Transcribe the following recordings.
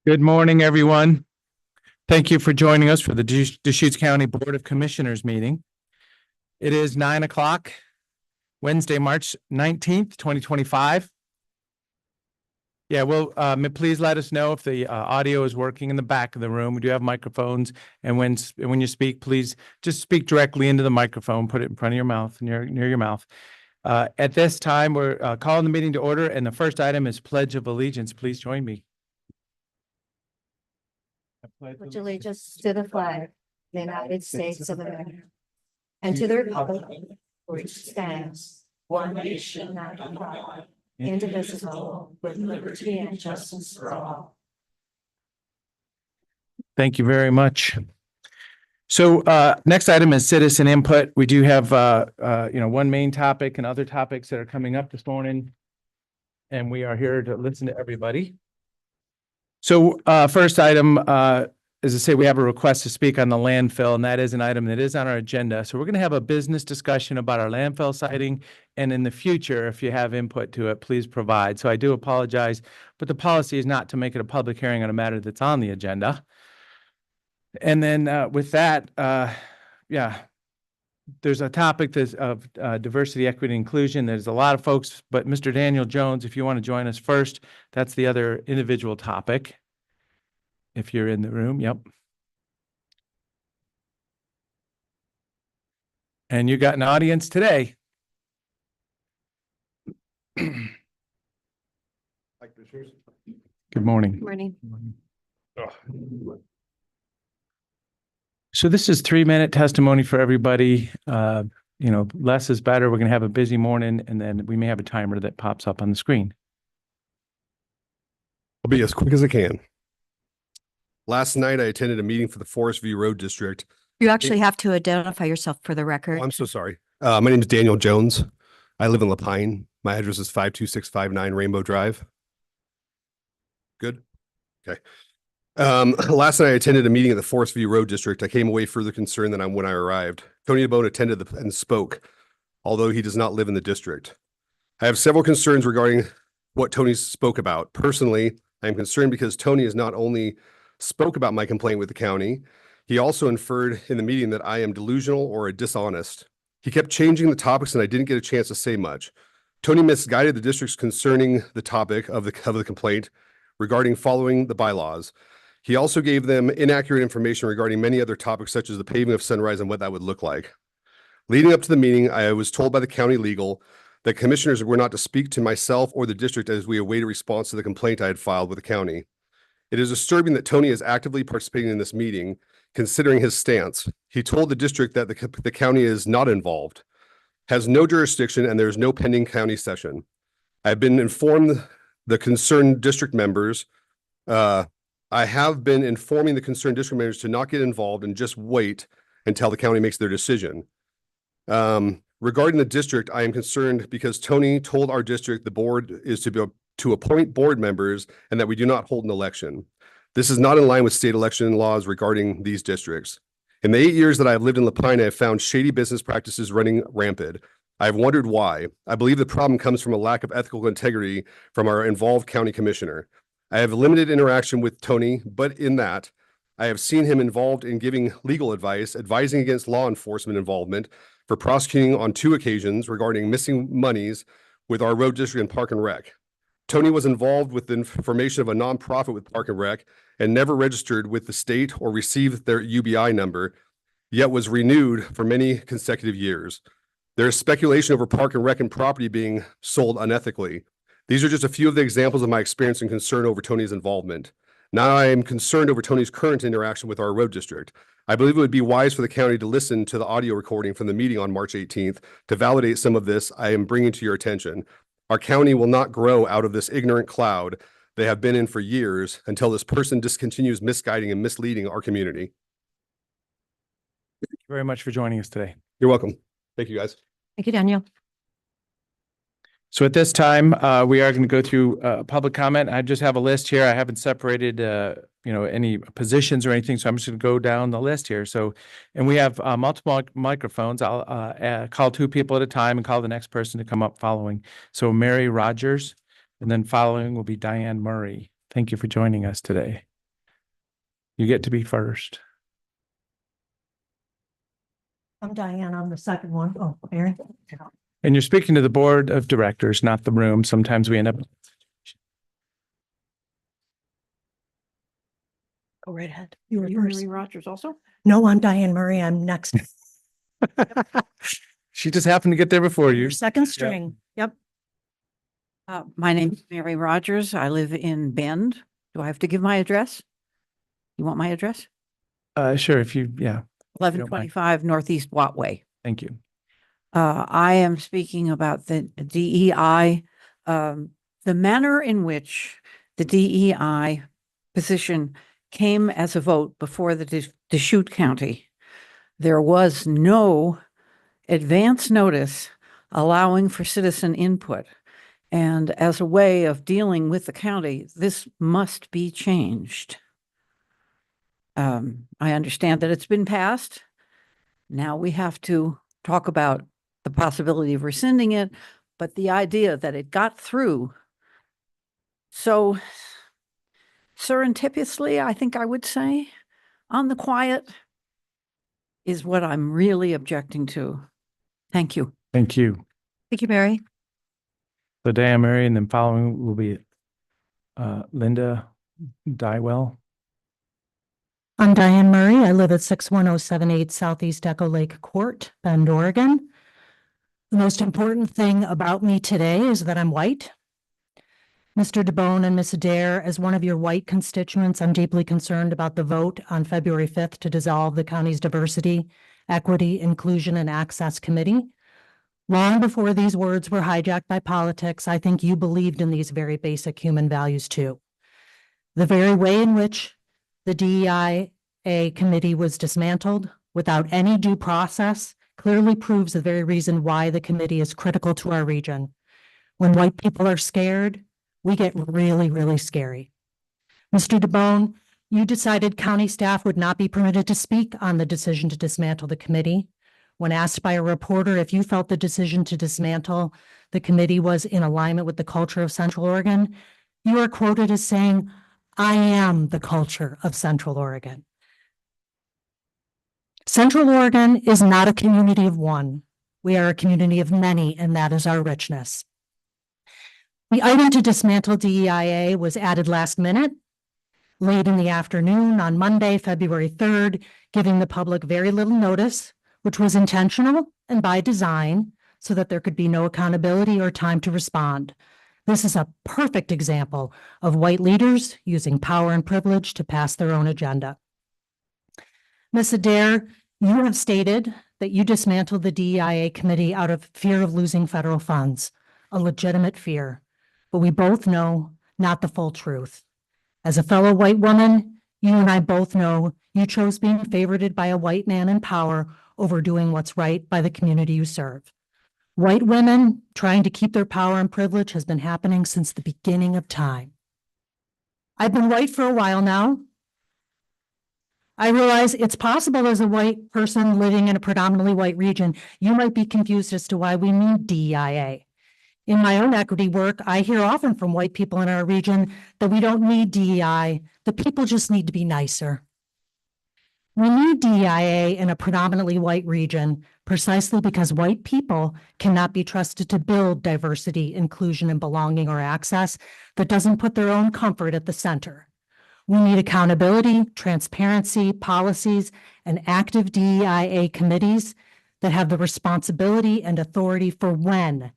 Good morning, everyone. Thank you for joining us for the Deschutes County Board of Commissioners meeting. It is 9 o'clock, Wednesday, March 19th, 2025. Yeah, well, please let us know if the audio is working in the back of the room. We do have microphones, and when you speak, please just speak directly into the microphone, put it in front of your mouth, near your mouth. At this time, we're calling the meeting to order, and the first item is Pledge of Allegiance. Please join me. Pledge allegiance to the flag of the United States of America and to the republic for which stands one nation under God, indivisible, with liberty and justice for all. Thank you very much. So next item is citizen input. We do have one main topic and other topics that are coming up this morning, and we are here to listen to everybody. So first item, as I say, we have a request to speak on the landfill, and that is an item that is on our agenda. So we're going to have a business discussion about our landfill siting, and in the future, if you have input to it, please provide. So I do apologize, but the policy is not to make it a public hearing on a matter that's on the agenda. And then with that, there's a topic that's of diversity, equity, and inclusion. There's a lot of folks, but Mr. Daniel Jones, if you want to join us first, that's the other individual topic. If you're in the room, yep. And you got an audience today. Good morning. Good morning. So this is 3-minute testimony for everybody. Less is better. We're going to have a busy morning, and then we may have a timer that pops up on the screen. I'll be as quick as I can. Last night, I attended a meeting for the Forest View Road District. You actually have to identify yourself for the record. Oh, I'm so sorry. My name is Daniel Jones. I live in Lapine. My address is 52659 Rainbow Drive. Good? Okay. Last night, I attended a meeting at the Forest View Road District. I came away further concerned than when I arrived. Tony DeBone attended and spoke, although he does not live in the district. I have several concerns regarding what Tony spoke about. Personally, I am concerned because Tony is not only spoke about my complaint with the county, he also inferred in the meeting that I am delusional or dishonest. He kept changing the topics and I didn't get a chance to say much. Tony misguided the districts concerning the topic of the complaint regarding following the bylaws. He also gave them inaccurate information regarding many other topics such as the paving of Sunrise and what that would look like. Leading up to the meeting, I was told by the county legal that commissioners were not to speak to myself or the district as we await a response to the complaint I had filed with the county. It is disturbing that Tony is actively participating in this meeting, considering his stance. He told the district that the county is not involved, has no jurisdiction, and there is no pending county session. I've been informed the concerned district members. I have been informing the concerned district members to not get involved and just wait until the county makes their decision. Regarding the district, I am concerned because Tony told our district the board is to appoint board members and that we do not hold an election. This is not in line with state election laws regarding these districts. In the 8 years that I have lived in Lapine, I have found shady business practices running rampant. I have wondered why. I believe the problem comes from a lack of ethical integrity from our involved county commissioner. I have limited interaction with Tony, but in that, I have seen him involved in giving legal advice, advising against law enforcement involvement for prosecuting on 2 occasions regarding missing monies with our road district and Park and Rec. Tony was involved with the information of a nonprofit with Park and Rec and never registered with the state or received their UBI number, yet was renewed for many consecutive years. There is speculation over Park and Rec and property being sold unethically. These are just a few of the examples of my experience and concern over Tony's involvement. Now I am concerned over Tony's current interaction with our road district. I believe it would be wise for the county to listen to the audio recording from the meeting on March 18th to validate some of this I am bringing to your attention. Our county will not grow out of this ignorant cloud they have been in for years until this person discontinues misguiding and misleading our community. Thank you very much for joining us today. You're welcome. Thank you, guys. Thank you, Daniel. So at this time, we are going to go through public comment. I just have a list here. I haven't separated, any positions or anything, so I'm just going to go down the list here. So, and we have multiple microphones. I'll call 2 people at a time and call the next person to come up following. So Mary Rogers, and then following will be Diane Murray. Thank you for joining us today. You get to be first. I'm Diane. I'm the second one. Oh, Mary. And you're speaking to the board of directors, not the room. Sometimes we end up. Go right ahead. You were You're first. Mary Rogers also? No, I'm Diane Murray. I'm next. She just happened to get there before you. Your second string. Yep. My name's Mary Rogers. I live in Bend. Do I have to give my address? You want my address? Sure, if you, yeah, 1125 Northeast Wattway. thank you. I am speaking about the DEI, the manner in which the DEI position came as a vote before the Deschutes County. There was no advance notice allowing for citizen input. And as a way of dealing with the county, this must be changed. I understand that it's been passed. Now we have to talk about the possibility of rescinding it, but the idea that it got through so surreptitiously, I think I would say, on the quiet, is what I'm really objecting to. Thank you. Thank you. Thank you, Mary. So Diane Mary, and then following will be Linda Dywell. I'm Diane Murray. I live at 61078 Southeast Echo Lake Court, Bend, Oregon. The most important thing about me today is that I'm white. Mr. DeBone and Ms. Adair, as one of your white constituents, I'm deeply concerned about the vote on February 5th to dissolve the county's Diversity, Equity, Inclusion, and Access Committee. Long before these words were hijacked by politics, I think you believed in these very basic human values too. The very way in which the DEIA committee was dismantled without any due process clearly proves the very reason why the committee is critical to our region. When white people are scared, we get really, really scary. Mr. DeBone, you decided county staff would not be permitted to speak on the decision to dismantle the committee. When asked by a reporter if you felt the decision to dismantle the committee was in alignment with the culture of Central Oregon, you are quoted as saying, "I am the culture of Central Oregon." Central Oregon is not a community of one. We are a community of many, and that is our richness. The item to dismantle DEIA was added last minute, late in the afternoon on Monday, February 3rd, giving the public very little notice, which was intentional and by design, so that there could be no accountability or time to respond. This is a perfect example of white leaders using power and privilege to pass their own agenda. Ms. Adair, you have stated that you dismantled the DEIA committee out of fear of losing federal funds, a legitimate fear, but we both know not the full truth. As a fellow white woman, you and I both know you chose being favorited by a white man in power over doing what's right by the community you serve. White women trying to keep their power and privilege has been happening since the beginning of time. I've been white for a while now. I realize it's possible as a white person living in a predominantly white region, you might be confused as to why we need DEIA. In my own equity work, I hear often from white people in our region that we don't need DEI, the people just need to be nicer. We need DEIA in a predominantly white region precisely because white people cannot be trusted to build diversity, inclusion, and belonging or access that doesn't put their own comfort at the center. We need accountability, transparency, policies, and active DEIA committees that have the responsibility and authority for when,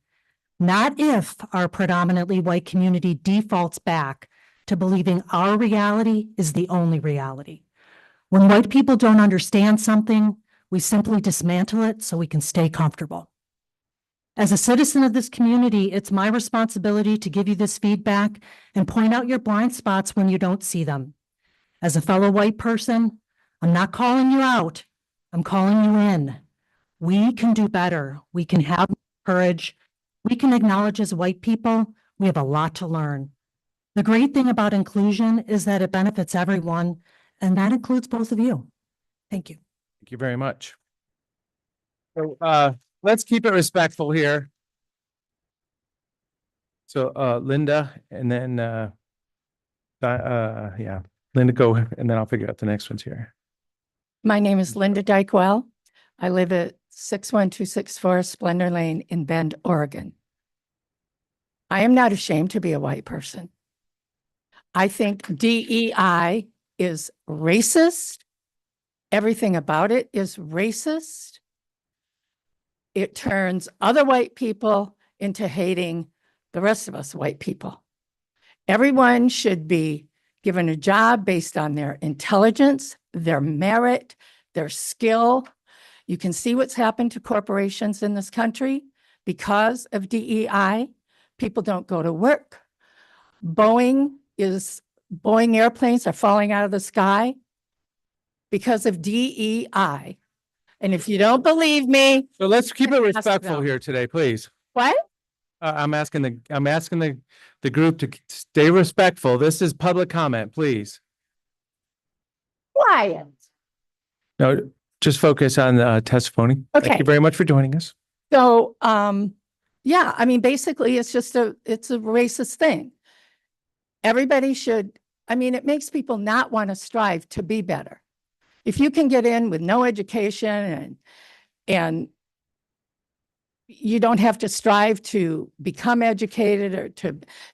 not if, our predominantly white community defaults back to believing our reality is the only reality. When white people don't understand something, we simply dismantle it so we can stay comfortable. As a citizen of this community, it's my responsibility to give you this feedback and point out your blind spots when you don't see them. As a fellow white person, I'm not calling you out, I'm calling you in. We can do better. We can have courage. We can acknowledge as white people, we have a lot to learn. The great thing about inclusion is that it benefits everyone, and that includes both of you. Thank you. Thank you very much. So let's keep it respectful here. So Linda, and then yeah, Linda, go, and then I'll figure out the next ones here. My name is Linda Dykewell. I live at 61264 Splendor Lane in Bend, Oregon. I am not ashamed to be a white person. I think DEI is racist. Everything about it is racist. It turns other white people into hating the rest of us white people. Everyone should be given a job based on their intelligence, their merit, their skill. You can see what's happened to corporations in this country because of DEI. People don't go to work. Boeing airplanes are falling out of the sky because of DEI. And if you don't believe me, So let's keep it Ask respectful them. here today, please. what? I'm asking the group to stay respectful. This is public comment, please. Quiet. No, just focus on the testimony. Thank Okay. you very much for joining us. So, yeah, I mean, basically it's it's a racist thing. Everybody should, I mean, it makes people not want to strive to be better. If you can get in with no education and you don't have to strive to become educated or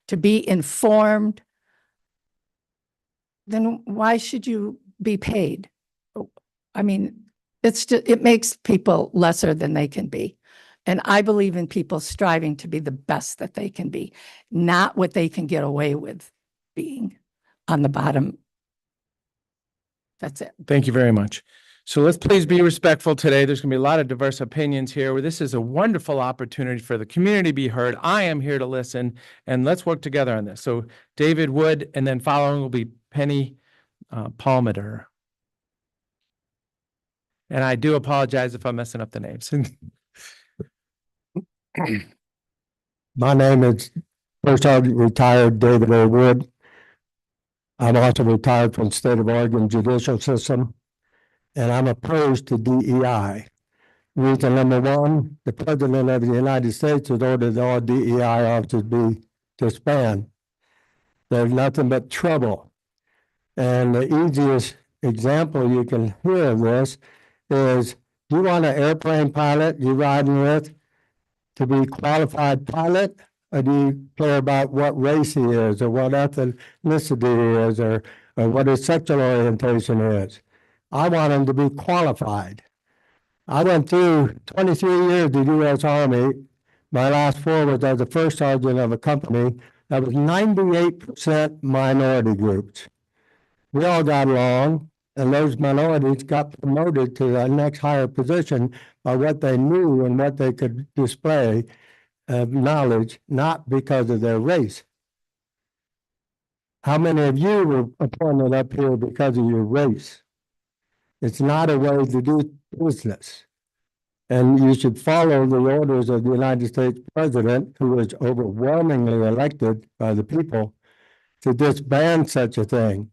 to be informed, then why should you be paid? I mean, it makes people lesser than they can be. And I believe in people striving to be the best that they can be, not what they can get away with being on the bottom. That's it. Thank you very much. So let's please be respectful today. There's going to be a lot of diverse opinions here. This is a wonderful opportunity for the community to be heard. I am here to listen, and let's work together on this. So David Wood, and then following will be Penny Palmater. And I do apologize if I'm messing up the names. My name is First Sergeant Retired David A. Wood. I'm also retired from the state of Oregon judicial system, and I'm opposed to DEI. Reason number one, the President of the United States has ordered all DEI officers be disbanded. There's nothing but trouble. And the easiest example you can hear of this is, you want an airplane pilot you're riding with to be qualified pilot, or do you care about what race he is, or what ethnicity he is, or what his sexual orientation is? I want him to be qualified. I went through 23 years of the U.S. Army. My last 4 was as a first sergeant of a company that was 98% minority groups. We all got along, and those minorities got promoted to the next higher position by what they knew and what they could display of knowledge, not because of their race. How many of you were appointed up here because of your race? It's not a way to do business. And you should follow the orders of the United States President, who is overwhelmingly elected by the people, to disband such a thing.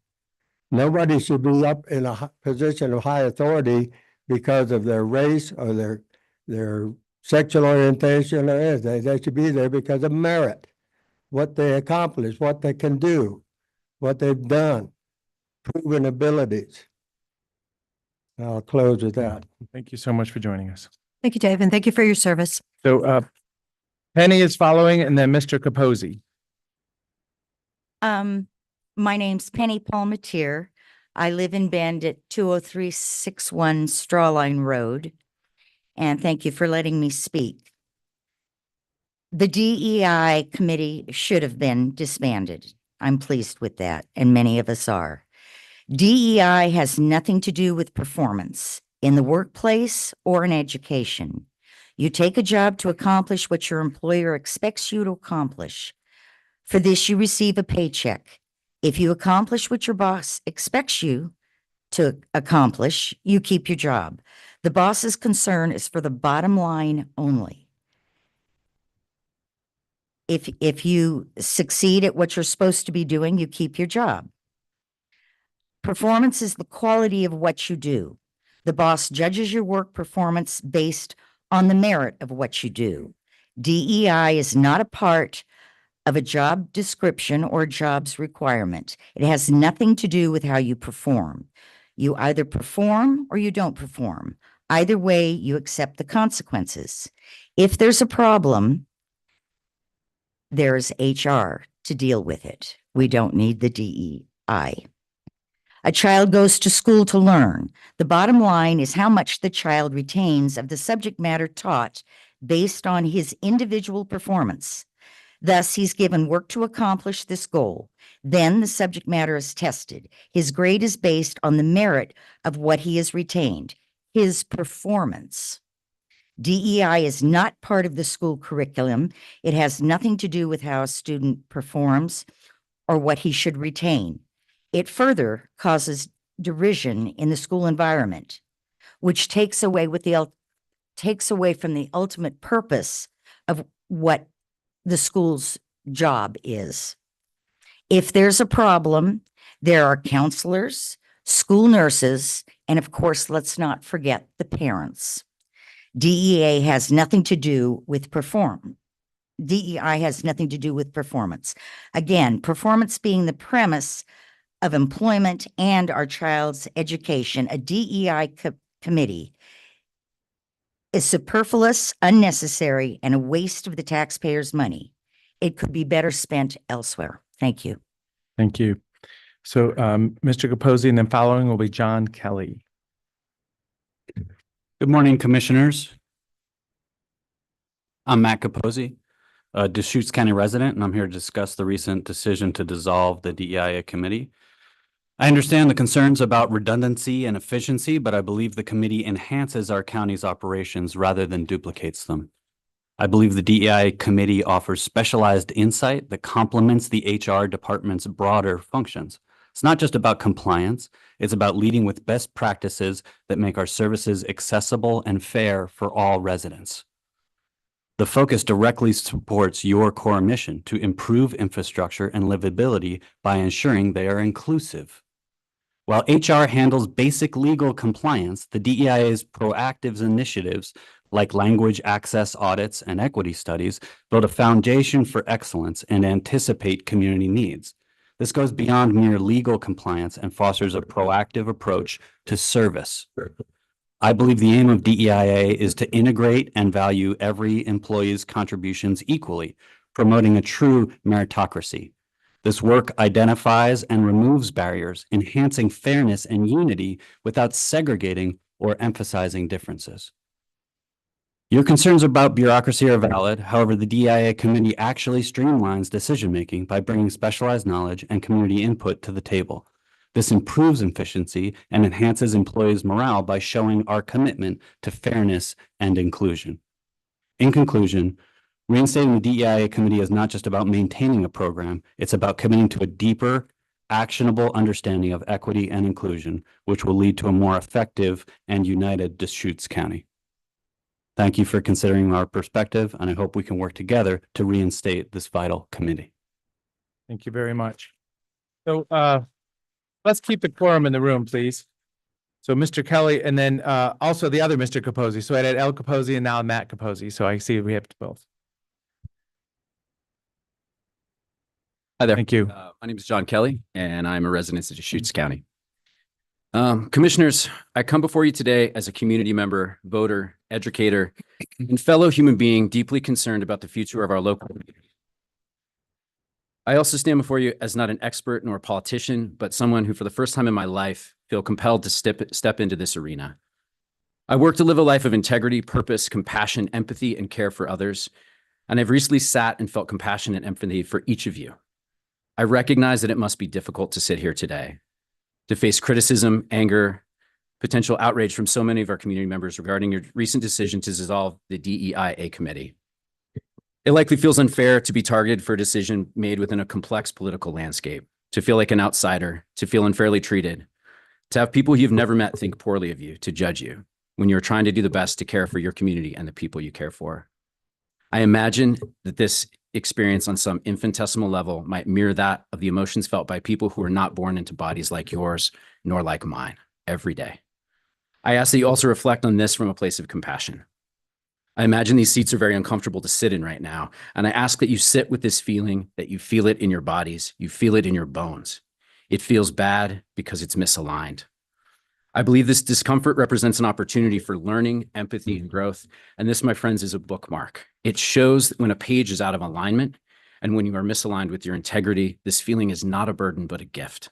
Nobody should be up in a position of high authority because of their race or their sexual orientation or anything. They should be there because of merit, what they accomplish, what they can do, what they've done, proven abilities. I'll close with that. Thank you so much for joining us. Thank you, Dave, and thank you for your service. So Penny is following, and then Mr. Capozzi. My name's Penny Palmatier. I live in Bend at 20361 Strawline Road. And thank you for letting me speak. The DEI committee should have been disbanded. I'm pleased with that, and many of us are. DEI has nothing to do with performance in the workplace or in education. You take a job to accomplish what your employer expects you to accomplish. For this, you receive a paycheck. If you accomplish what your boss expects you to accomplish, you keep your job. The boss's concern is for the bottom line only. If you succeed at what you're supposed to be doing, you keep your job. Performance is the quality of what you do. The boss judges your work performance based on the merit of what you do. DEI is not a part of a job description or job's requirement. It has nothing to do with how you perform. You either perform or you don't perform. Either way, you accept the consequences. If there's a problem, there's HR to deal with it. We don't need the DEI. A child goes to school to learn. The bottom line is how much the child retains of the subject matter taught based on his individual performance. Thus, he's given work to accomplish this goal. Then the subject matter is tested. His grade is based on the merit of what he has retained, his performance. DEI is not part of the school curriculum. It has nothing to do with how a student performs or what he should retain. It further causes derision in the school environment, which takes away from the ultimate purpose of what the school's job is. If there's a problem, there are counselors, school nurses, and of course, let's not forget the parents. DEI has nothing to do with DEI has nothing to do with performance. Again, performance being the premise of employment and our child's education, a DEI committee is superfluous, unnecessary, and a waste of the taxpayers' money. It could be better spent elsewhere. Thank you. Thank you. So, Mr. Capozzi, and then following will be John Kelly. Good morning, Commissioners. I'm Matt Capozzi, a Deschutes County resident, and I'm here to discuss the recent decision to dissolve the DEIA committee. I understand the concerns about redundancy and efficiency, but I believe the committee enhances our county's operations rather than duplicates them. I believe the DEI committee offers specialized insight that complements the HR department's broader functions. It's not just about compliance, it's about leading with best practices that make our services accessible and fair for all residents. The focus directly supports your core mission to improve infrastructure and livability by ensuring they are inclusive. While HR handles basic legal compliance, the DEIA's proactive initiatives like language access audits and equity studies build a foundation for excellence and anticipate community needs. This goes beyond mere legal compliance and fosters a proactive approach to service. I believe the aim of DEIA is to integrate and value every employee's contributions equally, promoting a true meritocracy. This work identifies and removes barriers, enhancing fairness and unity without segregating or emphasizing differences. Your concerns about bureaucracy are valid. However, the DEIA committee actually streamlines decision-making by bringing specialized knowledge and community input to the table. This improves efficiency and enhances employees' morale by showing our commitment to fairness and inclusion. In conclusion, reinstating the DEIA committee is not just about maintaining a program, it's about committing to a deeper, actionable understanding of equity and inclusion, which will lead to a more effective and united Deschutes County. Thank you for considering our perspective, and I hope we can work together to reinstate this vital committee. Thank you very much. So, let's keep the quorum in the room, please. So Mr. Kelly, and then, also the other Mr. Capozzi. So I had El Capozzi and now Matt Capozzi. So I see we have to both. Hi there. Thank you. My name is John Kelly, and I'm a resident of Deschutes County. Commissioners, I come before you today as a community member, voter, educator, and fellow human being deeply concerned about the future of our local community. I also stand before you as not an expert nor a politician, but someone who for the first time in my life feel compelled to step into this arena. I work to live a life of integrity, purpose, compassion, empathy, and care for others. And I've recently sat and felt compassion and empathy for each of you. I recognize that it must be difficult to sit here today, to face criticism, anger, potential outrage from so many of our community members regarding your recent decision to dissolve the DEIA committee. It likely feels unfair to be targeted for a decision made within a complex political landscape, to feel like an outsider, to feel unfairly treated, to have people you've never met think poorly of you, to judge you, when you're trying to do the best to care for your community and the people you care for. I imagine that this experience on some infinitesimal level might mirror that of the emotions felt by people who are not born into bodies like yours, nor like mine, every day. I ask that you also reflect on this from a place of compassion. I imagine these seats are very uncomfortable to sit in right now, and I ask that you sit with this feeling, that you feel it in your bodies, you feel it in your bones. It feels bad because it's misaligned. I believe this discomfort represents an opportunity for learning, empathy, and growth, and this, my friends, is a bookmark. It shows when a page is out of alignment, and when you are misaligned with your integrity, this feeling is not a burden, but a gift.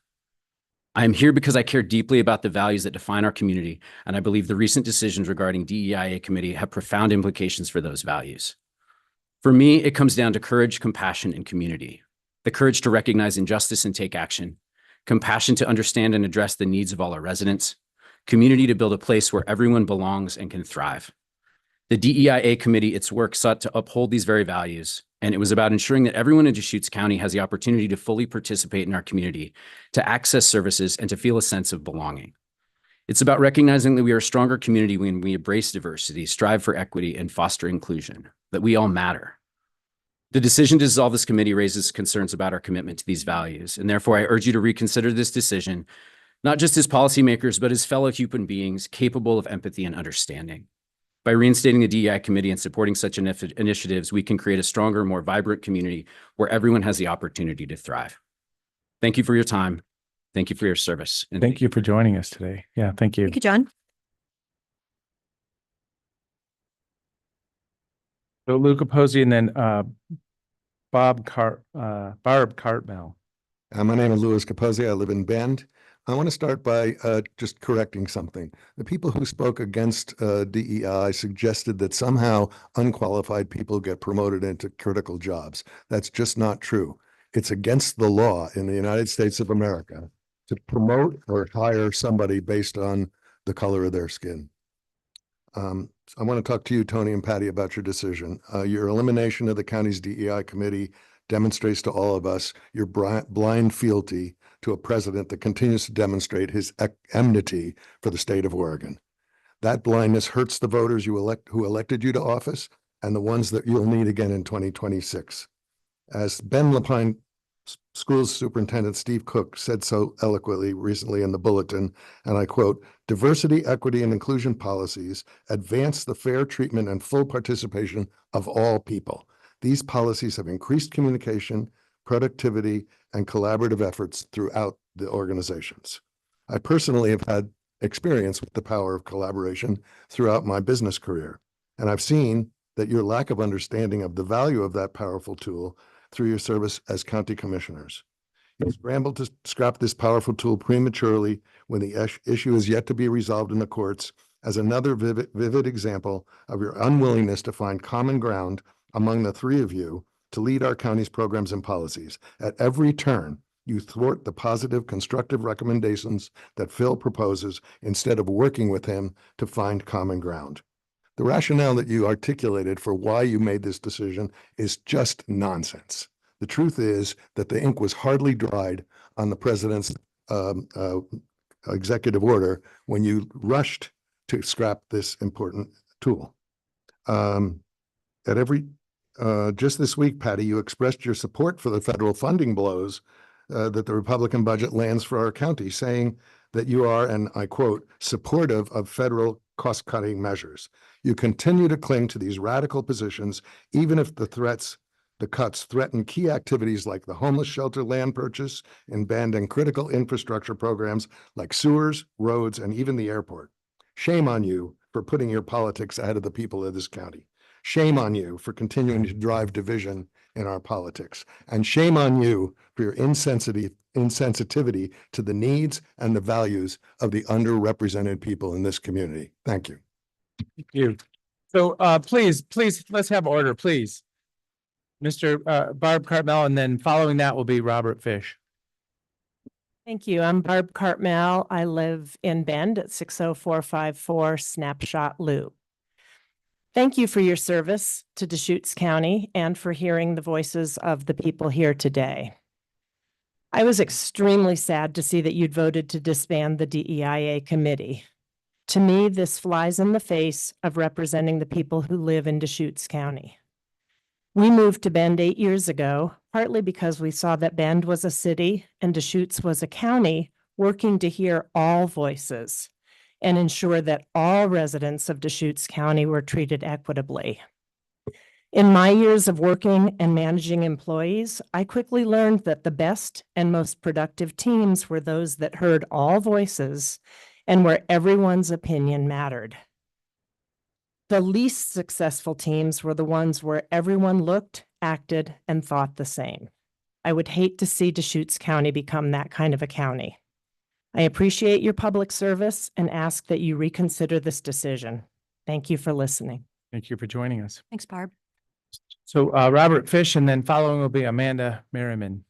I am here because I care deeply about the values that define our community, and I believe the recent decisions regarding DEIA committee have profound implications for those values. For me, it comes down to courage, compassion, and community. The courage to recognize injustice and take action, compassion to understand and address the needs of all our residents, community to build a place where everyone belongs and can thrive. The DEIA committee, its work sought to uphold these very values, and it was about ensuring that everyone in Deschutes County has the opportunity to fully participate in our community, to access services, and to feel a sense of belonging. It's about recognizing that we are a stronger community when we embrace diversity, strive for equity, and foster inclusion, that we all matter. The decision to dissolve this committee raises concerns about our commitment to these values, and therefore I urge you to reconsider this decision, not just as policymakers, but as fellow human beings capable of empathy and understanding. By reinstating the DEI committee and supporting such initiatives, we can create a stronger, more vibrant community where everyone has the opportunity to thrive. Thank you for your time. Thank you for your service. And Thank you for joining us today. Yeah, thank you. Thank you, John. So Luca Posey and then Barb Cartmel. My name is Louis Capozzi. I live in Bend. I want to start by just correcting something. The people who spoke against DEI suggested that somehow unqualified people get promoted into critical jobs. That's just not true. It's against the law in the United States of America to promote or hire somebody based on the color of their skin. I want to talk to you, Tony and Patty, about your decision. Your elimination of the county's DEI committee demonstrates to all of us your blind fealty to a president that continues to demonstrate his enmity for the state of Oregon. That blindness hurts the voters who elected you to office and the ones that you'll need again in 2026. As Ben Lapine Schools Superintendent Steve Cook said so eloquently recently in the bulletin, and I quote, "Diversity, equity, and inclusion policies advance the fair treatment and full participation of all people. These policies have increased communication, productivity, and collaborative efforts throughout the organizations." I personally have had experience with the power of collaboration throughout my business career, and I've seen that your lack of understanding of the value of that powerful tool through your service as county commissioners. You scrambled to scrap this powerful tool prematurely when the issue is yet to be resolved in the courts as another vivid example of your unwillingness to find common ground among the three of you to lead our county's programs and policies. At every turn, you thwart the positive, constructive recommendations that Phil proposes instead of working with him to find common ground. The rationale that you articulated for why you made this decision is just nonsense. The truth is that the ink was hardly dried on the president's executive order when you rushed to scrap this important tool. Just this week, Patty, you expressed your support for the federal funding blows that the Republican budget lands for our county, saying that you are, and I quote, "supportive of federal cost-cutting measures." You continue to cling to these radical positions, even if the cuts threaten key activities like the homeless shelter land purchase and Bend and critical infrastructure programs like sewers, roads, and even the airport. Shame on you for putting your politics ahead of the people of this county. Shame on you for continuing to drive division in our politics. And shame on you for your insensitivity to the needs and the values of the underrepresented people in this community. Thank you. Thank you. So please, let's have order, please. Mr. Barb Cartmel, and then following that will be Robert Fish. Thank you. I'm Barb Cartmel. I live in Bend at 60454 Snapshot Loop. Thank you for your service to Deschutes County and for hearing the voices of the people here today. I was extremely sad to see that you'd voted to disband the DEIA committee. To me, this flies in the face of representing the people who live in Deschutes County. We moved to Bend 8 years ago, partly because we saw that Bend was a city and Deschutes was a county working to hear all voices. and ensure that all residents of Deschutes County were treated equitably. In my years of working and managing employees, I quickly learned that the best and most productive teams were those that heard all voices and where everyone's opinion mattered. The least successful teams were the ones where everyone looked, acted, and thought the same. I would hate to see Deschutes County become that kind of a county. I appreciate your public service and ask that you reconsider this decision. Thank you for listening. Thank you for joining us. Thanks, Barb. So Robert Fish, and then following will be Amanda Merriman.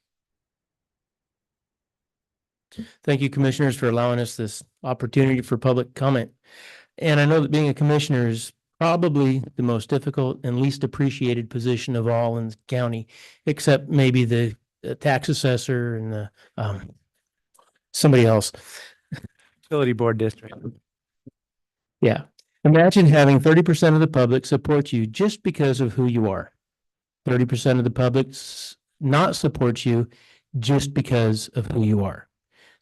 Thank you, commissioners, for allowing us this opportunity for public comment. And I know that being a commissioner is probably the most difficult and least appreciated position of all in the county, except maybe the tax assessor and the somebody else. Utility Board District. Yeah. Imagine having 30% of the public support you just because of who you are. 30% of the public not support you just because of who you are.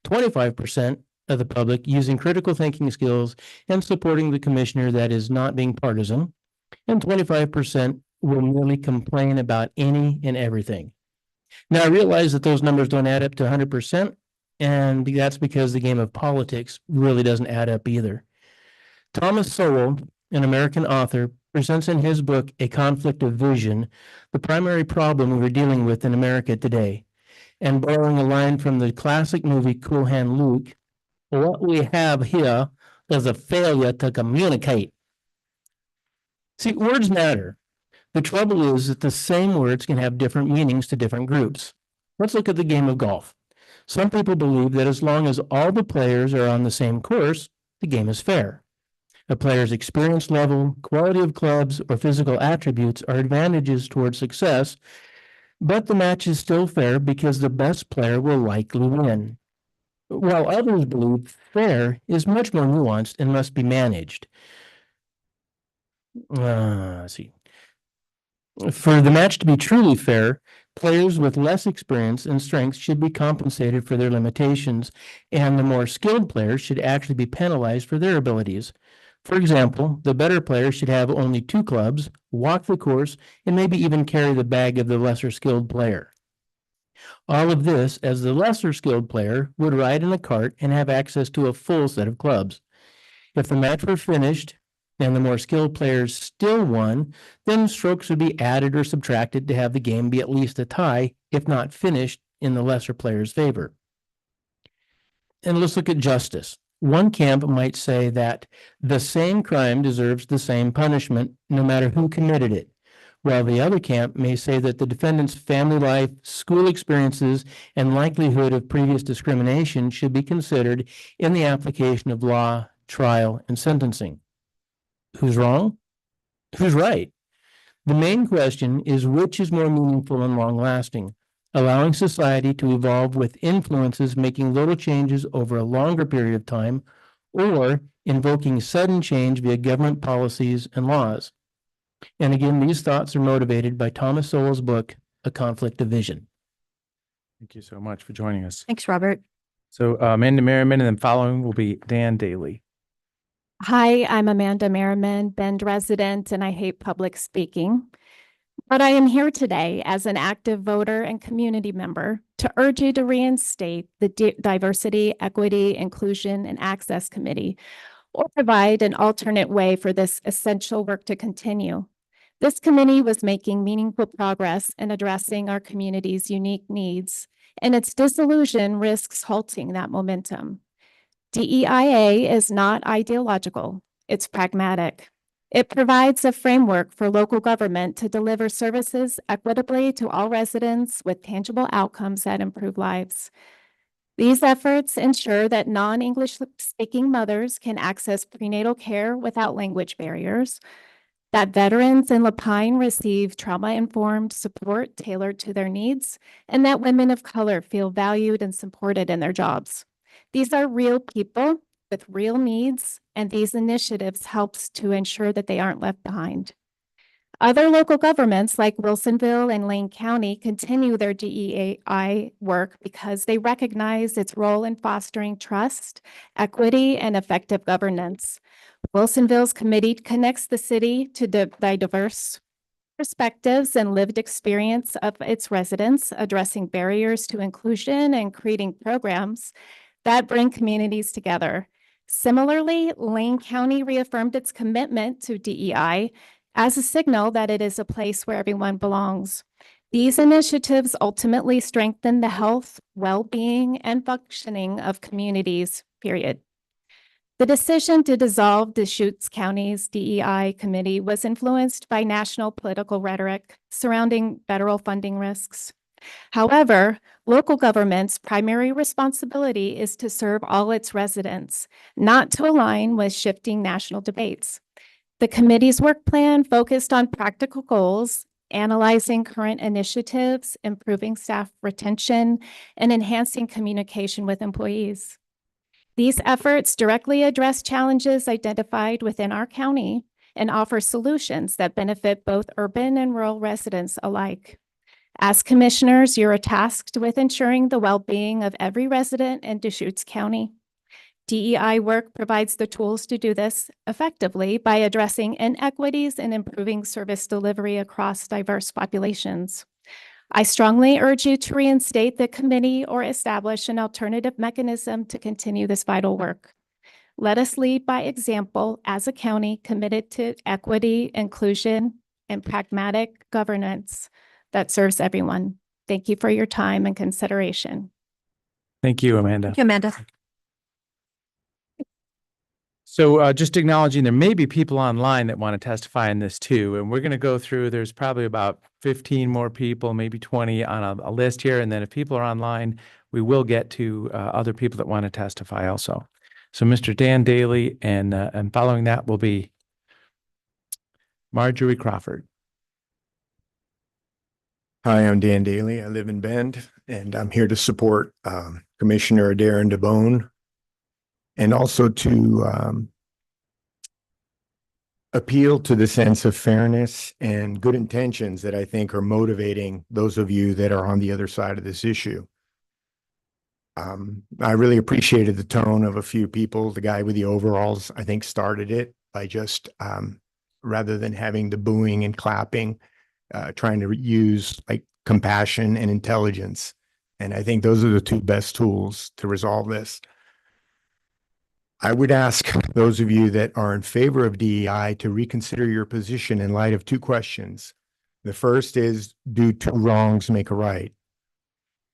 25% of the public using critical thinking skills and supporting the commissioner that is not being partisan. And 25% will merely complain about any and everything. Now, I realize that those numbers don't add up to 100%, and that's because the game of politics really doesn't add up either. Thomas Sowell, an American author, presents in his book, A Conflict of Vision, the primary problem we're dealing with in America today. And borrowing a line from the classic movie Cool Hand Luke, what we have here is a failure to communicate. See, words matter. The trouble is that the same words can have different meanings to different groups. Let's look at the game of golf. Some people believe that as long as all the players are on the same course, the game is fair. A player's experience level, quality of clubs, or physical attributes are advantages towards success, but the match is still fair because the best player will likely win. While others believe fair is much more nuanced and must be managed. Let's see. For the match to be truly fair, players with less experience and strengths should be compensated for their limitations, and the more skilled players should actually be penalized for their abilities. For example, the better player should have only 2 clubs, walk the course, and maybe even carry the bag of the lesser skilled player. All of this as the lesser skilled player would ride in a cart and have access to a full set of clubs. If the match were finished and the more skilled players still won, then strokes would be added or subtracted to have the game be at least a tie, if not finished in the lesser player's favor. And let's look at justice. One camp might say that the same crime deserves the same punishment, no matter who committed it, while the other camp may say that the defendant's family life, school experiences, and likelihood of previous discrimination should be considered in the application of law, trial, and sentencing. Who's wrong? Who's right? The main question is which is more meaningful and long-lasting, allowing society to evolve with influences making little changes over a longer period of time, or invoking sudden change via government policies and laws. And again, these thoughts are motivated by Thomas Sowell's book, A Conflict of Vision. Thank you so much for joining us. Thanks, Robert. So Amanda Merriman, and then following will be Dan Daly. Hi, I'm Amanda Merriman, Bend resident, and I hate public speaking. But I am here today as an active voter and community member to urge you to reinstate the Diversity, Equity, Inclusion, and Access Committee, or provide an alternate way for this essential work to continue. This committee was making meaningful progress in addressing our community's unique needs, and its dissolution risks halting that momentum. DEIA is not ideological, it's pragmatic. It provides a framework for local government to deliver services equitably to all residents with tangible outcomes that improve lives. These efforts ensure that non-English speaking mothers can access prenatal care without language barriers, that veterans in Lapine receive trauma-informed support tailored to their needs, and that women of color feel valued and supported in their jobs. These are real people with real needs, and these initiatives helps to ensure that they aren't left behind. Other local governments like Wilsonville and Lane County continue their DEI work because they recognize its role in fostering trust, equity, and effective governance. Wilsonville's committee connects the city to the diverse perspectives and lived experience of its residents, addressing barriers to inclusion and creating programs that bring communities together. Similarly, Lane County reaffirmed its commitment to DEI as a signal that it is a place where everyone belongs. These initiatives ultimately strengthen the health, well-being, and functioning of communities, period. The decision to dissolve Deschutes County's DEI committee was influenced by national political rhetoric surrounding federal funding risks. However, local government's primary responsibility is to serve all its residents, not to align with shifting national debates. The committee's work plan focused on practical goals, analyzing current initiatives, improving staff retention, and enhancing communication with employees. These efforts directly address challenges identified within our county and offer solutions that benefit both urban and rural residents alike. As commissioners, you are tasked with ensuring the well-being of every resident in Deschutes County. DEI work provides the tools to do this effectively by addressing inequities and improving service delivery across diverse populations. I strongly urge you to reinstate the committee or establish an alternative mechanism to continue this vital work. Let us lead by example as a county committed to equity, inclusion, and pragmatic governance that serves everyone. Thank you for your time and consideration. Thank you, Amanda. Thank you, Amanda. So just acknowledging there may be people online that want to testify in this too. And we're going to go through, there's probably about 15 more people, maybe 20 on a list here. And then if people are online, we will get to other people that want to testify also. So Mr. Dan Daly and following that will be Marjorie Crawford. Hi, I'm Dan Daly. I live in Bend, and I'm here to support Commissioner Darren DeBone, and also to appeal to the sense of fairness and good intentions that I think are motivating those of you that are on the other side of this issue. I really appreciated the tone of a few people. The guy with the overalls, I think, started it by just, rather than having the booing and clapping, trying to use like compassion and intelligence. And I think those are the two best tools to resolve this. I would ask those of you that are in favor of DEI to reconsider your position in light of two questions. The first is, do two wrongs make a right?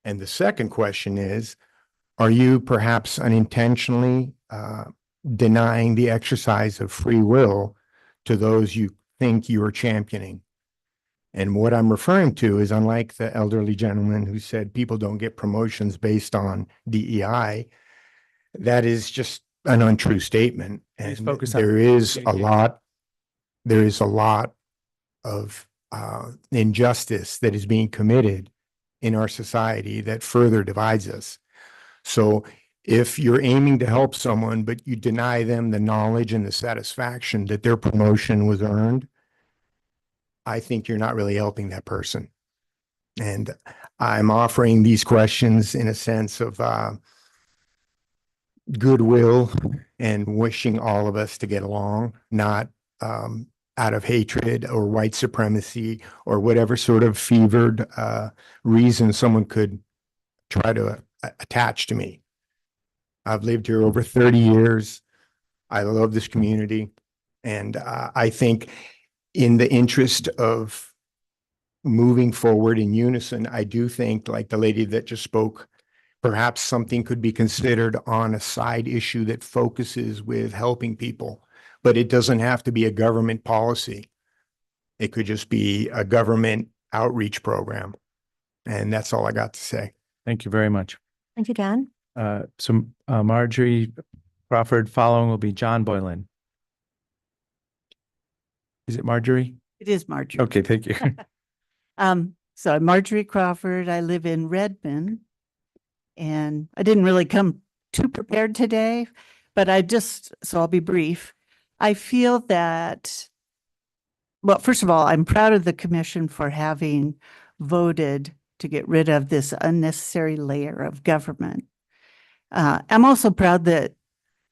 And the second question is, are you perhaps unintentionally denying the exercise of free will to those you think you are championing? And what I'm referring to is, unlike the elderly gentleman who said people don't get promotions based on DEI, that is just an untrue statement. And there is a lot of injustice that is being committed in our society that further divides us. So if you're aiming to help someone, but you deny them the knowledge and the satisfaction that their promotion was earned, I think you're not really helping that person. And I'm offering these questions in a sense of goodwill and wishing all of us to get along, not out of hatred or white supremacy or whatever sort of fevered reason someone could try to attach to me. I've lived here over 30 years. I love this community. And I think in the interest of moving forward in unison, I do think, like the lady that just spoke, perhaps something could be considered on a side issue that focuses with helping people, but it doesn't have to be a government policy. It could just be a government outreach program. And that's all I got to say. Thank you very much. Thank you, Dan. So Marjorie Crawford, following will be John Boylan. Is it Marjorie? It is Marjorie. Okay, thank you. So I'm Marjorie Crawford. I live in Redmond, and I didn't really come too prepared today, but so I'll be brief. I feel that well, first of all, I'm proud of the commission for having voted to get rid of this unnecessary layer of government. I'm also proud that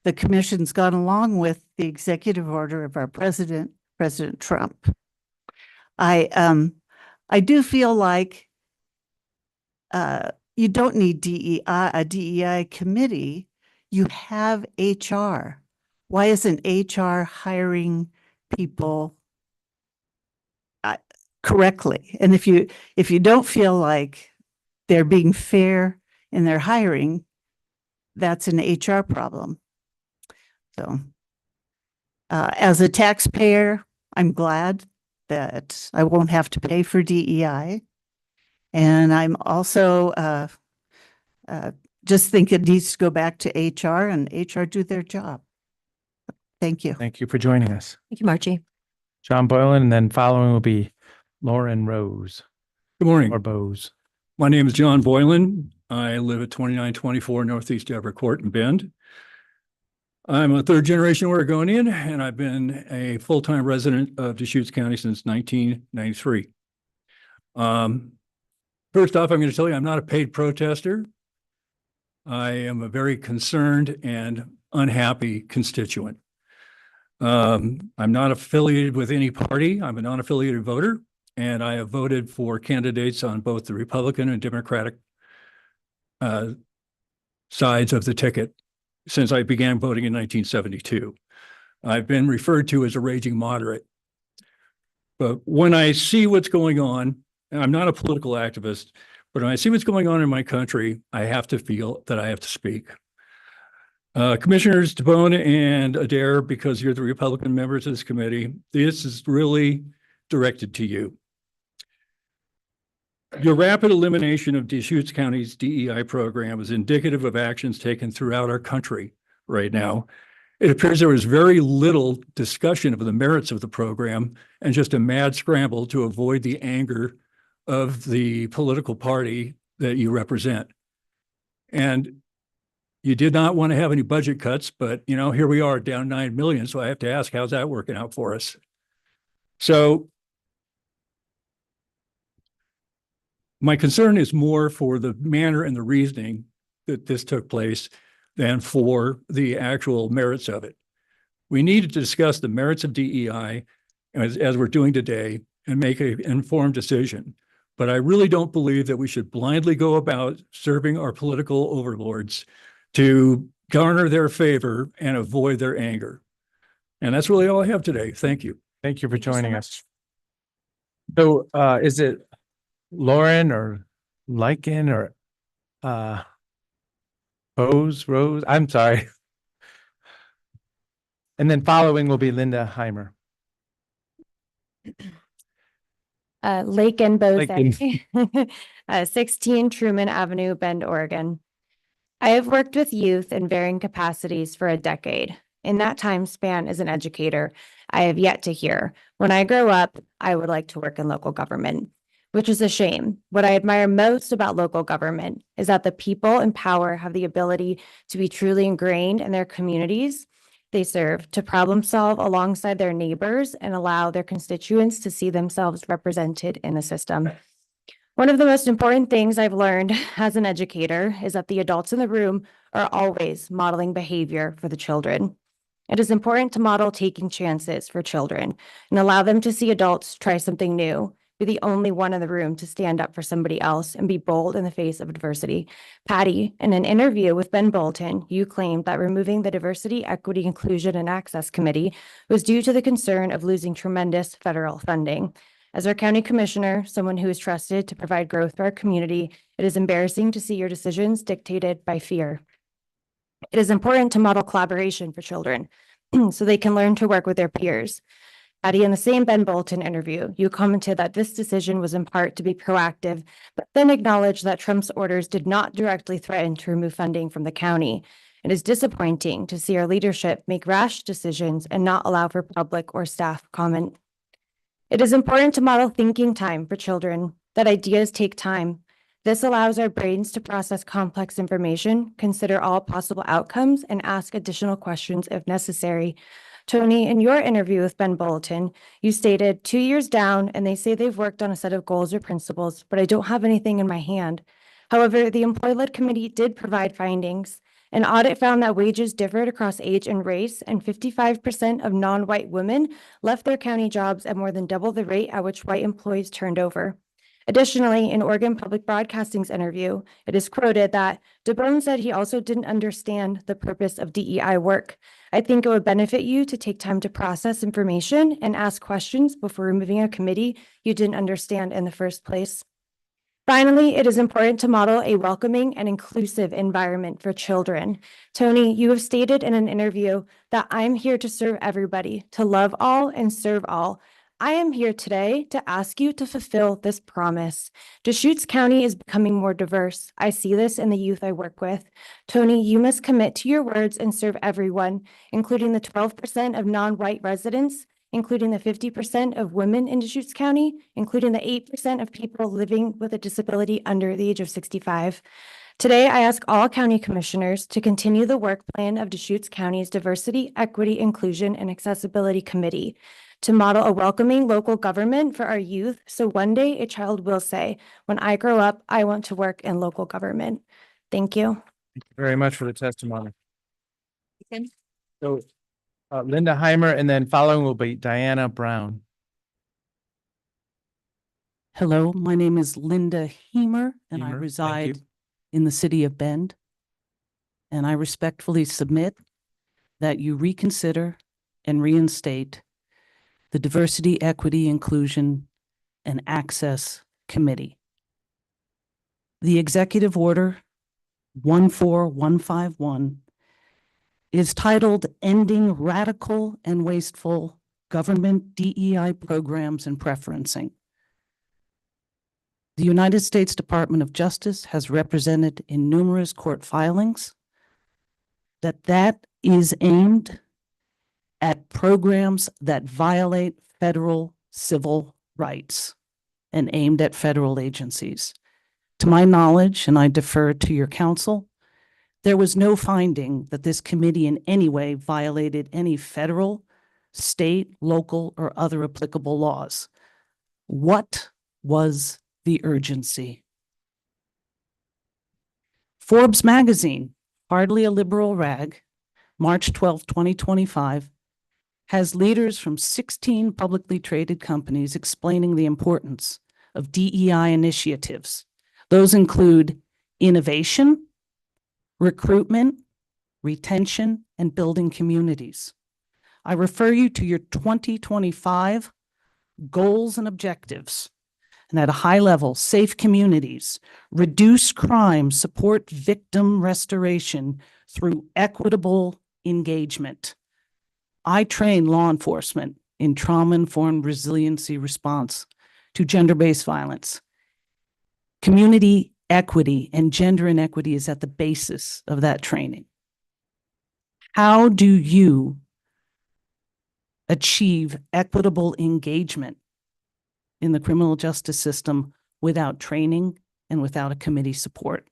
the commission's gone along with the executive order of our president, President Trump. I do feel like you don't need a DEI committee. You have HR. Why isn't HR hiring people correctly? And if you don't feel like they're being fair in their hiring, that's an HR problem. So as a taxpayer, I'm glad that I won't have to pay for DEI. And I'm also just think it needs to go back to HR and HR do their job. Thank you. Thank you for joining us. Thank you, Margie. John Boylan, and then following will be Lauren Rose Good morning. or Bose. My name is John Boylan. I live at 2924 Northeast Everett Court in Bend. I'm a third generation Oregonian, and I've been a full-time resident of Deschutes County since 1993. First off, I'm going to tell you I'm not a paid protester. I am a very concerned and unhappy constituent. I'm not affiliated with any party. I'm a non-affiliated voter, and I have voted for candidates on both the Republican and Democratic sides of the ticket since I began voting in 1972. I've been referred to as a raging moderate. But when I see what's going on, and I'm not a political activist, but when I see what's going on in my country, I have to feel that I have to speak. Commissioners DeBone and Adair, because you're the Republican members of this committee, this is really directed to you. Your rapid elimination of Deschutes County's DEI program is indicative of actions taken throughout our country right now. It appears there was very little discussion of the merits of the program and just a mad scramble to avoid the anger of the political party that you represent. And you did not want to have any budget cuts, but here we are down 9 million. So I have to ask, how's that working out for us? So my concern is more for the manner and the reasoning that this took place than for the actual merits of it. We need to discuss the merits of DEI as we're doing today and make an informed decision. But I really don't believe that we should blindly go about serving our political overlords to garner their favor and avoid their anger. And that's really all I have today. Thank you. Thank you for joining us. So is it Lauren or Lycan or Bose, Rose? I'm sorry. And then following will be Linda Heimer. Lake and Bose, Lake 16 Truman Avenue, Bend, Oregon. I have worked with youth in varying capacities for a decade. In that time span as an educator, I have yet to hear, when I grow up, I would like to work in local government, which is a shame. What I admire most about local government is that the people in power have the ability to be truly ingrained in their communities they serve, to problem solve alongside their neighbors and allow their constituents to see themselves represented in the system. One of the most important things I've learned as an educator is that the adults in the room are always modeling behavior for the children. It is important to model taking chances for children and allow them to see adults try something new, be the only one in the room to stand up for somebody else and be bold in the face of adversity. Patty, in an interview with Ben Bolton, you claimed that removing the Diversity, Equity, Inclusion, and Access Committee was due to the concern of losing tremendous federal funding. As our county commissioner, someone who is trusted to provide growth for our community, it is embarrassing to see your decisions dictated by fear. It is important to model collaboration for children so they can learn to work with their peers. Patty, in the same Ben Bolton interview, you commented that this decision was in part to be proactive, but then acknowledged that Trump's orders did not directly threaten to remove funding from the county. It is disappointing to see our leadership make rash decisions and not allow for public or staff comment. It is important to model thinking time for children, that ideas take time. This allows our brains to process complex information, consider all possible outcomes, and ask additional questions if necessary. Tony, in your interview with Ben Bulletin, you stated 2 years down and they say they've worked on a set of goals or principles, but I don't have anything in my hand. However, the employee-led committee did provide findings. An audit found that wages differed across age and race, and 55% of non-white women left their county jobs at more than double the rate at which white employees turned over. Additionally, in Oregon Public Broadcasting's interview, it is quoted that DeBone said he also didn't understand the purpose of DEI work. I think it would benefit you to take time to process information and ask questions before removing a committee you didn't understand in the first place. Finally, it is important to model a welcoming and inclusive environment for children. Tony, you have stated in an interview that I'm here to serve everybody, to love all and serve all. I am here today to ask you to fulfill this promise. Deschutes County is becoming more diverse. I see this in the youth I work with. Tony, you must commit to your words and serve everyone, including the 12% of non-white residents, including the 50% of women in Deschutes County, including the 8% of people living with a disability under the age of 65. Today, I ask all county commissioners to continue the work plan of Deschutes County's Diversity, Equity, Inclusion, and Accessibility Committee to model a welcoming local government for our youth, so one day a child will say, when I grow up, I want to work in local government. Thank you. Thank you very much for the testimony. So Linda Heimer, and then following will be Diana Brown. Hello, my name is Linda Heimer, and I Heimer, thank reside you. in the city of Bend. And I respectfully submit that you reconsider and reinstate the Diversity, Equity, Inclusion, and Access Committee. The Executive Order 14151 is titled Ending Radical and Wasteful Government DEI Programs and Preferencing. The United States Department of Justice has represented in numerous court filings that is aimed at programs that violate federal civil rights and aimed at federal agencies. To my knowledge, and I defer to your counsel, there was no finding that this committee in any way violated any federal, state, local, or other applicable laws. What was the urgency? Forbes magazine, hardly a liberal rag, March 12, 2025, has leaders from 16 publicly traded companies explaining the importance of DEI initiatives. Those include innovation, recruitment, retention, and building communities. I refer you to your 2025 goals and objectives. And at a high level, safe communities, reduce crime, support victim restoration through equitable engagement. I train law enforcement in trauma-informed resiliency response to gender-based violence. Community equity and gender inequity is at the basis of that training. How do you achieve equitable engagement in the criminal justice system without training and without a committee support?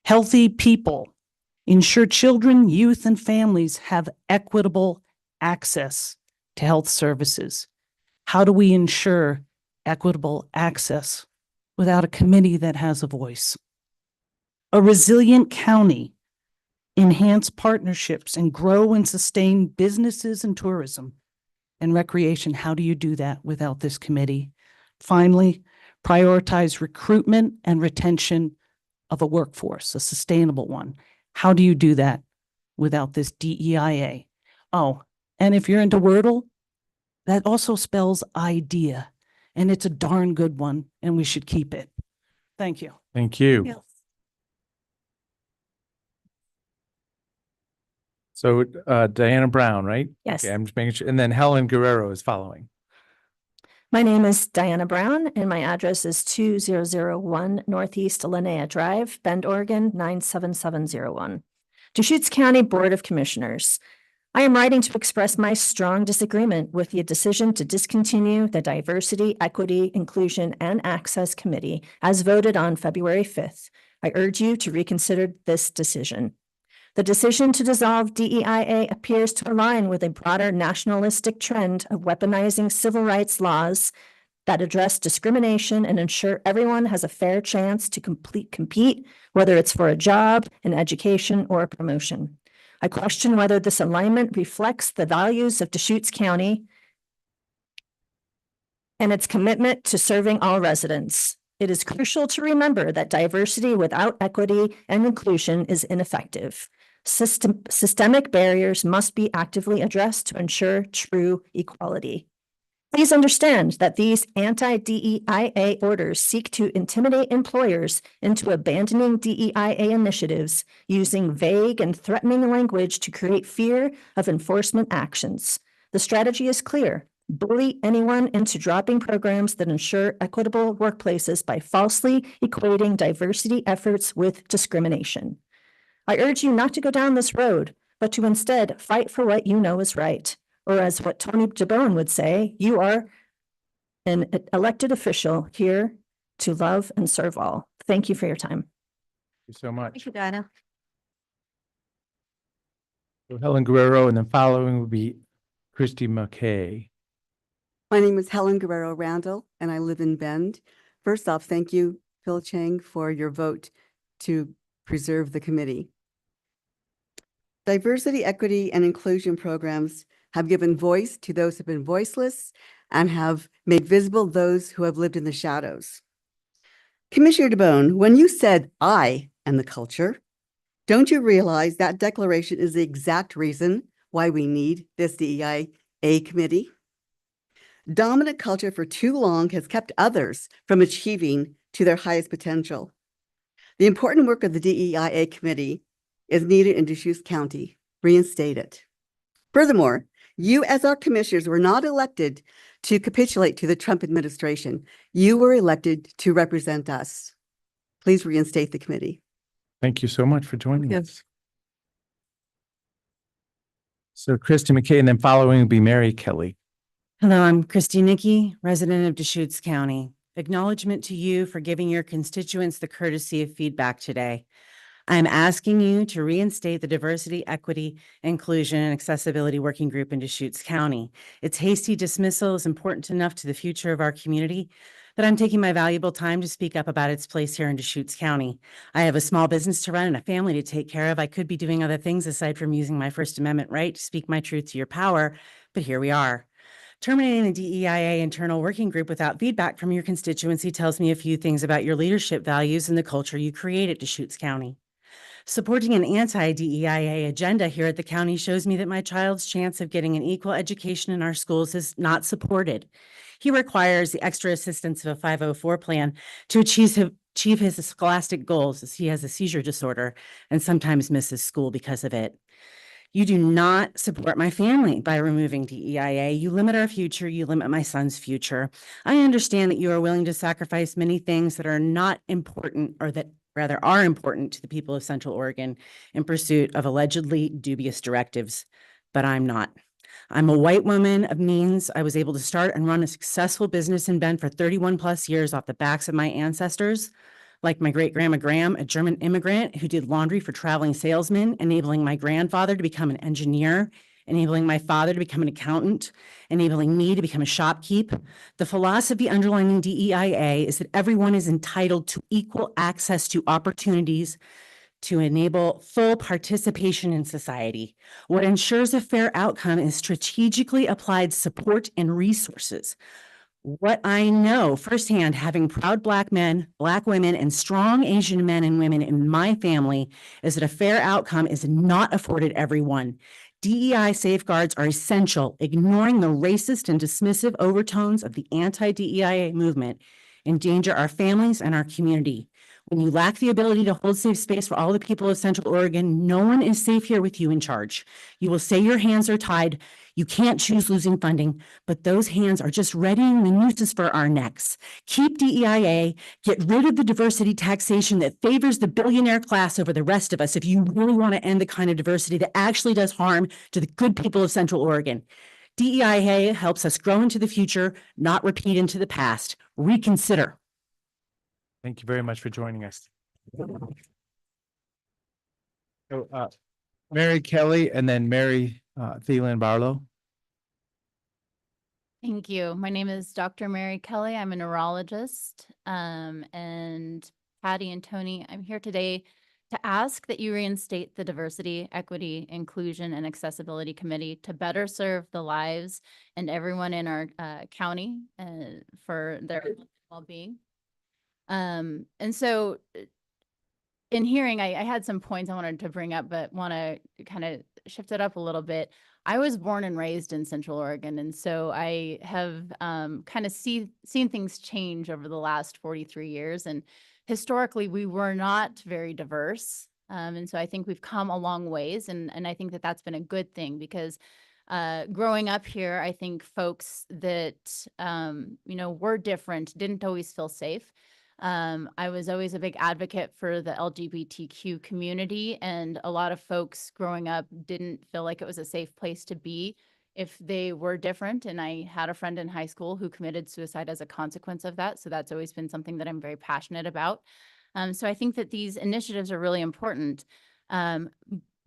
Healthy people ensure children, youth, and families have equitable access to health services. How do we ensure equitable access without a committee that has a voice? A resilient county, enhance partnerships and grow and sustain businesses and tourism and recreation. How do you do that without this committee? Finally, prioritize recruitment and retention of a workforce, a sustainable one. How do you do that without this DEIA? Oh, and if you're into Wordle, that also spells idea, and it's a darn good one, and we should keep it. Thank you. Thank you. Yes. So Diana Brown, right? Yes. Okay, I'm just making sure. And then Helen Guerrero is following. My name is Diana Brown, and my address is 2001 Northeast Linnea Drive, Bend, Oregon, 97701. Deschutes County Board of Commissioners. I am writing to express my strong disagreement with the decision to discontinue the Diversity, Equity, Inclusion, and Access Committee as voted on February 5th. I urge you to reconsider this decision. The decision to dissolve DEIA appears to align with a broader nationalistic trend of weaponizing civil rights laws that address discrimination and ensure everyone has a fair chance to compete, whether it's for a job, an education, or a promotion. I question whether this alignment reflects the values of Deschutes County and its commitment to serving all residents. It is crucial to remember that diversity without equity and inclusion is ineffective. Systemic barriers must be actively addressed to ensure true equality. Please understand that these anti-DEIA orders seek to intimidate employers into abandoning DEIA initiatives using vague and threatening language to create fear of enforcement actions. The strategy is clear. Bully anyone into dropping programs that ensure equitable workplaces by falsely equating diversity efforts with discrimination. I urge you not to go down this road, but to instead fight for what you know is right. Or as what Tony Jabone would say, you are an elected official here to love and serve all. Thank you for your time. Thank you so much. Thank you, Donna. So Helen Guerrero, and then following will be Christy McKay. My name is Helen Guerrero Randall, and I live in Bend. First off, thank you, Phil Chang, for your vote to preserve the committee. Diversity, equity, and inclusion programs have given voice to those who have been voiceless and have made visible those who have lived in the shadows. Commissioner DeBone, when you said I am the culture, don't you realize that declaration is the exact reason why we need this DEIA committee? Dominant culture for too long has kept others from achieving to their highest potential. The important work of the DEIA committee is needed in Deschutes County. Reinstate it. Furthermore, you as our commissioners were not elected to capitulate to the Trump administration. You were elected to represent us. Please reinstate the committee. Thank you so much for joining us. So Christy McKay, and then following will be Mary Kelly. Hello, I'm Christy Nicky, resident of Deschutes County. Acknowledgement to you for giving your constituents the courtesy of feedback today. I'm asking you to reinstate the Diversity, Equity, Inclusion, and Accessibility Working Group in Deschutes County. Its hasty dismissal is important enough to the future of our community that I'm taking my valuable time to speak up about its place here in Deschutes County. I have a small business to run and a family to take care of. I could be doing other things aside from using my First Amendment right to speak my truth to your power, but here we are. Terminating the DEIA internal working group without feedback from your constituency tells me a few things about your leadership values and the culture you create at Deschutes County. Supporting an anti-DEIA agenda here at the county shows me that my child's chance of getting an equal education in our schools is not supported. He requires the extra assistance of a 504 plan to achieve his scholastic goals, as he has a seizure disorder and sometimes misses school because of it. You do not support my family by removing DEIA. You limit our future. You limit my son's future. I understand that you are willing to sacrifice many things that are not important, or that rather are important to the people of Central Oregon in pursuit of allegedly dubious directives, but I'm not. I'm a white woman of means. I was able to start and run a successful business in Bend for 31 plus years off the backs of my ancestors. Like my great-grandma Graham, a German immigrant who did laundry for traveling salesmen, enabling my grandfather to become an engineer, enabling my father to become an accountant, enabling me to become a shopkeep. The philosophy underlying DEIA is that everyone is entitled to equal access to opportunities to enable full participation in society. What ensures a fair outcome is strategically applied support and resources. What I know firsthand, having proud Black men, Black women, and strong Asian men and women in my family, is that a fair outcome is not afforded everyone. DEI safeguards are essential. Ignoring the racist and dismissive overtones of the anti-DEIA movement endanger our families and our community. When you lack the ability to hold safe space for all the people of Central Oregon, no one is safe here with you in charge. You will say your hands are tied. You can't choose losing funding, but those hands are just readying the nooses for our necks. Keep DEIA, get rid of the diversity taxation that favors the billionaire class over the rest of us if you really want to end the kind of diversity that actually does harm to the good people of Central Oregon. DEIA helps us grow into the future, not repeat into the past. Reconsider. Thank you very much for joining us. So Mary Kelly, and then Mary Thielen Barlow. Thank you. My name is Dr. Mary Kelly. I'm a neurologist. And Patty and Tony, I'm here today to ask that you reinstate the Diversity, Equity, Inclusion, and Accessibility Committee to better serve the lives and everyone in our county for their well-being. And so in hearing, I had some points I wanted to bring up, but want to kind of shift it up a little bit. I was born and raised in Central Oregon, and so I have kind of seen things change over the last 43 years. And historically, we were not very diverse. And so I think we've come a long ways, and I think that that's been a good thing because growing up here, I think folks that, were different didn't always feel safe. I was always a big advocate for the LGBTQ community, and a lot of folks growing up didn't feel like it was a safe place to be if they were different. And I had a friend in high school who committed suicide as a consequence of that. So that's always been something that I'm very passionate about. So I think that these initiatives are really important.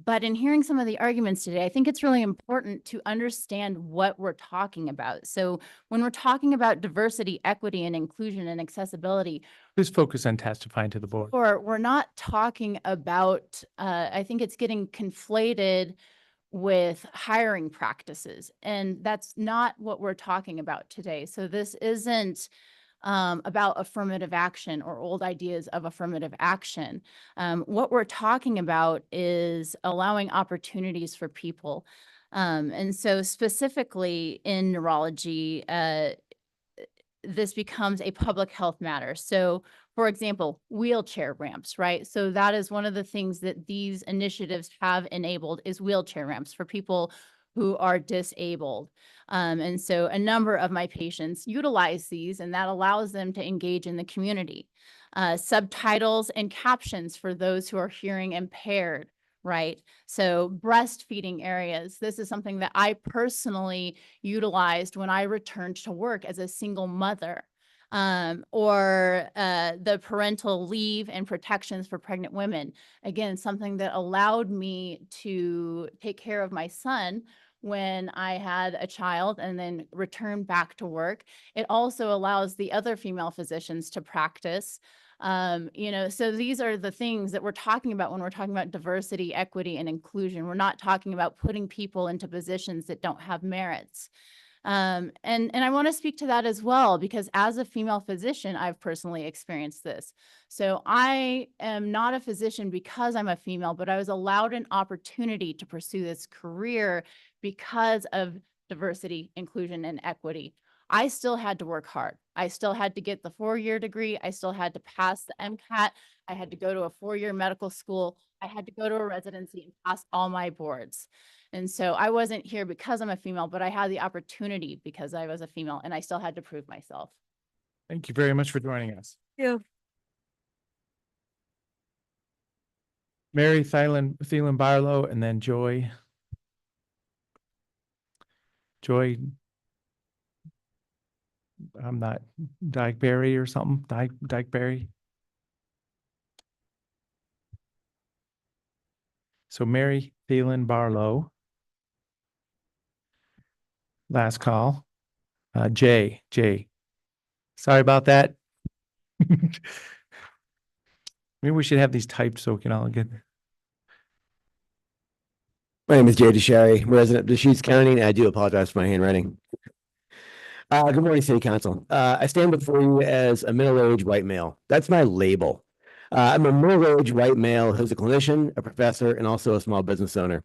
But in hearing some of the arguments today, I think it's really important to understand what we're talking about. So when we're talking about diversity, equity, and inclusion and accessibility, Please focus on testifying to the board. we're not talking about, I think it's getting conflated with hiring practices. And that's not what we're talking about today. So this isn't about affirmative action or old ideas of affirmative action. What we're talking about is allowing opportunities for people. And so specifically in neurology, this becomes a public health matter. So for example, wheelchair ramps, right? So that is one of the things that these initiatives have enabled is wheelchair ramps for people who are disabled. And so a number of my patients utilize these, and that allows them to engage in the community. Subtitles and captions for those who are hearing impaired, right? So breastfeeding areas. This is something that I personally utilized when I returned to work as a single mother. Or the parental leave and protections for pregnant women. Again, something that allowed me to take care of my son when I had a child and then return back to work. It also allows the other female physicians to practice. So these are the things that we're talking about when we're talking about diversity, equity, and inclusion. We're not talking about putting people into positions that don't have merits. And I want to speak to that as well, because as a female physician, I've personally experienced this. So I am not a physician because I'm a female, but I was allowed an opportunity to pursue this career because of diversity, inclusion, and equity. I still had to work hard. I still had to get the 4-year degree. I still had to pass the MCAT. I had to go to a 4-year medical school. I had to go to a residency and pass all my boards. And so I wasn't here because I'm a female, but I had the opportunity because I was a female, and I still had to prove myself. Thank you very much for joining us. Yeah. Mary Thielen Barlow, and then Joy. Joy, I'm not Dykeberry or something, Dykeberry. So Mary Thielen Barlow. Last call. Jay. Sorry about that. Maybe we should have these typed so we can all get. My name is Jay DeSherry, resident of Deschutes County, and I do apologize for my handwriting. Good morning, City Council. I stand before you as a middle-aged white male. That's my label. I'm a middle-aged white male who's a clinician, a professor, and also a small business owner.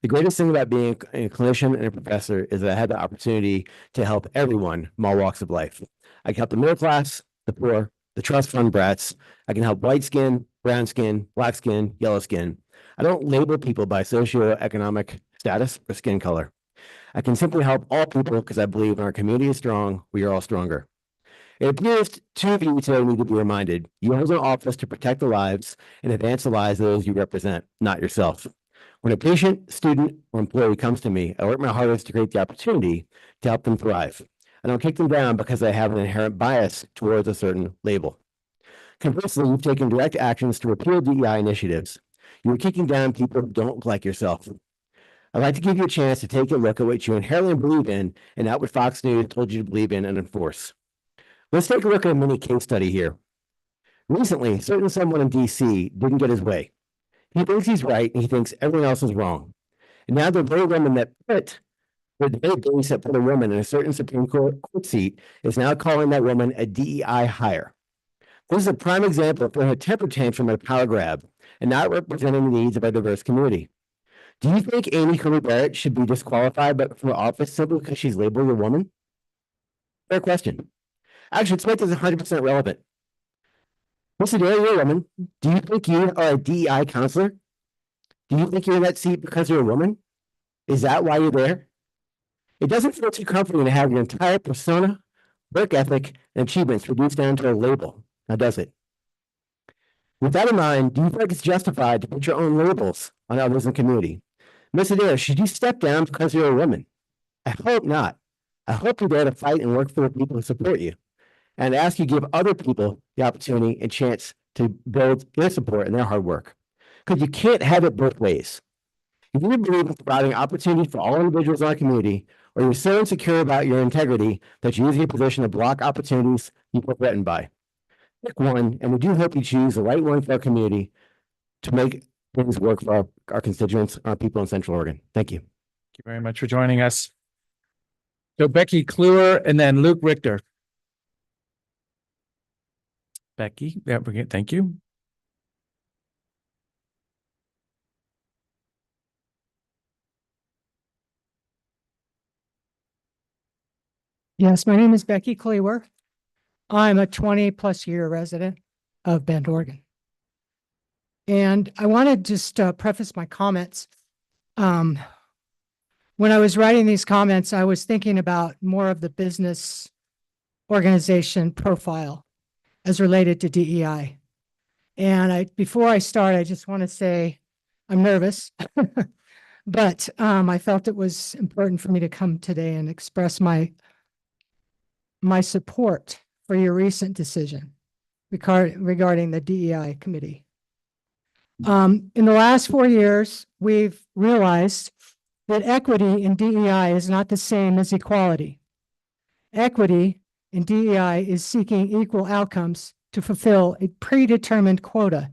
The greatest thing about being a clinician and a professor is that I had the opportunity to help everyone from all walks of life. I can help the middle class, the poor, the trust fund brats. I can help white skin, brown skin, black skin, yellow skin. I don't label people by socioeconomic status or skin color. I can simply help all people because I believe when our community is strong, we are all stronger. It appears two of you today need to be reminded, you have an office to protect the lives and advance the lives of those you represent, not yourself. When a patient, student, or employee comes to me, I work my hardest to create the opportunity to help them thrive. I don't kick them down because I have an inherent bias towards a certain label. Conversely, you've taken direct actions to repeal DEI initiatives. You're kicking down people who don't look like yourself. I'd like to give you a chance to take a look at what you inherently believe in and not what Fox News told you to believe in and enforce. Let's take a look at a mini case study here. Recently, certain someone in DC didn't get his way. He thinks he's right and he thinks everyone else is wrong. And now the very woman that put a woman in a certain Supreme Court seat is now calling that woman a DEI hire. This is a prime example of a temper tantrum and a power grab and not representing the needs of our diverse community. Do you think Amy Coney Barrett should be disqualified from the office simply because she's labeled a woman? Fair question. Actually, let's make this 100% relevant. Mr. Dale, you're a woman. Do you think you are a DEI counselor? Do you think you're in that seat because you're a woman? Is that why you're there? It doesn't feel too comforting to have your entire persona, work ethic, and achievements reduced down to a label, now does it? With that in mind, do you think it's justified to put your own labels on others in the community? Ms. Adair, should you step down because you're a woman? I hope not. I hope you're there to fight and work for the people who support you. And ask you to give other people the opportunity and chance to build their support and their hard work. Because you can't have it both ways. If you believe in providing opportunity for all individuals in our community, or you're so insecure about your integrity that you use your position to block opportunities you feel threatened by. Pick one, and we do hope you choose the right one for our community to make things work for our constituents, our people in Central Oregon. Thank you. Thank you very much for joining us. So Becky Kluwer and then Luke Richter. Becky, yeah, thank you. Yes, my name is Becky Klewer. I'm a 20+ year resident of Bend, Oregon. And I want to just preface my comments. When I was writing these comments, I was thinking about more of the business organization profile as related to DEI. And before I start, I just want to say I'm nervous, but I felt it was important for me to come today and express my support for your recent decision regarding the DEI committee. In the last 4 years, we've realized that equity in DEI is not the same as equality. Equity in DEI is seeking equal outcomes to fulfill a predetermined quota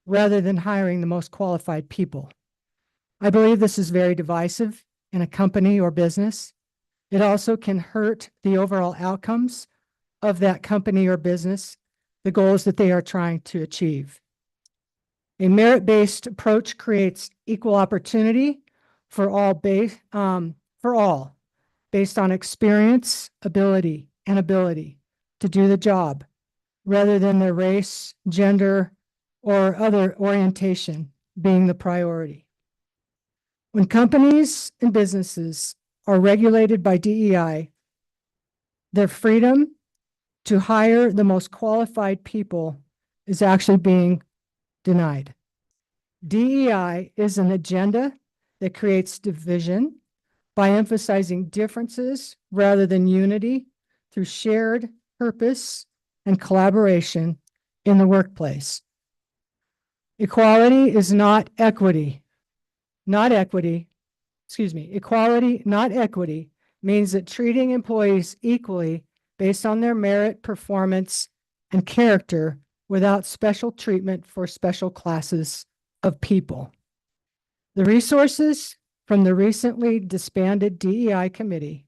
rather than hiring the most qualified people. I believe this is very divisive in a company or business. It also can hurt the overall outcomes of that company or business, the goals that they are trying to achieve. A merit-based approach creates equal opportunity for all based on experience, ability to do the job, rather than their race, gender, or other orientation being the priority. When companies and businesses are regulated by DEI, their freedom to hire the most qualified people is actually being denied. DEI is an agenda that creates division by emphasizing differences rather than unity through shared purpose and collaboration in the workplace. Equality is not equity. Equality, not equity, means that treating employees equally based on their merit, performance, and character without special treatment for special classes of people. The resources from the recently disbanded DEI committee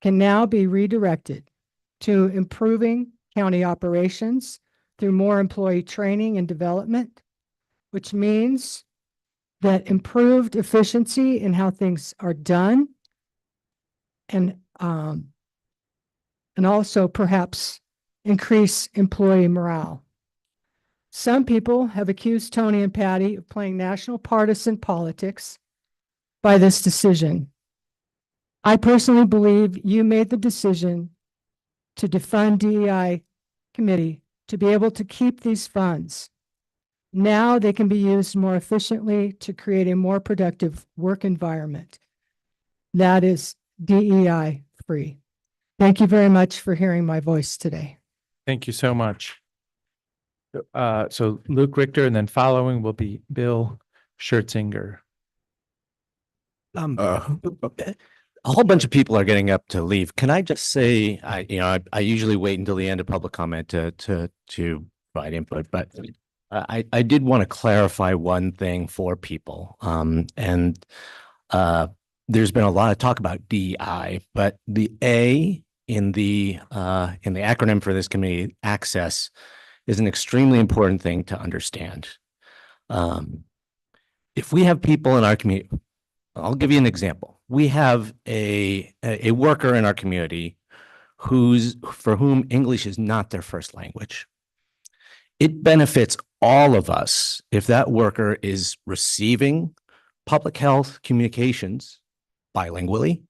can now be redirected to improving county operations through more employee training and development, which means that improved efficiency in how things are done, and also perhaps increase employee morale. Some people have accused Tony and Patty of playing national partisan politics by this decision. I personally believe you made the decision to defund DEI committee to be able to keep these funds. Now they can be used more efficiently to create a more productive work environment that is DEI free. Thank you very much for hearing my voice today. Thank you so much. So Luke Richter, and then following will be Bill Schertzinger. A whole bunch of people are getting up to leave. Can I just say, I usually wait until the end of public comment to provide input, but I did want to clarify one thing for people. There's been a lot of talk about DEI, but the A in the acronym for this committee, access, is an extremely important thing to understand. If we have people in our community, I'll give you an example. We have a worker in our community for whom English is not their first language. It benefits all of us if that worker is receiving public health communications bilingually,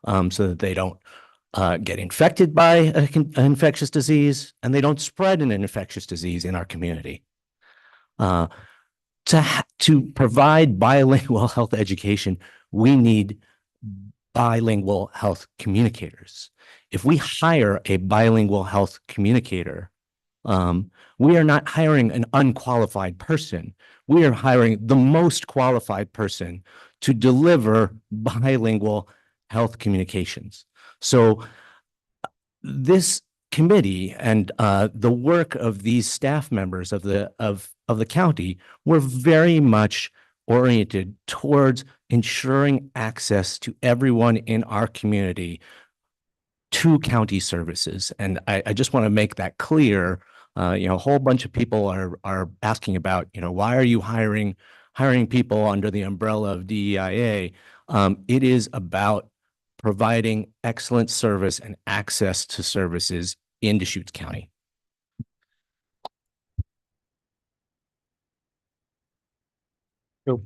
so that they don't get infected by an infectious disease and they don't spread an infectious disease in our community. To provide bilingual health education, we need bilingual health communicators. If we hire a bilingual health communicator, we are not hiring an unqualified person. We are hiring the most qualified person to deliver bilingual health communications. So this committee and the work of these staff members of the county were very much oriented towards ensuring access to everyone in our community to county services. And I just want to make that clear. A whole bunch of people are asking about, why are you hiring people under the umbrella of DEIA? It is about providing excellent service and access to services in Deschutes County. So,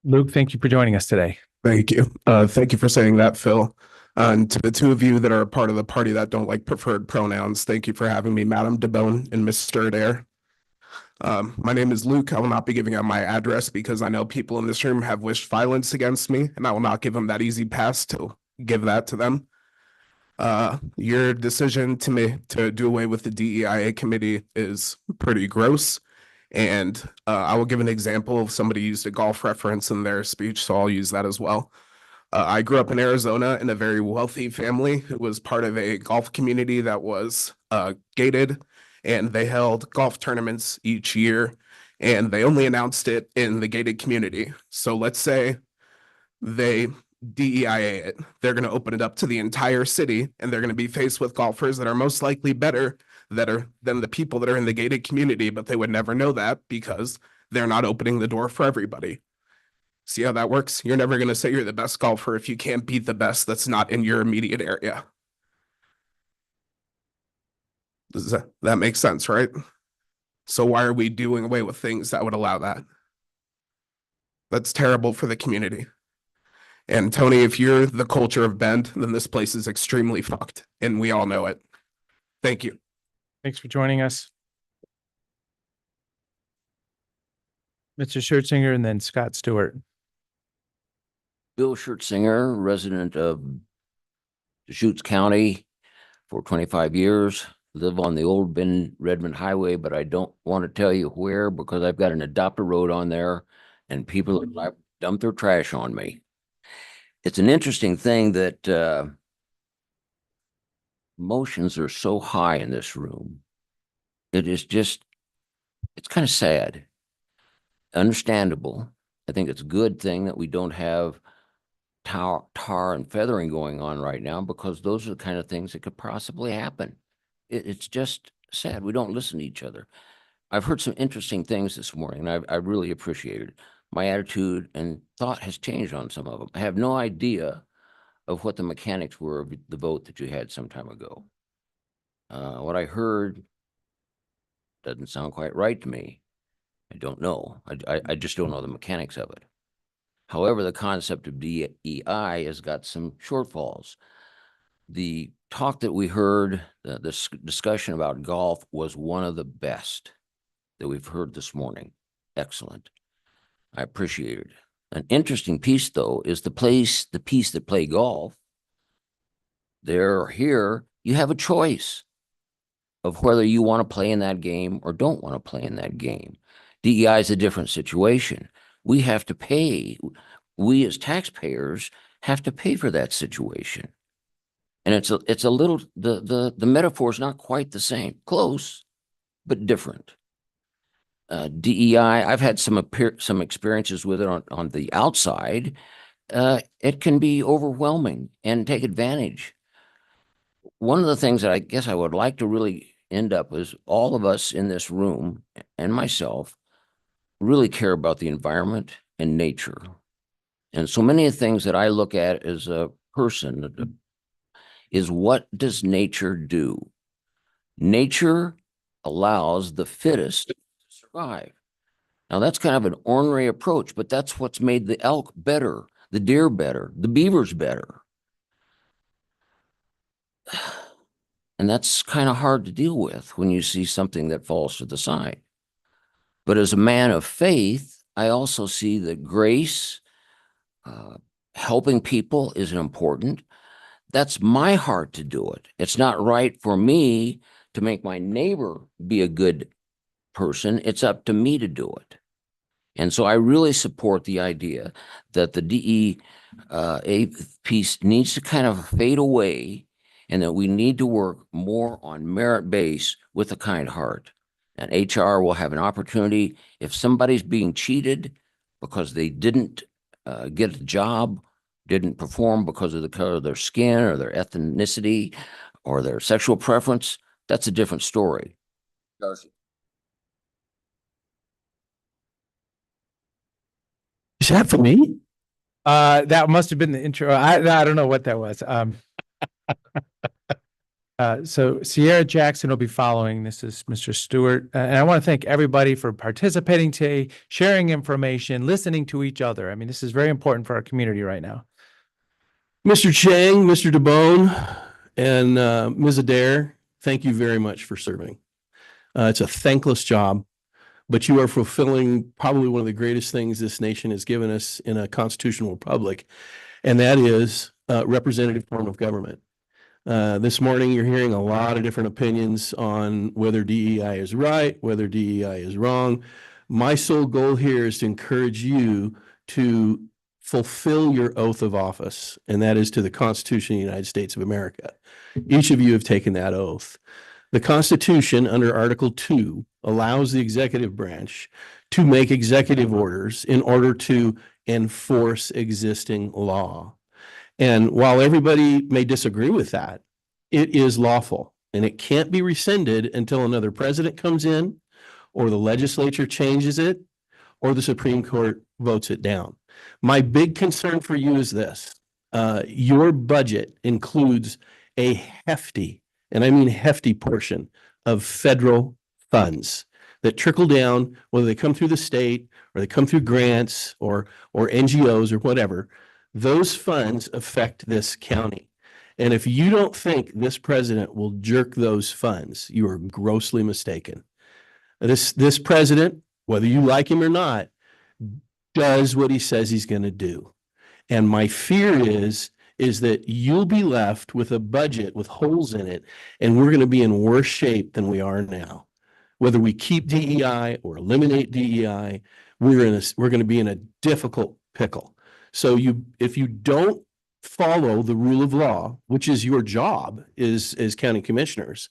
Luke, thank you for joining us today. Thank you. Thank you for saying that, Phil. And to the two of you that are a part of the party that don't like preferred pronouns, thank you for having me, Madam DeBone and Mr. Adair. My name is Luke. I will not be giving out my address because I know people in this room have wished violence against me, and I will not give them that easy pass to give that to them. Your decision to do away with the DEIA committee is pretty gross. And I will give an example of somebody used a golf reference in their speech, so I'll use that as well. I grew up in Arizona in a very wealthy family. It was part of a golf community that was gated, and they held golf tournaments each year, and they only announced it in the gated community. So let's say they DEIA it. They're going to open it up to the entire city, and they're going to be faced with golfers that are most likely better than the people that are in the gated community, but they would never know that because they're not opening the door for everybody. See how that works? You're never going to say you're the best golfer if you can't beat the best that's not in your immediate area. Does that make sense, right? So why are we doing away with things that would allow that? That's terrible for the community. And Tony, if you're the culture of Bend, then this place is extremely fucked, and we all know it. Thank you. Thanks for joining us. Mr. Schertzinger and then Scott Stewart. Bill Schertzinger, resident of Deschutes County for 25 years, live on the old Bend Redmond Highway, but I don't want to tell you where because I've got an adopter road on there and people have dumped their trash on me. It's an interesting thing that emotions are so high in this room. It is just, it's kind of sad. Understandable. I think it's a good thing that we don't have tar and feathering going on right now because those are the kind of things that could possibly happen. It's just sad. We don't listen to each other. I've heard some interesting things this morning, and I really appreciated it. My attitude and thought has changed on some of them. I have no idea of what the mechanics were of the vote that you had some time ago. What I heard doesn't sound quite right to me. I don't know. I just don't know the mechanics of it. However, the concept of DEI has got some shortfalls. The talk that we heard, this discussion about golf was one of the best that we've heard this morning. Excellent. I appreciate it. An interesting piece, though, is the piece that play golf. They're here. You have a choice of whether you want to play in that game or don't want to play in that game. DEI is a different situation. we have to pay. We as taxpayers have to pay for that situation. And it's a little, the metaphor is not quite the same, close, but different. DEI, I've had some experiences with it on the outside. It can be overwhelming and take advantage. One of the things that I guess I would like to really end up is all of us in this room and myself really care about the environment and nature. And so many of the things that I look at as a person is, what does nature do? Nature allows the fittest to survive. Now that's kind of an ornery approach, but that's what's made the elk better, the deer better, the beavers better. And that's kind of hard to deal with when you see something that falls to the side. But as a man of faith, I also see that grace, helping people is important. That's my heart to do it. It's not right for me to make my neighbor be a good person. It's up to me to do it. And so I really support the idea that the DEIA piece needs to kind of fade away, and that we need to work more on merit base with a kind heart. And HR will have an opportunity, if somebody's being cheated because they didn't get a job, didn't perform because of the color of their skin or their ethnicity or their sexual preference, that's a different story. Is that for me? That must have been the intro. I don't know what that was. So Sierra Jackson will be following. This is Mr. Stewart. And I want to thank everybody for participating today, sharing information, listening to each other. I mean, this is very important for our community right now. Mr. Chang, Mr. DeBone, and Ms. Adair, thank you very much for serving. It's a thankless job, but you are fulfilling probably one of the greatest things this nation has given us in a constitutional republic, and that is a representative form of government. This morning, you're hearing a lot of different opinions on whether DEI is right, whether DEI is wrong. My sole goal here is to encourage you to fulfill your oath of office, and that is to the Constitution of the United States of America. Each of you have taken that oath. The Constitution, under Article 2, allows the executive branch to make executive orders in order to enforce existing law. And while everybody may disagree with that, it is lawful, and it can't be rescinded until another president comes in, or the legislature changes it, or the Supreme Court votes it down. My big concern for you is this. Your budget includes a hefty, and I mean hefty, portion of federal funds that trickle down, whether they come through the state or they come through grants or NGOs or whatever. Those funds affect this county. And if you don't think this president will jerk those funds, you are grossly mistaken. This president, whether you like him or not, does what he says he's going to do. And my fear is that you'll be left with a budget with holes in it, and we're going to be in worse shape than we are now. Whether we keep DEI or eliminate DEI, we're going to be in a difficult pickle. So if you don't follow the rule of law, which is your job as county commissioners,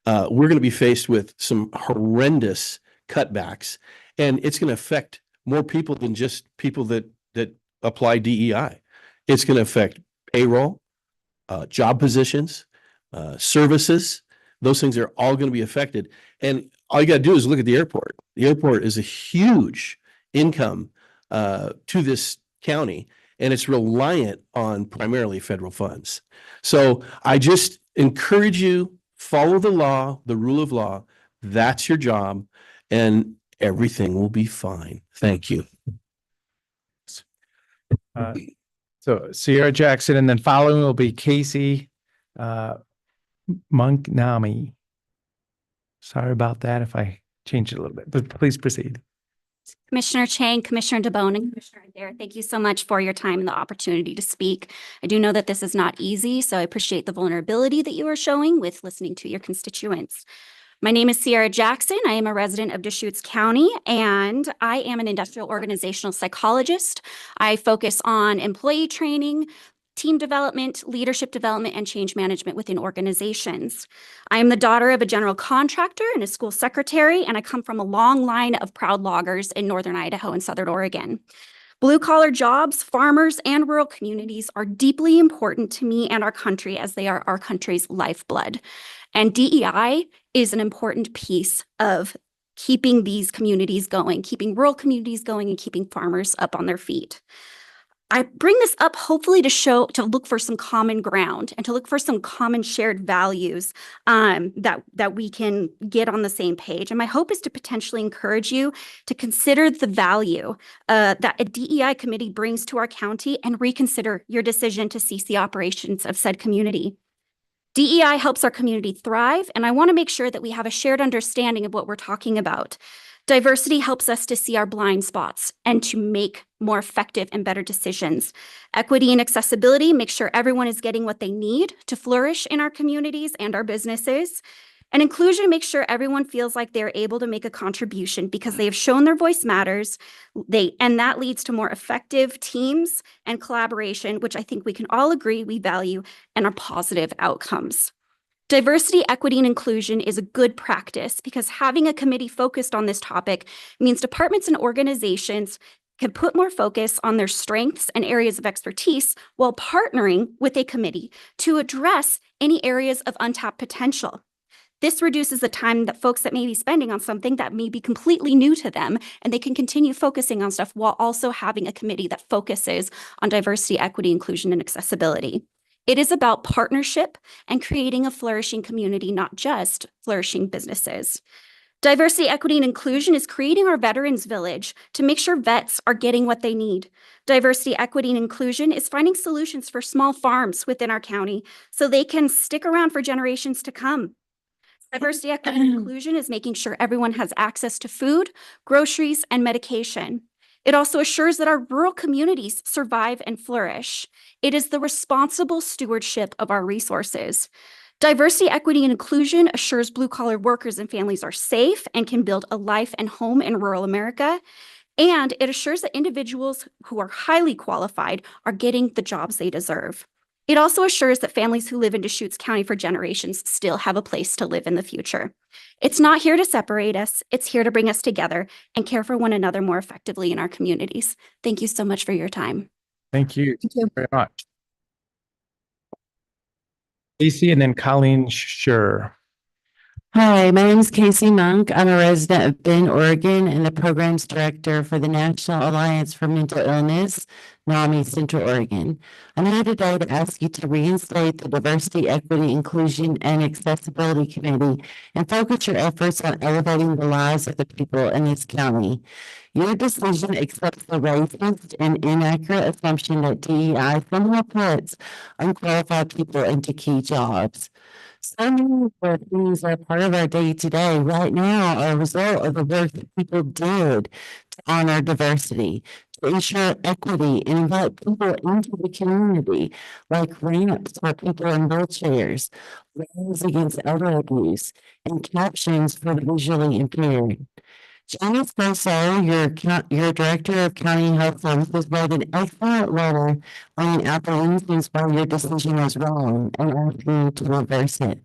we're going to be faced with some horrendous cutbacks, and it's going to affect more people than just people that apply DEI. It's going to affect payroll, job positions, services. Those things are all going to be affected. And all you got to do is look at the airport. The airport is a huge income to this county, and it's reliant on primarily federal funds. So I just encourage you, follow the law, the rule of law. That's your job, and everything will be fine. Thank you. So Sierra Jackson, and then following will be Casey Monknami. Sorry about that if I changed it a little bit, but please proceed. Commissioner Chang, Commissioner DeBone, and Commissioner Adair, thank you so much for your time and the opportunity to speak. I do know that this is not easy, so I appreciate the vulnerability that you are showing with listening to your constituents. My name is Sierra Jackson. I am a resident of Deschutes County, and I am an industrial organizational psychologist. I focus on employee training, team development, leadership development, and change management within organizations. I am the daughter of a general contractor and a school secretary, and I come from a long line of proud loggers in northern Idaho and southern Oregon. Blue-collar jobs, farmers, and rural communities are deeply important to me and our country as they are our country's lifeblood. And DEI is an important piece of keeping these communities going, keeping rural communities going, and keeping farmers up on their feet. I bring this up hopefully to look for some common ground and to look for some common shared values that we can get on the same page. And my hope is to potentially encourage you to consider the value that a DEI committee brings to our county and reconsider your decision to cease the operations of said community. DEI helps our community thrive, and I want to make sure that we have a shared understanding of what we're talking about. Diversity helps us to see our blind spots and to make more effective and better decisions. Equity and accessibility make sure everyone is getting what they need to flourish in our communities and our businesses. And inclusion makes sure everyone feels like they're able to make a contribution because they have shown their voice matters. And that leads to more effective teams and collaboration, which I think we can all agree we value and are positive outcomes. Diversity, equity, and inclusion is a good practice because having a committee focused on this topic means departments and organizations can put more focus on their strengths and areas of expertise while partnering with a committee to address any areas of untapped potential. This reduces the time that folks that may be spending on something that may be completely new to them, and they can continue focusing on stuff while also having a committee that focuses on diversity, equity, inclusion, and accessibility. It is about partnership and creating a flourishing community, not just flourishing businesses. Diversity, equity, and inclusion is creating our Veterans Village to make sure vets are getting what they need. Diversity, equity, and inclusion is finding solutions for small farms within our county so they can stick around for generations to come. Diversity, equity, and inclusion is making sure everyone has access to food, groceries, and medication. It also assures that our rural communities survive and flourish. It is the responsible stewardship of our resources. Diversity, equity, and inclusion assures blue-collar workers and families are safe and can build a life and home in rural America. And it assures that individuals who are highly qualified are getting the jobs they deserve. It also assures that families who live in Deschutes County for generations still have a place to live in the future. It's not here to separate us. It's here to bring us together and care for one another more effectively in our communities. Thank you so much for your time. Thank you very much. Casey and then Colleen Schur. Hi, my name is Casey Monk. I'm a resident of Bend, Oregon, and the programs director for the National Alliance for Mental Illness, NAMI Central Oregon. I'm here today to ask you to reinstate the Diversity, Equity, Inclusion, and Accessibility Committee and focus your efforts on elevating the lives of the people in this county. Your decision accepts the racist and inaccurate assumption that DEI somehow puts unqualified people into key jobs. So many of the things that are part of our day-to-day right now are a result of the work that people did to honor diversity, to ensure equity, and invite people into the community, like ramps for people in wheelchairs, laws against elder abuse, and captions for the visually impaired. Janice Bosso, your director of county health services, wrote an excellent letter laying out the reasons why your decision was wrong and asking you to reverse it.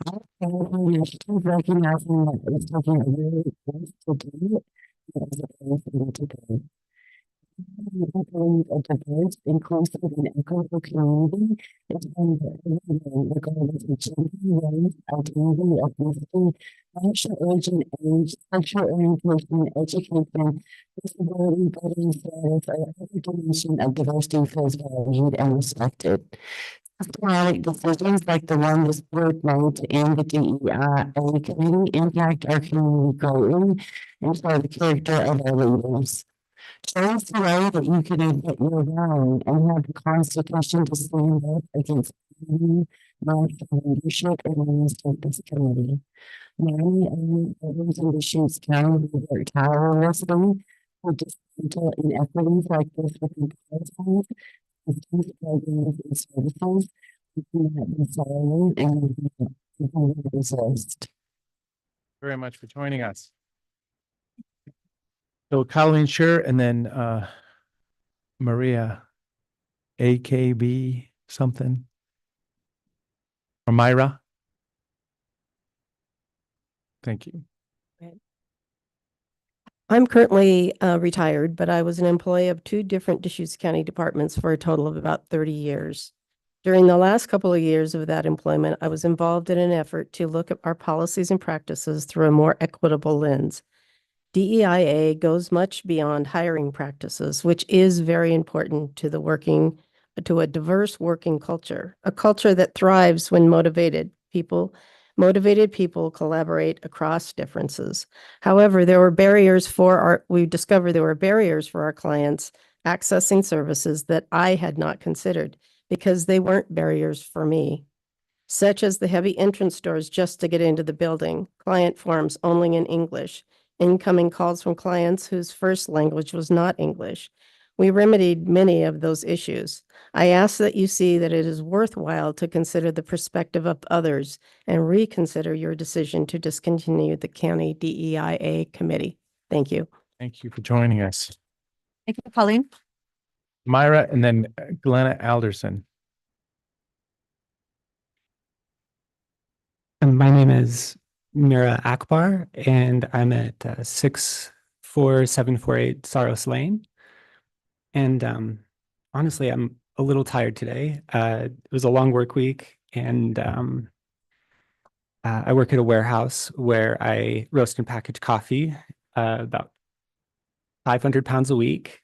I appreciate recognizing that it was taking a really place to do it as opposed to today. I believe a diverse, inclusive, and equitable community is one that everyone, regardless of gender, race, identity, ethnicity, national origin, age, sexual orientation, education, disability, voting status, or every dimension of diversity feels valued and respected. Systematic decisions like the one this board made to end the DEIA committee impact our community greatly and show the character of our leaders. Show us the way that you can admit you're wrong and have the Constitution to stand up against lack of leadership and reinstate this committee. Many others in Deschutes County who work tirelessly for dismantle inequities like this within policies, systems, programs, and services. We cannot be silent and we cannot resist. Very much for joining us. So Colleen Sure and then Maria, AKB something. Or Myra. Thank you. I'm currently retired, but I was an employee of 2 different Deschutes County departments for a total of about 30 years. During the last couple of years of that employment, I was involved in an effort to look at our policies and practices through a more equitable lens. DEIA goes much beyond hiring practices, which is very important to a diverse working culture, a culture that thrives when motivated people collaborate across differences. However, we discovered there were barriers for our clients accessing services that I had not considered because they weren't barriers for me, such as the heavy entrance doors just to get into the building, client forms only in English, incoming calls from clients whose first language was not English. We remedied many of those issues. I ask that you see that it is worthwhile to consider the perspective of others and reconsider your decision to discontinue the county DEIA committee. Thank you. Thank you for joining us. Thank you, Colleen. Myra and then Glenna Alderson. My name is Mira Akbar, and I'm at 64748 Saros Lane. And honestly, I'm a little tired today. It was a long work week, and I work at a warehouse where I roast and package coffee, about 500 pounds a week.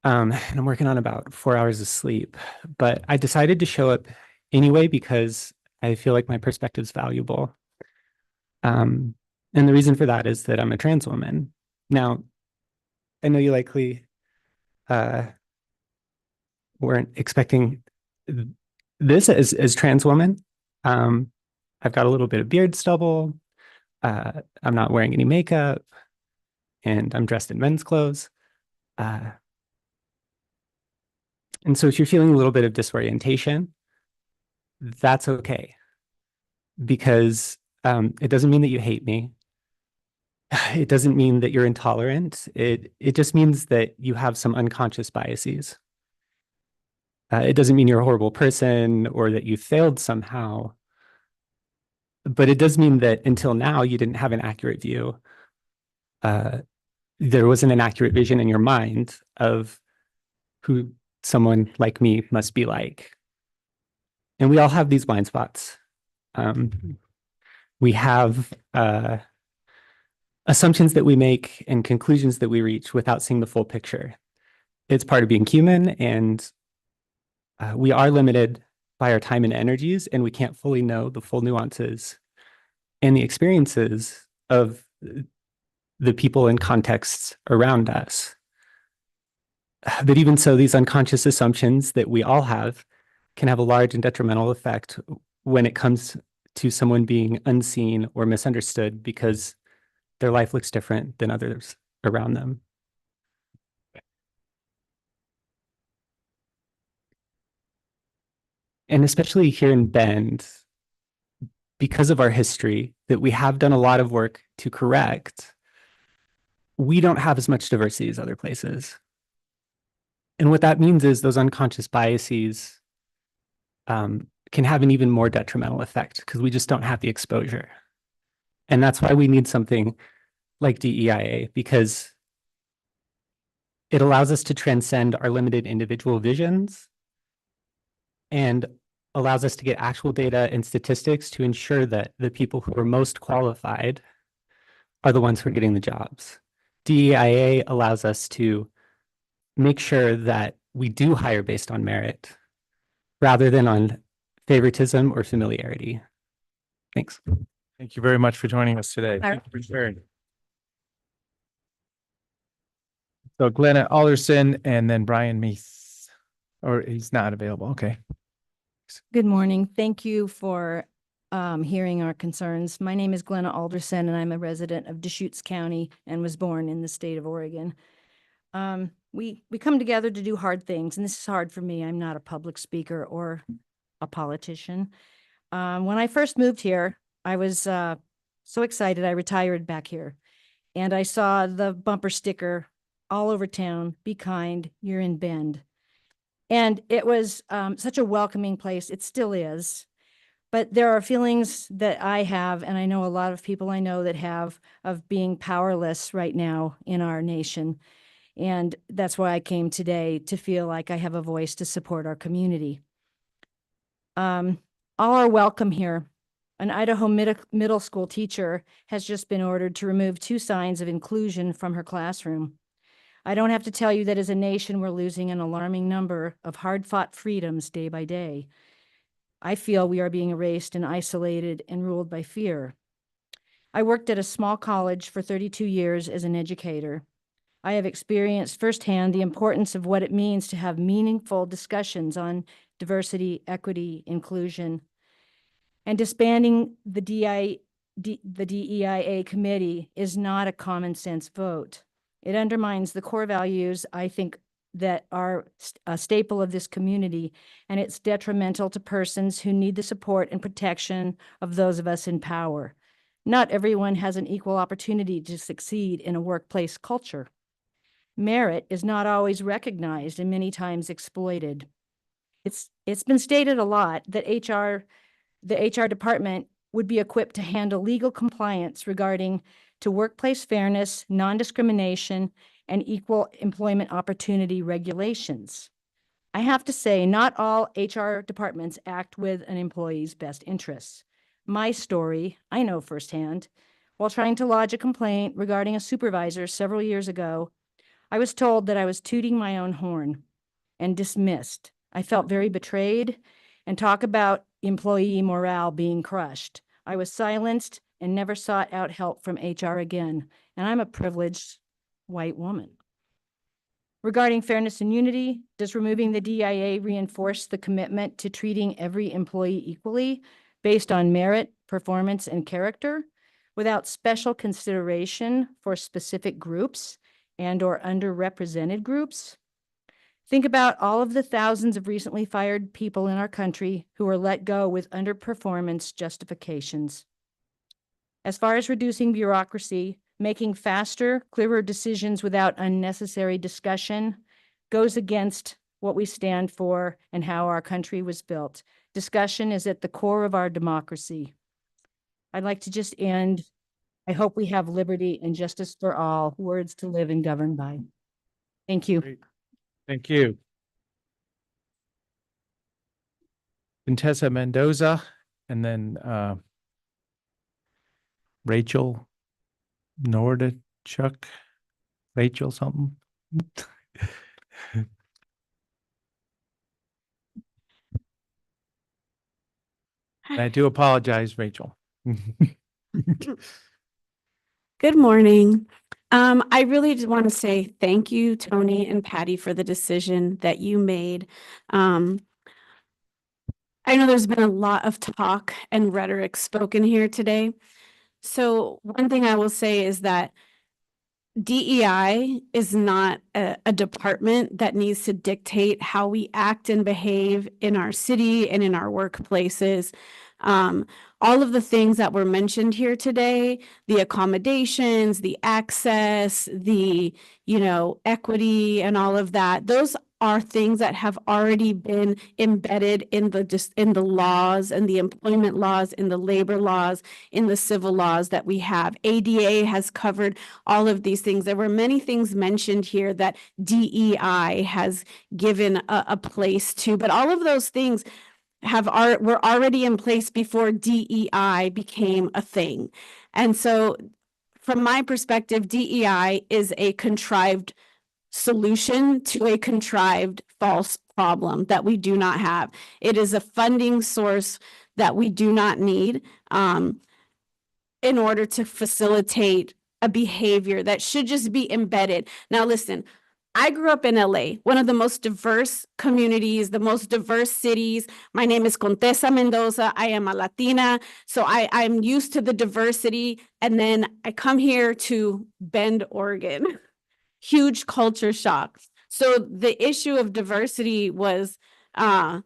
And I'm working on about 4 hours of sleep. But I decided to show up anyway because I feel like my perspective is valuable. And the reason for that is that I'm a trans woman. Now, I know you likely weren't expecting this as trans woman. I've got a little bit of beard stubble. I'm not wearing any makeup, and I'm dressed in men's clothes. And so if you're feeling a little bit of disorientation, that's okay, because it doesn't mean that you hate me. It doesn't mean that you're intolerant. It just means that you have some unconscious biases. It doesn't mean you're a horrible person or that you failed somehow. But it does mean that until now, you didn't have an accurate view. There wasn't an accurate vision in your mind of who someone like me must be like. And we all have these blind spots. We have assumptions that we make and conclusions that we reach without seeing the full picture. It's part of being human, and we are limited by our time and energies, and we can't fully know the full nuances and the experiences of the people and contexts around us. But even so, these unconscious assumptions that we all have can have a large and detrimental effect when it comes to someone being unseen or misunderstood because their life looks different than others around them. And especially here in Bend, because of our history that we have done a lot of work to correct, we don't have as much diversity as other places. And what that means is those unconscious biases can have an even more detrimental effect because we just don't have the exposure. And that's why we need something like DEIA, because it allows us to transcend our limited individual visions and allows us to get actual data and statistics to ensure that the people who are most qualified are the ones who are getting the jobs. DEIA allows us to make sure that we do hire based on merit rather than on favoritism or familiarity. Thanks. Thank you very much for joining us today. Thank you for sharing. So Glenna Alderson and then Brian Meese, or he's not available. Okay. Good morning. Thank you for hearing our concerns. My name is Glenna Alderson, and I'm a resident of Deschutes County and was born in the state of Oregon. We come together to do hard things, and this is hard for me. I'm not a public speaker or a politician. When I first moved here, I was so excited. I retired back here and I saw the bumper sticker all over town, "Be kind, you're in Bend." And it was such a welcoming place. It still is. But there are feelings that I have, and I know a lot of people I know that have, of being powerless right now in our nation. And that's why I came today, to feel like I have a voice to support our community. All are welcome here. An Idaho middle school teacher has just been ordered to remove 2 signs of inclusion from her classroom. I don't have to tell you that as a nation, we're losing an alarming number of hard-fought freedoms day by day. I feel we are being erased and isolated and ruled by fear. I worked at a small college for 32 years as an educator. I have experienced firsthand the importance of what it means to have meaningful discussions on diversity, equity, inclusion. And disbanding the DEIA committee is not a common sense vote. It undermines the core values, I think, that are a staple of this community, and it's detrimental to persons who need the support and protection of those of us in power. Not everyone has an equal opportunity to succeed in a workplace culture. Merit is not always recognized and many times exploited. It's been stated a lot that the HR department would be equipped to handle legal compliance regarding to workplace fairness, non-discrimination, and equal employment opportunity regulations. I have to say, not all HR departments act with an employee's best interests. My story, I know firsthand. While trying to lodge a complaint regarding a supervisor several years ago, I was told that I was tooting my own horn and dismissed. I felt very betrayed, and talk about employee morale being crushed. I was silenced and never sought out help from HR again, and I'm a privileged white woman. Regarding fairness and unity, does removing the DEIA reinforce the commitment to treating every employee equally based on merit, performance, and character, without special consideration for specific groups and/or underrepresented groups? Think about all of the thousands of recently fired people in our country who were let go with underperformance justifications. As far as reducing bureaucracy, making faster, clearer decisions without unnecessary discussion goes against what we stand for and how our country was built. Discussion is at the core of our democracy. I'd like to just end. I hope we have liberty and justice for all, words to live and govern by. Thank you. Thank you. Contessa Mendoza, and then Rachel Nordachuk, Rachel something. And I do apologize, Rachel. Good morning. I really just want to say thank you, Tony and Patty, for the decision that you made. I know there's been a lot of talk and rhetoric spoken here today. So one thing I will say is that DEI is not a department that needs to dictate how we act and behave in our city and in our workplaces. All of the things that were mentioned here today, the accommodations, the access, the, equity and all of that, those are things that have already been embedded in the laws and the employment laws, in the labor laws, in the civil laws that we have. ADA has covered all of these things. There were many things mentioned here that DEI has given a place to, but all of those things were already in place before DEI became a thing. And so from my perspective, DEI is a contrived solution to a contrived false problem that we do not have. It is a funding source that we do not need in order to facilitate a behavior that should just be embedded. Now, listen, I grew up in LA, one of the most diverse communities, the most diverse cities. My name is Contessa Mendoza. I am a Latina, so I'm used to the diversity. And then I come here to Bend, Oregon. Huge culture shock. So the issue of diversity was, well,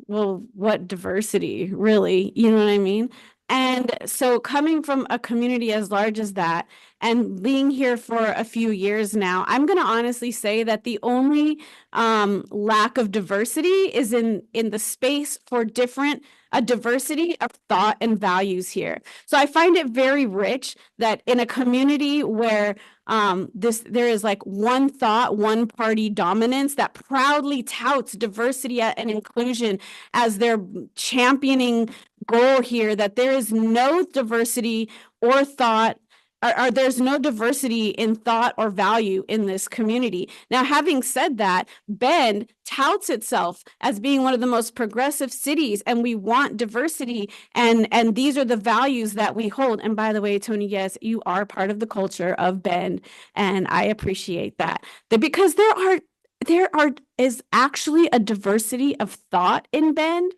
what diversity, really? You know what I mean? And so coming from a community as large as that and being here for a few years now, I'm going to honestly say that the only lack of diversity is in the space for a diversity of thought and values here. So I find it very rich that in a community where there is like one thought, one party dominance that proudly touts diversity and inclusion as their championing goal here, that there is no diversity or thought, or there's no diversity in thought or value in this community. Now, having said that, Bend touts itself as being one of the most progressive cities, and we want diversity, and these are the values that we hold. And by the way, Tony, yes, you are part of the culture of Bend, and I appreciate that. Because there is actually a diversity of thought in Bend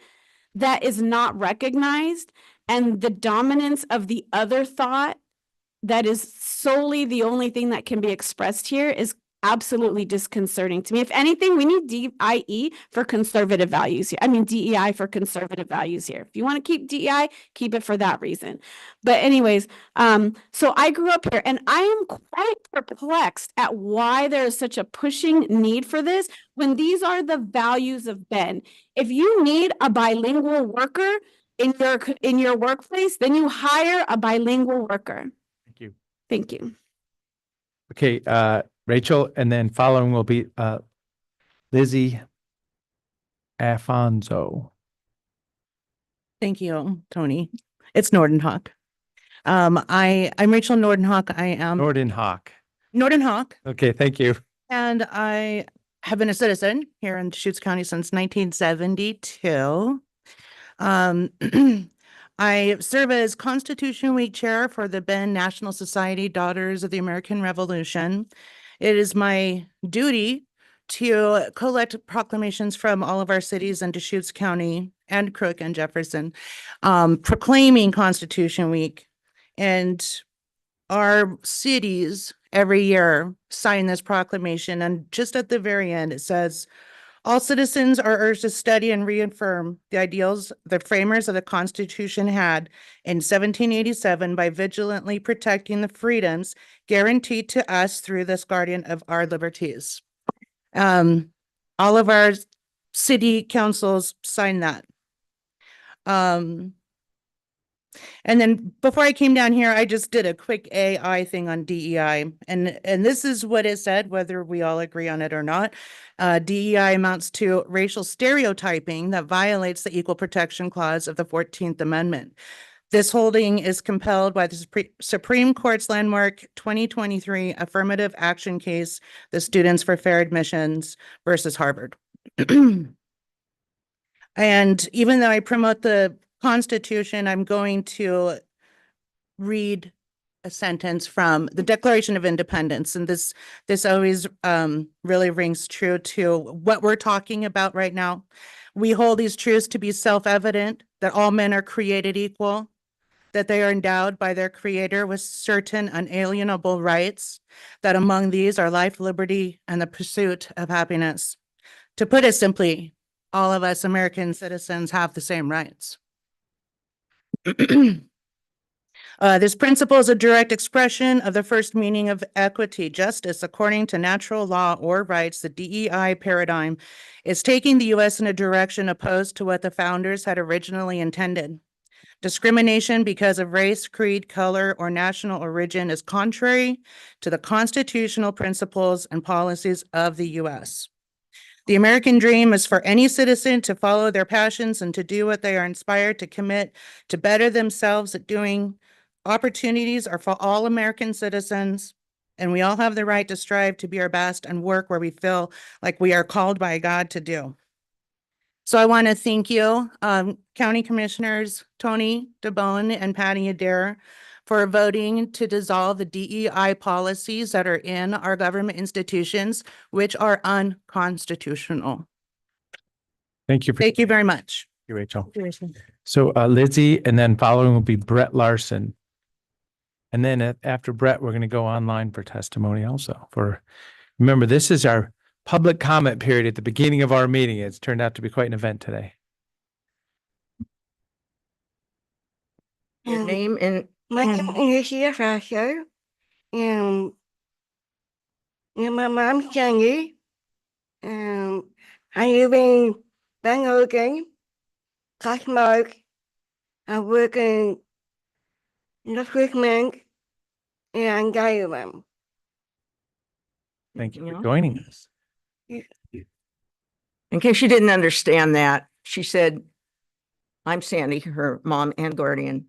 that is not recognized, and the dominance of the other thought that is solely the only thing that can be expressed here is absolutely disconcerting to me. If anything, we need DIE for conservative values here. I mean, DEI for conservative values here. If you want to keep DEI, keep it for that reason. But anyways, so I grew up here, and I am quite perplexed at why there is such a pushing need for this when these are the values of Bend. If you need a bilingual worker in your workplace, then you hire a bilingual worker. Thank you. Thank you. Okay, Rachel, and then following will be Lizzie Afonso. Thank you, Tony. It's Nordenhawk. I'm Rachel Nordenhawk. I am Nordenhawk. Nordenhawk, Okay, thank you. and I have been a citizen here in Deschutes County since 1972. I serve as Constitution Week Chair for the Bend National Society Daughters of the American Revolution. It is my duty to collect proclamations from all of our cities in Deschutes County and Crook and Jefferson, proclaiming Constitution Week. And our cities every year sign this proclamation. And just at the very end, it says, all citizens are urged to study and reaffirm the ideals the framers of the Constitution had in 1787 by vigilantly protecting the freedoms guaranteed to us through this guardian of our liberties. All of our city councils sign that. And then before I came down here, I just did a quick AI thing on DEI. And this is what it said, whether we all agree on it or not. DEI amounts to racial stereotyping that violates the Equal Protection Clause of the 14th Amendment. This holding is compelled by the Supreme Court's landmark 2023 affirmative action case, the Students for Fair Admissions versus Harvard. And even though I promote the Constitution, I'm going to read a sentence from the Declaration of Independence. And this always really rings true to what we're talking about right now. We hold these truths to be self-evident, that all men are created equal, that they are endowed by their Creator with certain unalienable rights, that among these are life, liberty, and the pursuit of happiness. To put it simply, all of us American citizens have the same rights. This principle is a direct expression of the first meaning of equity, justice, according to natural law or rights. The DEI paradigm is taking the U.S. in a direction opposed to what the founders had originally intended. Discrimination because of race, creed, color, or national origin is contrary to the constitutional principles and policies of the U.S. The American dream is for any citizen to follow their passions and to do what they are inspired to commit to better themselves at doing. Opportunities are for all American citizens, and we all have the right to strive to be our best and work where we feel like we are called by God to do. So I want to thank you, County Commissioners Tony DeBone and Patty Adair, for voting to dissolve the DEI policies that are in our government institutions, which are unconstitutional. Thank you. Thank you very much. Thank you, Rachel. So Lizzie, and then following will be Brett Larson. And then after Brett, we're going to go online for testimony also. Remember, this is our public comment period at the beginning of our meeting. It's turned out to be quite an event today. Your name and My name is Fraser, and my mom's Jenny, and I live in Bend, Oregon, Cosmos. I work in recruitment and government. Thank you for joining us. in case you didn't understand that, she said, I'm Sandy, her mom and guardian.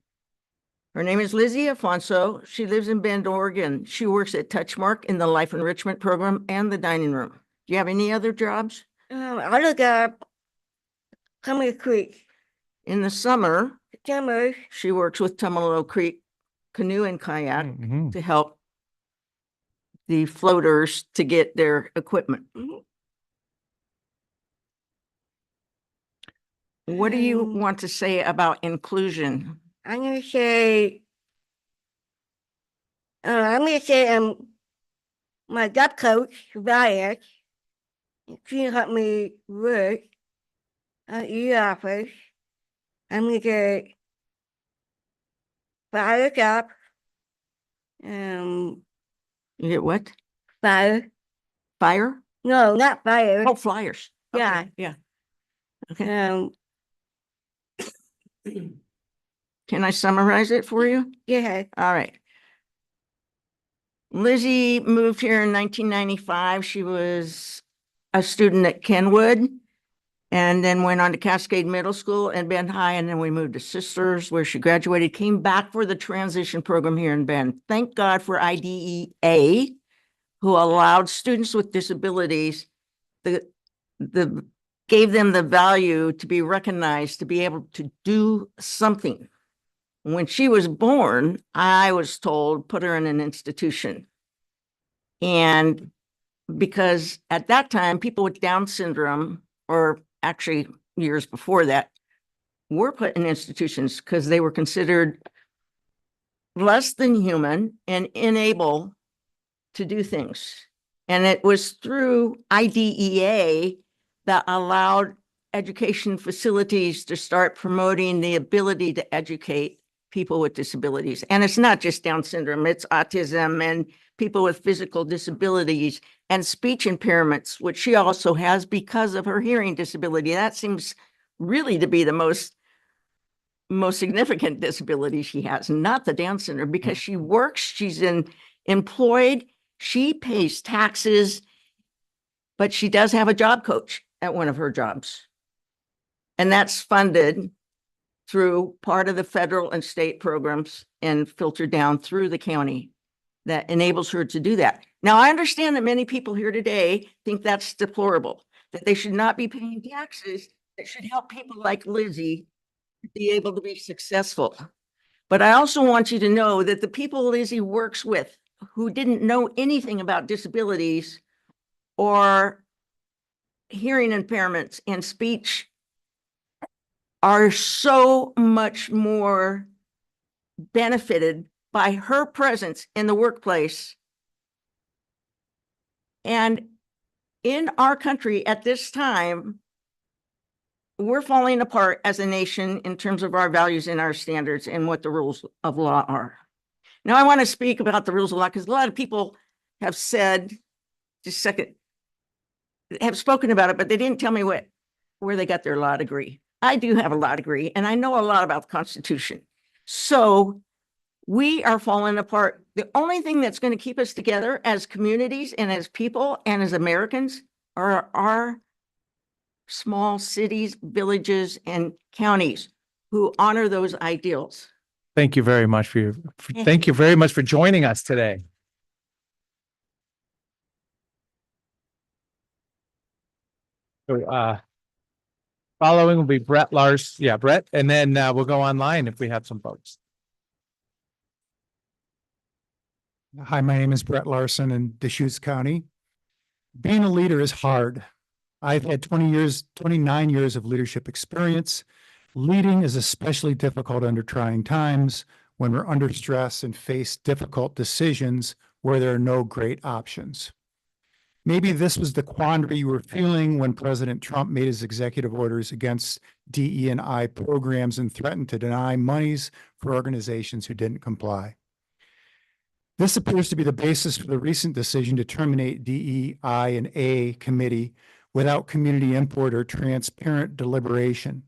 Her name is Lizzie Afonso. She lives in Bend, Oregon. She works at Touchmark in the Life Enrichment Program and the dining room. Do you have any other jobs? I look up Summer Creek. In the summer, she works with Tumalo Creek Canoe and Kayak to help the floaters to get their equipment. What do you want to say about inclusion? I'm gonna say my job coach, Violet, she helped me work at the office. I'm gonna say fire job. You get what? Fire. Fire? No, not fire. Oh, flyers. Yeah. Okay, yeah. Okay. Can I summarize it for you? Yeah. All right. Lizzie moved here in 1995. She was a student at Kenwood and then went on to Cascade Middle School and Bend High. And then we moved to Sisters where she graduated, came back for the transition program here in Bend. Thank God for IDEA, who allowed students with disabilities, gave them the value to be recognized, to be able to do something. When she was born, I was told, put her in an institution. And because at that time, people with Down syndrome, or actually years before that, were put in institutions because they were considered less than human and unable to do things. And it was through IDEA that allowed education facilities to start promoting the ability to educate people with disabilities. And it's not just Down syndrome, it's autism and people with physical disabilities and speech impairments, which she also has because of her hearing disability. That seems really to be the most significant disability she has, not the Down syndrome, because she works, she's employed, she pays taxes, but she does have a job coach at one of her jobs. And that's funded through part of the federal and state programs and filtered down through the county that enables her to do that. Now, I understand that many people here today think that's deplorable, that they should not be paying taxes, that should help people like Lizzie be able to be successful. But I also want you to know that the people Lizzie works with who didn't know anything about disabilities or hearing impairments and speech are so much more benefited by her presence in the workplace. And in our country at this time, we're falling apart as a nation in terms of our values and our standards and what the rules of law are. Now, I want to speak about the rules of law because a lot of people have said, just a second, have spoken about it, but they didn't tell me where they got their law degree. I do have a law degree and I know a lot about the Constitution. So we are falling apart. The only thing that's going to keep us together as communities and as people and as Americans are our small cities, villages, and counties who honor those ideals. Thank you very much thank you very much for joining us today. So, following will be Brett Brett, and then we'll go online if we have some folks. Hi, my name is Brett Larson in Deschutes County. Being a leader is hard. I've had 29 years of leadership experience. Leading is especially difficult under trying times when we're under stress and face difficult decisions where there are no great options. Maybe this was the quandary you were feeling when President Trump made his executive orders against DE&I programs and threatened to deny monies for organizations who didn't comply. This appears to be the basis for the recent decision to terminate DEI&A committee without community input or transparent deliberation.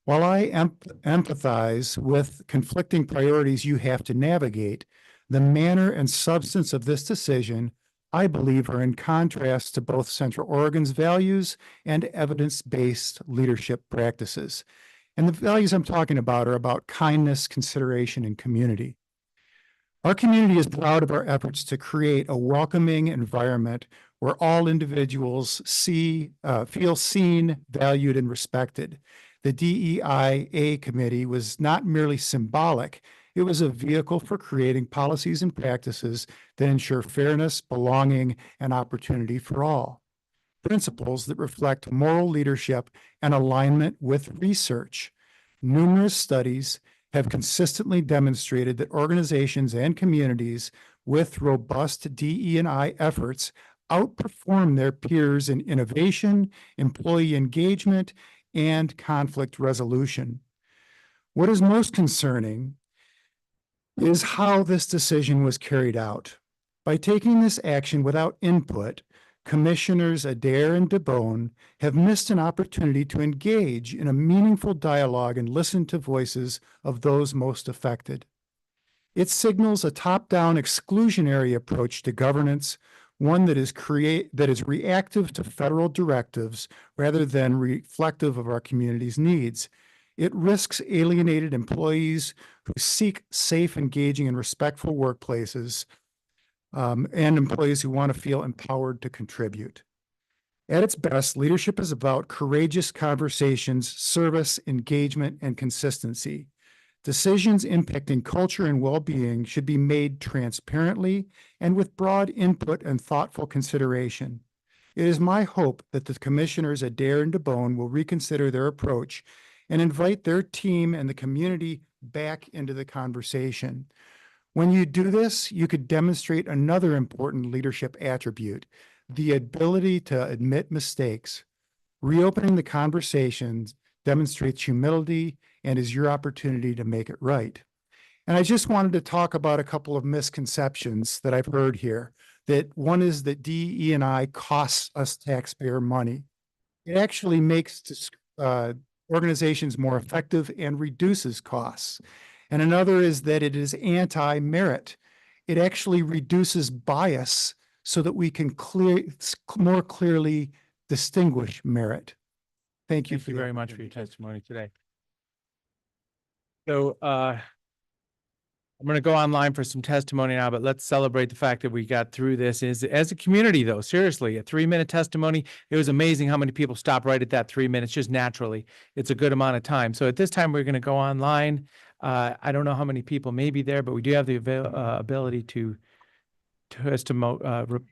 While I empathize with conflicting priorities you have to navigate, the manner and substance of this decision, I believe, are in contrast to both Central Oregon's values and evidence-based leadership practices. And the values I'm talking about are about kindness, consideration, and community. Our community is proud of our efforts to create a welcoming environment where all individuals feel seen, valued, and respected. The DEIA committee was not merely symbolic, it was a vehicle for creating policies and practices that ensure fairness, belonging, and opportunity for all. Principles that reflect moral leadership and alignment with research. Numerous studies have consistently demonstrated that organizations and communities with robust DE&I efforts outperform their peers in innovation, employee engagement, and conflict resolution. What is most concerning is how this decision was carried out. By taking this action without input, Commissioners Adair and DeBone have missed an opportunity to engage in a meaningful dialogue and listen to voices of those most affected. It signals a top-down exclusionary approach to governance, one that is reactive to federal directives rather than reflective of our community's needs. It risks alienated employees who seek safe, engaging, and respectful workplaces, and employees who want to feel empowered to contribute. At its best, leadership is about courageous conversations, service, engagement, and consistency. Decisions impacting culture and well-being should be made transparently and with broad input and thoughtful consideration. It is my hope that the Commissioners Adair and DeBone will reconsider their approach and invite their team and the community back into the conversation. When you do this, you could demonstrate another important leadership attribute, the ability to admit mistakes. Reopening the conversations demonstrates humility and is your opportunity to make it right. And I just wanted to talk about a couple of misconceptions that I've heard here. That one is that DE&I costs us taxpayer money. It actually makes organizations more effective and reduces costs. And another is that it is anti-merit. It actually reduces bias so that we can more clearly distinguish merit. Thank you very much for your testimony today. So I'm going to go online for some testimony now, but let's celebrate the fact that we got through this as a community, though. Seriously, a 3-minute testimony. It was amazing how many people stopped right at that 3 minutes, just naturally. It's a good amount of time. So at this time, we're going to go online. I don't know how many people may be there, but we do have the ability to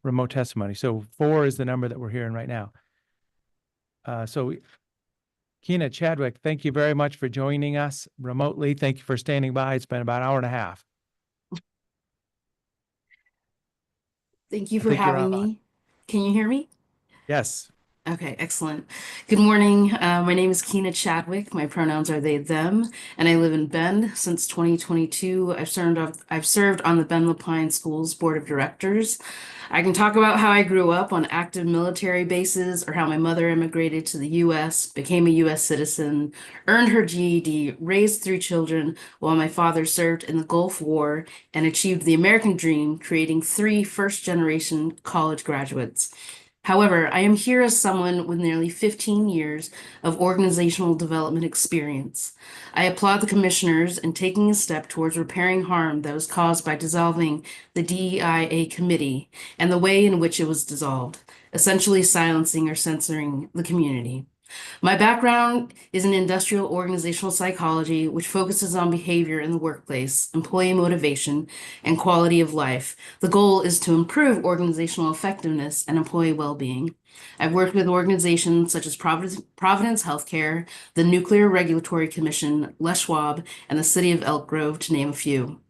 remote testimony. So 4 is the number that we're hearing right now. Keena Chadwick, thank you very much for joining us remotely. Thank you for standing by. It's been about an hour and a half. Thank you for having me. Can you hear me? Yes. Okay, excellent. Good morning. My name is Keena Chadwick. My pronouns are they, them, and I live in Bend since 2022. I've served on the Bend LaPine Schools Board of Directors. I can talk about how I grew up on active military bases or how my mother immigrated to the U.S., became a U.S. citizen, earned her GED, raised 3 children while my father served in the Gulf War and achieved the American dream, creating 3 first-generation college graduates. However, I am here as someone with nearly 15 years of organizational development experience. I applaud the commissioners in taking a step towards repairing harm that was caused by dissolving the DEIA committee and the way in which it was dissolved, essentially silencing or censoring the community. My background is in industrial organizational psychology, which focuses on behavior in the workplace, employee motivation, and quality of life. The goal is to improve organizational effectiveness and employee well-being. I've worked with organizations such as Providence Healthcare, the Nuclear Regulatory Commission, Les Schwab, and the City of Elk Grove, to name a few.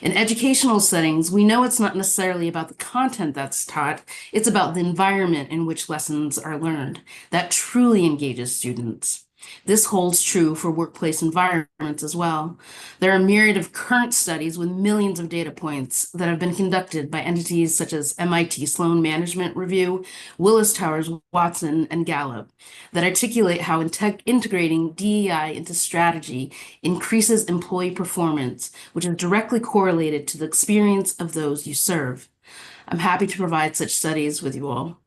In educational settings, we know it's not necessarily about the content that's taught, it's about the environment in which lessons are learned that truly engages students. This holds true for workplace environments as well. There are a myriad of current studies with millions of data points that have been conducted by entities such as MIT Sloan Management Review, Willis Towers Watson, and Gallup that articulate how integrating DEI into strategy increases employee performance, which is directly correlated to the experience of those you serve. I'm happy to provide such studies with you all.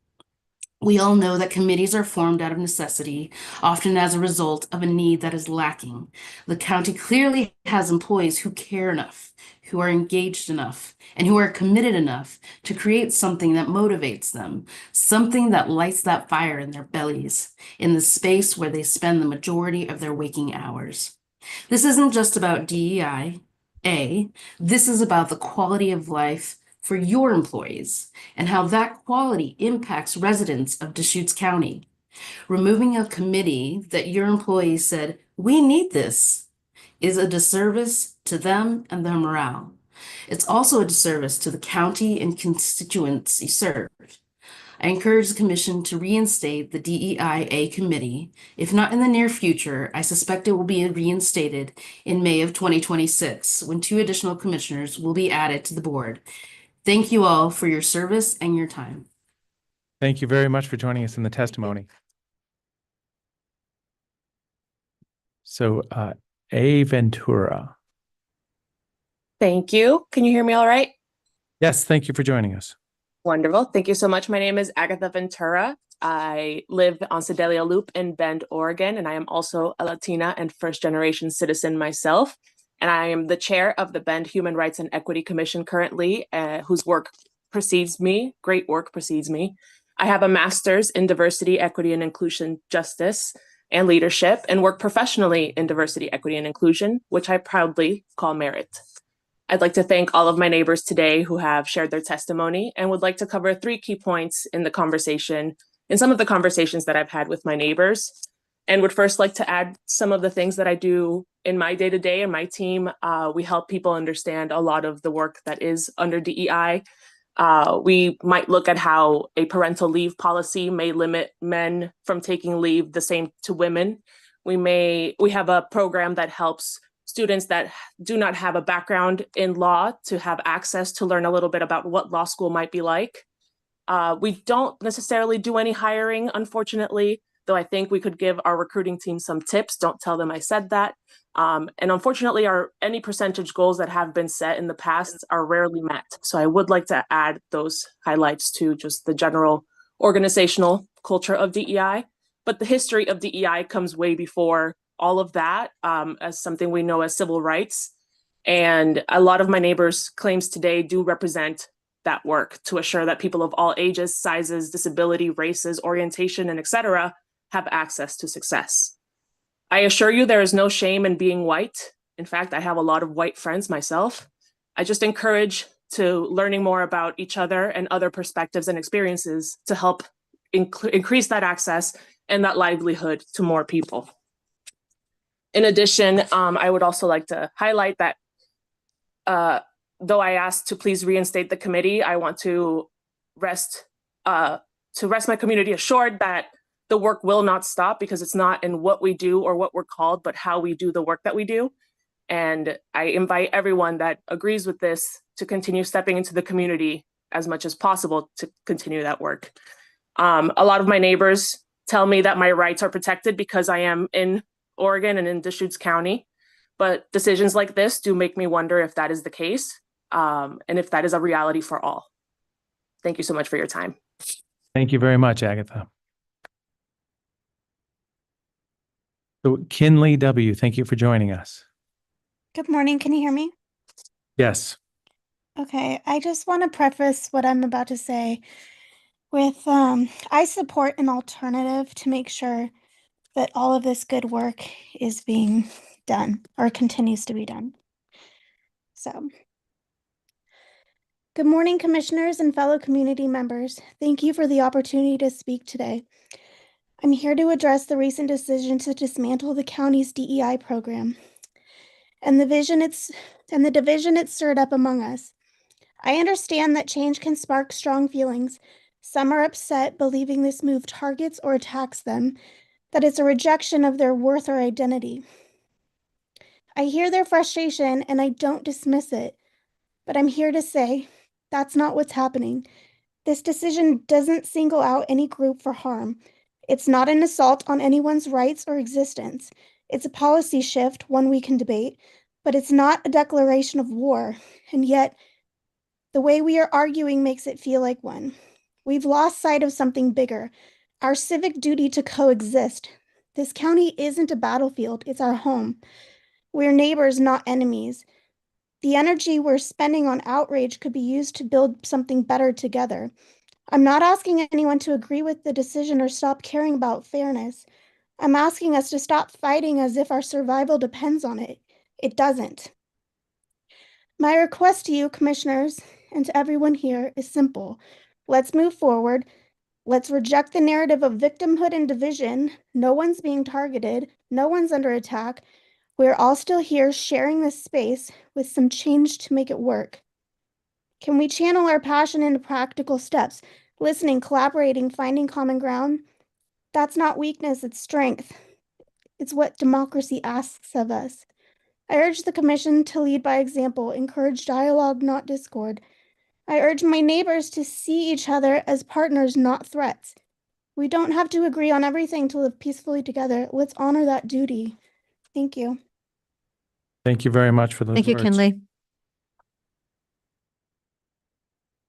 We all know that committees are formed out of necessity, often as a result of a need that is lacking. The county clearly has employees who care enough, who are engaged enough, and who are committed enough to create something that motivates them, something that lights that fire in their bellies, in the space where they spend the majority of their waking hours. This isn't just about DEI. This is about the quality of life for your employees and how that quality impacts residents of Deschutes County. Removing a committee that your employees said, "We need this," is a disservice to them and their morale. It's also a disservice to the county and constituents you serve. I encourage the commission to reinstate the DEIA committee. If not in the near future, I suspect it will be reinstated in May of 2026, when 2 additional commissioners will be added to the board. Thank you all for your service and your time. Thank you very much for joining us in the testimony. So, A. Ventura. Thank you. Can you hear me all right? Yes, thank you for joining us. Wonderful. Thank you so much. My name is Agatha Ventura. I live on Sedalia Loop in Bend, Oregon, and I am also a Latina and first-generation citizen myself. And I am the chair of the Bend Human Rights and Equity Commission currently, whose work precedes me. Great work precedes me. I have a master's in diversity, equity, and inclusion justice and leadership, and work professionally in diversity, equity, and inclusion, which I proudly call merit. I'd like to thank all of my neighbors today who have shared their testimony, and would like to cover 3 key points in some of the conversations that I've had with my neighbors, and would first like to add some of the things that I do in my day-to-day and my team. We help people understand a lot of the work that is under DEI. We might look at how a parental leave policy may limit men from taking leave the same to women. We have a program that helps students that do not have a background in law to have access to learn a little bit about what law school might be like. We don't necessarily do any hiring, unfortunately, though I think we could give our recruiting team some tips. Don't tell them I said that. And unfortunately, any percentage goals that have been set in the past are rarely met. So I would like to add those highlights to just the general organizational culture of DEI. But the history of DEI comes way before all of that, as something we know as civil rights. And a lot of my neighbors' claims today do represent that work to assure that people of all ages, sizes, disability, races, orientation, and etc. have access to success. I assure you there is no shame in being white. In fact, I have a lot of white friends myself. I just encourage to learning more about each other and other perspectives and experiences to help increase that access and that livelihood to more people. In addition, I would also like to highlight that though I asked to please reinstate the committee, I want to rest my community assured that the work will not stop, because it's not in what we do or what we're called, but how we do the work that we do. And I invite everyone that agrees with this to continue stepping into the community as much as possible to continue that work. A lot of my neighbors tell me that my rights are protected because I am in Oregon and in Deschutes County, but decisions like this do make me wonder if that is the case, and if that is a reality for all. Thank you so much for your time. Thank you very much, Agatha. So Kinley W., thank you for joining us. Good morning. Can you hear me? Yes. Okay. I just want to preface what I'm about to say with I support an alternative to make sure that all of this good work is being done or continues to be done. So, good morning, commissioners and fellow community members. Thank you for the opportunity to speak today. I'm here to address the recent decision to dismantle the county's DEI program. and the division it stirred up among us. I understand that change can spark strong feelings. Some are upset, believing this move targets or attacks them, that it's a rejection of their worth or identity. I hear their frustration and I don't dismiss it, but I'm here to say that's not what's happening. This decision doesn't single out any group for harm. It's not an assault on anyone's rights or existence. It's a policy shift, one we can debate, but it's not a declaration of war. And yet, the way we are arguing makes it feel like one. We've lost sight of something bigger, our civic duty to coexist. This county isn't a battlefield, it's our home. We're neighbors, not enemies. The energy we're spending on outrage could be used to build something better together. I'm not asking anyone to agree with the decision or stop caring about fairness. I'm asking us to stop fighting as if our survival depends on it. It doesn't. My request to you, commissioners, and to everyone here is simple. Let's move forward. Let's reject the narrative of victimhood and division. No one's being targeted. No one's under attack. We're all still here sharing this space with some change to make it work. Can we channel our passion into practical steps? Listening, collaborating, finding common ground? That's not weakness, it's strength. It's what democracy asks of us. I urge the commission to lead by example, encourage dialogue, not discord. I urge my neighbors to see each other as partners, not threats. We don't have to agree on everything to live peacefully together. Let's honor that duty. Thank you. Thank you very much for those Thank you, words. Kinley.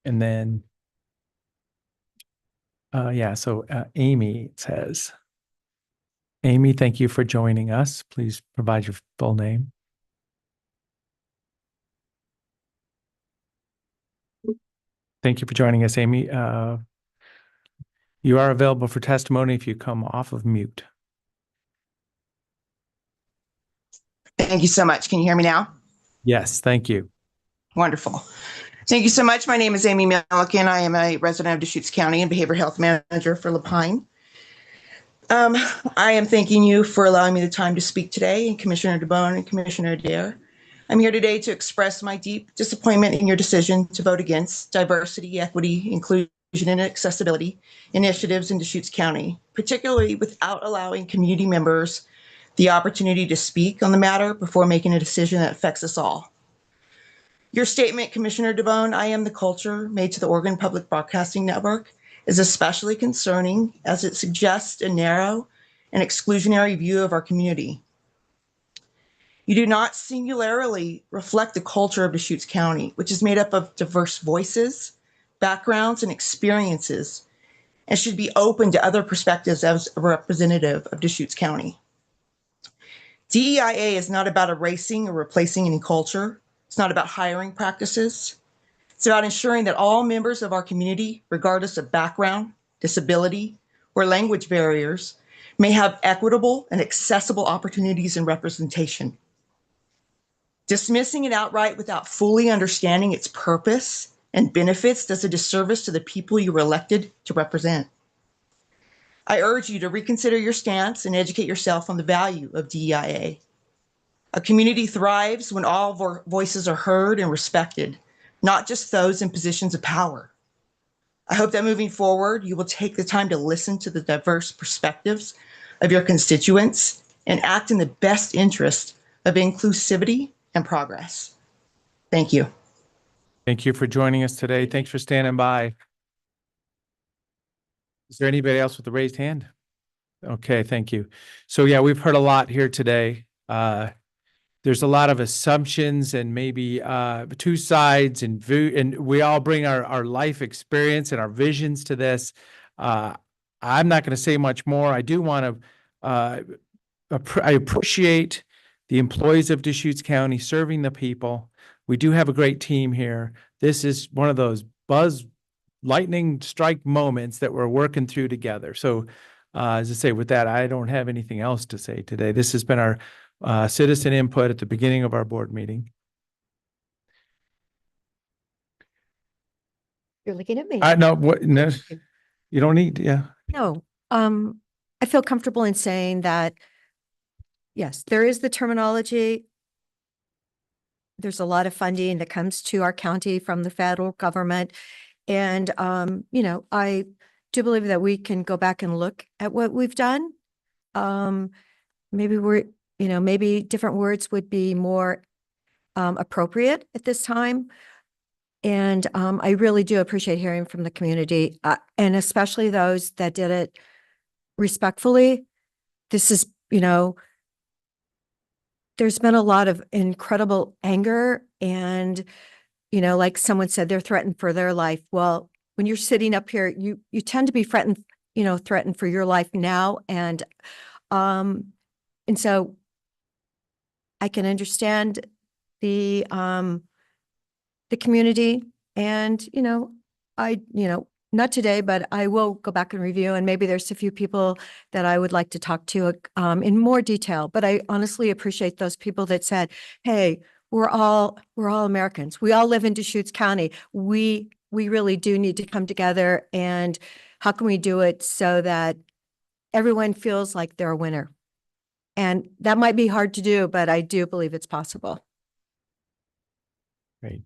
And then, Amy says, Amy, thank you for joining us. Please provide your full name. Thank you for joining us, Amy. You are available for testimony if you come off of mute. Thank you so much. Can you hear me now? Yes, thank you. Wonderful. Thank you so much. My name is Amy Milliken. I am a resident of Deschutes County and behavioral health manager for Lapine. I am thanking you for allowing me the time to speak today, and Commissioner DeBone and Commissioner Adair. I'm here today to express my deep disappointment in your decision to vote against diversity, equity, inclusion, and accessibility initiatives in Deschutes County, particularly without allowing community members the opportunity to speak on the matter before making a decision that affects us all. Your statement, Commissioner DeBone, I am the culture made to the Oregon Public Broadcasting Network, is especially concerning as it suggests a narrow and exclusionary view of our community. You do not singularly reflect the culture of Deschutes County, which is made up of diverse voices, backgrounds, and experiences, and should be open to other perspectives as a representative of Deschutes County. DEIA is not about erasing or replacing any culture. It's not about hiring practices. It's about ensuring that all members of our community, regardless of background, disability, or language barriers, may have equitable and accessible opportunities and representation. Dismissing it outright without fully understanding its purpose and benefits does a disservice to the people you were elected to represent. I urge you to reconsider your stance and educate yourself on the value of DEIA. A community thrives when all voices are heard and respected, not just those in positions of power. I hope that moving forward, you will take the time to listen to the diverse perspectives of your constituents and act in the best interest of inclusivity and progress. Thank you. Thank you for joining us today. Thanks for standing by. Is there anybody else with a raised hand? Okay, thank you. So yeah, we've heard a lot here today. There's a lot of assumptions and maybe two sides, and we all bring our life experience and our visions to this. I'm not going to say much more. I do want to, I appreciate the employees of Deschutes County serving the people. We do have a great team here. This is one of those lightning strike moments that we're working through together. So as I say, with that, I don't have anything else to say today. This has been our citizen input at the beginning of our board meeting. You're looking at me. No, you don't need, yeah. No, I feel comfortable in saying that, yes, there is the terminology there's a lot of funding that comes to our county from the federal government. And, I do believe that we can go back and look at what we've done. Maybe maybe different words would be more appropriate at this time. And I really do appreciate hearing from the community, and especially those that did it respectfully. This is, there's been a lot of incredible anger and, like someone said, they're threatened for their life. Well, when you're sitting up here, you tend to be threatened for your life now. And so I can understand the community, and, not today, but I will go back and review, and maybe there's a few people that I would like to talk to in more detail. But I honestly appreciate those people that said, hey, we're all Americans. We all live in Deschutes County. We really do need to come together, and how can we do it so that everyone feels like they're a winner? And that might be hard to do, but I do believe it's possible. Great.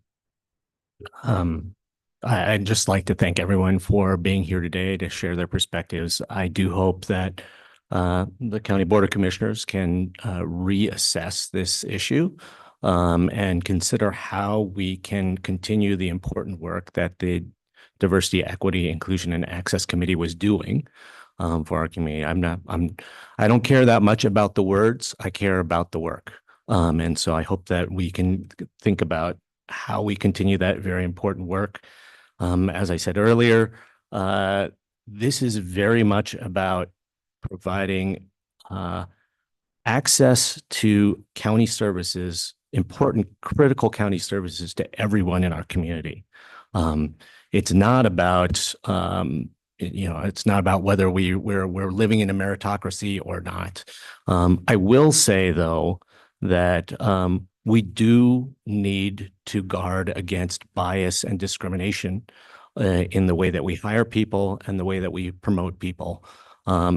I'd just like to thank everyone for being here today to share their perspectives. I do hope that the County Board of Commissioners can reassess this issue and consider how we can continue the important work that the Diversity, Equity, Inclusion, and Access Committee was doing for our community. I don't care that much about the words. I care about the work. And so I hope that we can think about how we continue that very important work. As I said earlier, this is very much about providing access to county services, important, critical county services to everyone in our community. It's not about, it's not about whether we're living in a meritocracy or not. I will say, though, that we do need to guard against bias and discrimination in the way that we hire people and the way that we promote people. I'll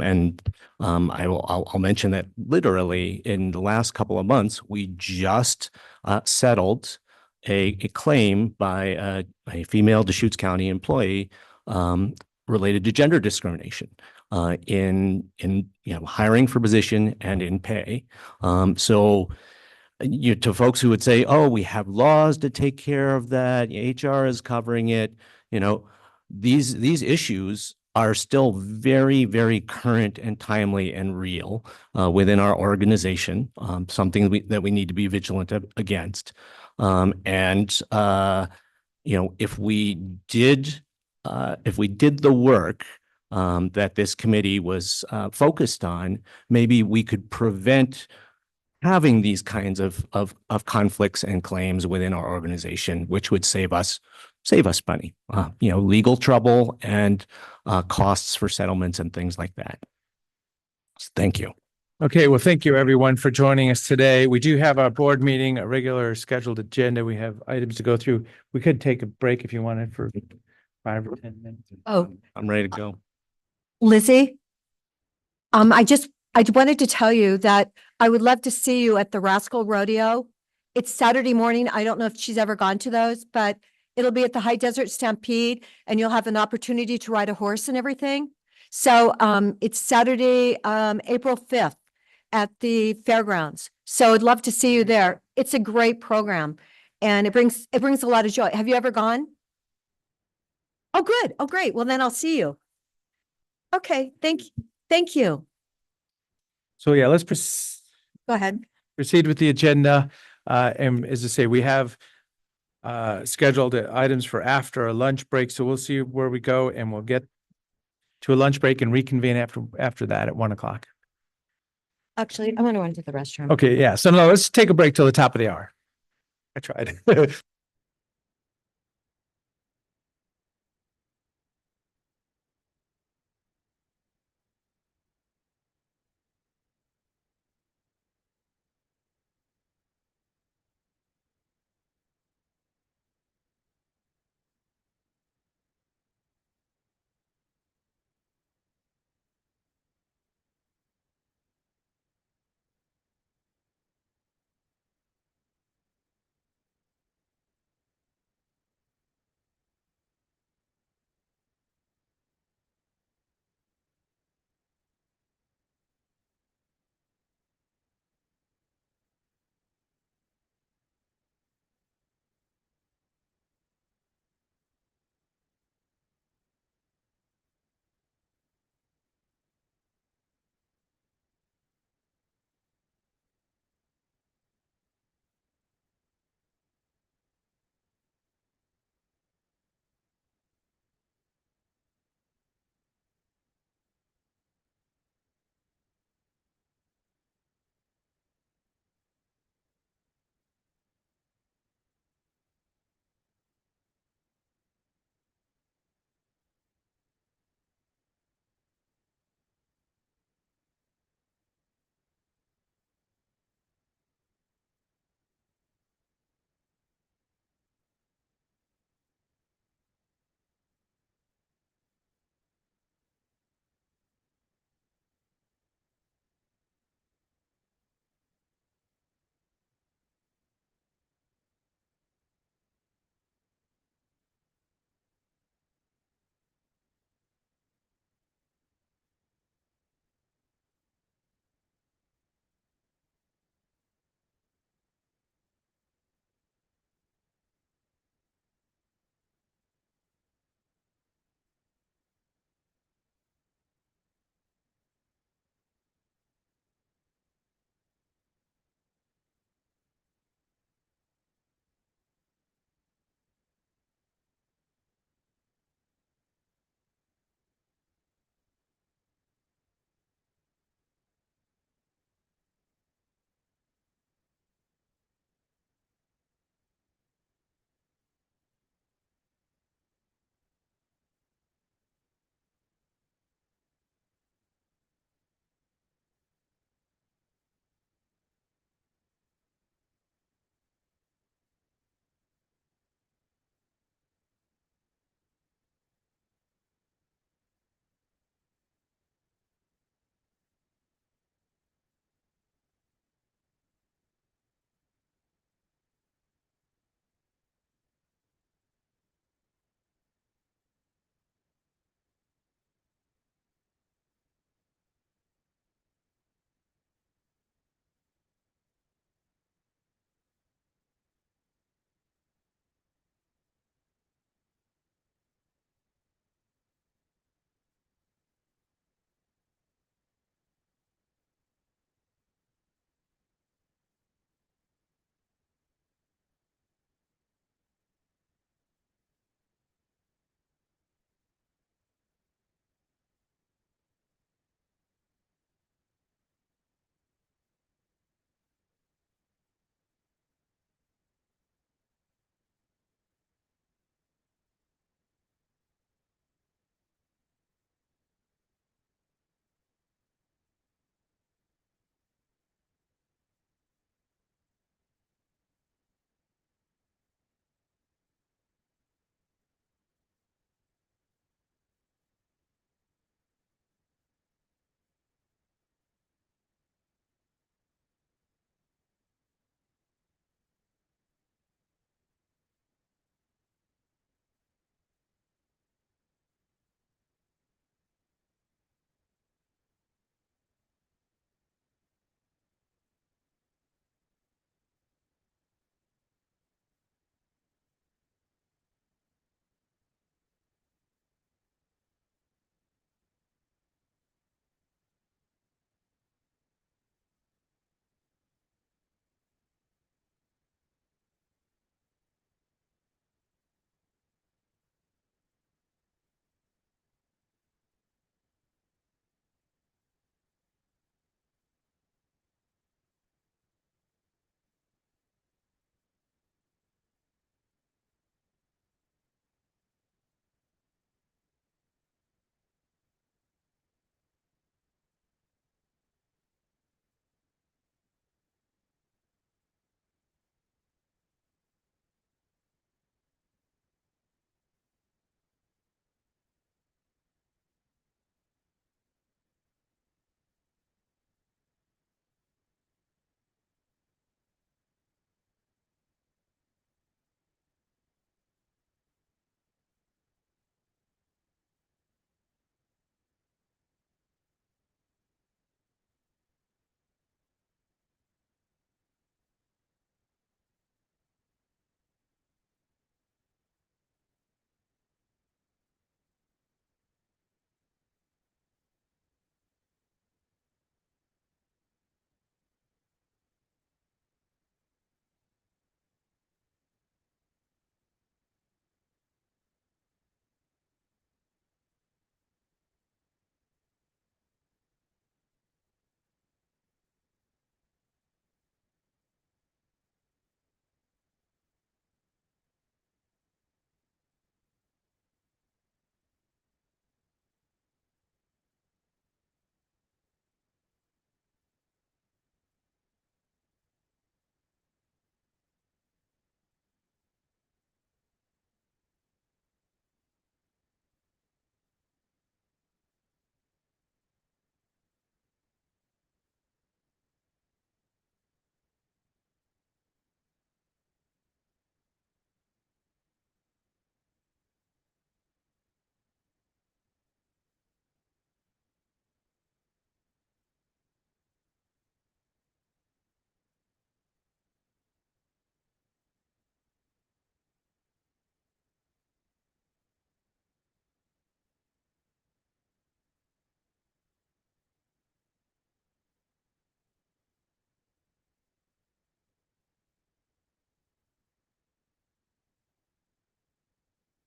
mention that literally in the last couple of months, we just settled a claim by a female Deschutes County employee related to gender discrimination in hiring for position and in pay. So to folks who would say, oh, we have laws to take care of that, HR is covering it, these issues are still very, very current and timely and real within our organization, something that we need to be vigilant against. If we did the work that this committee was focused on, maybe we could prevent having these kinds of conflicts and claims within our organization, which would save us money, legal trouble and costs for settlements and things like that. Thank you. Okay, well, thank you everyone for joining us today. We do have our board meeting, a regular scheduled agenda. We have items to go through. We could take a break if you wanted for 5 or 10 minutes. Oh, I'm ready to go. Lizzie, I wanted to tell you that I would love to see you at the Rascal Rodeo. It's Saturday morning. I don't know if she's ever gone to those, but it'll be at the High Desert Stampede, and you'll have an opportunity to ride a horse and everything. So it's Saturday, April 5th at the fairgrounds. So I'd love to see you there. It's a great program, and it brings a lot of joy. Have you ever gone? Oh, good. Oh, great. Well, then I'll see you. Okay. Thank you. So yeah, let's Go ahead. proceed with the agenda. And as I say, we have scheduled items for after a lunch break. So we'll see where we go, and we'll get to a lunch break and reconvene after that at 1 o'clock. Actually, I'm going to run to the restroom. Okay, yeah. So no, let's take a break till the top of the hour. I tried.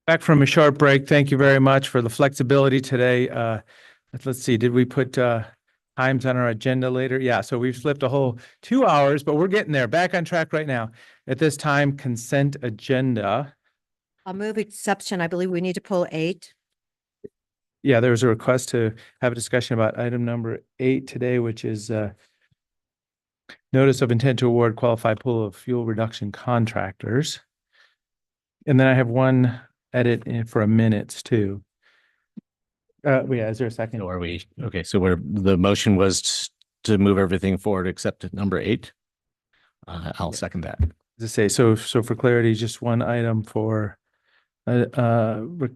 Back from a short break. Thank you very much for the flexibility today. Let's see, did we put times on our agenda later? Yeah, so we've slipped a whole 2 hours, but we're getting there. Back on track right now. At this time, consent agenda. I'll move exception. I believe we need to pull 8. Yeah, there was a request to have a discussion about item number 8 today, which is notice of intent to award qualified pool of fuel reduction contractors. And then I have one edit for a minutes too. Yeah, is there a second? Or we, okay, so the motion was to move everything forward except number 8. I'll second that. As I say, so for clarity, just one item for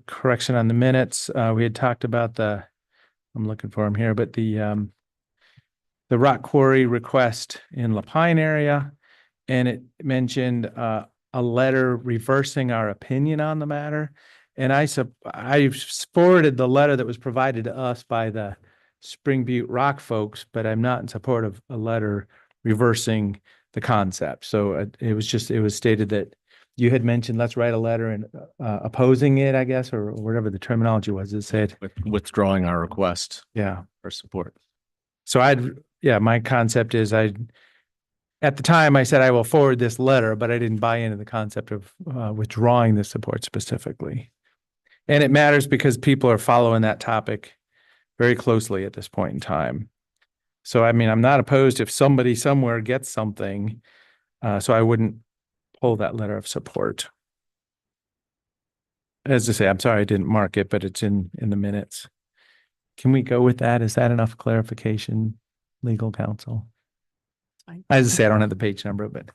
correction on the minutes. We had talked about I'm looking for them here, but the rock quarry request in Lapine area, and it mentioned a letter reversing our opinion on the matter. And I forwarded the letter that was provided to us by the Spring Butte Rock folks, but I'm not in support of a letter reversing the concept. So it was stated that you had mentioned, let's write a letter and opposing it, I guess, or whatever the terminology was. It said Withdrawing our request. Yeah. For support. So my concept is at the time I said I will forward this letter, but I didn't buy into the concept of withdrawing the support specifically. And it matters because people are following that topic very closely at this point in time. So, I mean, I'm not opposed if somebody somewhere gets something, so I wouldn't pull that letter of support. As I say, I'm sorry I didn't mark it, but it's in the minutes. Can we go with that? Is that enough clarification, legal counsel? As I say, I don't have the page number, but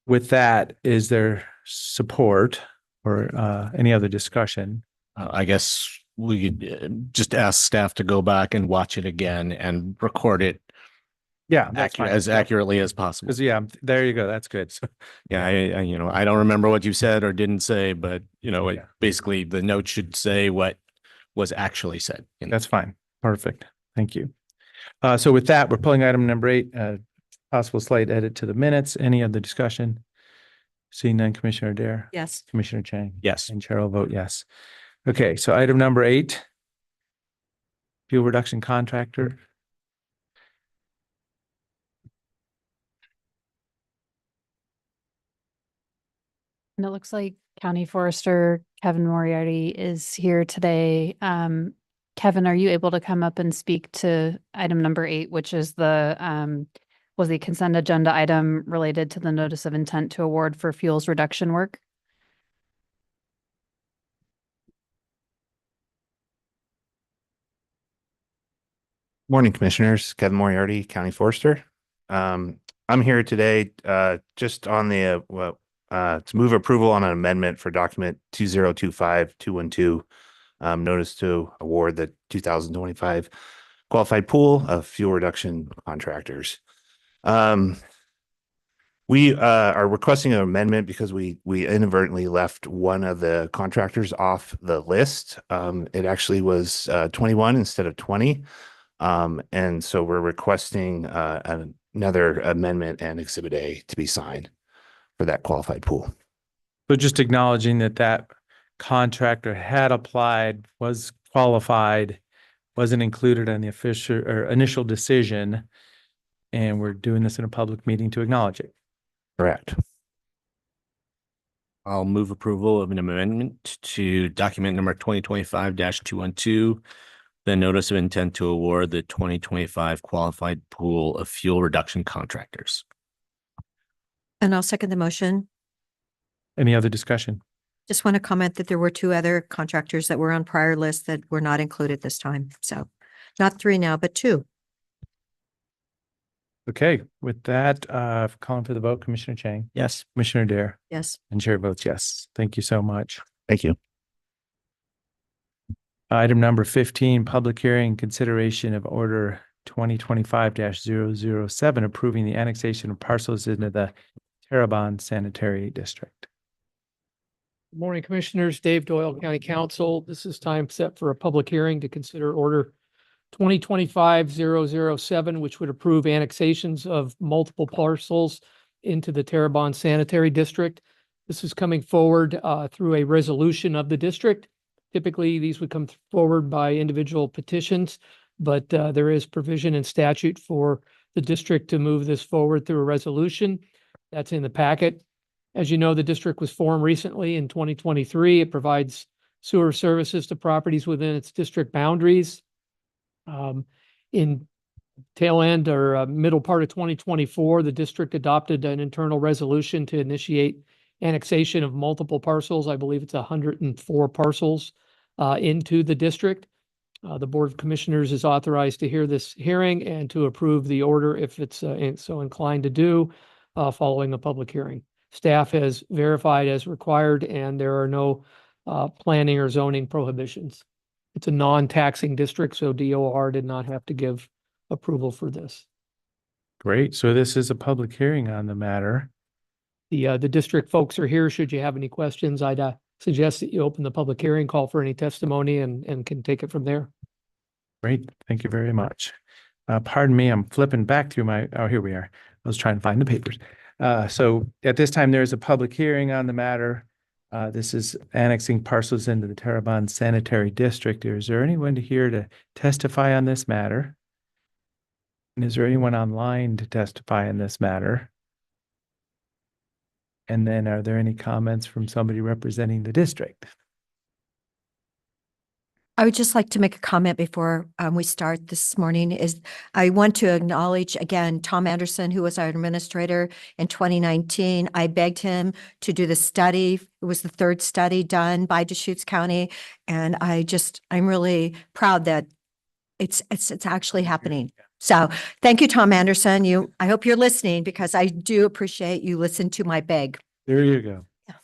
with that, is there support or any other discussion? I guess we could just ask staff to go back and watch it again and record it. Yeah, that's fine. As accurately as possible. Yeah, there you go. That's good. So, yeah, I don't remember what you said or didn't say, but basically the note should say what was actually said. That's fine. Perfect. Thank you. So with that, we're pulling item number 8, possible slight edit to the minutes. Any other discussion? Seeing none, Commissioner Dare? Yes. Commissioner Chang? Yes. And Chair will vote yes. Okay, so item number 8, fuel reduction contractor. And it looks like County Forester Kevin Moriarty is here today. Kevin, are you able to come up and speak to item number 8, which is was the consent agenda item related to the notice of intent to award for fuels reduction work? Morning, Commissioners. Kevin Moriarty, County Forester. I'm here today just on the to move approval on an amendment for document 2025212, notice to award the 2025 qualified pool of fuel reduction contractors. We are requesting an amendment because we inadvertently left one of the contractors off the list. It actually was 21 instead of 20. And so we're requesting another amendment and Exhibit A to be signed for that qualified pool. So just acknowledging that contractor had applied, was qualified, wasn't included in the official or initial decision, and we're doing this in a public meeting to acknowledge it. Correct. I'll move approval of an amendment to document number 2025-212, the notice of intent to award the 2025 qualified pool of fuel reduction contractors. And I'll second the motion. Any other discussion? Just want to comment that there were 2 other contractors that were on prior lists that were not included this time. So not 3 now, but 2. Okay, with that, calling for the vote, Commissioner Chang. Yes. Commissioner Dare. Yes. And Chair votes yes. Thank you so much. Thank you. Item number 15, public hearing consideration of order 2025-007, approving the annexation of parcels into the Terrebonne Sanitary District. Good morning, Commissioners. Dave Doyle, County Counsel. This is time set for a public hearing to consider order 2025-007, which would approve annexations of multiple parcels into the Terrebonne Sanitary District. This is coming forward through a resolution of the district. Typically, these would come forward by individual petitions, but there is provision in statute for the district to move this forward through a resolution. That's in the packet. As you know, the district was formed recently in 2023. It provides sewer services to properties within its district boundaries. In tail end or middle part of 2024, the district adopted an internal resolution to initiate annexation of multiple parcels. I believe it's 104 parcels into the district. The Board of Commissioners is authorized to hear this hearing and to approve the order if it's so inclined to do following a public hearing. Staff has verified as required, and there are no planning or zoning prohibitions. It's a non-taxing district, so DOR did not have to give approval for this. Great. So this is a public hearing on the matter. The district folks are here. Should you have any questions, I'd suggest that you open the public hearing, call for any testimony, and can take it from there. Great. Thank you very much. Pardon me, I'm flipping back through oh, here we are. I was trying to find the papers. So at this time, there's a public hearing on the matter. This is annexing parcels into the Terrebonne Sanitary District. Is there anyone here to testify on this matter? And is there anyone online to testify on this matter? And then are there any comments from somebody representing the district? I would just like to make a comment before we start this morning. I want to acknowledge again Tom Anderson, who was our administrator in 2019. I begged him to do the study. It was the third study done by Deschutes County, and I'm really proud that it's actually happening. So thank you, Tom Anderson. I hope you're listening, because I do appreciate you listen to my beg. There you go. Yeah.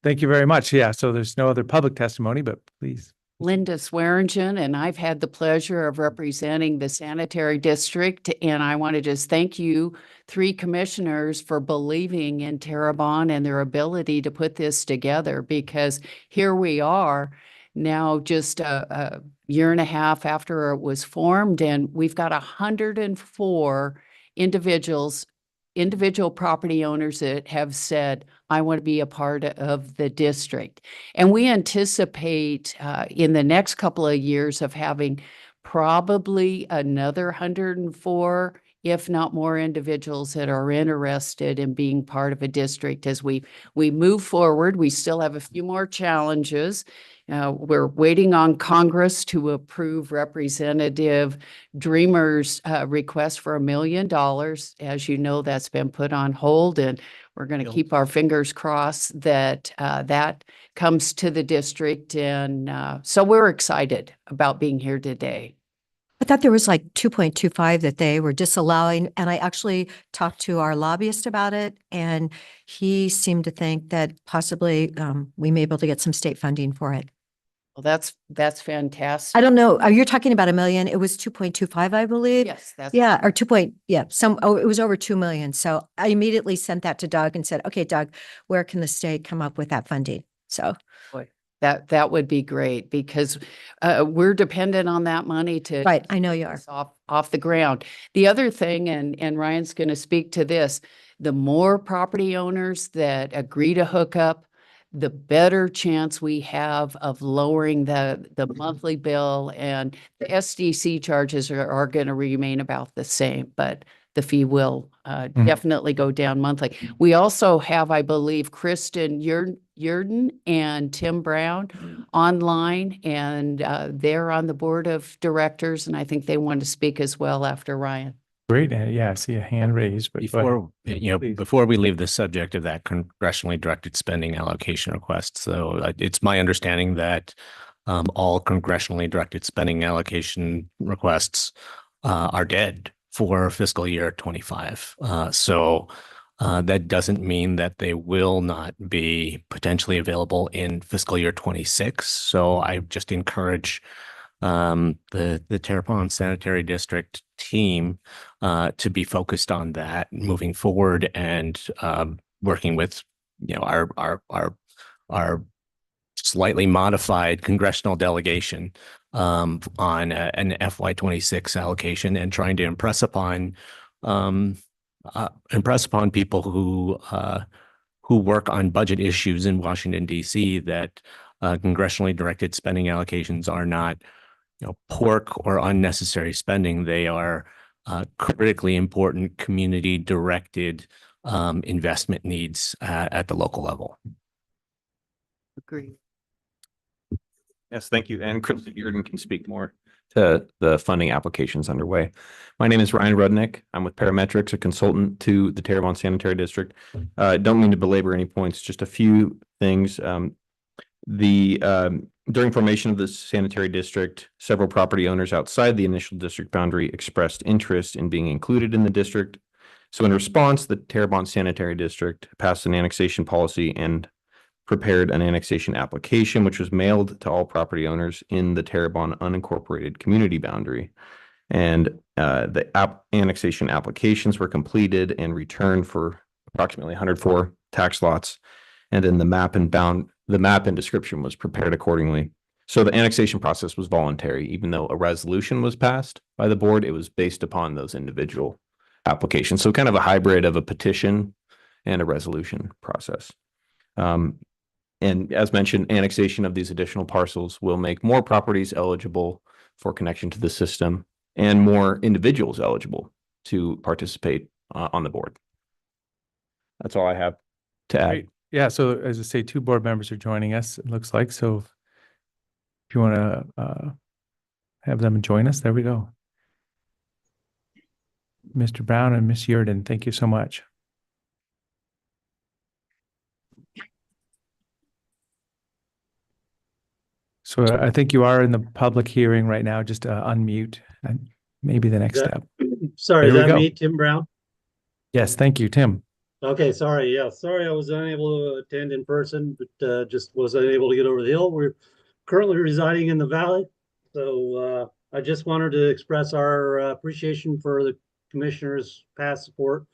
Thank you very much. Yeah, so there's no other public testimony, but please. Linda Swearingen, and I've had the pleasure of representing the sanitary district. And I want to just thank you, three commissioners, for believing in Terrebonne and their ability to put this together, because here we are now just a year and a half after it was formed, and we've got 104 individual property owners that have said, I want to be a part of the district. And we anticipate in the next couple of years of having probably another 104, if not more, individuals that are interested in being part of a district as we move forward. We still have a few more challenges. We're waiting on Congress to approve Representative Dreamer's request for $1 million. As you know, that's been put on hold, and we're going to keep our fingers crossed that that comes to the district. And so we're excited about being here today. I thought there was like 2.25 that they were disallowing, and I actually talked to our lobbyist about it, and he seemed to think that possibly we may be able to get some state funding for it. Well, that's fantastic. I don't know. You're talking about $1 million. It was 2.25, I believe. Yes, that's Yeah, or it was over 2 million. So I immediately sent that to Doug and said, okay, Doug, where can the state come up with that funding? So boy, that would be great, because we're dependent on that money to right, I know you are off the ground. The other thing, and Ryan's going to speak to this, the more property owners that agree to hook up, the better chance we have of lowering the monthly bill, and the SDC charges are going to remain about the same, but the fee will definitely go down monthly. We also have, I believe, Kristen Yurden and Tim Brown online, and they're on the board of directors, and I think they want to speak as well after Ryan. Great. Yeah, I see a hand raised. But before we leave the subject of that congressionally directed spending allocation request, so it's my understanding that all congressionally directed spending allocation requests are dead for fiscal year 25. So that doesn't mean that they will not be potentially available in fiscal year 26. So I just encourage the Terrebonne Sanitary District team to be focused on that moving forward, and working with our slightly modified congressional delegation on an FY26 allocation, and trying to impress upon people who who work on budget issues in Washington, D.C., that congressionally directed spending allocations are not, pork or unnecessary spending. They are critically important community directed investment needs at the local level. Agreed. Yes, thank you. And Chris Urban can speak more to the funding applications underway. My name is Ryan Rudnick. I'm with Parametrics, a consultant to the Terrebonne Sanitary District. Don't mean to belabor any points, just a few things. During formation of the sanitary district, several property owners outside the initial district boundary expressed interest in being included in the district. So in response, the Terrebonne Sanitary District passed an annexation policy and prepared an annexation application, which was mailed to all property owners in the Terrebonne unincorporated community boundary. And the annexation applications were completed and returned for approximately 104 tax lots. And then the map and description was prepared accordingly. So the annexation process was voluntary. Even though a resolution was passed by the board, it was based upon those individual applications. So kind of a hybrid of a petition and a resolution process. And as mentioned, annexation of these additional parcels will make more properties eligible for connection to the system and more individuals eligible to participate on the board. That's all I have to add. Great. Yeah, so as I say, 2 board members are joining us, it looks like. So if you want to have them join us, there we go. Mr. Brown and Ms. Yurden, thank you so much. So I think you are in the public hearing right now. Just unmute and maybe the next step. Sorry, is There we that go. me, Tim Brown? Yes, thank you, Tim. Okay, sorry. Yeah, sorry I was unable to attend in person, but just was unable to get over the hill. We're currently residing in the valley. So I just wanted to express our appreciation for the commissioners' past support,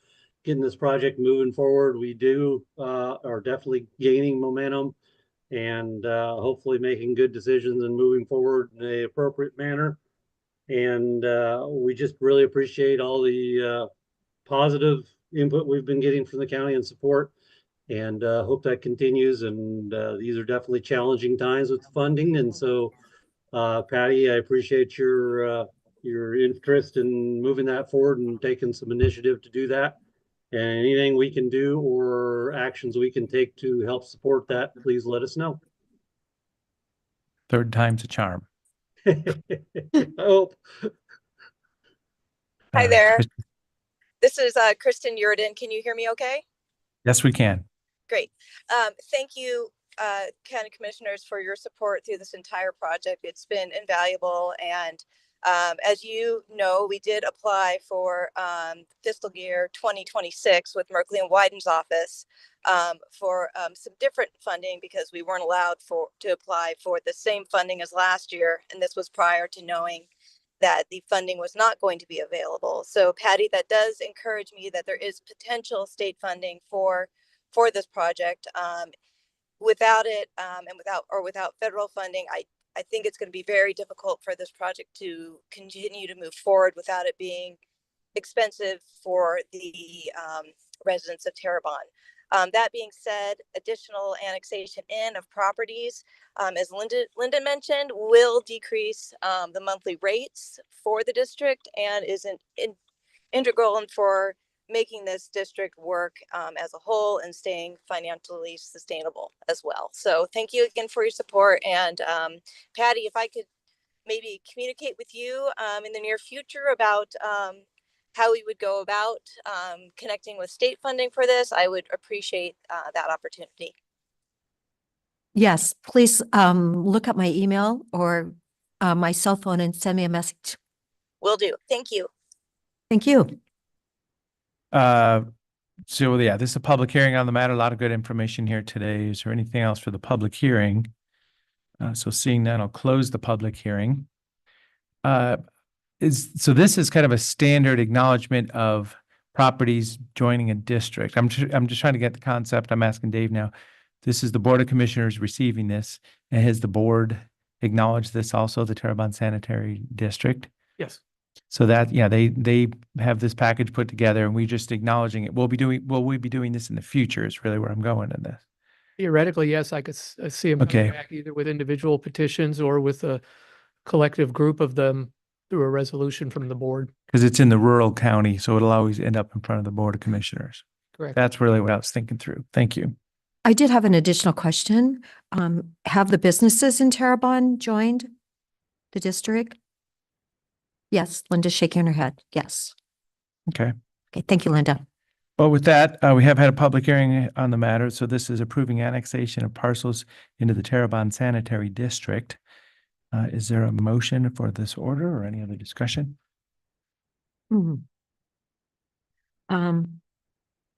getting this project moving forward. We are definitely gaining momentum and hopefully making good decisions and moving forward in a appropriate manner. And we just really appreciate all the positive input we've been getting from the county and support, and hope that continues. And these are definitely challenging times with funding. And so, Patty, I appreciate your interest in moving that forward and taking some initiative to do that. And anything we can do or actions we can take to help support that, please let us know. 3rd time's a charm. I hope. Hi there. This is Kristen Yurden. Can you hear me okay? Yes, we can. Great. Thank you, County Commissioners, for your support through this entire project. It's been invaluable. And as you know, we did apply for fiscal year 2026 with Merkley and Wyden's office for some different funding because we weren't allowed to apply for the same funding as last year. And this was prior to knowing that the funding was not going to be available. So Patty, that does encourage me that there is potential state funding for this project. Without it and without federal funding, I think it's going to be very difficult for this project to continue to move forward without it being expensive for the residents of Terrebonne. That being said, additional annexation of properties, as Linda mentioned, will decrease the monthly rates for the district and is integral for making this district work as a whole and staying financially sustainable as well. So thank you again for your support. And Patty, if I could maybe communicate with you in the near future about how we would go about connecting with state funding for this, I would appreciate that opportunity. Yes, please look up my email or my cell phone and send me a message. Will do. Thank you. Thank you. So yeah, this is a public hearing on the matter. A lot of good information here today. Is there anything else for the public hearing? So seeing that, I'll close the public hearing. So this is kind of a standard acknowledgement of properties joining a district. I'm just trying to get the concept. I'm asking Dave now. This is the Board of Commissioners receiving this, and has the board acknowledged this also, the Terrebonne Sanitary District? Yes. So that, yeah, they have this package put together and we just acknowledging it. Will we be doing this in the future is really where I'm going in this. Theoretically, yes, I could see them coming Okay. back either with individual petitions or with a collective group of them through a resolution from the board. Because it's in the rural county, so it'll always end up in front of the Board of Commissioners. Correct. That's really what I was thinking through. Thank you. I did have an additional question. Have the businesses in Terrebonne joined the district? Yes, Linda's shaking her head. Yes. Okay. Okay, thank you, Linda. Well, with that, we have had a public hearing on the matter. So this is approving annexation of parcels into the Terrebonne Sanitary District. Is there a motion for this order or any other discussion?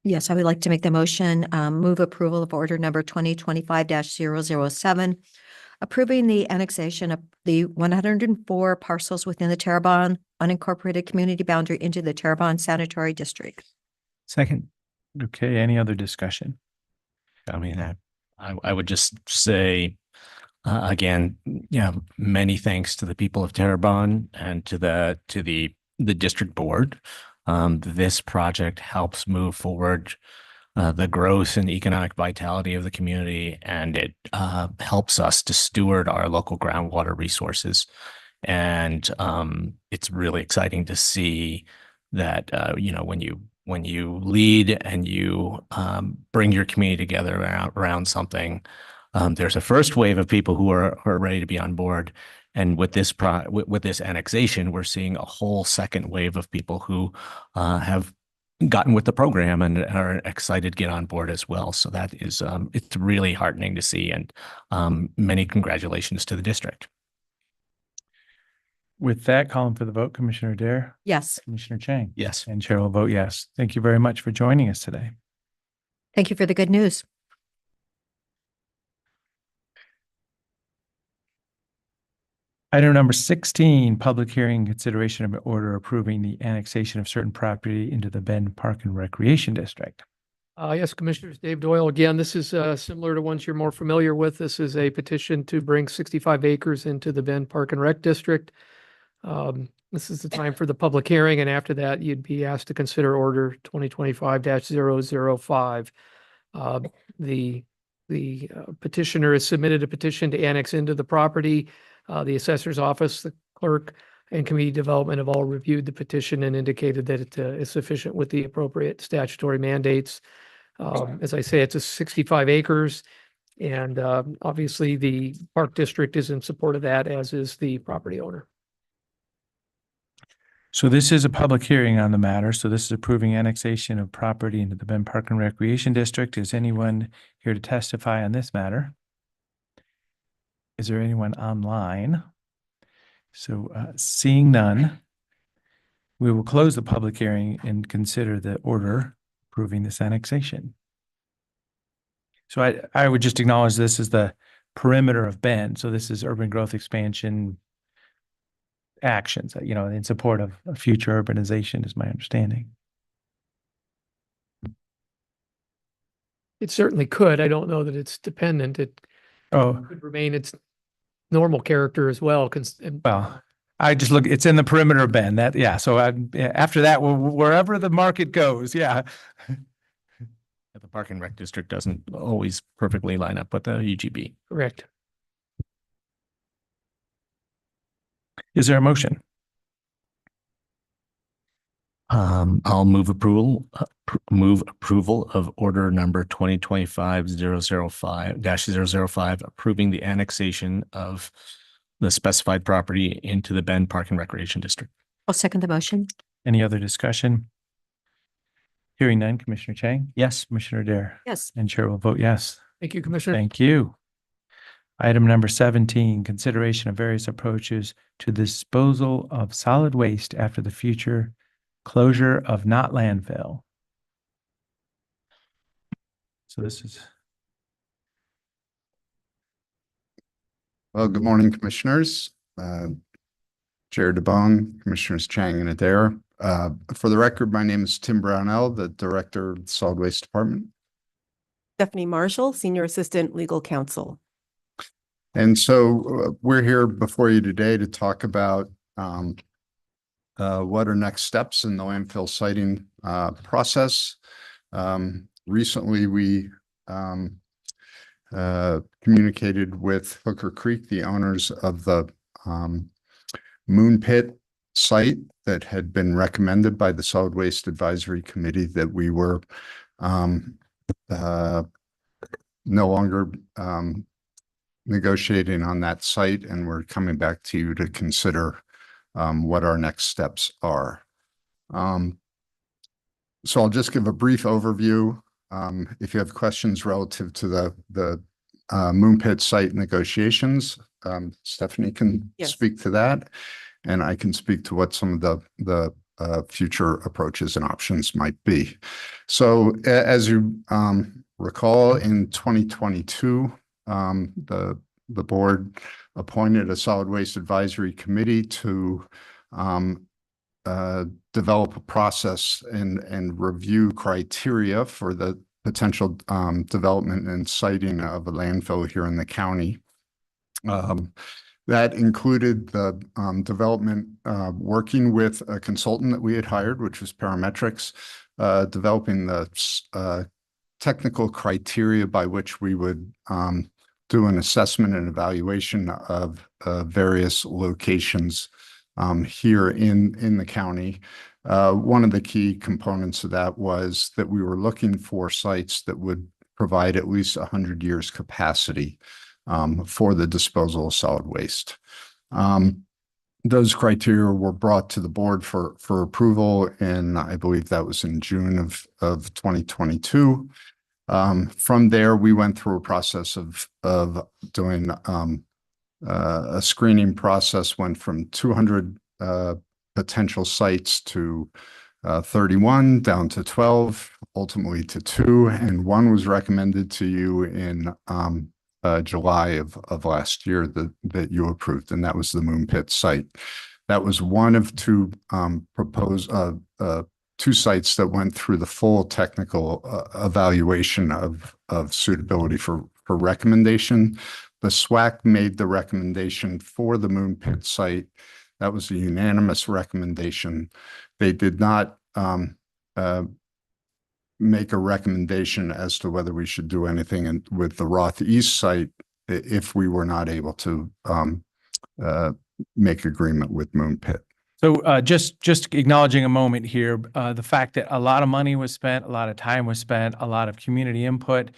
Yes, I would like to make the motion, move approval of order number 2025-007, approving the annexation of the 104 parcels within the Terrebonne unincorporated community boundary into the Terrebonne Sanitary District. Second. Okay, any other discussion? I mean, I would just say, again, yeah, many thanks to the people of Terrebonne and to the district board. This project helps move forward the growth and economic vitality of the community, and it helps us to steward our local groundwater resources. And it's really exciting to see that when you lead and you bring your community together around something, there's a first wave of people who are ready to be on board. And with this annexation, we're seeing a whole second wave of people who have gotten with the program and are excited to get on board as well. So that is, it's really heartening to see, and many congratulations to the district. With that, calling for the vote, Commissioner Dare. Yes. Commissioner Chang. Yes. And Chair will vote yes. Thank you very much for joining us today. Thank you for the good news. Item number 16, public hearing consideration of an order approving the annexation of certain property into the Bend Park and Recreation District. Yes, Commissioners, Dave Doyle again. This is similar to ones you're more familiar with. This is a petition to bring 65 acres into the Bend Park and Rec District. This is the time for the public hearing, and after that, you'd be asked to consider order 2025-005. The petitioner has submitted a petition to annex into the property. The assessor's office, the clerk, and community development have all reviewed the petition and indicated that it is sufficient with the appropriate statutory mandates. As I say, it's a 65 acres, and obviously the park district is in support of that, as is the property owner. So this is a public hearing on the matter. So this is approving annexation of property into the Bend Park and Recreation District. Is anyone here to testify on this matter? Is there anyone online? So seeing none, we will close the public hearing and consider the order approving this annexation. So I would just acknowledge this is the perimeter of Bend. So this is urban growth expansion actions, in support of future urbanization is my understanding. It certainly could. I don't know that it's dependent. It could remain its normal character as well. Well, I just look, it's in the perimeter of Bend. So after that, wherever the market goes, yeah. The Park and Rec District doesn't always perfectly line up with the UGB. Correct. Is there a motion? I'll move approval of order number 2025-005-005, approving the annexation of the specified property into the Bend Park and Recreation District. I'll second the motion. Any other discussion? Hearing none, Commissioner Chang? Yes. Commissioner Dare? Yes. And Chair will vote yes. Thank you, Commissioner. Thank you. Item number 17, consideration of various approaches to disposal of solid waste after the future closure of not landfill. So this is. Well, good morning, Commissioners. Chair DeBong, Commissioners Chang and Adair. For the record, my name is Tim Brownell, the Director of the Solid Waste Department. Stephanie Marshall, Senior Assistant Legal Counsel. And so we're here before you today to talk about what are next steps in the landfill siting process. Recently, we communicated with Hooker Creek, the owners of the Moon Pit site that had been recommended by the Solid Waste Advisory Committee, that we were no longer negotiating on that site, and we're coming back to you to consider what our next steps are. So I'll just give a brief overview. If you have questions relative to the Moon Pit site negotiations, Stephanie can speak to that, and I can speak to what some of the future approaches and options might be. So as you recall, in 2022, the board appointed a solid waste advisory committee to develop a process and review criteria for the potential development and siting of a landfill here in the county. That included the development, working with a consultant that we had hired, which was Parametrics, developing the technical criteria by which we would do an assessment and evaluation of various locations here in the county. One of the key components of that was that we were looking for sites that would provide at least 100 years capacity for the disposal of solid waste. Those criteria were brought to the board for approval, and I believe that was in June of 2022. From there, we went through a process of doing a screening process, went from 200 potential sites to 31, down to 12, ultimately to 2, and 1 was recommended to you in July of last year that you approved, and that was the Moon Pit site. That was one of 2 proposed 2 sites that went through the full technical evaluation of suitability for recommendation. The SWAC made the recommendation for the Moon Pit site. That was a unanimous recommendation. They did not make a recommendation as to whether we should do anything with the Roth East site if we were not able to make agreement with Moon Pit. So just acknowledging a moment here, the fact that a lot of money was spent, a lot of time was spent, a lot of community input,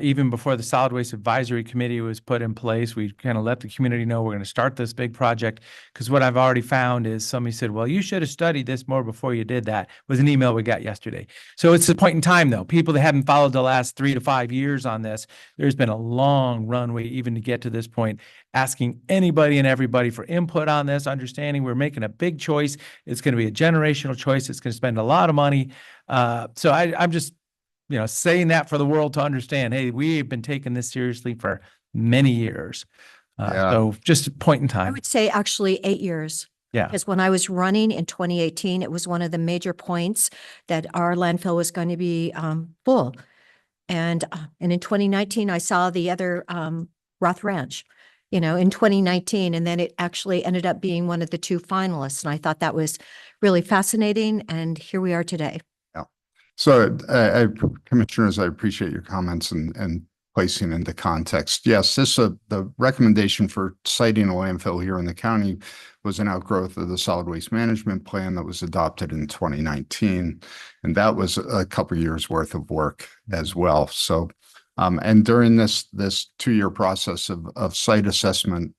even before the Solid Waste Advisory Committee was put in place, we kind of let the community know we're going to start this big project. Because what I've already found is somebody said, well, you should have studied this more before you did that. It was an email we got yesterday. So it's a point in time, though. People that haven't followed the last 3 to 5 years on this, there's been a long runway even to get to this point, asking anybody and everybody for input on this, understanding we're making a big choice. It's going to be a generational choice. It's going to spend a lot of money. So I'm just, saying that for the world to understand, hey, we've been taking this seriously for many years. So just a point in time. I would say actually 8 years. Yeah. Because when I was running in 2018, it was one of the major points that our landfill was going to be full. And in 2019, I saw the other Roth Ranch, in 2019, and then it actually ended up being one of the 2 finalists. And I thought that was really fascinating. And here we are today. Yeah. So Commissioners, I appreciate your comments and placing into context. Yes, the recommendation for siting a landfill here in the county was an outgrowth of the solid waste management plan that was adopted in 2019. And that was a couple years worth of work as well. So and during this 2-year process of site assessment,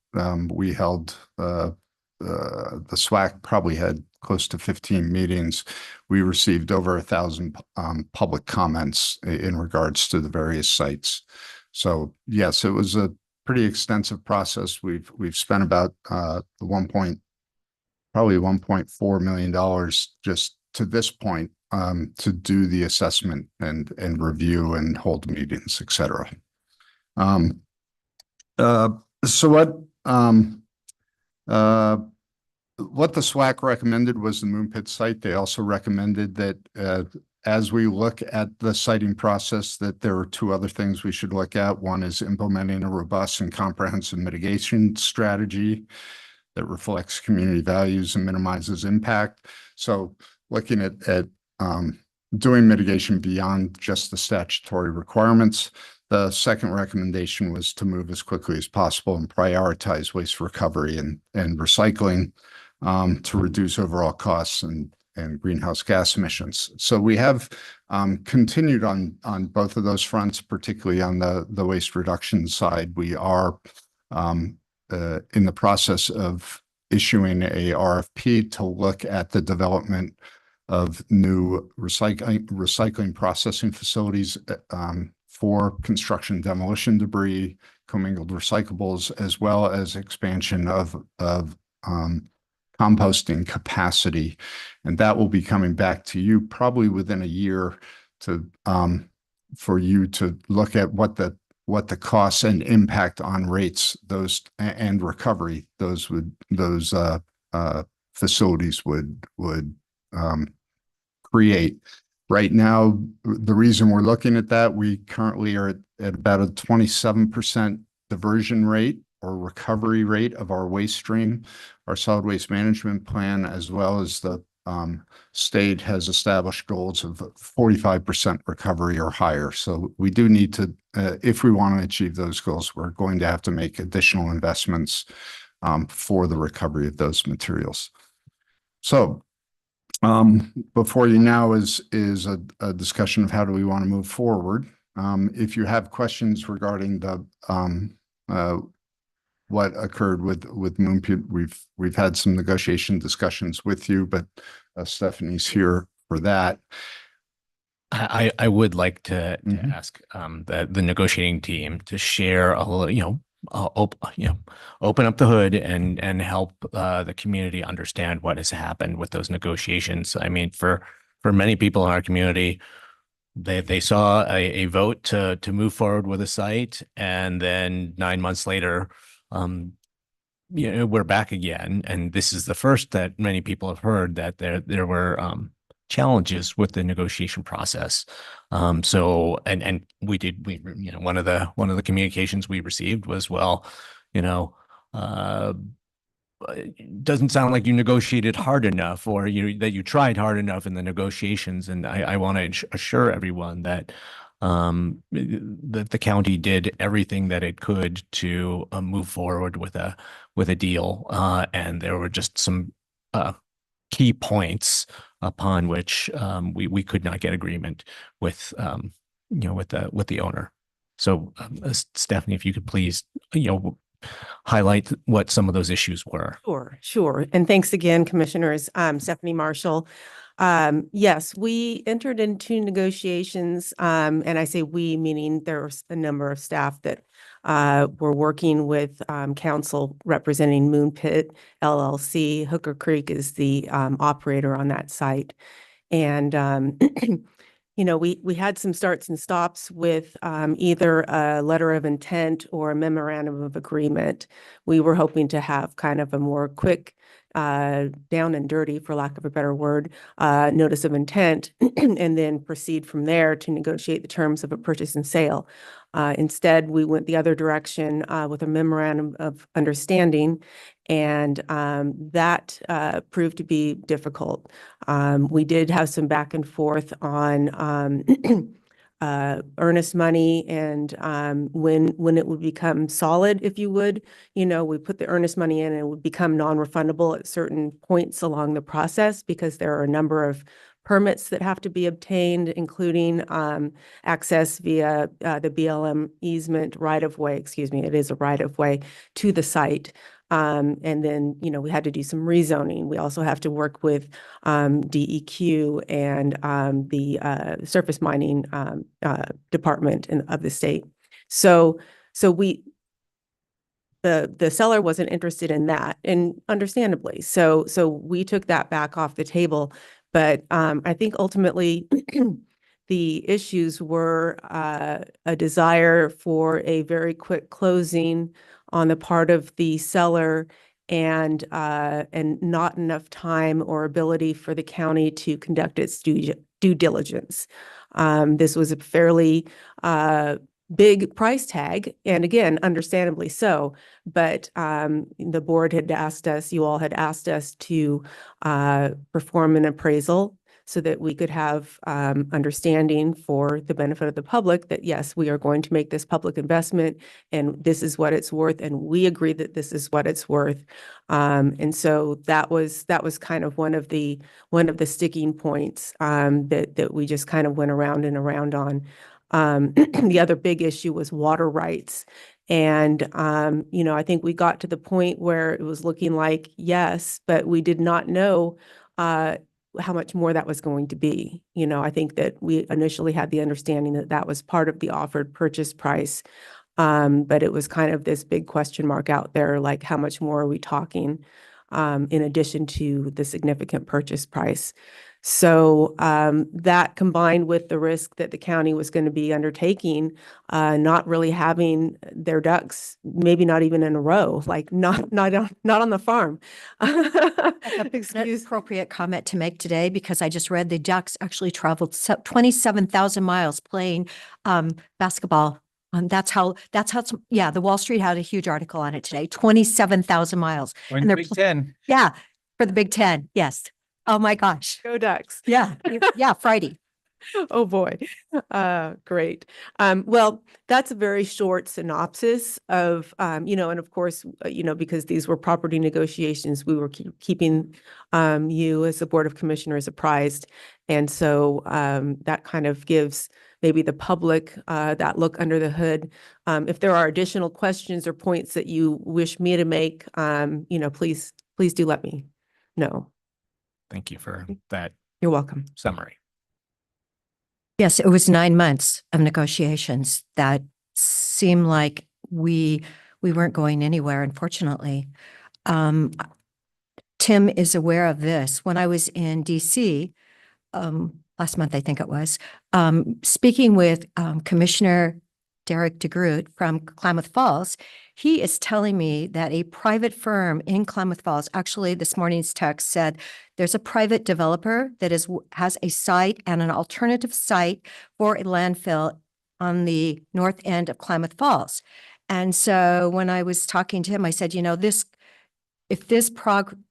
we held the SWAC probably had close to 15 meetings. We received over 1,000 public comments in regards to the various sites. So yes, it was a pretty extensive process. We've spent about probably $1.4 million just to this point to do the assessment and review and hold meetings, et cetera. So what the SWAC recommended was the Moon Pit site. They also recommended that as we look at the siting process, that there are 2 other things we should look at. One is implementing a robust and comprehensive mitigation strategy. that reflects community values and minimizes impact. So looking at doing mitigation beyond just the statutory requirements. The second recommendation was to move as quickly as possible and prioritize waste recovery and recycling to reduce overall costs and greenhouse gas emissions. So we have continued on both of those fronts, particularly on the waste reduction side. We are in the process of issuing a RFP to look at the development of new recycling processing facilities for construction demolition debris, commingled recyclables, as well as expansion of composting capacity. And that will be coming back to you probably within a year to for you to look at what the costs and impact on rates those and recovery those facilities would create. Right now, the reason we're looking at that, we currently are at about a 27% diversion rate or recovery rate of our waste stream. Our solid waste management plan, as well as the state, has established goals of 45% recovery or higher. So we do need to, if we want to achieve those goals, we're going to have to make additional investments for the recovery of those materials. So before you now is a discussion of how do we want to move forward. If you have questions regarding the what occurred with Moon Pit, we've had some negotiation discussions with you, but Stephanie's here for that. I would like to ask the negotiating team to share a little, open up the hood and help the community understand what has happened with those negotiations. I mean, for many people in our community, they saw a vote to move forward with a site, and then 9 months later, we're back again. And this is the first that many people have heard that there were challenges with the negotiation process. So, and we one of the communications we received was, well, it doesn't sound like you negotiated hard enough, or that you tried hard enough in the negotiations. And I want to assure everyone that the county did everything that it could to move forward with a deal, and there were just some key points upon which we could not get agreement with with the owner. So Stephanie, if you could please highlight what some of those issues were. Sure. And thanks again, Commissioners. Stephanie Marshall. Yes, we entered into negotiations, and I say we, meaning there's a number of staff that were working with council representing Moon Pit LLC. Hooker Creek is the operator on that site. And we had some starts and stops with either a letter of intent or a memorandum of agreement. We were hoping to have kind of a more quick, down and dirty, for lack of a better word, notice of intent, and then proceed from there to negotiate the terms of a purchase and sale. Instead, we went the other direction with a memorandum of understanding, and that proved to be difficult. We did have some back and forth on earnest money and when it would become solid, if you would. We put the earnest money in and it would become non-refundable at certain points along the process, because there are a number of permits that have to be obtained, including access via the BLM easement right-of-way, it is a right-of-way to the site. And then, we had to do some rezoning. We also have to work with DEQ and the surface mining department of the state. So the seller wasn't interested in that, and understandably. So we took that back off the table. But I think ultimately the issues were a desire for a very quick closing on the part of the seller, and not enough time or ability for the county to conduct its due diligence. This was a fairly big price tag, and again, understandably so. But the board had asked us, you all had asked us to perform an appraisal so that we could have understanding for the benefit of the public that yes, we are going to make this public investment and this is what it's worth, and we agree that this is what it's worth. And so that was kind of one of the sticking points that we just kind of went around and around on. The other big issue was water rights. And, I think we got to the point where it was looking like yes, but we did not know how much more that was going to be. I think that we initially had the understanding that that was part of the offered purchase price. But it was kind of this big question mark out there, like how much more are we talking in addition to the significant purchase price? So that combined with the risk that the county was going to be undertaking, not really having their ducks, maybe not even in a row, like not on the farm. That's an appropriate comment to make today, because I just read the Ducks actually traveled 27,000 miles playing basketball. The Wall Street had a huge article on it today, 27,000 miles. And the Big Ten. Yeah, for the Big Ten. Yes. Oh my gosh. Go Ducks. Yeah. Yeah. Friday. Oh boy. Great. Well, that's a very short synopsis of, and of course, because these were property negotiations, we were keeping you as the Board of Commissioners apprised. And so that kind of gives maybe the public that look under the hood. If there are additional questions or points that you wish me to make, please do let me know. Thank you for that You're welcome. summary. Yes, it was 9 months of negotiations that seemed like we weren't going anywhere, unfortunately. Tim is aware of this. When I was in DC, last month, I think it was, speaking with Commissioner Derek DeGroot from Klamath Falls, he is telling me that a private firm in Klamath Falls, actually this morning's text said there's a private developer that has a site and an alternative site for a landfill on the north end of Klamath Falls. And so when I was talking to him, I said, if this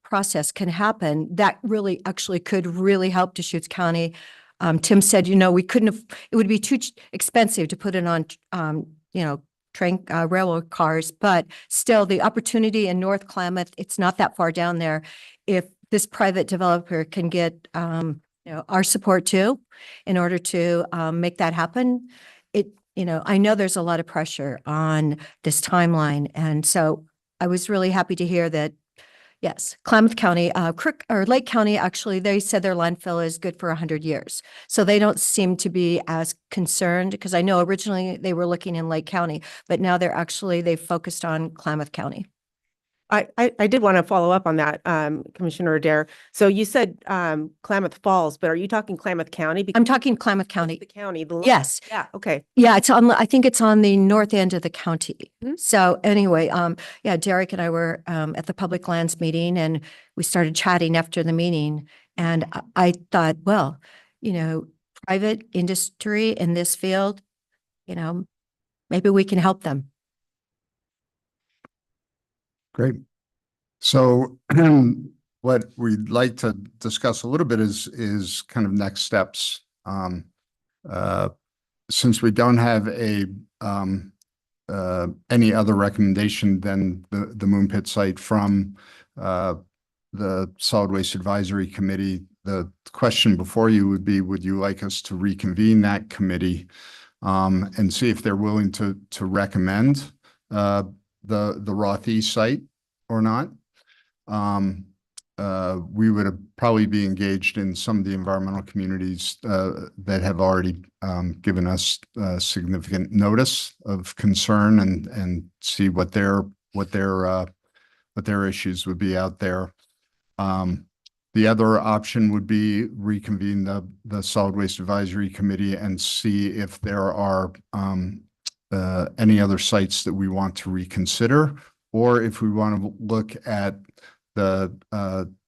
process can happen, that really actually could really help Deschutes County. Tim said, it would be too expensive to put it on, train, railroad cars, but still the opportunity in North Klamath, it's not that far down there. If this private developer can get, our support too, in order to make that happen, I know there's a lot of pressure on this timeline. And so I was really happy to hear that. Yes, Klamath County, Lake County, actually, they said their landfill is good for 100 years. So they don't seem to be as concerned, because I know originally they were looking in Lake County, but now they've focused on Klamath County. I did want to follow up on that, Commissioner Adair. So you said Klamath Falls, but are you talking Klamath County? I'm talking Klamath County. The county. Yes. Yeah. Okay. Yeah, I think it's on the north end of the county. So anyway, Derek and I were at the public lands meeting, and we started chatting after the meeting. And I thought, well, private industry in this field, maybe we can help them. Great. So what we'd like to discuss a little bit is kind of next steps. Since we don't have any other recommendation than the Moon Pit site from the Solid Waste Advisory Committee, the question before you would be, would you like us to reconvene that committee and see if they're willing to recommend the Roth East site or not? We would probably be engaged in some of the environmental communities that have already given us significant notice of concern and see what their issues would be out there. The other option would be reconvene the Solid Waste Advisory Committee and see if there are any other sites that we want to reconsider, or if we want to look at the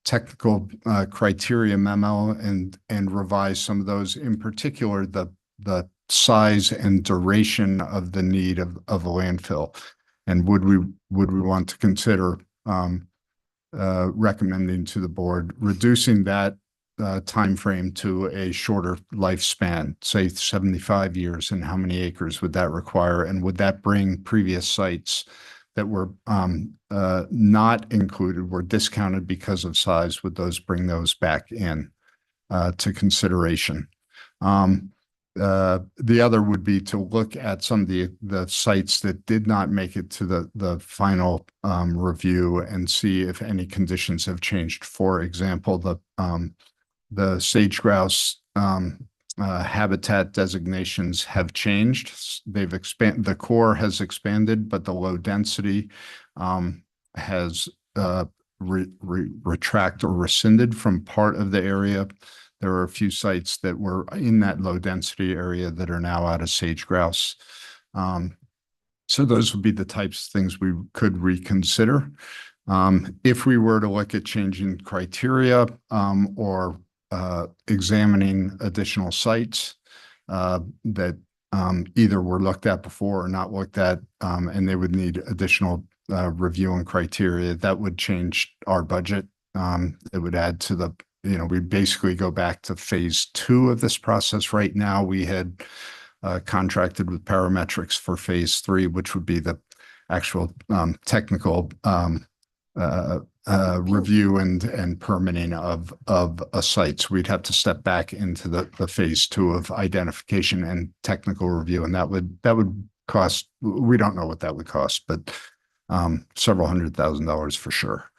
technical criteria memo and revise some of those, in particular the size and duration of the need of a landfill. And would we want to consider recommending to the board reducing that timeframe to a shorter lifespan, say 75 years, and how many acres would that require? And would that bring previous sites that were not included, were discounted because of size, would those bring those back in to consideration? The other would be to look at some of the sites that did not make it to the final review and see if any conditions have changed. For example, the sage grouse habitat designations have changed. They've expanded, the core has expanded, but the low density has retract or rescinded from part of the area. There are a few sites that were in that low density area that are now out of sage grouse. So those would be the types of things we could reconsider. If we were to look at changing criteria or examining additional sites that either were looked at before or not looked at, and they would need additional review and criteria, that would change our budget. It would add to the, we basically go back to phase 2 of this process. Right now, we had contracted with parametrics for phase 3, which would be the actual technical review and permitting of a site. So we'd have to step back into the phase 2 of identification and technical review, and that would cost. We don't know what that would cost, but several $100,000 for sure.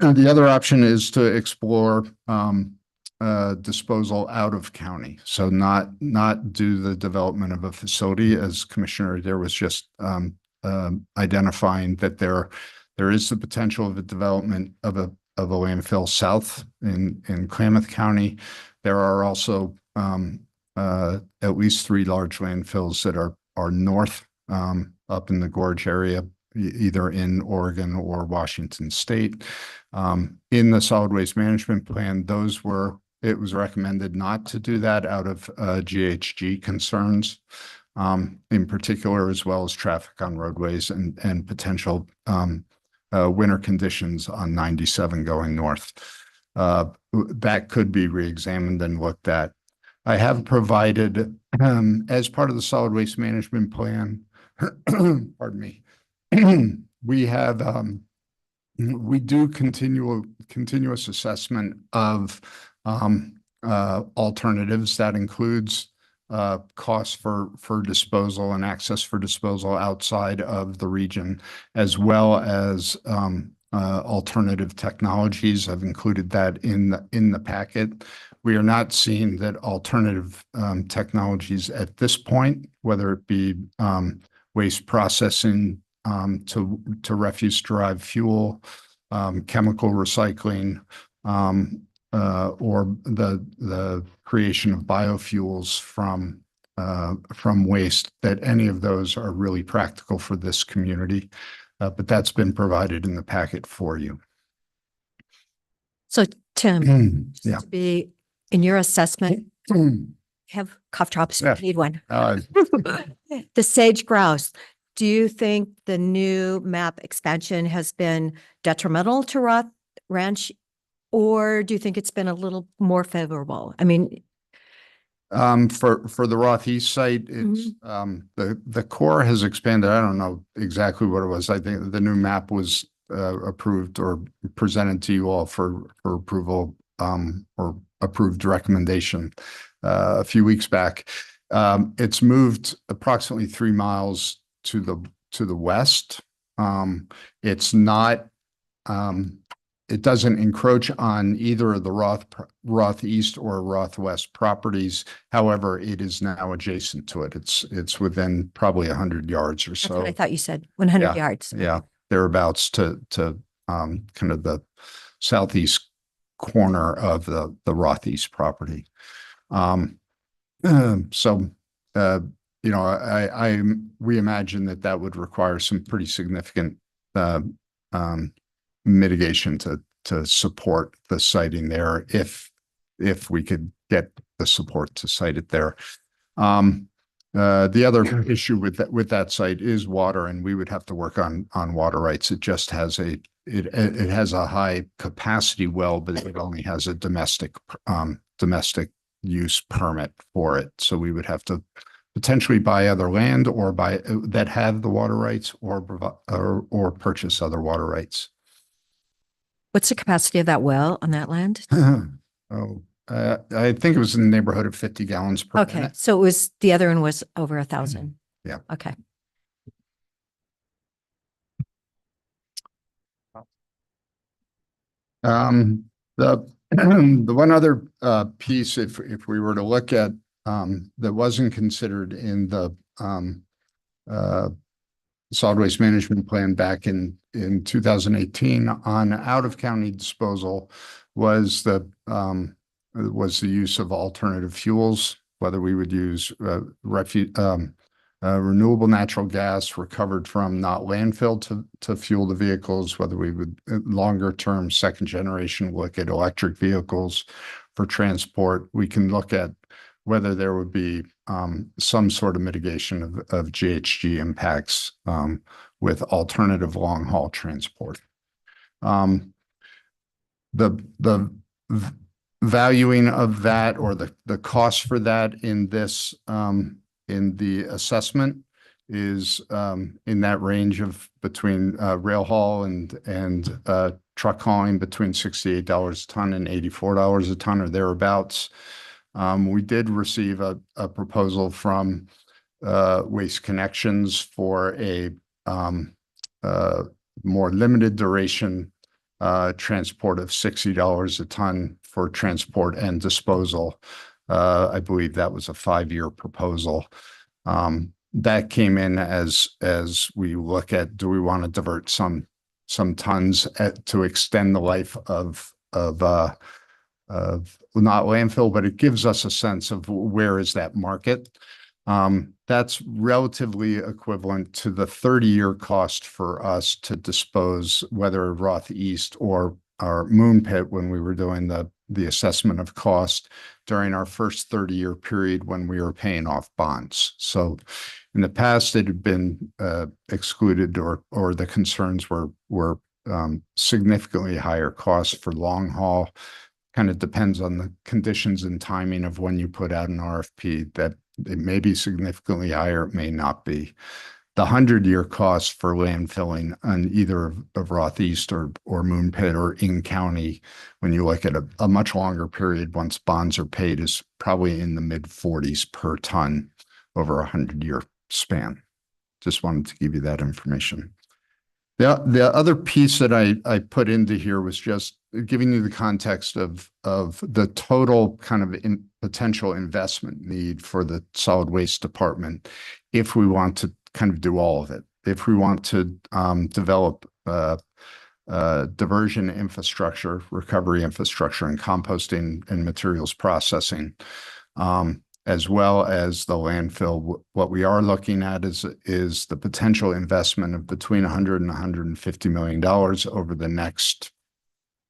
The other option is to explore disposal out of county. So not do the development of a facility, as Commissioner Adair was just identifying, that there is the potential of a development of a landfill south in Klamath County. There are also at least 3 large landfills that are north up in the Gorge area, either in Oregon or Washington State. In the solid waste management plan, it was recommended not to do that out of GHG concerns, in particular, as well as traffic on roadways and potential winter conditions on 97 going north. That could be reexamined and looked at. I have provided, as part of the solid waste management plan, pardon me, we do continuous assessment of alternatives. That includes costs for disposal and access for disposal outside of the region, as well as alternative technologies. I've included that in the packet. We are not seeing that alternative technologies at this point, whether it be waste processing to refuse-derived fuel, chemical recycling, or the creation of biofuels from waste, that any of those are really practical for this community. But that's been provided in the packet for you. So Tim, Yeah. to be in your assessment, have cough drops, Yeah. need one. The sage grouse, do you think the new map expansion has been detrimental to Roth Ranch, or do you think it's been a little more favorable? I mean, for the Roth East site, it's the core has expanded. I don't know exactly what it was. I think the new map was approved or presented to you all for approval, or approved recommendation a few weeks back. It's moved approximately 3 miles to the west. It's not. It doesn't encroach on either of the Roth East or Roth West properties. However, it is now adjacent to it. It's within probably 100 yards or so. that's what I thought you said, 100 yards. Yeah, thereabouts to kind of the southeast corner of the Roth East property. We imagine that would require some pretty significant mitigation to support the siting there, if we could get the support to site it there. The other issue with that site is water, and we would have to work on water rights. It just has it has a high capacity well, but it only has a domestic use permit for it. So we would have to potentially buy other land or buy that have the water rights or purchase other water rights. What's the capacity of that well on that land? I think it was in the neighborhood of 50 gallons per Okay, minute. so it was, the other one was over 1,000. Yeah. Okay. The the one other piece, if we were to look at that wasn't considered in the solid waste management plan back in 2018 on out of county disposal was the use of alternative fuels, whether we would use renewable natural gas recovered from not landfill to fuel the vehicles, whether we would longer term second generation look at electric vehicles for transport. We can look at whether there would be some sort of mitigation of GHG impacts with alternative long haul transport. The valuing of that or the cost for that in this in the assessment is in that range of between rail haul and truck hauling between $68 a ton and $84 a ton or thereabouts. We did receive a proposal from Waste Connections for a more limited duration transport of $60 a ton for transport and disposal. I believe that was a 5-year proposal. That came in as we look at, do we want to divert some tons to extend the life of not landfill, but it gives us a sense of where is that market. That's relatively equivalent to the 30-year cost for us to dispose, whether Roth East or our Moon Pit, when we were doing the assessment of cost during our first 30-year period when we were paying off bonds. So in the past, it had been excluded or the concerns were significantly higher costs for long haul. Kind of depends on the conditions and timing of when you put out an RFP, that it may be significantly higher, it may not be. The 100-year cost for landfilling on either of Roth East or Moon Pit or in county, when you look at a much longer period, once bonds are paid, is probably in the mid-40s per ton over a 100-year span. Just wanted to give you that information. The other piece that I put into here was just giving you the context of the total kind of potential investment need for the solid waste department if we want to kind of do all of it. If we want to develop diversion infrastructure, recovery infrastructure, and composting and materials processing, as well as the landfill, what we are looking at is the potential investment of between $100 and $150 million over the next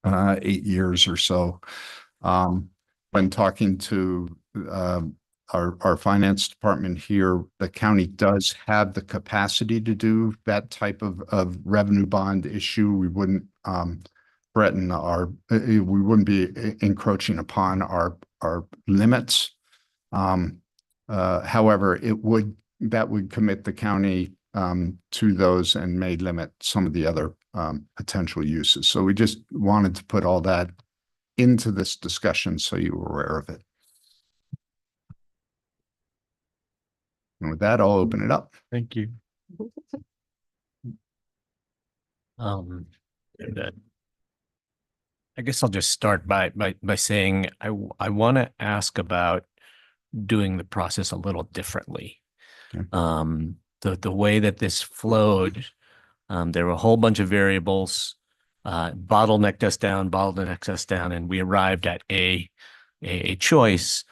8 years or so. When talking to our finance department here, the county does have the capacity to do that type of revenue bond issue. We wouldn't threaten we wouldn't be encroaching upon our limits. However, that would commit the county to those and may limit some of the other potential uses. So we just wanted to put all that into this discussion so you were aware of it. And with that, I'll open it up. Thank you. I guess I'll just start by saying I want to ask about doing the process a little differently. Okay. The way that this flowed, there were a whole bunch of variables, bottlenecked us down, and we arrived at a choice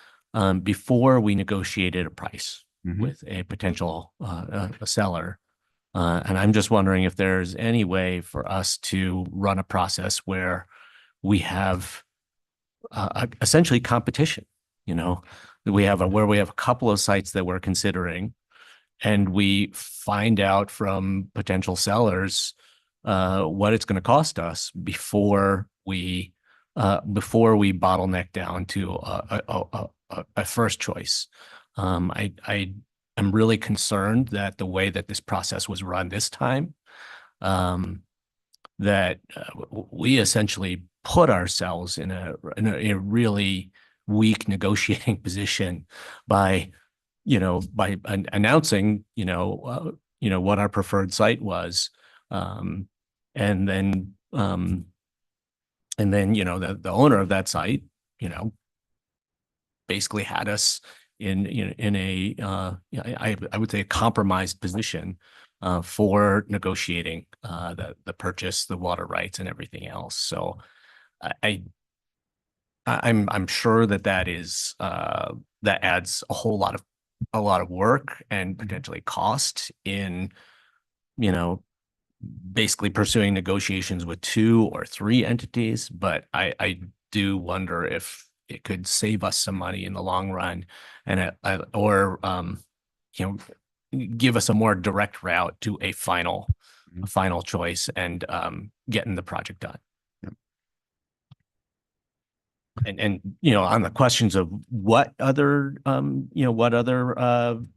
before we negotiated a price with a potential a seller. And I'm just wondering if there's any way for us to run a process where we have essentially competition. You know, we have a couple of sites that we're considering, and we find out from potential sellers what it's going to cost us before we bottleneck down to a first choice. I am really concerned that the way that this process was run this time, that we essentially put ourselves in a really weak negotiating position by announcing what our preferred site was, and then the owner of that site basically had us in a I would say a compromised position for negotiating the purchase, the water rights, and everything else. So I'm sure that is that adds a lot of work and potentially cost in basically pursuing negotiations with 2 or 3 entities. But I do wonder if it could save us some money in the long run, and give us a more direct route to a final choice and getting the project done. And on the questions of what other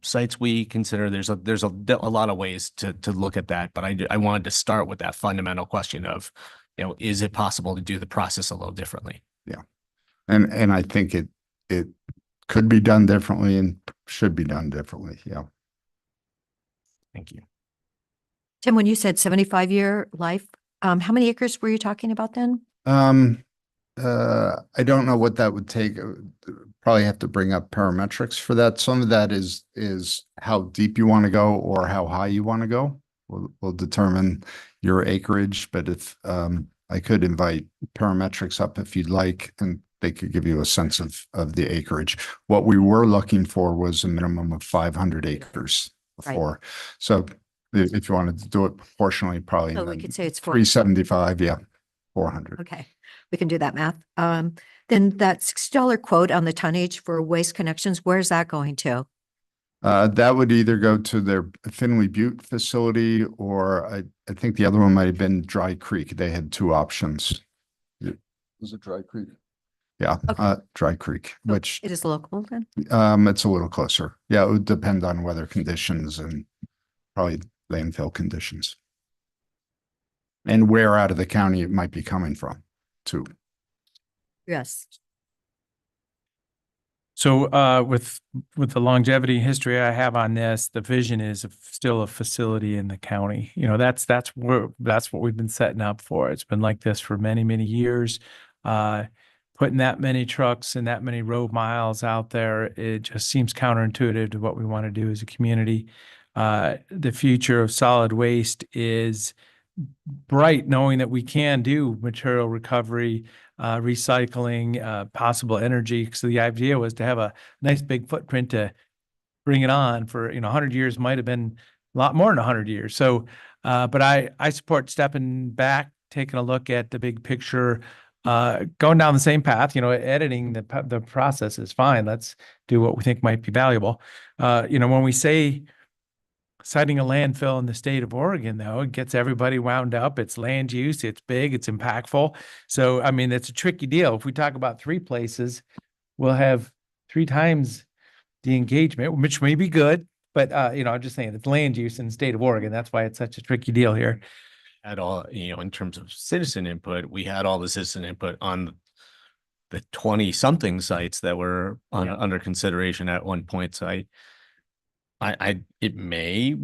sites we consider, there's a lot of ways to look at that, but I wanted to start with that fundamental question of is it possible to do the process a little differently? Yeah, and I think it could be done differently and should be done differently. Yeah. Thank you. Tim, when you said 75-year life, how many acres were you talking about then? I don't know what that would take. Probably have to bring up parametrics for that. Some of that is how deep you want to go or how high you want to go will determine your acreage. But if I could invite parametrics up if you'd like, and they could give you a sense of the acreage. What we were looking for was a minimum of 500 acres before. Right. So if you wanted to do it proportionally, probably So we could say it's 375. Yeah. 400. Okay, we can do that math. Then that $60 quote on the tonnage for Waste Connections, where's that going to? That would either go to their Finley Butte facility, or I think the other one might have been Dry Creek. They had 2 options. Was it Dry Creek? Yeah, okay. Dry Creek, which it is local then? It's a little closer. Yeah, it would depend on weather conditions and probably landfill conditions. And where out of the county it might be coming from, too. Yes. So with the longevity history I have on this, the vision is still a facility in the county. That's what we've been setting up for. It's been like this for many, many years. Putting that many trucks and that many road miles out there, it just seems counterintuitive to what we want to do as a community. The future of solid waste is bright, knowing that we can do material recovery, recycling, possible energy. So the idea was to have a nice big footprint to bring it on for, 100 years might have been a lot more than 100 years. So, but I support stepping back, taking a look at the big picture, going down the same path. Editing the process is fine. Let's do what we think might be valuable. When we say citing a landfill in the state of Oregon, though, it gets everybody wound up. It's land use, it's big, it's impactful. So, it's a tricky deal. If we talk about 3 places, we'll have 3 times the engagement, which may be good, but, I'm just saying it's land use in the state of Oregon. That's why it's such a tricky deal here. At all, in terms of citizen input, we had all the citizen input on the 20-something sites that were under consideration at one point. So it may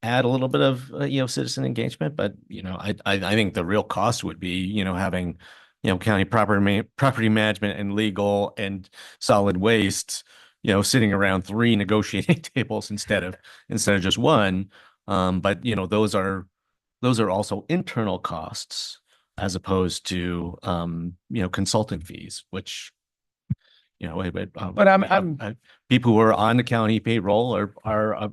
add a little bit of citizen engagement, but I think the real cost would be having county property management and legal and solid waste sitting around 3 negotiating tables instead of just 1. But those are also internal costs as opposed to consultant fees, which but I'm people who are on the county payroll are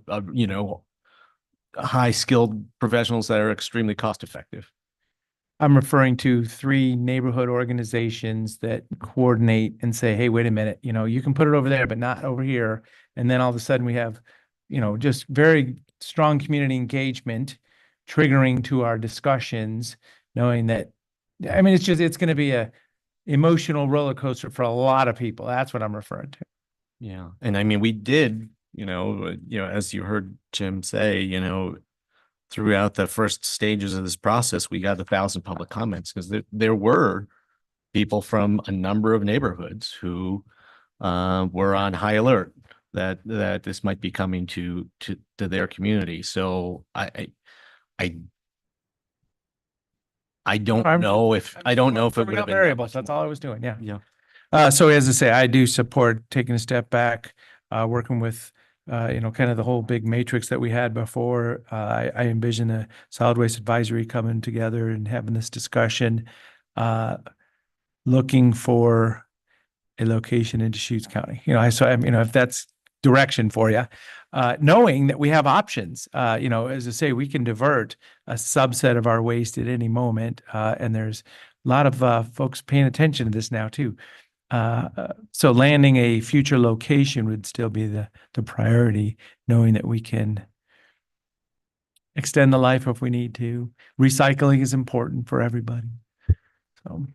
high skilled professionals that are extremely cost effective. I'm referring to 3 neighborhood organizations that coordinate and say, hey, wait a minute, you can put it over there, but not over here. And then all of a sudden we have, just very strong community engagement triggering to our discussions, knowing that, it's going to be a emotional roller coaster for a lot of people. That's what I'm referring to. Yeah. And we did, as you heard Jim say, throughout the first stages of this process, we got 1,000 public comments because there were people from a number of neighborhoods who were on high alert that this might be coming to their community. So I don't know if it would have been variables. That's all I was doing. Yeah. Yeah. So as I say, I do support taking a step back, working with, kind of the whole big matrix that we had before. I envision a solid waste advisory coming together and having this discussion, looking for a location in Deschutes County. If that's direction for you, knowing that we have options, as I say, we can divert a subset of our waste at any moment. And there's a lot of folks paying attention to this now too. So landing a future location would still be the priority, knowing that we can extend the life if we need to. Recycling is important for everybody. So,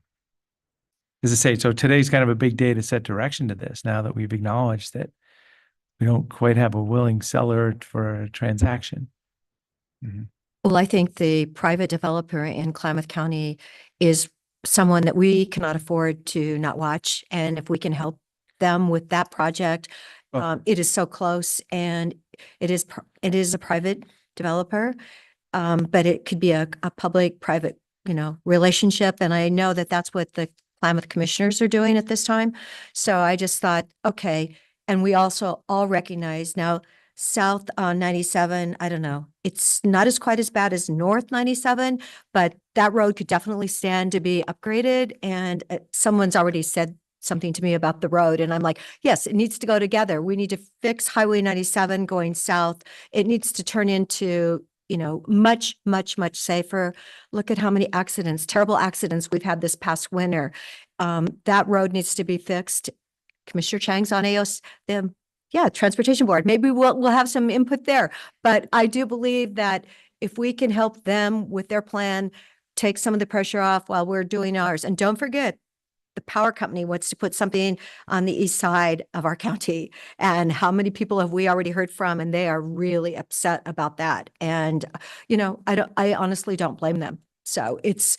as I say, so today's kind of a big day to set direction to this now that we've acknowledged that we don't quite have a willing seller for a transaction. Mm-hmm. Well, I think the private developer in Klamath County is someone that we cannot afford to not watch. And if we can help them with that project, it is so close, and it is a private developer, but it could be a public-private, relationship. And I know that that's what the Klamath commissioners are doing at this time. So I just thought, okay. And we also all recognize now South 97, I don't know, it's not quite as bad as North 97, but that road could definitely stand to be upgraded. And someone's already said something to me about the road. And I'm like, yes, it needs to go together. We need to fix Highway 97 going south. It needs to turn into, much, much, much safer. Look at how many accidents, terrible accidents we've had this past winter. That road needs to be fixed. Commissioner Chang's on AOS, Transportation Board. Maybe we'll have some input there. But I do believe that if we can help them with their plan, take some of the pressure off while we're doing ours. And don't forget, the power company wants to put something on the east side of our county. And how many people have we already heard from? And they are really upset about that. And, I honestly don't blame them. So it's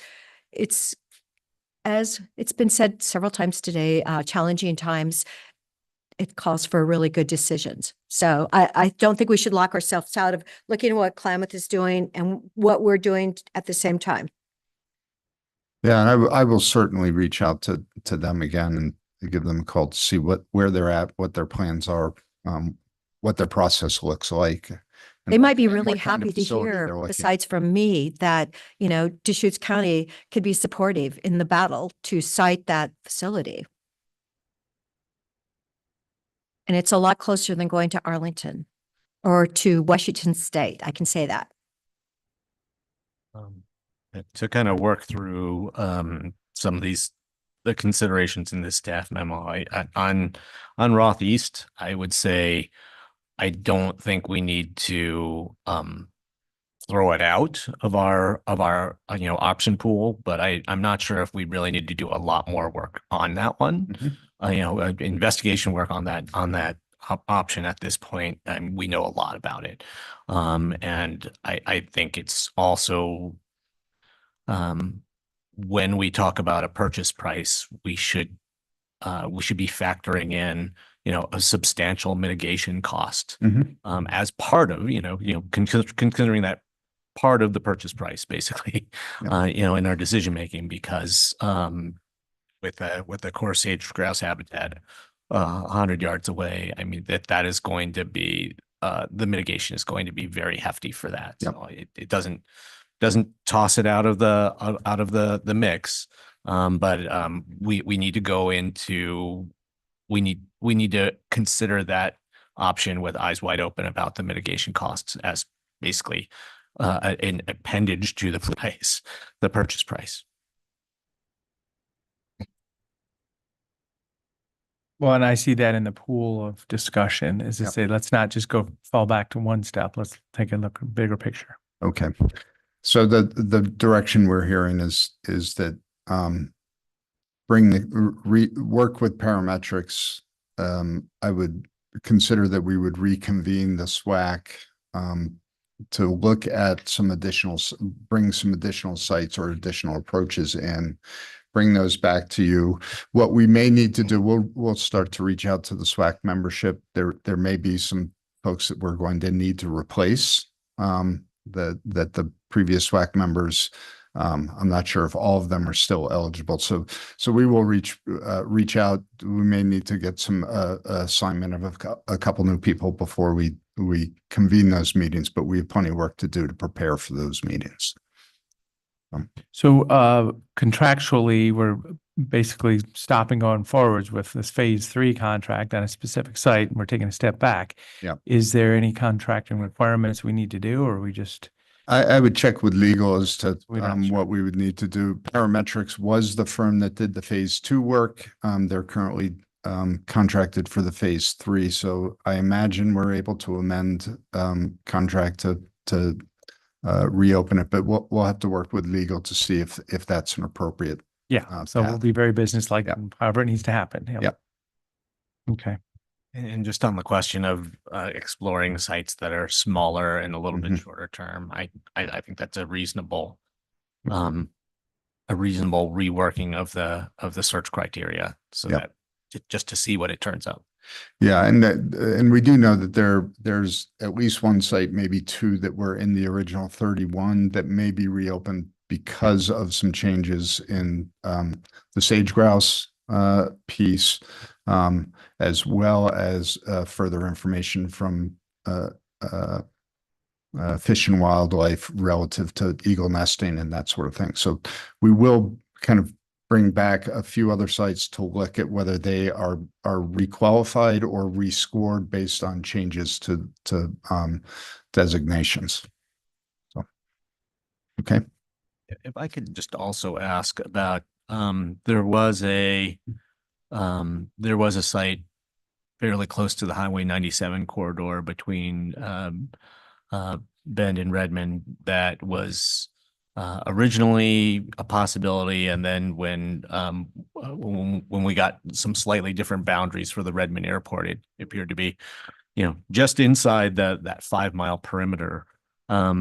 as it's been said several times today, challenging times. It calls for really good decisions. So I don't think we should lock ourselves out of looking at what Klamath is doing and what we're doing at the same time. Yeah, and I will certainly reach out to them again and give them a call to see where they're at, what their plans are, what their process looks like. They might be really happy to hear, besides from me, that, Deschutes County could be supportive in the battle to site that facility. And it's a lot closer than going to Arlington or to Washington State. I can say that. To kind of work through some of the considerations in this staff memo, on Roth East, I would say I don't think we need to throw it out of our option pool, but I'm not sure if we really need to do a lot more work on that one. Mm-hmm. Investigation work on that option at this point, and we know a lot about it. And I think it's also, when we talk about a purchase price, we should be factoring in, a substantial mitigation cost, mm-hmm. As part of, considering that part of the purchase price, basically, yeah. In our decision making, because with the core sage grouse habitat 100 yards away, that is going to be the mitigation is going to be very hefty for that. Yep. So it doesn't toss it out of the mix, but we need to go into we need to consider that option with eyes wide open about the mitigation costs as basically an appendage to the price, the purchase price. Well, and I see that in the pool of discussion is to Yep. say, let's not just go fall back to one step. Let's take a look at bigger picture. Okay. So the direction we're hearing is that bring the work with parametrics. I would consider that we would reconvene the SWAC to look at some additional, bring some additional sites or additional approaches in, bring those back to you. What we may need to do, we'll start to reach out to the SWAC membership. There may be some folks that we're going to need to replace that the previous SWAC members. I'm not sure if all of them are still eligible. So we will reach out. We may need to get some assignment of a couple new people before we convene those meetings, but we have plenty of work to do to prepare for those meetings. So contractually, we're basically stopping going forwards with this phase 3 contract on a specific site, and we're taking a step back. Yeah. Is there any contracting requirements we need to do, or are we just? I would check with legal as to We're not sure. what we would need to do. Parametrics was the firm that did the phase 2 work. They're currently contracted for the phase 3. So I imagine we're able to amend contract to reopen it, but we'll have to work with legal to see if that's an appropriate. Yeah. So we'll be very businesslike, however it needs to happen. Yep. Okay. And just on the question of exploring sites that are smaller and a little bit shorter term, I think that's a reasonable reworking of the search criteria, so that just to see what it turns out. Yeah, and we do know that there's at least one site, maybe two, that were in the original 31 that may be reopened because of some changes in the sage grouse piece, as well as further information from Fish and Wildlife relative to eagle nesting and that sort of thing. So we will kind of bring back a few other sites to look at whether they are requalified or rescored based on changes to designations. So, okay. If I could just also ask about, there was a site fairly close to the Highway 97 corridor between Bend and Redmond that was originally a possibility, and then when we got some slightly different boundaries for the Redmond airport, it appeared to be, just inside that 5 mile perimeter. Yeah,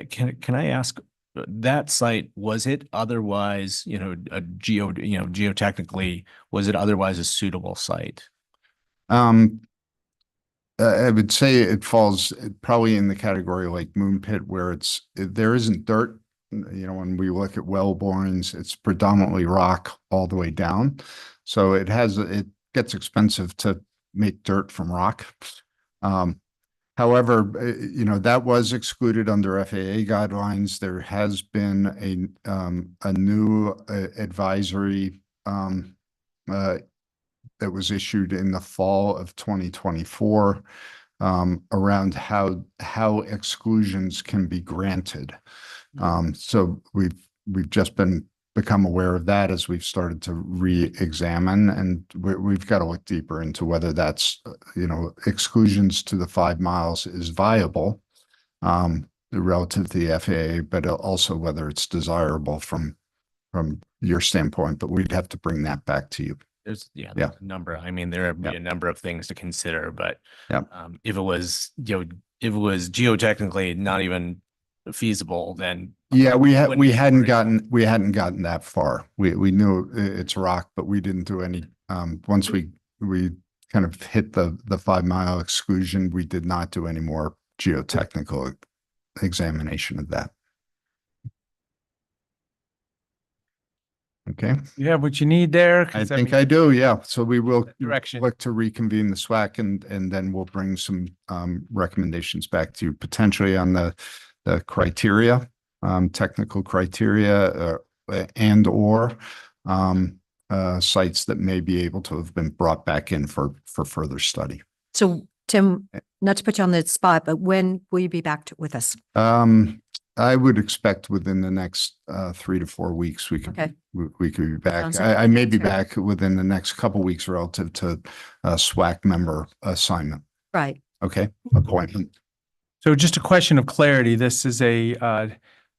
can I ask, that site, was it otherwise, geotechnically, was it otherwise a suitable site? I would say it falls probably in the category like Moon Pit, where there isn't dirt. When we look at well borings, it's predominantly rock all the way down. So it gets expensive to make dirt from rock. However, that was excluded under FAA guidelines. There has been a new advisory that was issued in the fall of 2024 around how exclusions can be granted. So we've just become aware of that as we've started to re-examine, and we've got to look deeper into whether that's exclusions to the 5 miles is viable relative to the FAA, but also whether it's desirable from your standpoint. But we'd have to bring that back to you. There's a number. I mean, there would be a number of things to consider, but if it was geotechnically not even feasible, then we hadn't gotten that far. We knew it's rock, but we didn't do any. Once we kind of hit the 5 mile exclusion, we did not do any more geotechnical examination of that. Okay. You have what you need there? I think I do. Yeah. So we will direction. look to reconvene the SWAC, and then we'll bring some recommendations back to you, potentially on the criteria, technical criteria, and or sites that may be able to have been brought back in for further study. So Tim, not to put you on the spot, but when will you be back with us? I would expect within the next 3 to 4 weeks, we Okay. we could be back. Sounds like I may be that's fair. back within the next couple weeks relative to SWAC member assignment. Right. Okay, appointment. So just a question of clarity. This is a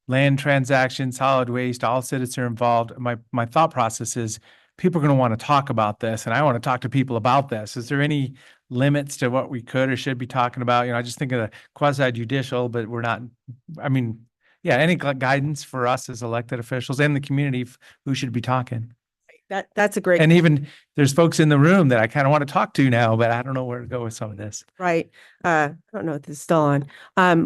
land transaction, solid waste, all citizens are involved. My thought process is people are going to want to talk about this, and I want to talk to people about this. Is there any limits to what we could or should be talking about? I just think of the quasi judicial, but we're not, I mean, yeah, any guidance for us as elected officials and the community who should be talking. That's a great. And even there's folks in the room that I kind of want to talk to now, but I don't know where to go with some of this. Right. I don't know if this is still on.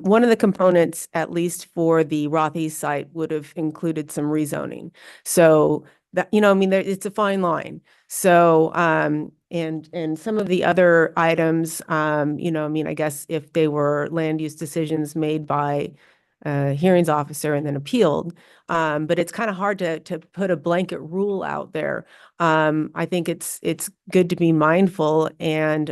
One of the components, at least for the Roth East site, would have included some rezoning. So that, I mean, it's a fine line. So, and some of the other items, I mean, I guess if they were land use decisions made by a hearings officer and then appealed, but it's kind of hard to put a blanket rule out there. I think it's good to be mindful and,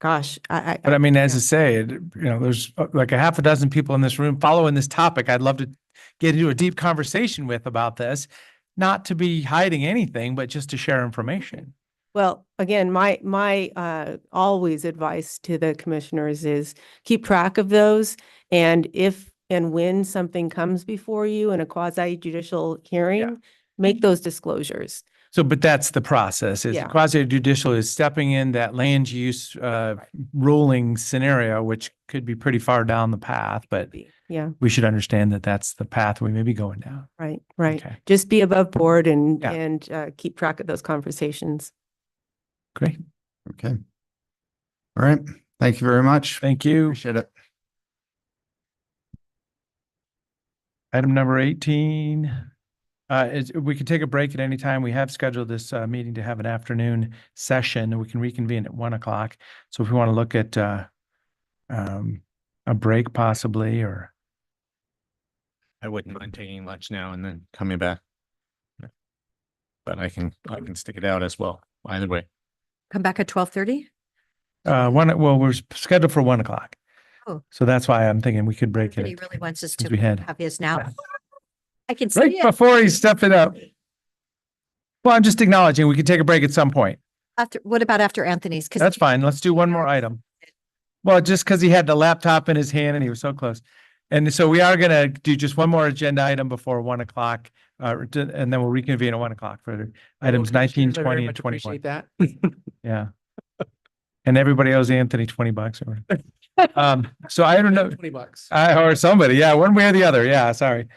gosh, But I mean, as I say, there's like a half a dozen people in this room following this topic. I'd love to get into a deep conversation with about this, not to be hiding anything, but just to share information. Well, again, my always advice to the commissioners is keep track of those. And if and when something comes before you in a quasi judicial hearing, make those disclosures. So, but that's the process is Yeah. quasi judicial is stepping in that land use ruling scenario, which could be pretty far down the path, but Yeah. we should understand that that's the path we may be going down. Right. Right. Okay. Just be above board and, Yeah. keep track of those conversations. Great. Okay. All right. Thank you very much. Thank you. Appreciate it. Item number 18. We can take a break at any time. We have scheduled this meeting to have an afternoon session, and we can reconvene at 1:00. So if we want to look at a break possibly, or I wouldn't mind taking lunch now and then coming back. But I can stick it out as well, either way. Come back at 12:30? we're scheduled for 1:00. Oh. So that's why I'm thinking we could break He it really wants us since to we had have his now. I can see right it. before he's stepping up. Well, I'm just acknowledging we could take a break at some point. What about after Anthony's? 'Cause That's fine. Let's do one more item. Well, just because he had the laptop in his hand and he was so close. And so we are going to do just one more agenda item before 1:00, and then we'll reconvene at 1:00 for items 19, 20, and 21. Appreciate that. Yeah. And everybody owes Anthony $20 or whatever. So I don't know. $20. Or somebody, yeah, one way or the other. Yeah, sorry.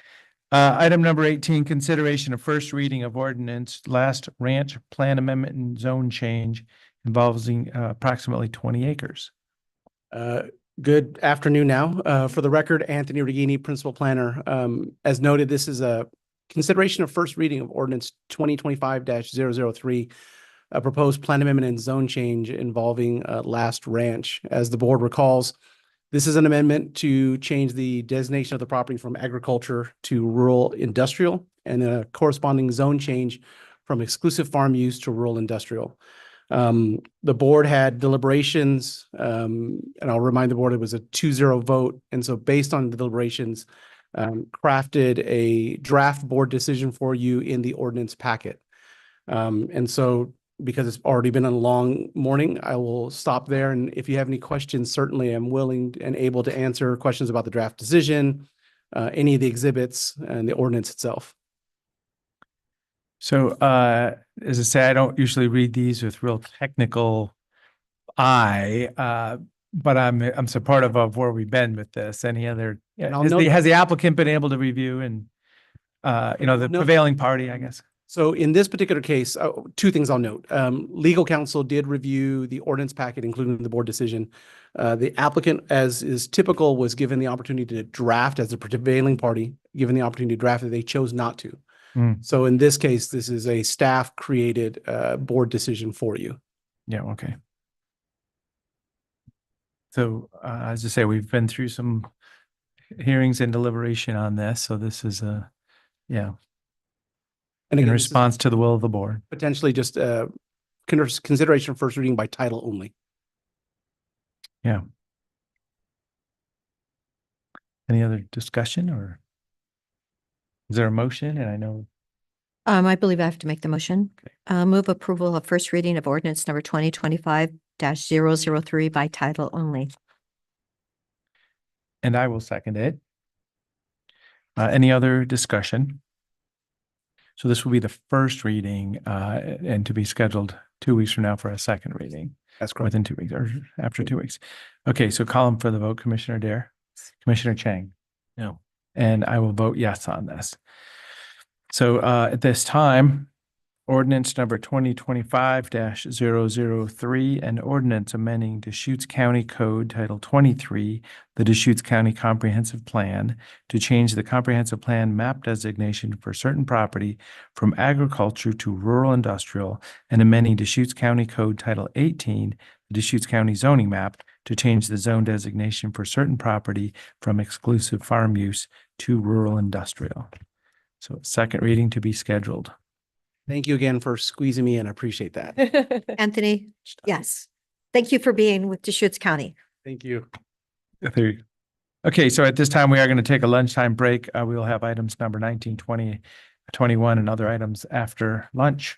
Item number 18, consideration of first reading of ordinance, last ranch plan amendment and zone change involving approximately 20 acres. Good afternoon now. For the record, Anthony Regini, Principal Planner. As noted, this is a consideration of first reading of ordinance 2025-003, a proposed plan amendment and zone change involving Last Ranch. As the board recalls, this is an amendment to change the designation of the property from agriculture to rural industrial, and a corresponding zone change from exclusive farm use to rural industrial. The board had deliberations, and I'll remind the board it was a 2-0 vote. And so based on the deliberations, crafted a draft board decision for you in the ordinance packet. And so because it's already been a long morning, I will stop there. And if you have any questions, certainly I'm willing and able to answer questions about the draft decision, any of the exhibits and the ordinance itself. So, as I say, I don't usually read these with real technical eye, but I'm supportive of where we've been with this. Any other, has the applicant been able to review and, the prevailing party, I guess? So in this particular case, two things I'll note. Legal counsel did review the ordinance packet, including the board decision. The applicant, as is typical, was given the opportunity to draft as a prevailing party, given the opportunity to draft it. They chose not to. So in this case, this is a staff created board decision for you. Yeah. Okay. So, as I say, we've been through some hearings and deliberation on this. So this is And in again, response to the will of the board. Potentially just consideration first reading by title only. Yeah. Any other discussion or is there a motion? And I know, I believe I have to make the motion. Move approval of first reading of ordinance number 2025-003 by title only. and I will second it. Any other discussion? So this will be the first reading, and to be scheduled 2 weeks from now for a second reading. That's correct. Within 2 weeks or after 2 weeks. Okay, so call them for the vote, Commissioner Dare, Commissioner Chang. No. And I will vote yes on this. So at this time, ordinance number 2025-003, an ordinance amending Deschutes County Code Title 23, the Deschutes County Comprehensive Plan, to change the comprehensive plan map designation for certain property from agriculture to rural industrial, and amending Deschutes County Code Title 18, the Deschutes County zoning map, to change the zone designation for certain property from exclusive farm use to rural industrial. So second reading to be scheduled. Thank you again for squeezing me in. I appreciate that. Anthony, yes. Thank you for being with Deschutes County. Thank you. There you go. Okay, so at this time, we are going to take a lunchtime break. We will have items number 19, 20, 21, and other items after lunch.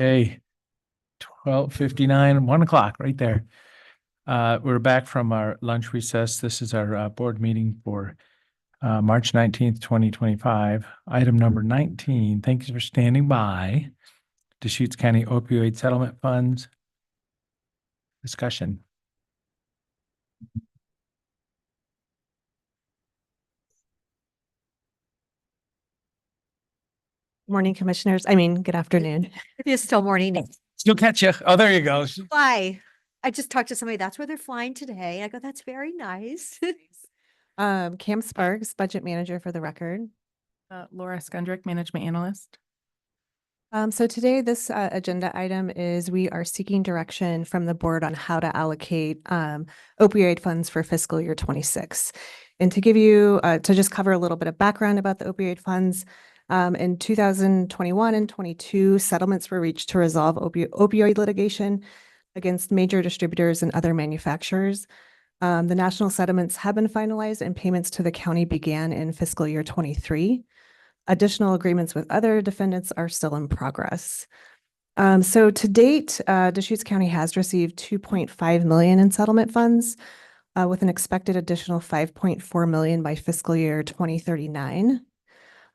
Okay. 12:59, 1 o'clock, right there. We're back from our lunch recess. This is our board meeting for March 19th, 2025. Item number 19. Thank you for standing by. Deschutes County Opioid Settlement Funds. Discussion. Morning, commissioners. I mean, good afternoon. It is still morning. Still catch you. Oh, there you go. Why? I just talked to somebody, that's where they're flying today. I go, that's very nice. Cam Sparks, budget manager for the record. Laura Skundrick, management analyst. So today, this agenda item is we are seeking direction from the board on how to allocate opioid funds for fiscal year 26. And to give you, to just cover a little bit of background about the opioid funds, in 2021 and 22, settlements were reached to resolve opioid litigation against major distributors and other manufacturers. The national settlements have been finalized and payments to the county began in fiscal year 23. Additional agreements with other defendants are still in progress. So to date, Deschutes County has received $2.5 million in settlement funds with an expected additional $5.4 million by fiscal year 2039.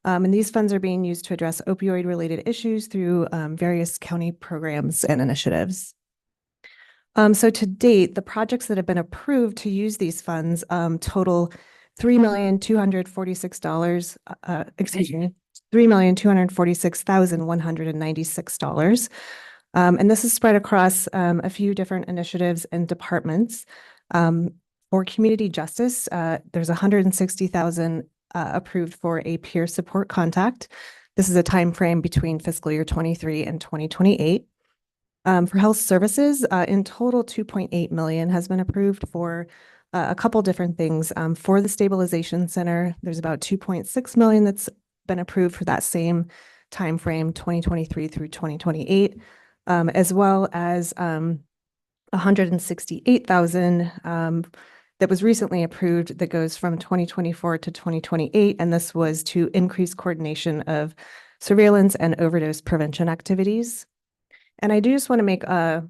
And these funds are being used to address opioid-related issues through various county programs and initiatives. So to date, the projects that have been approved to use these funds total $3,246, excuse me, $3,246,196. And this is spread across a few different initiatives and departments. For community justice, there's $160,000 approved for a peer support contact. This is a time frame between fiscal year 23 and 2028. For health services, in total, $2.8 million has been approved for a couple different things. For the stabilization center, there's about $2.6 million that's been approved for that same time frame, 2023 through 2028, as well as $168,000 that was recently approved that goes from 2024 to 2028, and this was to increase coordination of surveillance and overdose prevention activities. And I do just want to make I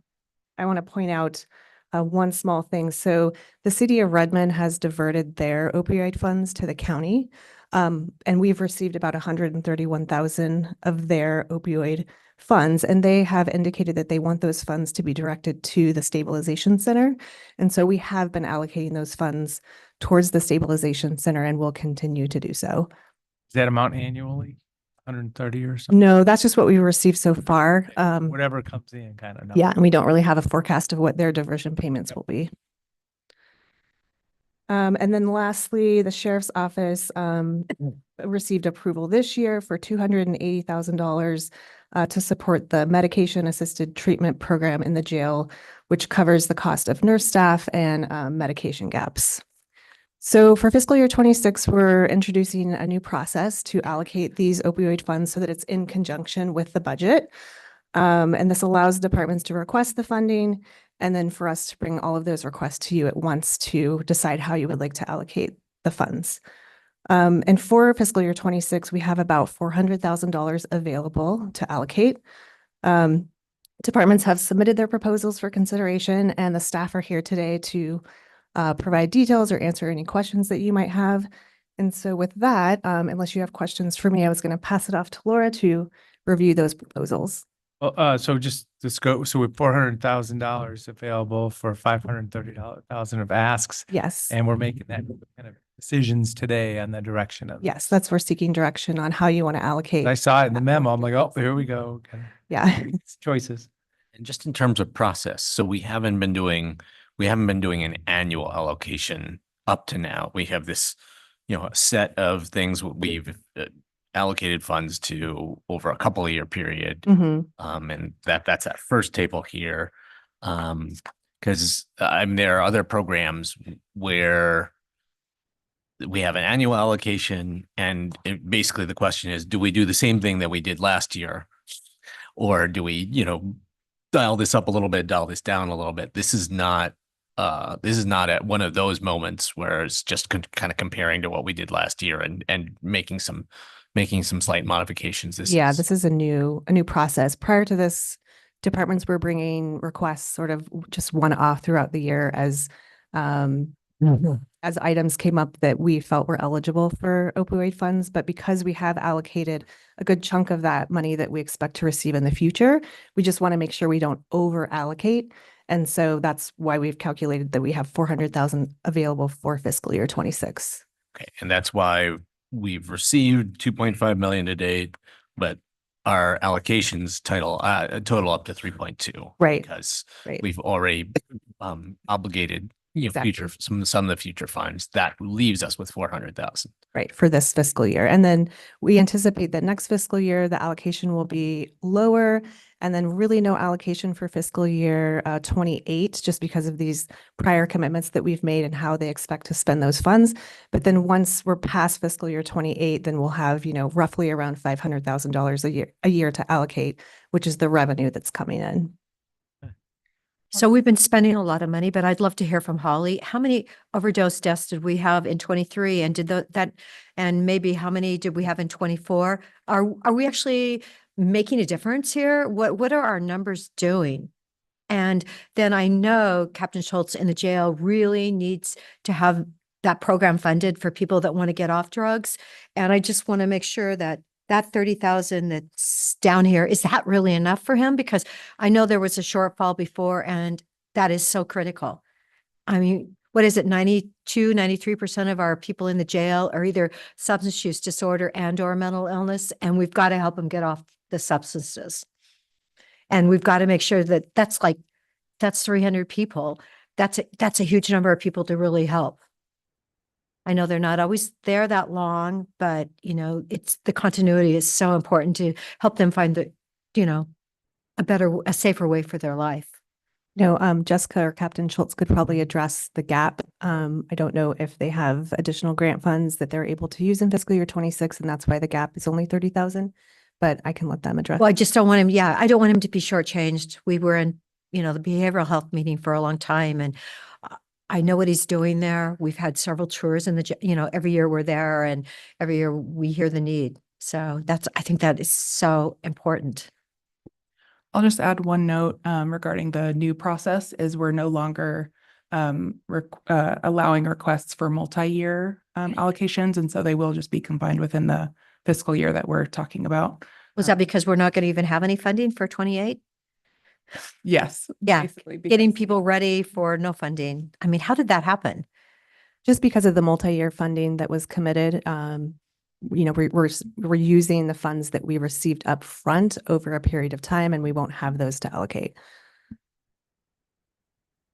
want to point out one small thing. So the city of Redmond has diverted their opioid funds to the county, and we've received about $131,000 of their opioid funds, and they have indicated that they want those funds to be directed to the stabilization center. And so we have been allocating those funds towards the stabilization center and will continue to do so. Is that amount annually? 130 or something? No, that's just what we've received so far. Whatever comes in, kind of. Yeah, and we don't really have a forecast of what their diversion payments will be. And then lastly, the sheriff's office received approval this year for $280,000 to support the medication-assisted treatment program in the jail, which covers the cost of nurse staff and medication gaps. So for fiscal year 26, we're introducing a new process to allocate these opioid funds so that it's in conjunction with the budget. And this allows departments to request the funding and then for us to bring all of those requests to you at once to decide how you would like to allocate the funds. And for fiscal year 26, we have about $400,000 available to allocate. Departments have submitted their proposals for consideration, and the staff are here today to provide details or answer any questions that you might have. And so with that, unless you have questions for me, I was going to pass it off to Laura to review those proposals. Well, so just to scope, so with $400,000 available for $530,000 of asks. Yes. And we're making that kind of decisions today on the direction of. Yes, that's we're seeking direction on how you want to allocate. I saw it in the memo. I'm like, oh, here we go. Kind of Yeah. choices. And just in terms of process, so we haven't been doing an annual allocation up to now. We have this, a set of things we've allocated funds to over a couple of year period. Mm-hmm. And that's that first table here. Because there are other programs where we have an annual allocation, and basically the question is, do we do the same thing that we did last year? Or do we, dial this up a little bit, dial this down a little bit? This is not at one of those moments where it's just kind of comparing to what we did last year and making some making some slight modifications. This is a new process. Prior to this, departments were bringing requests sort of just one-off throughout the year as items came up that we felt were eligible for opioid funds. But because we have allocated a good chunk of that money that we expect to receive in the future, we just want to make sure we don't over allocate. And so that's why we've calculated that we have 400,000 available for fiscal year 26. Okay, and that's why we've received 2.5 million to date, but our allocations total up to 3.2. Right. Because Right. we've already obligated Exactly. future some of the future funds. That leaves us with 400,000. Right, for this fiscal year. And then we anticipate that next fiscal year, the allocation will be lower, and then really no allocation for fiscal year 28, just because of these prior commitments that we've made and how they expect to spend those funds. But then once we're past fiscal year 28, then we'll have, roughly around $500,000 a year to allocate, which is the revenue that's coming in. So we've been spending a lot of money, but I'd love to hear from Holly. How many overdose deaths did we have in 23? And and maybe how many did we have in 24? Are we actually making a difference here? What are our numbers doing? And then I know Captain Schultz in the jail really needs to have that program funded for people that want to get off drugs. And I just want to make sure that 30,000 that's down here, is that really enough for him? Because I know there was a shortfall before, and that is so critical. I mean, what is it? 93% of our people in the jail are either substance use disorder and or mental illness. And we've got to help them get off the substances. And we've got to make sure that that's 300 people. That's a huge number of people to really help. I know they're not always there that long, but it's the continuity is so important to help them find a safer way for their life. Jessica or Captain Schultz could probably address the gap. I don't know if they have additional grant funds that they're able to use in fiscal year 26, and that's why the gap is only 30,000, but I can let them address. Well, I just don't want him. Yeah, I don't want him to be shortchanged. We were in, the behavioral health meeting for a long time, and I know what he's doing there. We've had several tours in every year we're there, and every year we hear the need. So I think that is so important. I'll just add one note regarding the new process is we're no longer allowing requests for multi-year allocations. And so they will just be combined within the fiscal year that we're talking about. Was that because we're not going to even have any funding for 28? Yes. Yeah. Getting people ready for no funding. I mean, how did that happen? Just because of the multi-year funding that was committed, we're using the funds that we received up front over a period of time, and we won't have those to allocate.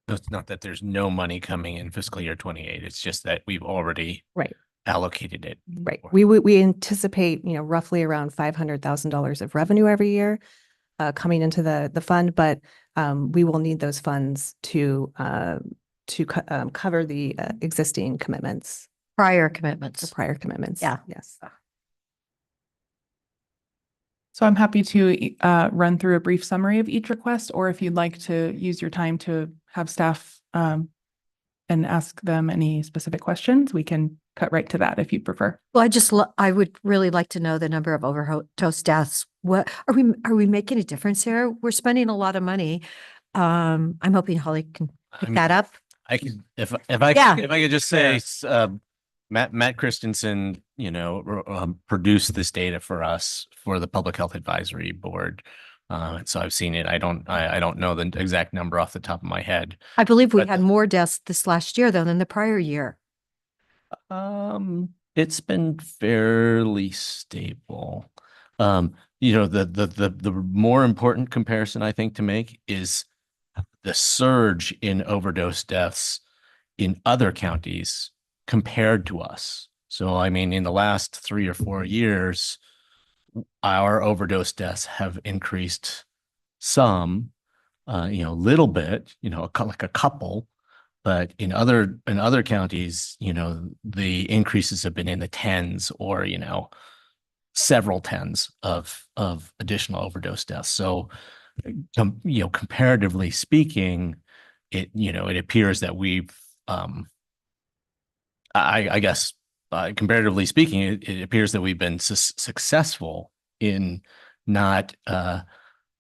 It's not that there's no money coming in fiscal year 28. It's just that we've already allocated it. Right. We anticipate, roughly around $500,000 of revenue every year coming into the fund, but we will need those funds to cover the existing commitments. Prior commitments. Yeah. Yes. So I'm happy to run through a brief summary of each request, or if you'd like to use your time to have staff and ask them any specific questions, we can cut right to that if you prefer. Well, I would really like to know the number of overdose deaths. What are we making a difference here? We're spending a lot of money. I'm hoping Holly can pick that up. I can, if I could just say, Matt Christensen, produced this data for us for the Public Health Advisory Board. So I've seen it. I don't know the exact number off the top of my head. I believe we had more deaths this last year than the prior year. It's been fairly stable. The more important comparison I think to make is the surge in overdose deaths in other counties compared to us. So, I mean, in the last 3 or 4 years, our overdose deaths have increased some, little bit, like a couple, but in other counties, the increases have been in the tens or, several tens of additional overdose deaths. So, comparatively speaking, it appears that we've, I guess comparatively speaking, it appears that we've been successful in not, as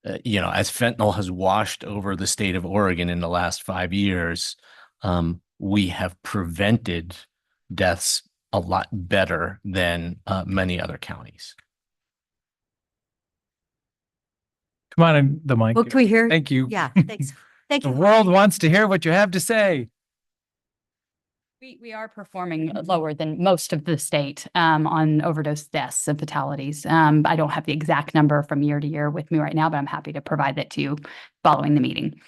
fentanyl has washed over the state of Oregon in the last 5 years, we have prevented deaths a lot better than many other counties. Come on in the mic. Well, can we hear? Thank you. Yeah, thanks. Thank The you. world wants to hear what you have to say. We are performing lower than most of the state on overdose deaths and fatalities. I don't have the exact number from year to year with me right now, but I'm happy to provide that to you following the meeting.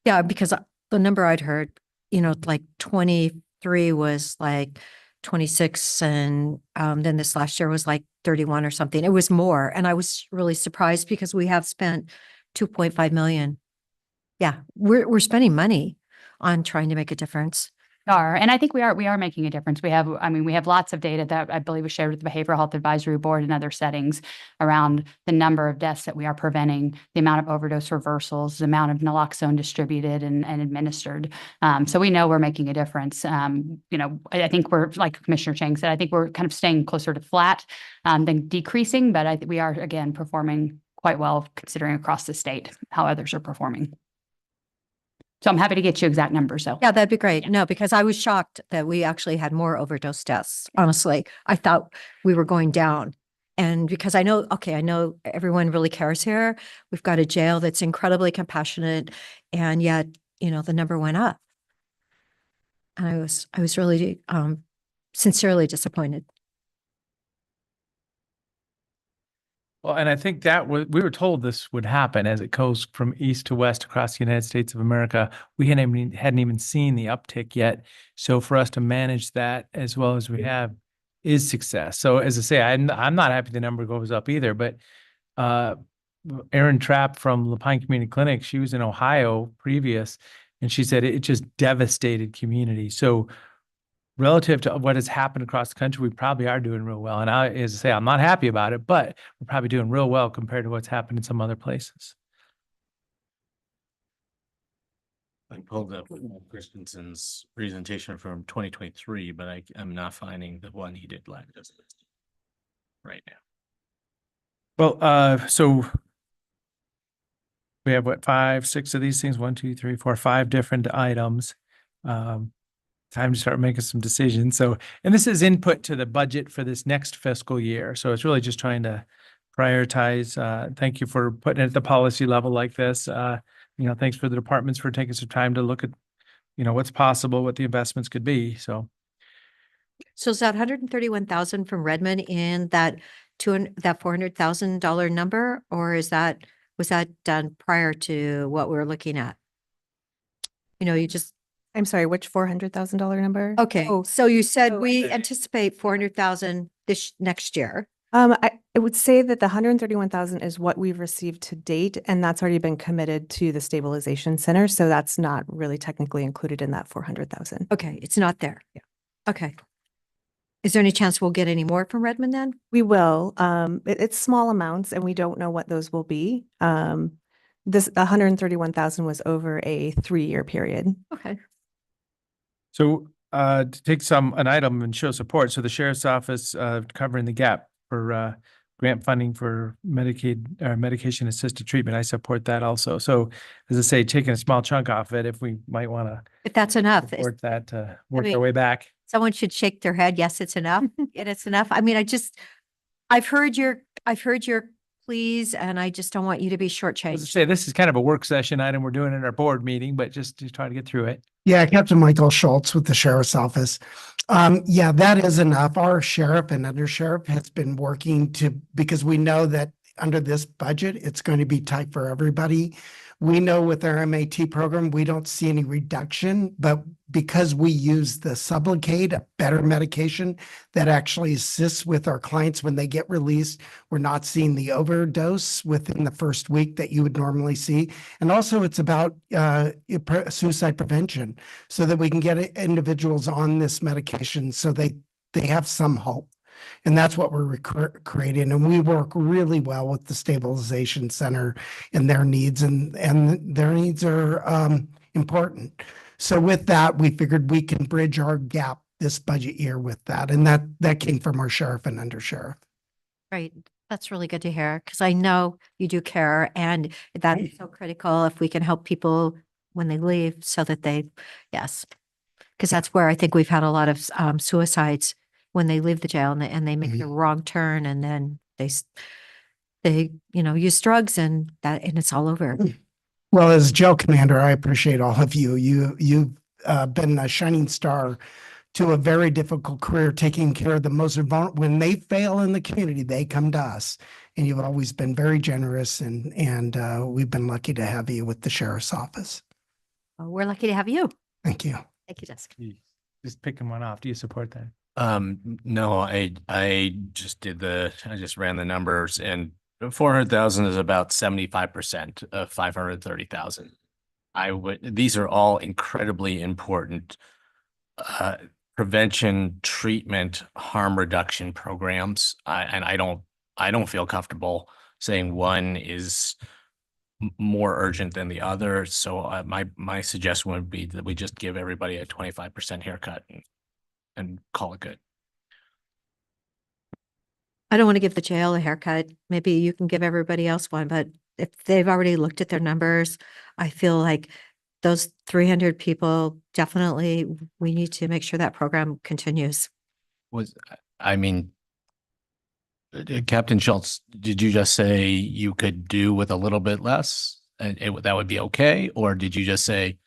Yeah, because the number I'd heard, like 23 was like 26 and then this last year was like 31 or something. It was more. And I was really surprised because we have spent 2.5 million. Yeah, we're spending money on trying to make a difference. And I think we are making a difference. We have lots of data that I believe was shared with the Behavioral Health Advisory Board and other settings around the number of deaths that we are preventing, the amount of overdose reversals, the amount of naloxone distributed and administered. So we know we're making a difference. I think we're, like Commissioner Chang said, I think we're kind of staying closer to flat than decreasing, but I think we are, again, performing quite well considering across the state how others are performing. So I'm happy to get you exact numbers. So yeah, that'd be great. No, because I was shocked that we actually had more overdose deaths. Honestly, I thought we were going down. And because I know everyone really cares here. We've got a jail that's incredibly compassionate, and yet, the number went up. And I was really sincerely disappointed. Well, and I think that we were told this would happen as it goes from east to west across the United States of America. We hadn't even seen the uptick yet. So for us to manage that as well as we have is success. So as I say, I'm not happy the number goes up either, but Erin Trapp from Lapine Community Clinic, she was in Ohio previous, and she said it just devastated community. So relative to what has happened across the country, we probably are doing real well. And as I say, I'm not happy about it, but we're probably doing real well compared to what's happened in some other places. I pulled up Christensen's presentation from 2023, but I'm not finding the one he did last right now. Well, so we have 5, 6 of these things, 1, 2, 3, 4, 5 different items. Time to start making some decisions. So, and this is input to the budget for this next fiscal year. So it's really just trying to prioritize. Thank you for putting it at the policy level like this. Thanks for the departments for taking some time to look at, what's possible, what the investments could be. So is that 131,000 from Redmond in that $400,000 number, or was that done prior to what we were looking at? I'm sorry, which $400,000 number? Okay. Oh, So you said we anticipate 400,000 this next year. I would say that the 131,000 is what we've received to date, and that's already been committed to the stabilization center. So that's not really technically included in that 400,000. Okay, it's not there. Yeah. Okay. Is there any chance we'll get any more from Redmond then? We will. It's small amounts, and we don't know what those will be. This 131,000 was over a 3-year period. Okay. So to take an item and show support. So the sheriff's office covering the gap for grant funding for Medicaid or medication assisted treatment. I support that also. So as I say, taking a small chunk off it, if we might want to. If that's enough. Support that to work our way back. Someone should shake their head. Yes, it's enough. And it's enough. I mean, I've heard your pleas, and I just don't want you to be As I shortchanged. say, this is kind of a work session item we're doing in our board meeting, but just to try to get through it. Yeah, Captain Michael Schultz with the Sheriff's Office. Yeah, that is enough. Our sheriff and undersheriff has been working because we know that under this budget, it's going to be tight for everybody. We know with our MAT program, we don't see any reduction, but because we use the Sublocade, a better medication that actually assists with our clients when they get released, we're not seeing the overdose within the first week that you would normally see. And also it's about suicide prevention so that we can get individuals on this medication so they have some hope. And that's what we're creating. And we work really well with the stabilization center and their needs, and their needs are important. So with that, we figured we can bridge our gap this budget year with that. And that came from our sheriff and undersheriff. Right. That's really good to hear because I know you do care and that's so critical if we can help people when they leave so that yes. Because that's where I think we've had a lot of suicides when they leave the jail and they make the wrong turn and then they use drugs and it's all over. Well, as jail commander, I appreciate all of you. You've been a shining star to a very difficult career, taking care of the most vulnerable. When they fail in the community, they come to us. And you've always been very generous and we've been lucky to have you with the sheriff's office. Well, we're lucky to have you. Thank you. Thank you, Jessica. Just picking one off. Do you support that? No, I just ran the numbers and 400,000 is about 75% of 530,000. These are all incredibly important prevention, treatment, harm reduction programs. I don't feel comfortable saying one is more urgent than the other. So my suggestion would be that we just give everybody a 25% haircut and call it good. I don't want to give the jail a haircut. Maybe you can give everybody else one, but if they've already looked at their numbers, I feel like those 300 people, definitely we need to make sure that program continues. Captain Schultz, did you just say you could do with a little bit less and that would be okay? Or did you just say,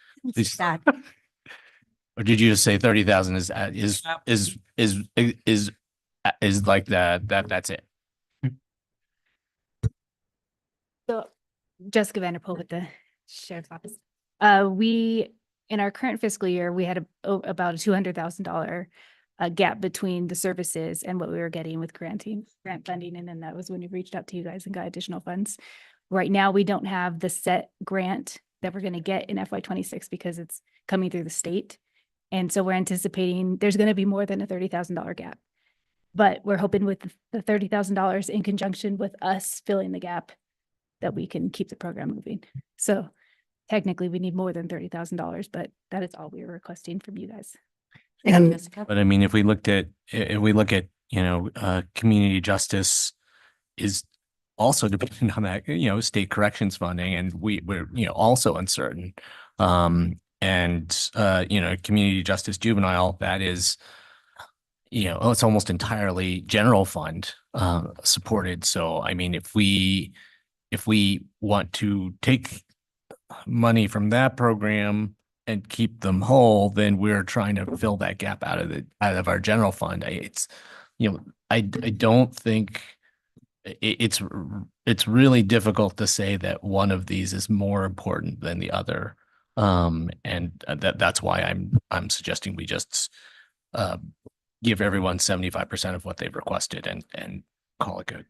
That. or did you just say 30,000 is like that's it? So Jessica Vanderpool with the Sheriff's Office. We, in our current fiscal year, we had about a $200,000 gap between the services and what we were getting with grant funding. And then that was when we reached out to you guys and got additional funds. Right now, we don't have the set grant that we're going to get in FY26 because it's coming through the state. And so we're anticipating there's going to be more than a $30,000 gap. But we're hoping with the $30,000 in conjunction with us filling the gap that we can keep the program moving. So technically we need more than $30,000, but that is all we were requesting from you guys. But I mean, if we look at, community justice is also depending on that, state corrections funding, and we're also uncertain. Community justice juvenile, that is, it's almost entirely general fund supported. So, I mean, if we want to take money from that program and keep them whole, then we're trying to fill that gap out of our general fund. I don't think it's really difficult to say that one of these is more important than the other. That's why I'm suggesting we just give everyone 75% of what they've requested and call it good.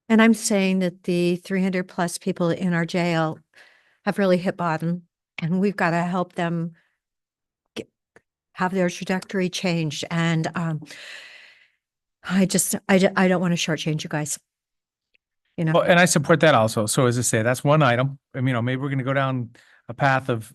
And I'm saying that the 300 plus people in our jail have really hit bottom and we've got to help them have their trajectory changed. And I don't want to shortchange you guys. Well, and I support that also. So as I say, that's one item. Maybe we're going to go down a path of,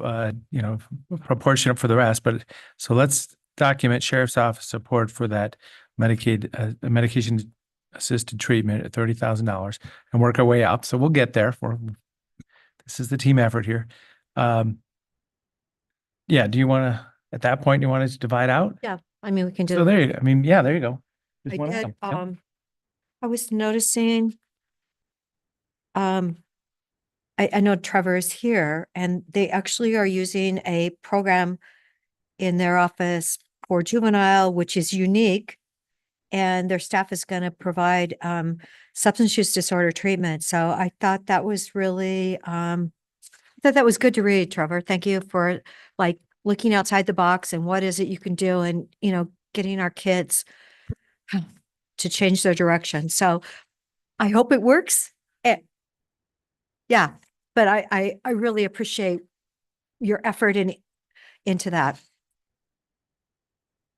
proportionate for the rest, but so let's document Sheriff's Office support for that medication assisted treatment at $30,000 and work our way up. So we'll get there. This is the team effort here. Do you want to, at that point, you want to divide out? Yeah. I mean, we can do. So there you go. There you go. I Just one did, item. Yep. I was noticing, I know Trevor is here and they actually are using a program in their office for juvenile, which is unique. And their staff is going to provide substance use disorder treatment. So I thought that was really, that was good to read, Trevor. Thank you for looking outside the box and what is it you can do and, getting our kids to change their direction. So I hope it works. Yeah, but I really appreciate your effort into that.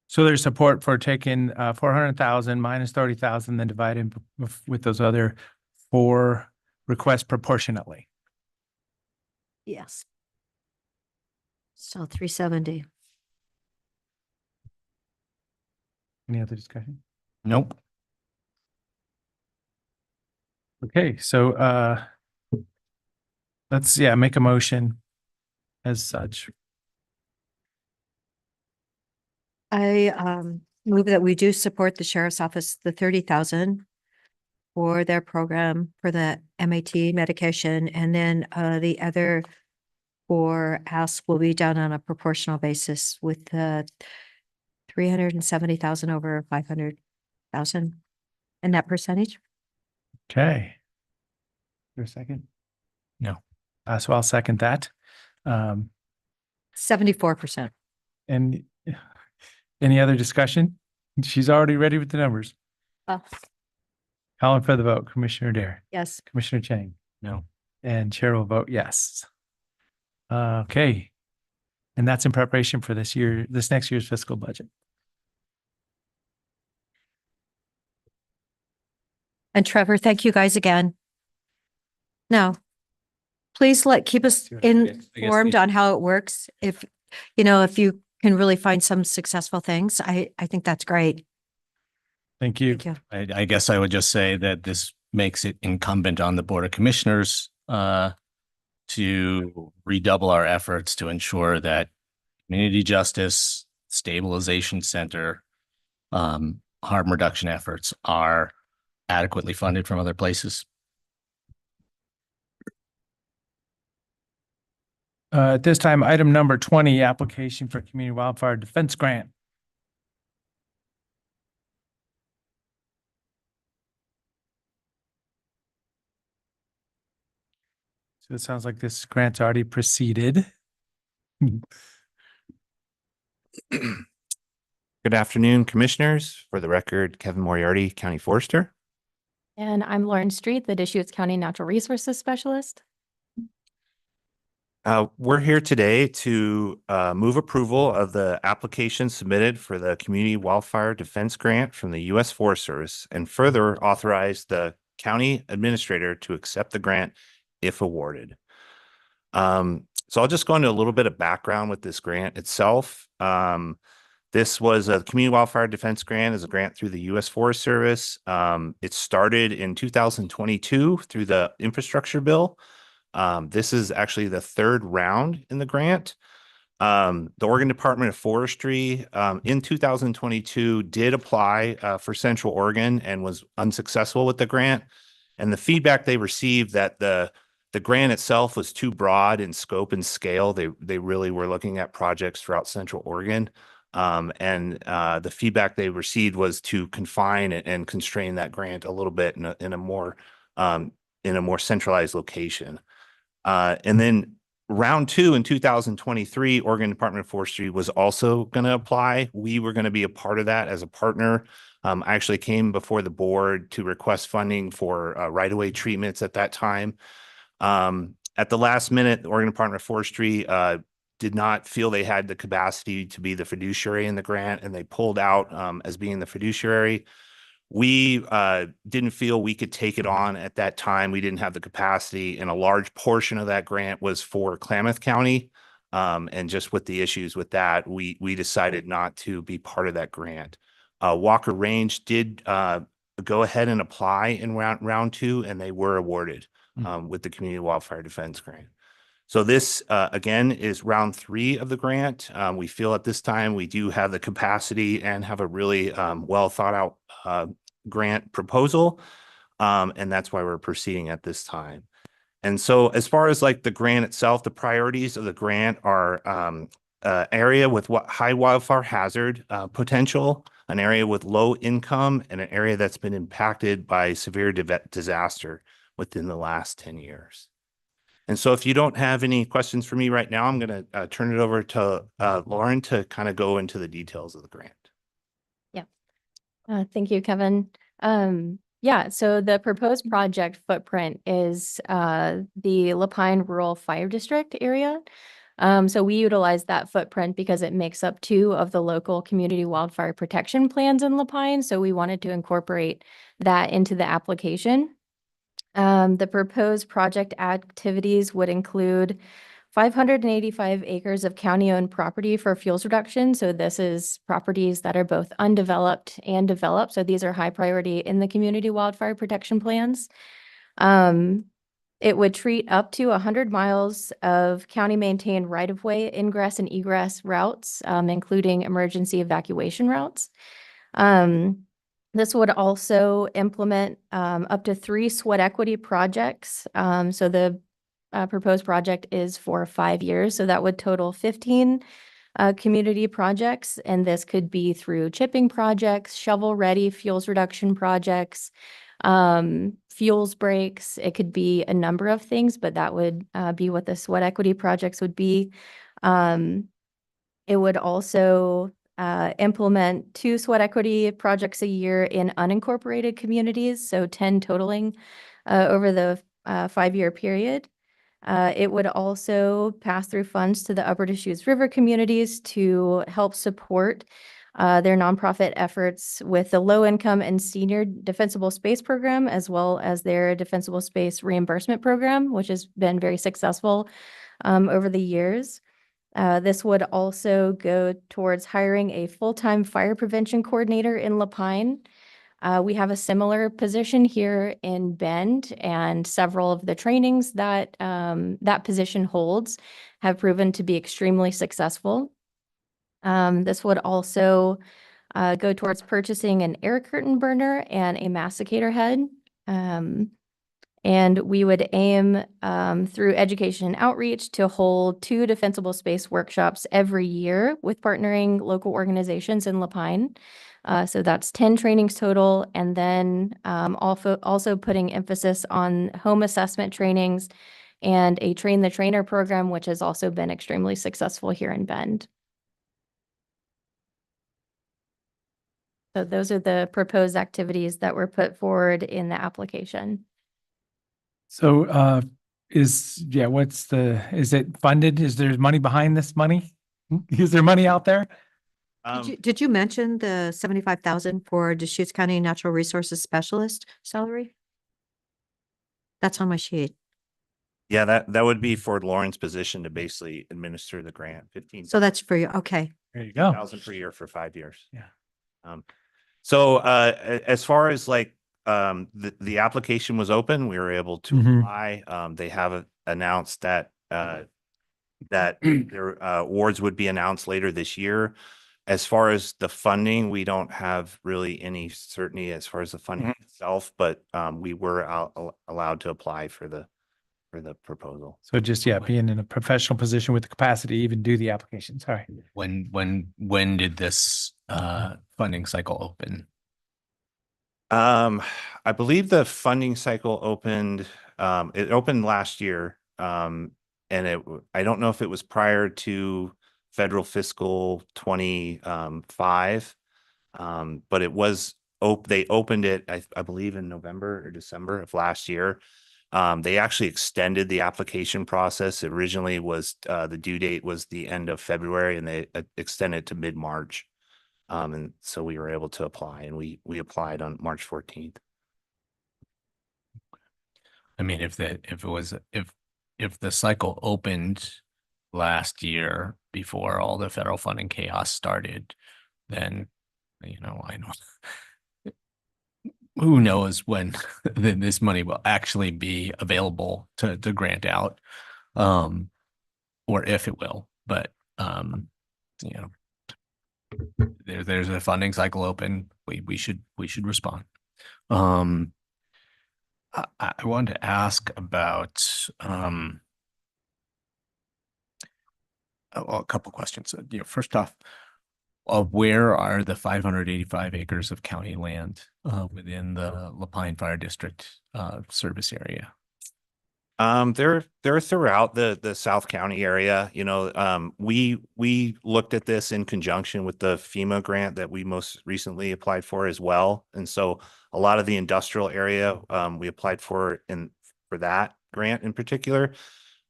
So there's support for taking 400,000 minus 30,000, then dividing with those other 4 requests proportionately. Yes. So 370. Any other discussion? Nope. Okay, so let's make a motion as such. I move that we do support the sheriff's office, the 30,000 for their program for the MAT medication, and then the other for ask will be done on a proportional basis with 370,000 over 500,000 and that percentage. Okay. For a second? No. So I'll second that. 74%. And any other discussion? She's already ready with the numbers. Calling for the vote, Commissioner Dare. Yes. Commissioner Chang. No. And Chair will vote yes. Okay. And that's in preparation for this next year's fiscal budget. And Trevor, thank you guys again. Now, please keep us informed on how it works. If you can really find some successful things, I think that's great. Thank you. Thank you. I guess I would just say that this makes it incumbent on the Board of Commissioners to redouble our efforts to ensure that community justice, stabilization center, harm reduction efforts are adequately funded from other places. At this time, item number 20, application for community wildfire defense grant. So it sounds like this grant's already proceeded. Good afternoon, Commissioners. For the record, Kevin Moriarty, County Forester. And I'm Lauren Street, the Deschutes County Natural Resources Specialist. We're here today to move approval of the application submitted for the Community Wildfire Defense Grant from the U.S. Forest Service and further authorize the county administrator to accept the grant if awarded. So I'll just go into a little bit of background with this grant itself. This was a Community Wildfire Defense Grant as a grant through the U.S. Forest Service. It started in 2022 through the infrastructure bill. This is actually the third round in the grant. The Oregon Department of Forestry in 2022 did apply for Central Oregon and was unsuccessful with the grant. And the feedback they received that the grant itself was too broad in scope and scale. They really were looking at projects throughout Central Oregon. And the feedback they received was to confine and constrain that grant a little bit in a more centralized location. And then round two in 2023, Oregon Department of Forestry was also going to apply. We were going to be a part of that as a partner. I actually came before the board to request funding for right-of-way treatments at that time. At the last minute, the Oregon Department of Forestry did not feel they had the capacity to be the fiduciary in the grant, and they pulled out as being the fiduciary. We didn't feel we could take it on at that time. We didn't have the capacity, and a large portion of that grant was for Klamath County. And just with the issues with that, we decided not to be part of that grant. Walker Range did go ahead and apply in round two, and they were awarded with the Community Wildfire Defense Grant. So this, again, is round three of the grant. We feel at this time we do have the capacity and have a really well thought out grant proposal. And that's why we're proceeding at this time. And so as far as like the grant itself, the priorities of the grant are area with high wildfire hazard potential, an area with low income, and an area that's been impacted by severe disaster within the last 10 years. And so if you don't have any questions for me right now, I'm going to turn it over to Lauren to kind of go into the details of the grant. Yeah. Thank you, Kevin. Yeah, so the proposed project footprint is the Lapine Rural Fire District area. So we utilize that footprint because it makes up 2 of the local community wildfire protection plans in Lapine. So we wanted to incorporate that into the application. The proposed project activities would include 585 acres of county-owned property for fuels reduction. So this is properties that are both undeveloped and developed. So these are high priority in the community wildfire protection plans. It would treat up to 100 miles of county-maintained right-of-way ingress and egress routes, including emergency evacuation routes. This would also implement up to 3 sweat equity projects. So the proposed project is for 5 years, so that would total 15 community projects, and this could be through chipping projects, shovel-ready fuels reduction projects, fuels breaks. It could be a number of things, but that would be what the sweat equity projects would be. It would also implement 2 sweat equity projects a year in unincorporated communities, so 10 totaling over the 5-year period. It would also pass through funds to the Upper Deschutes River communities to help support their nonprofit efforts with the low-income and senior defensible space program, as well as their defensible space reimbursement program, which has been very successful over the years. This would also go towards hiring a full-time fire prevention coordinator in La Pine. We have a similar position here in Bend, and several of the trainings that that position holds have proven to be extremely successful. This would also go towards purchasing an air curtain burner and a masticator head. And we would aim through education and outreach to hold 2 defensible space workshops every year with partnering local organizations in La Pine. So that's 10 trainings total, and then also putting emphasis on home assessment trainings and a train the trainer program, which has also been extremely successful here in Bend. So those are the proposed activities that were put forward in the application. So, is it funded? Is there money behind this money? Is there money out there? Did you mention the 75,000 for Deschutes County Natural Resources Specialist salary? That's on my sheet. Yeah, that would be for Lauren's position to basically administer the grant, 15. So that's for you. Okay. There you go. 1,000 per year for 5 years. Yeah. So as far as like the application was open, we were able to apply. They have announced that their awards would be announced later this year. As far as the funding, we don't have really any certainty as far as the funding itself, but we were allowed to apply for the proposal. So just, being in a professional position with the capacity to even do the application. Sorry. When did this funding cycle open? I believe the funding cycle opened, it opened last year. And I don't know if it was prior to federal fiscal 25. But it was, they opened it, I believe in November or December of last year. They actually extended the application process. It originally was, the due date was the end of February, and they extended to mid-March. And so we were able to apply, and we applied on March 14th. I mean, if the cycle opened last year before all the federal funding chaos started, then, I know who knows when this money will actually be available to grant out, or if it will, but, there's a funding cycle open. We should respond. I wanted to ask about, a couple questions. First off, where are the 585 acres of county land within the La Pine Fire District service area? They're throughout the South County area. We looked at this in conjunction with the FEMA grant that we most recently applied for as well. And so a lot of the industrial area we applied for that grant in particular.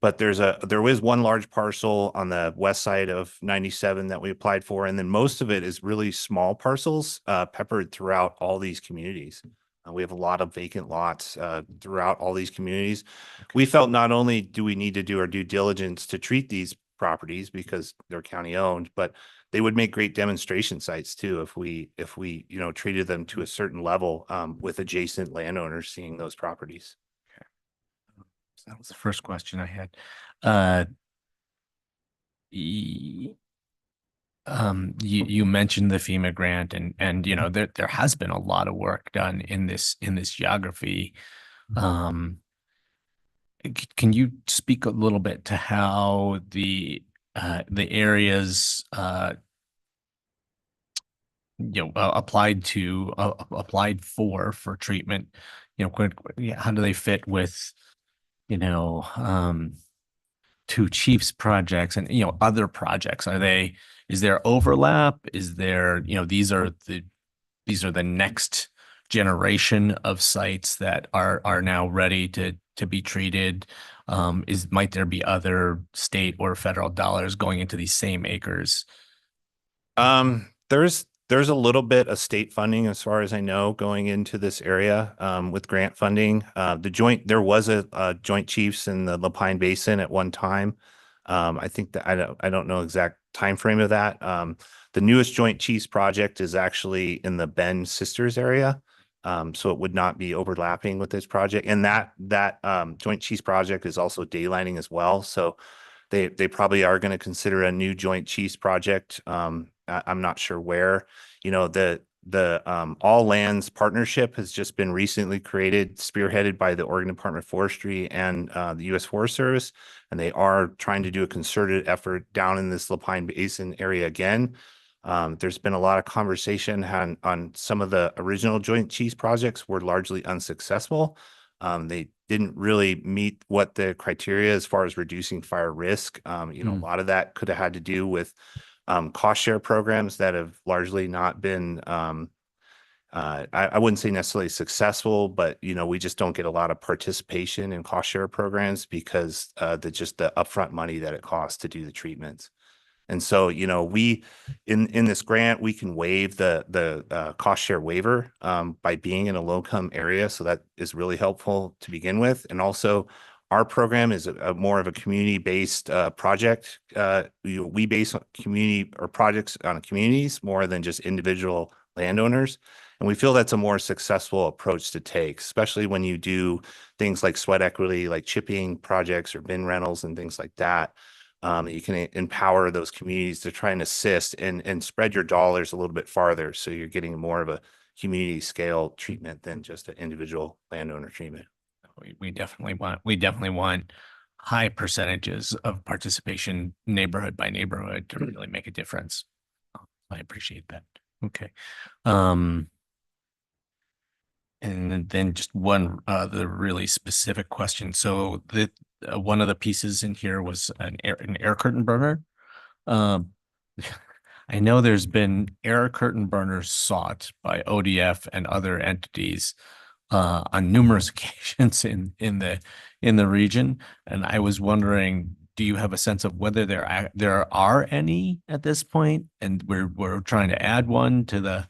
But there was one large parcel on the west side of 97 that we applied for, and then most of it is really small parcels peppered throughout all these communities. We have a lot of vacant lots throughout all these communities. We felt not only do we need to do our due diligence to treat these properties because they're county owned, but they would make great demonstration sites too if we treated them to a certain level with adjacent landowners seeing those properties. So that was the first question I had. You mentioned the FEMA grant and there has been a lot of work done in this geography. Can you speak a little bit to how the areas applied for treatment, how do they fit with two chiefs projects and other projects? Is there overlap? Is there these are the next generation of sites that are now ready to be treated? Might there be other state or federal dollars going into these same acres? There's a little bit of state funding, as far as I know, going into this area with grant funding. There was a Joint Chiefs in the Lapine Basin at one time. I think that I don't know exact time frame of that. The newest Joint Chiefs project is actually in the Bend Sisters area. So it would not be overlapping with this project. And that Joint Chiefs project is also daylighting as well. So they probably are going to consider a new Joint Chiefs project. I'm not sure where. The All Lands Partnership has just been recently created, spearheaded by the Oregon Department of Forestry and the U.S. Forest Service, and they are trying to do a concerted effort down in this Lapine Basin area again. There's been a lot of conversation on some of the original Joint Chiefs projects were largely unsuccessful. They didn't really meet what the criteria as far as reducing fire risk. A lot of that could have had to do with cost share programs that have largely not been, I wouldn't say necessarily successful, but we just don't get a lot of participation in cost share programs because the upfront money that it costs to do the treatments. And so, we in this grant, we can waive the cost share waiver by being in a low income area. So that is really helpful to begin with. And also, our program is a more of a community-based project. We base community or projects on communities more than just individual landowners. And we feel that's a more successful approach to take, especially when you do things like sweat equity, like chipping projects or bin rentals and things like that. You can empower those communities to try and assist and spread your dollars a little bit farther. So you're getting more of a community scale treatment than just an individual landowner treatment. We definitely want high percentages of participation neighborhood by neighborhood to really make a difference. I appreciate that. Okay. And then just one the really specific question. So one of the pieces in here was an air curtain burner. I know there's been air curtain burners sought by ODF and other entities on numerous occasions in the region, and I was wondering, do you have a sense of whether there are any at this point, and we're trying to add one to the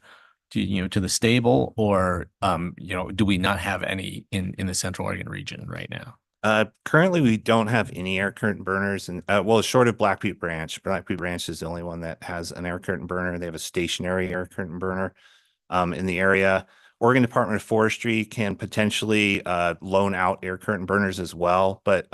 stable, or do we not have any in the Central Oregon region right now? Currently, we don't have any air curtain burners, and short of Black Butte Branch. Black Butte Branch is the only one that has an air curtain burner. They have a stationary air curtain burner in the area. Oregon Department of Forestry can potentially loan out air curtain burners as well. But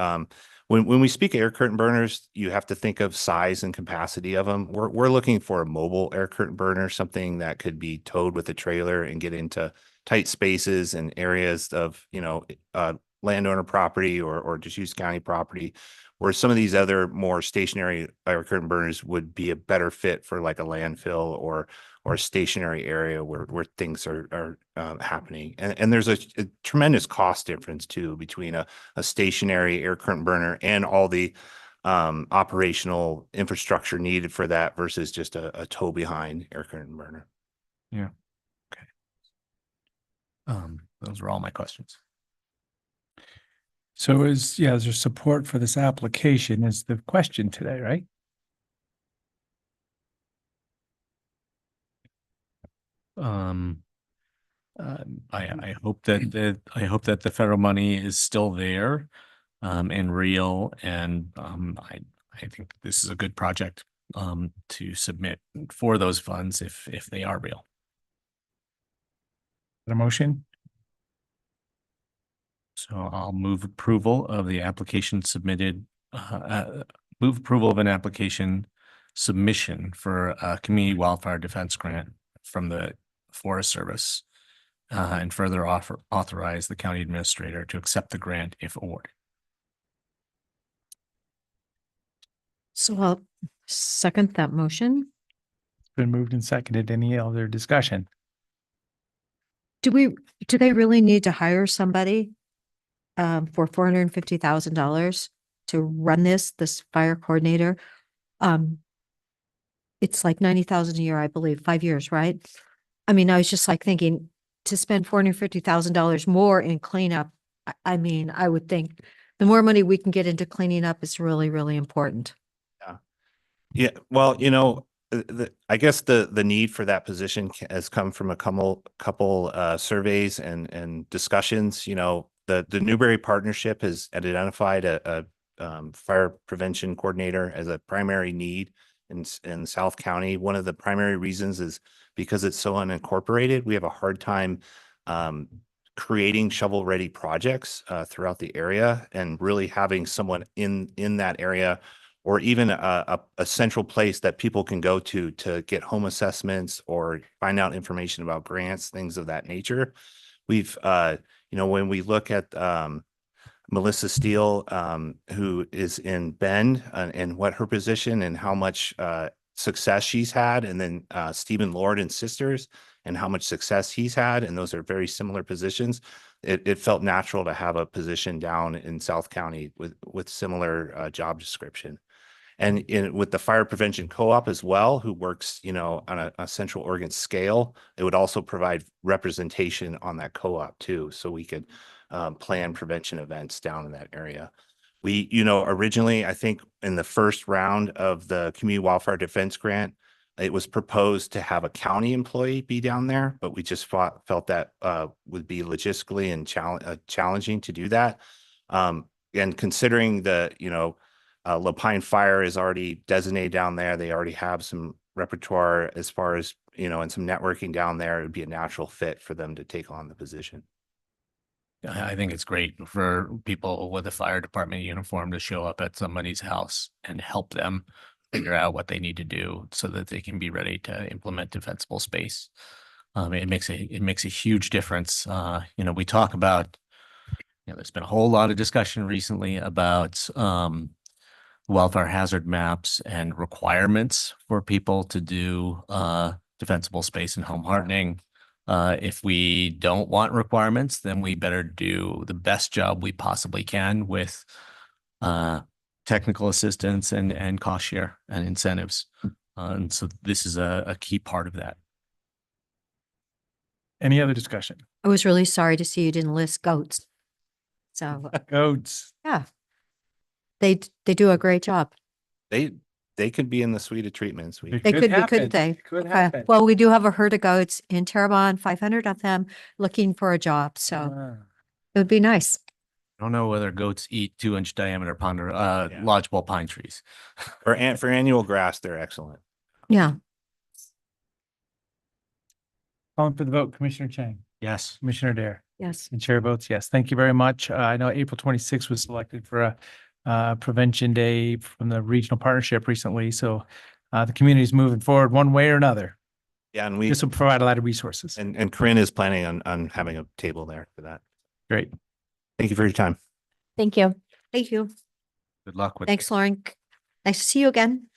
when we speak of air curtain burners, you have to think of size and capacity of them. We're looking for a mobile air curtain burner, something that could be towed with a trailer and get into tight spaces and areas of landowner property or Deschutes County property, where some of these other more stationary air curtain burners would be a better fit for like a landfill or a stationary area where things are happening. And there's a tremendous cost difference too between a stationary air curtain burner and all the operational infrastructure needed for that versus just a tow behind air curtain burner. Yeah. Okay. Those are all my questions. So is there support for this application is the question today, right? I hope that the federal money is still there and real. And I think this is a good project to submit for those funds if they are real. A motion? So I'll move approval of the application submitted, move approval of an application submission for a community wildfire defense grant from the Forest Service and further authorize the county administrator to accept the grant if awarded. So I'll second that motion. It's been moved and seconded. Any other discussion? Do they really need to hire somebody for $450,000 to run this fire coordinator? It's like 90,000 a year, I believe, 5 years, right? I mean, I was just like thinking to spend $450,000 more in cleanup. I mean, I would think the more money we can get into cleaning up is really, really important. Yeah, well, I guess the need for that position has come from a couple surveys and discussions. The Newberry Partnership has identified a fire prevention coordinator as a primary need in South County. One of the primary reasons is because it's so unincorporated. We have a hard time creating shovel-ready projects throughout the area, and really having someone in that area, or even a central place that people can go to get home assessments or find out information about grants, things of that nature. We've, when we look at Melissa Steele, who is in Bend, and what her position and how much success she's had, and then Stephen Lord and Sisters and how much success he's had, and those are very similar positions. It felt natural to have a position down in South County with similar job description. And with the Fire Prevention Co-op as well, who works, on a Central Oregon scale, it would also provide representation on that co-op too, so we could plan prevention events down in that area. We, originally, I think in the first round of the Community Wildfire Defense Grant, it was proposed to have a county employee be down there, but we just felt that would be logistically and challenging to do that. And considering the, Lapine Fire is already designated down there. They already have some repertoire as far as, and some networking down there. It would be a natural fit for them to take on the position. I think it's great for people with a fire department uniform to show up at somebody's house and help them figure out what they need to do so that they can be ready to implement defensible space. It makes a huge difference. We talk about, there's been a whole lot of discussion recently about wildfire hazard maps and requirements for people to do defensible space and home hardening. If we don't want requirements, then we better do the best job we possibly can with technical assistance and cost share and incentives. And so this is a key part of that. Any other discussion? I was really sorry to see you didn't list goats. So Goats. yeah, they do a great job. They could be in the suite of treatments. They could be, couldn't they? Could Okay. happen. Well, we do have a herd of goats in Terrebonne, 500 of them looking for a job. So it would be nice. I don't know whether goats eat 2-inch diameter lodgepole pine trees. For annual grass, they're excellent. Yeah. Calling for the vote, Commissioner Chang, Yes. Commissioner Dare, Yes. and Chair votes yes. Thank you very much. I know April 26th was selected for a prevention day from the regional partnership recently. So the community is moving forward one way or another. Yeah, and This will provide a lot of resources. and Corinne is planning on having a table there for that. Great. Thank you for your time. Thank you. Thank you. Good luck with Thanks, Lauren. Nice to see you again.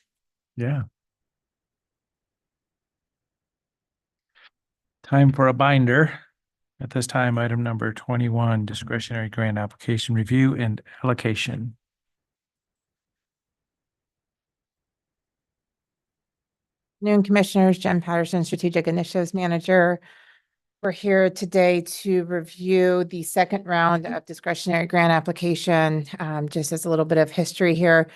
Yeah. Time for a binder. At this time, item number 21, discretionary grant application review and allocation. Noon Commissioners, Jen Patterson, Strategic Initiatives Manager. We're here today to review the second round of discretionary grant application. Just as a little bit of history here,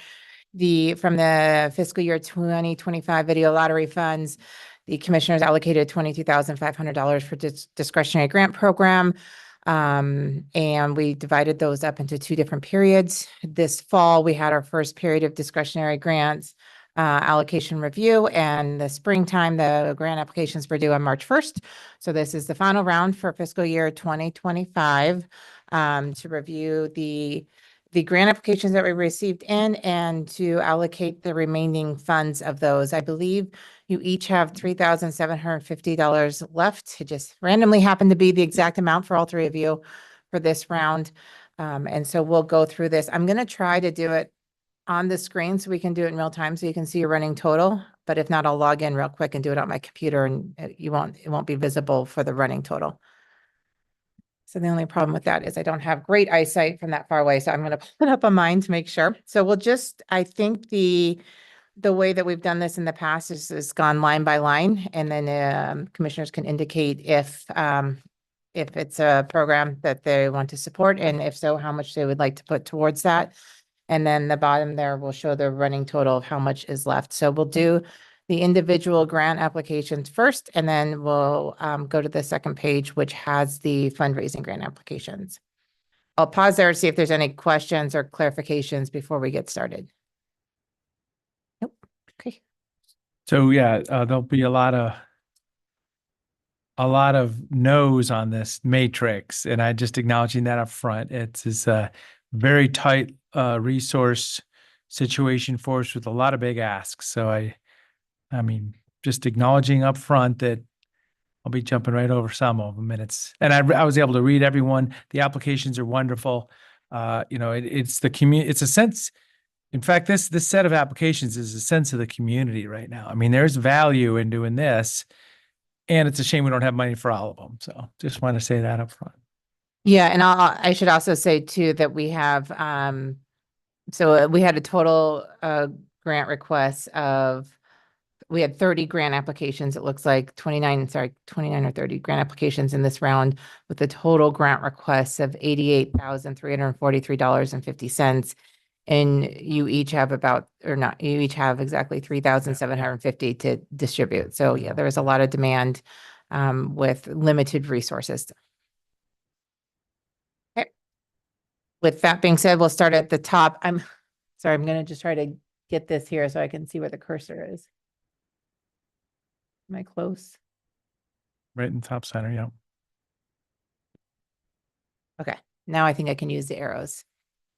from the fiscal year 2025 video lottery funds, The commissioners allocated $22,500 for discretionary grant program. And we divided those up into two different periods. This fall, we had our first period of discretionary grants allocation review, and the springtime, the grant applications were due on March 1st. So this is the final round for fiscal year 2025 to review the grant applications that we received in and to allocate the remaining funds of those. I believe you each have $3,750 left. It just randomly happened to be the exact amount for all three of you for this round. And so we'll go through this. I'm going to try to do it on the screen so we can do it in real time so you can see your running total. But if not, I'll log in real quick and do it on my computer, and it won't be visible for the running total. So the only problem with that is I don't have great eyesight from that far away. So I'm going to pull it up on mine to make sure. So we'll just, I think the way that we've done this in the past is gone line by line, and then commissioners can indicate if it's a program that they want to support, and if so, how much they would like to put towards that. And then the bottom there will show the running total of how much is left. So we'll do the individual grant applications first, and then we'll go to the second page, which has the fundraising grant applications. I'll pause there to see if there's any questions or clarifications before we get started. Nope. Okay. So yeah, there'll be a lot of no's on this matrix, and I just acknowledging that up front. It's a very tight resource situation for us with a lot of big asks. So I mean, just acknowledging up front that I'll be jumping right over some of them, and I was able to read everyone. The applications are wonderful. It's the community. It's a sense. In fact, this set of applications is a sense of the community right now. I mean, there's value in doing this, and it's a shame we don't have money for all of them. So just want to say that up front. Yeah, and I should also say too that we have so we had a total grant requests of. We had 30 grant applications. It looks like 29 or 30 grant applications in this round, with a total grant requests of $88,343.50. And you each have you each have exactly 3,750 to distribute. So yeah, there was a lot of demand with limited resources. Okay. With that being said, we'll start at the top. I'm going to just try to get this here so I can see where the cursor is. Am I close? Right in the top center, yeah. Okay, now I think I can use the arrows.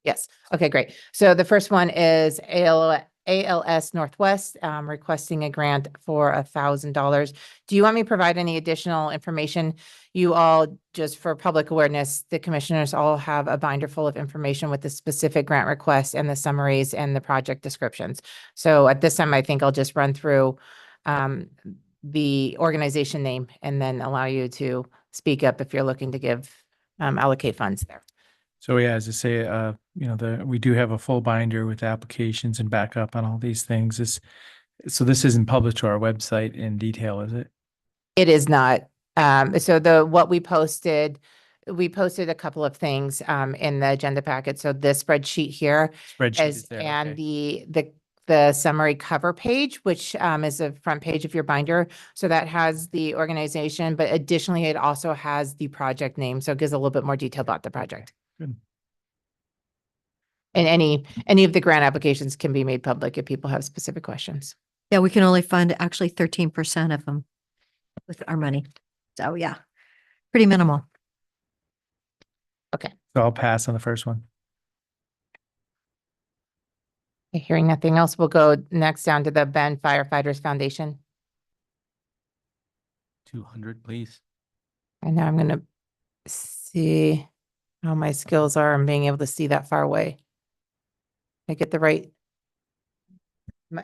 Yes, okay, great. So the first one is ALS Northwest requesting a grant for $1,000. Do you want me to provide any additional information? You all, just for public awareness, the commissioners all have a binder full of information with the specific grant requests and the summaries and the project descriptions. So at this time, I think I'll just run through the organization name and then allow you to speak up if you're looking to allocate funds there. So yeah, as I say, we do have a full binder with applications and backup on all these things. So this isn't published to our website in detail, is it? It is not. So what we posted a couple of things in the agenda packet. So this spreadsheet here Is there, and okay. the summary cover page, which is the front page of your binder. So that has the organization, but additionally, it also has the project name. So it gives a little bit more detail about the project. Good. And any of the grant applications can be made public if people have specific questions. Yeah, we can only fund actually 13% of them with our money. So yeah, pretty minimal. Okay. So I'll pass on the first one. Hearing nothing else, we'll go next down to the Bend Firefighters Foundation. 200, please. And now I'm going to see how my skills are in being able to see that far away. I get the right.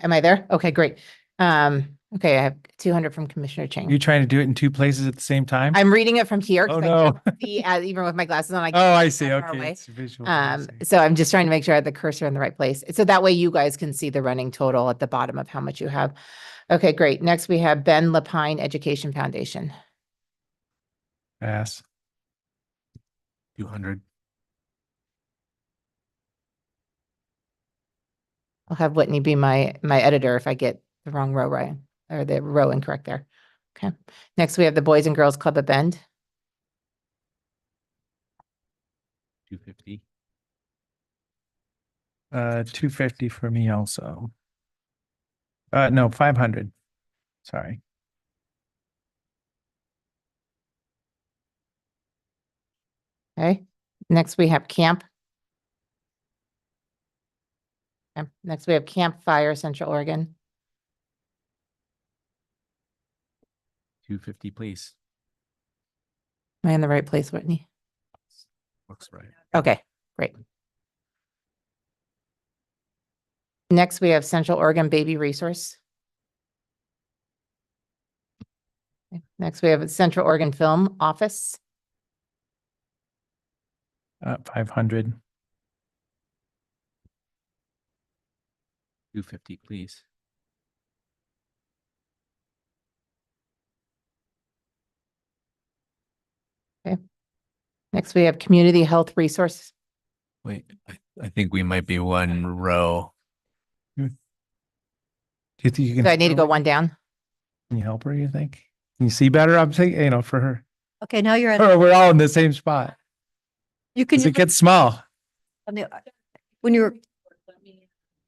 Am I there? Okay, great. Okay, I have 200 from Commissioner Chang. You trying to do it in two places at the same time? I'm reading it from here. Oh, 'cause no. I can't see, even with my glasses on. I see. that far Okay. away. It's visual. So I'm just trying to make sure I have the cursor in the right place. So that way you guys can see the running total at the bottom of how much you have. Okay, great. Next we have Ben Lapine Education Foundation. Pass. 200. I'll have Whitney be my editor if I get the wrong row right. or the row incorrect there. Okay. Next, we have the Boys and Girls Club of Bend. 250. 250 for me also. No, 500. Sorry. Okay. Next, we have camp. Okay. Next, we have Campfire Central Oregon. 250, please. Am I in the right place, Whitney? Looks right. Okay, great. Next, we have Central Oregon Baby Resource. Okay. Next, we have Central Oregon Film Office. 500. 250, please. Okay. Next, we have Community Health Resource. Wait, I think we might be one row. Do you think you can? So I need to go one down. Can you help her, you think? Can you see better? I'm saying, you know, for her. Okay, now you're at, Or we're all in the same spot. you can, It gets small. when you're,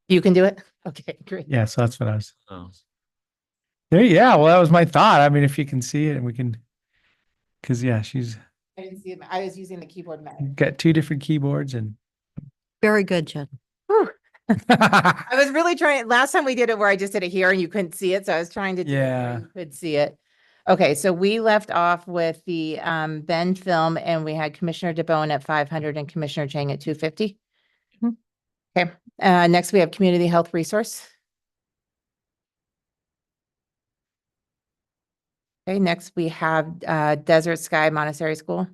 You can do it? Okay, great. Yeah, so that's what I was. Oh. There, yeah, well, that was my thought. I mean, if you can see it and we can, because yeah, she's I didn't see it. I was using the keyboard mouse. got two different keyboards and very good, Jen. I was really trying, last time we did it where I just did it here and you couldn't see it, so I was trying to do it where Yeah. you could see it. Okay, so we left off with the Bend film and we had Commissioner DeBone at 500 and Commissioner Chang at 250. Okay, next we have Community Health Resource. Okay, next we have Desert Sky Montessori School.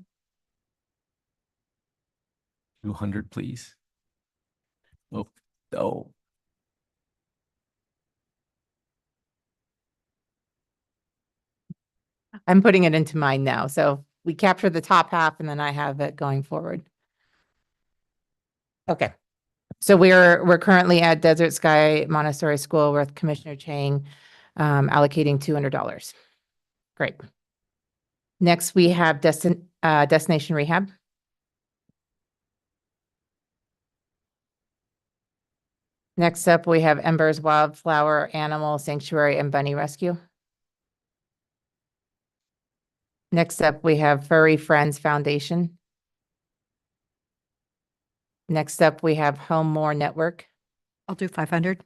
200, please. Oh, no. I'm putting it into mine now, so we capture the top half and then I have it going forward. Okay, so we're currently at Desert Sky Montessori School with Commissioner Chang allocating $200. Great. Next, we have Destination Rehab. Next up, we have Embers Wildflower Animal Sanctuary and Bunny Rescue. Next up, we have Furry Friends Foundation. Next up, we have Home More Network. I'll do 500.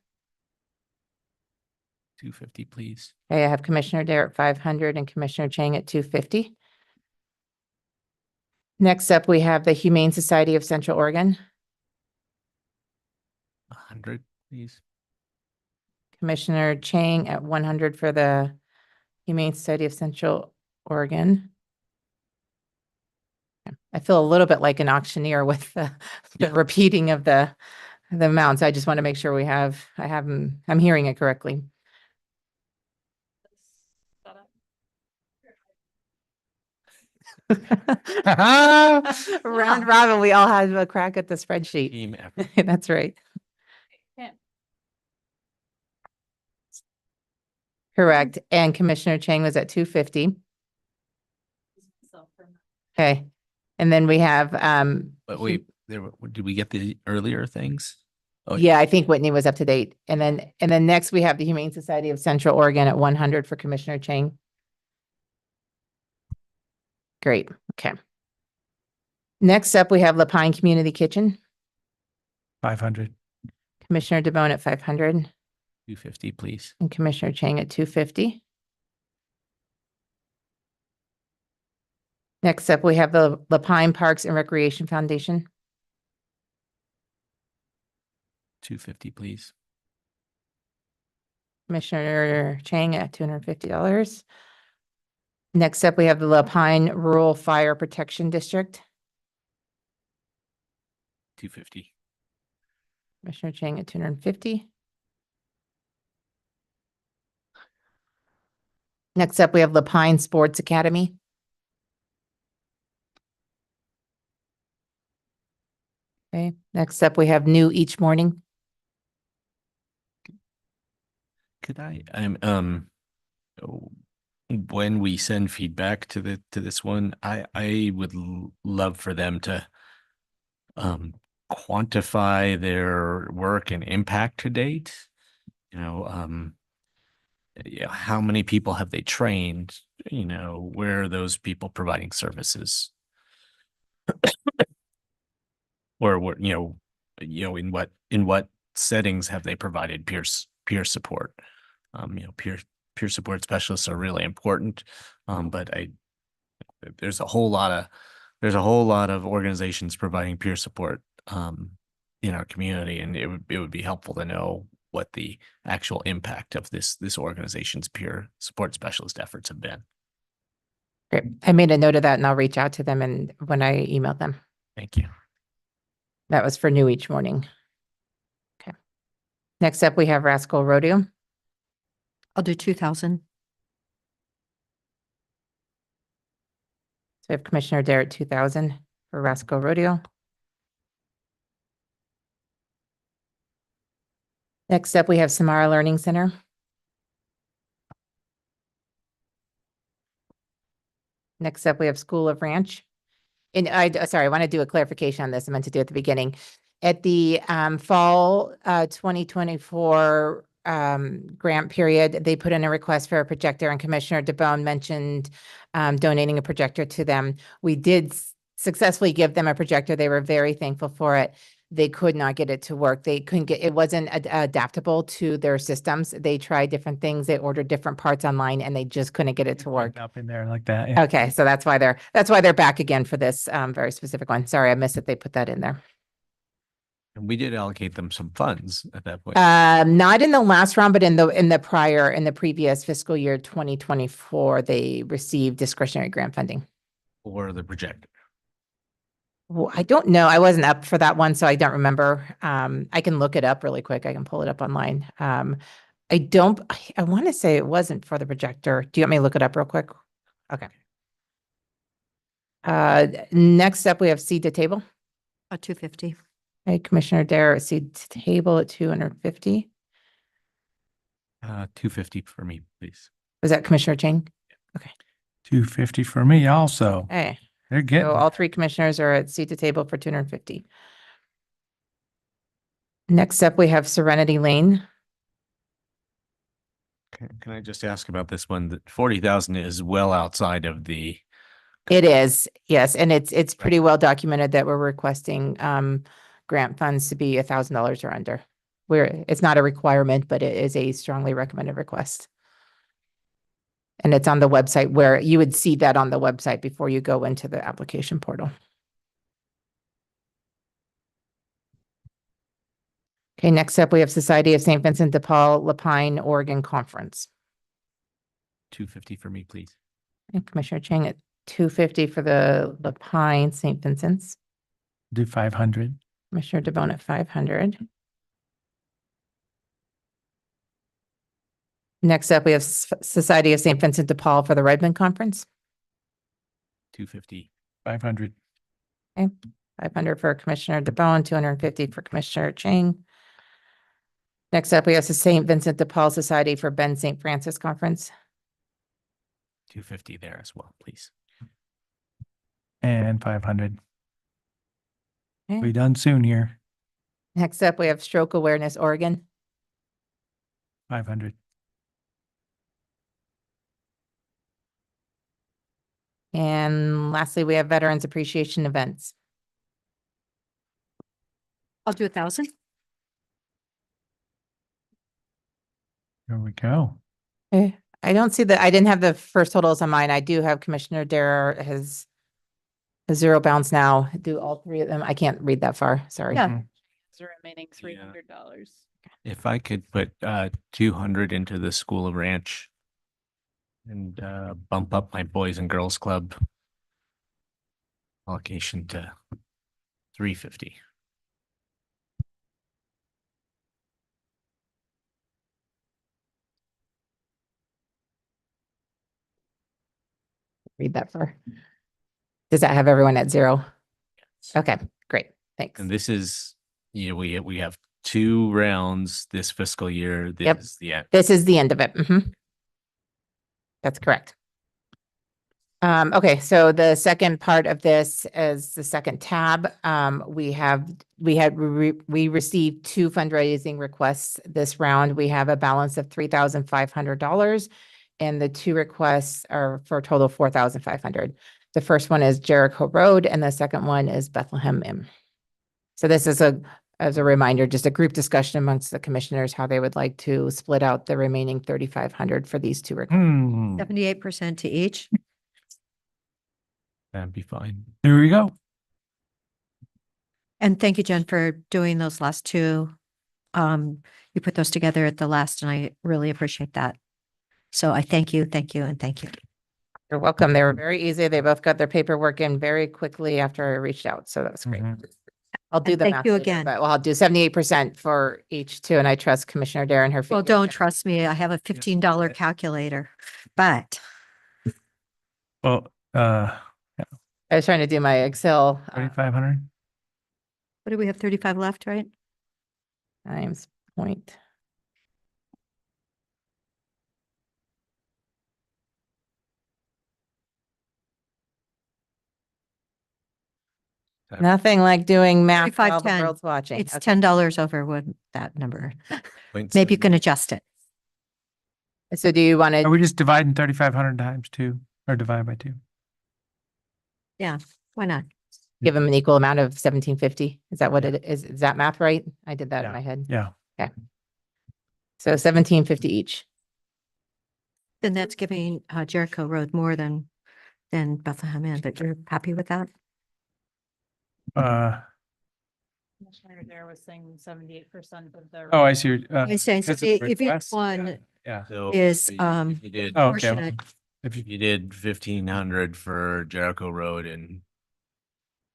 250, please. Okay, I have Commissioner Dare at 500 and Commissioner Chang at 250. Next up, we have the Humane Society of Central Oregon. 100, please. Commissioner Chang at 100 for the Humane Society of Central Oregon. I feel a little bit like an auctioneer with the repeating of the amounts. I just want to make sure I'm hearing it correctly. Round robin, we all have a crack at the spreadsheet. Team That's right. Correct. And Commissioner Chang was at 250. Okay. And then we have, But wait, did we get the earlier things? Oh, yeah, I think Whitney was up to date. And then next we have the Humane Society of Central Oregon at 100 for Commissioner Chang. Great. Okay. Next up, we have Lapine Community Kitchen. 500. Commissioner DeBone at 500 250, please. and Commissioner Chang at 250. Next up, we have the Lapine Parks and Recreation Foundation. 250, please. Commissioner Chang at $250. Next up, we have the Lapine Rural Fire Protection District. 250. Commissioner Chang at 250. Next up, we have Lapine Sports Academy. Okay, next up, we have New Each Morning. Could I, when we send feedback to this one, I would love for them to quantify their work and impact to date. How many people have they trained? Where are those people providing services? Or what, in what settings have they provided peer support? Peer support specialists are really important. But there's a whole lot of organizations providing peer support in our community, and it would be helpful to know what the actual impact of this organization's peer support specialist efforts have been. Great. I made a note of that and I'll reach out to them and when I emailed them. Thank you. That was for new each morning. Okay. Next up, we have Rascal Rodeo. I'll do 2,000. So we have Commissioner Dare at 2,000 for Rascal Rodeo. Next up, we have Samara Learning Center. Next up, we have School of Ranch. And sorry, I want to do a clarification on this. I meant to do it at the beginning. At the fall 2024 grant period, they put in a request for a projector, and Commissioner DeBone mentioned donating a projector to them. We did successfully give them a projector. They were very thankful for it. They could not get it to work. They couldn't get, it wasn't adaptable to their systems. They tried different things. They ordered different parts online and they just couldn't get it to work. Up in there like that. Yeah. Okay, so that's why they're back again for this very specific one. Sorry, I missed that they put that in there. And we did allocate them some funds at that point. Not in the last round, but in the previous fiscal year 2024, they received discretionary grant funding. Or the projector. Well, I don't know. I wasn't up for that one, so I don't remember. I can look it up really quick. I can pull it up online. I want to say it wasn't for the projector. Do you want me to look it up real quick? Okay. Next up, we have seed to table. 250. Okay, Commissioner Dare, seed to table at 250. 250 for me, please. Was that Commissioner Chang? Okay. 250 for me also. Hey. They're getting So all three commissioners are at seat to table for 250. Next up, we have Serenity Lane. Can I just ask about this one? That 40,000 is well outside of the. It is, yes, and it's pretty well documented that we're requesting grant funds to be $1,000 or under. It's not a requirement, but it is a strongly recommended request. And it's on the website where you would see that on the website before you go into the application portal. Okay, next up, we have Society of St. Vincent de Paul, Lapine, Oregon Conference. 250 for me, please. And Commissioner Chang at 250 for the Lapine, St. Vincent's. Do 500. Commissioner DeBone at 500. Next up, we have Society of St. Vincent de Paul for the Redmond Conference. 250. 500. Okay, 500 for Commissioner DeBone, 250 for Commissioner Chang. Next up, we have the St. Vincent de Paul Society for Bend St. Francis Conference. 250 there as well, please. And 500. Okay. Be done soon here. Next up, we have Stroke Awareness Oregon. 500. And lastly, we have Veterans Appreciation Events. I'll do 1,000. There we go. Okay. I don't see I didn't have the first totals on mine. I do have Commissioner Dare has a zero balance now. Do all three of them. I can't read that far. Sorry. Yeah. The remaining $300. If I could put 200 into the School of Ranch and bump up my Boys and Girls Club allocation to 350. Read that far. Does that have everyone at zero? Okay, great. Thanks. And this is, we have 2 rounds this fiscal year. This Yep. is the end. This is the end of it. Mhm. That's correct. Okay, so the second part of this is the second tab. We received 2 fundraising requests this round. We have a balance of $3,500 and the 2 requests are for a total of $4,500. The first one is Jericho Road and the second one is Bethlehem Inn. So this is as a reminder, just a group discussion amongst the commissioners, how they would like to split out the remaining $3,500 for these 2 requests. 78% to each. That'd be fine. There we go. And thank you, Jen, for doing those last 2. You put those together at the last and I really appreciate that. So I thank you, and thank you. You're welcome. They were very easy. They both got their paperwork in very quickly after I reached out. So that was great. I'll do And the thank math you later, again. but I'll do 78% for each 2 and I trust Commissioner Darren, her. Well, figures. don't trust me. I have a $15 calculator, but Well, I was trying to do my Excel 3,500. what do we have? 35 left, right? times point. Nothing like doing math while the 35.10. world's watching. It's Okay. $10 over what that number. Maybe you can adjust it. So do you want Are to, we just dividing 3,500 times 2 or divide by 2? Yeah, why not? give them an equal amount of 1750? Is that what it is? Is that math right? I did that in my head. Yeah. Okay. So 1750 each. Then that's giving Jericho Road more than Bethlehem Inn, but you're happy with that? Commissioner Dare was saying 78% of the. Oh, I see. I'm saying, so if each one Yeah. is if you did, Oh, okay. proportionate, If you, you did 1,500 for Jericho Road and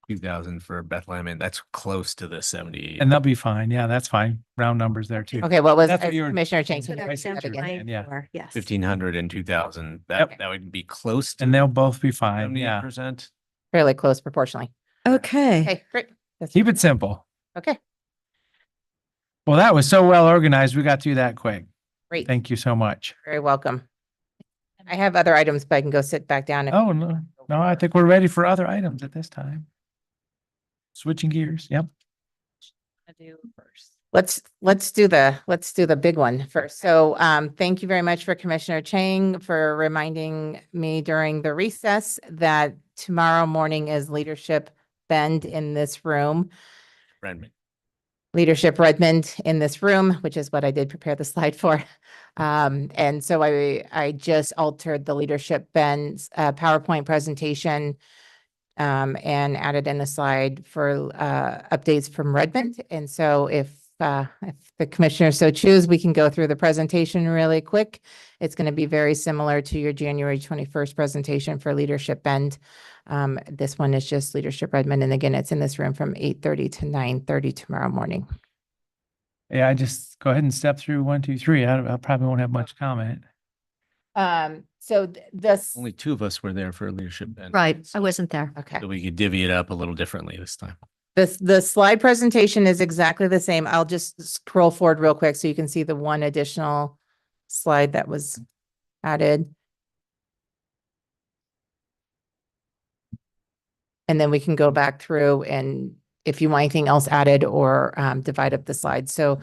2,000 for Bethlehem, and that's close to the 70. and they'll be fine. Yeah, that's fine. Round numbers there too. Okay, what was That's what you were- Commissioner Chang? That's what I was trying Yeah. for, yes. 1,500 and 2,000. That Yep. that would be close to And they'll both be fine. Yeah. 78%. Fairly close proportionally. Okay. Okay, great. That's Keep it simple. okay. Well, that was so well organized. We got through that quick. Great. Thank you so much. Very welcome. I have other items, but I can go sit back down. Oh, no, I think we're ready for other items at this time. Switching gears. Yep. Do first. Let's do the big one first. So thank you very much for Commissioner Chang for reminding me during the recess that tomorrow morning is Leadership Bend in this room. Redmond. Leadership Redmond in this room, which is what I did prepare the slide for. And so I just altered the Leadership Bend's PowerPoint presentation and added in a slide for updates from Redmond. And so if the commissioners so choose, we can go through the presentation really quick. It's going to be very similar to your January 21st presentation for Leadership Bend. This one is just Leadership Redmond. And again, it's in this room from 8:30 to 9:30 tomorrow morning. Yeah, I just go ahead and step through 1, 2, 3. I probably won't have much comment. So this. Only 2 of us were there for leadership. Bend. Right, I wasn't there. Okay. So we could divvy it up a little differently this time. The slide presentation is exactly the same. I'll just scroll forward real quick so you can see the one additional slide that was added. And then we can go back through and if you want anything else added or divide up the slides. So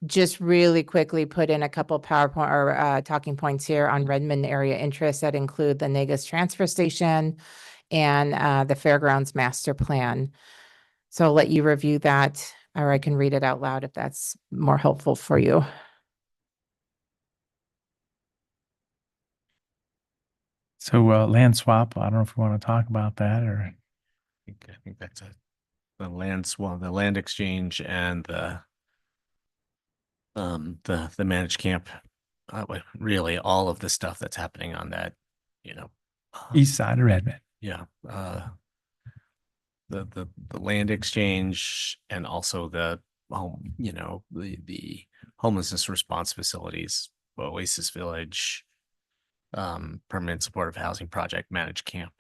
just really quickly put in a couple PowerPoint or talking points here on Redmond area interests that include the Negus transfer station and the Fairgrounds master plan. So I'll let you review that, or I can read it out loud if that's more helpful for you. So land swap, I don't know if we want to talk about that or. I think that's it. The land swap, the land exchange, and the managed camp. Really, all of the stuff that's happening on that, East side of Redmond. Yeah. The land exchange and also the home, the homelessness response facilities, Oasis Village, permanent supportive housing project, managed camp.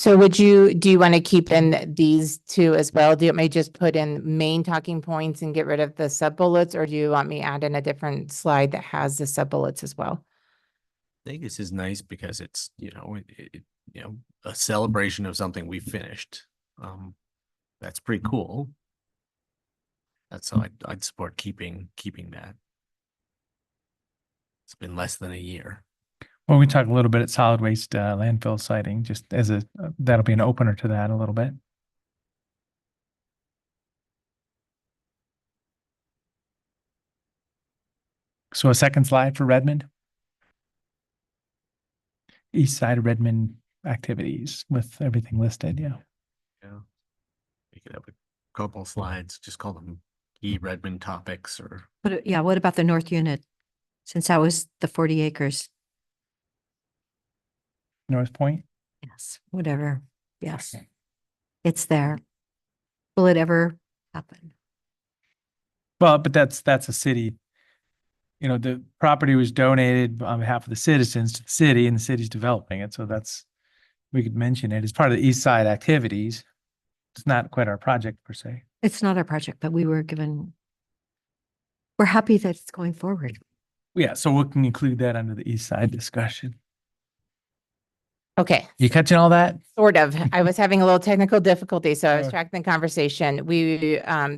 So do you want to keep in these two as well? Do you want me to just put in main talking points and get rid of the sub bullets, or do you want me add in a different slide that has the sub bullets as well? I think this is nice because it's, a celebration of something we finished. That's pretty cool. That's how I'd support keeping that. It's been less than a year. Well, we talk a little bit at solid waste landfill siting, just as that'll be an opener to that a little bit. So a second slide for Redmond. East side of Redmond activities with everything listed, yeah. Yeah. We could have a couple slides, just call them key Redmond topics or. But yeah, what about the north unit? Since that was the 40 acres. North Point? Yes, whatever. Yes. It's there. Will it ever happen? Well, but that's a city. The property was donated on behalf of the citizens to the city, and the city's developing it. So we could mention it as part of the east side activities. It's not quite our project per se. It's not our project, but we're happy that it's going forward. Yeah, so we can include that under the east side discussion. Okay. You catching all that? Sort of. I was having a little technical difficulty, so I was Sure. tracking the conversation.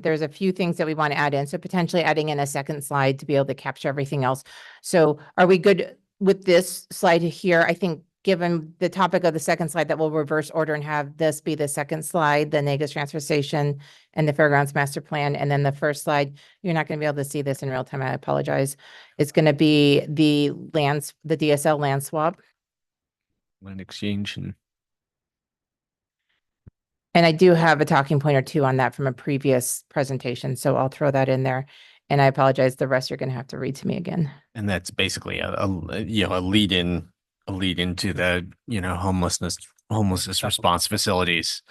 There's a few things that we want to add in, so potentially adding in a second slide to be able to capture everything else. So are we good with this slide here? I think given the topic of the second slide, that we'll reverse order and have this be the second slide, the Negus transfer station and the fairgrounds master plan. And then the first slide, you're not going to be able to see this in real time. I apologize. It's going to be the DSL land swap. Land exchange And I do have a talking point or two on that from a previous presentation, so I'll throw that in there. And I apologize, the rest you're going to have to read to me again. and that's basically a lead into the, homelessness response facilities,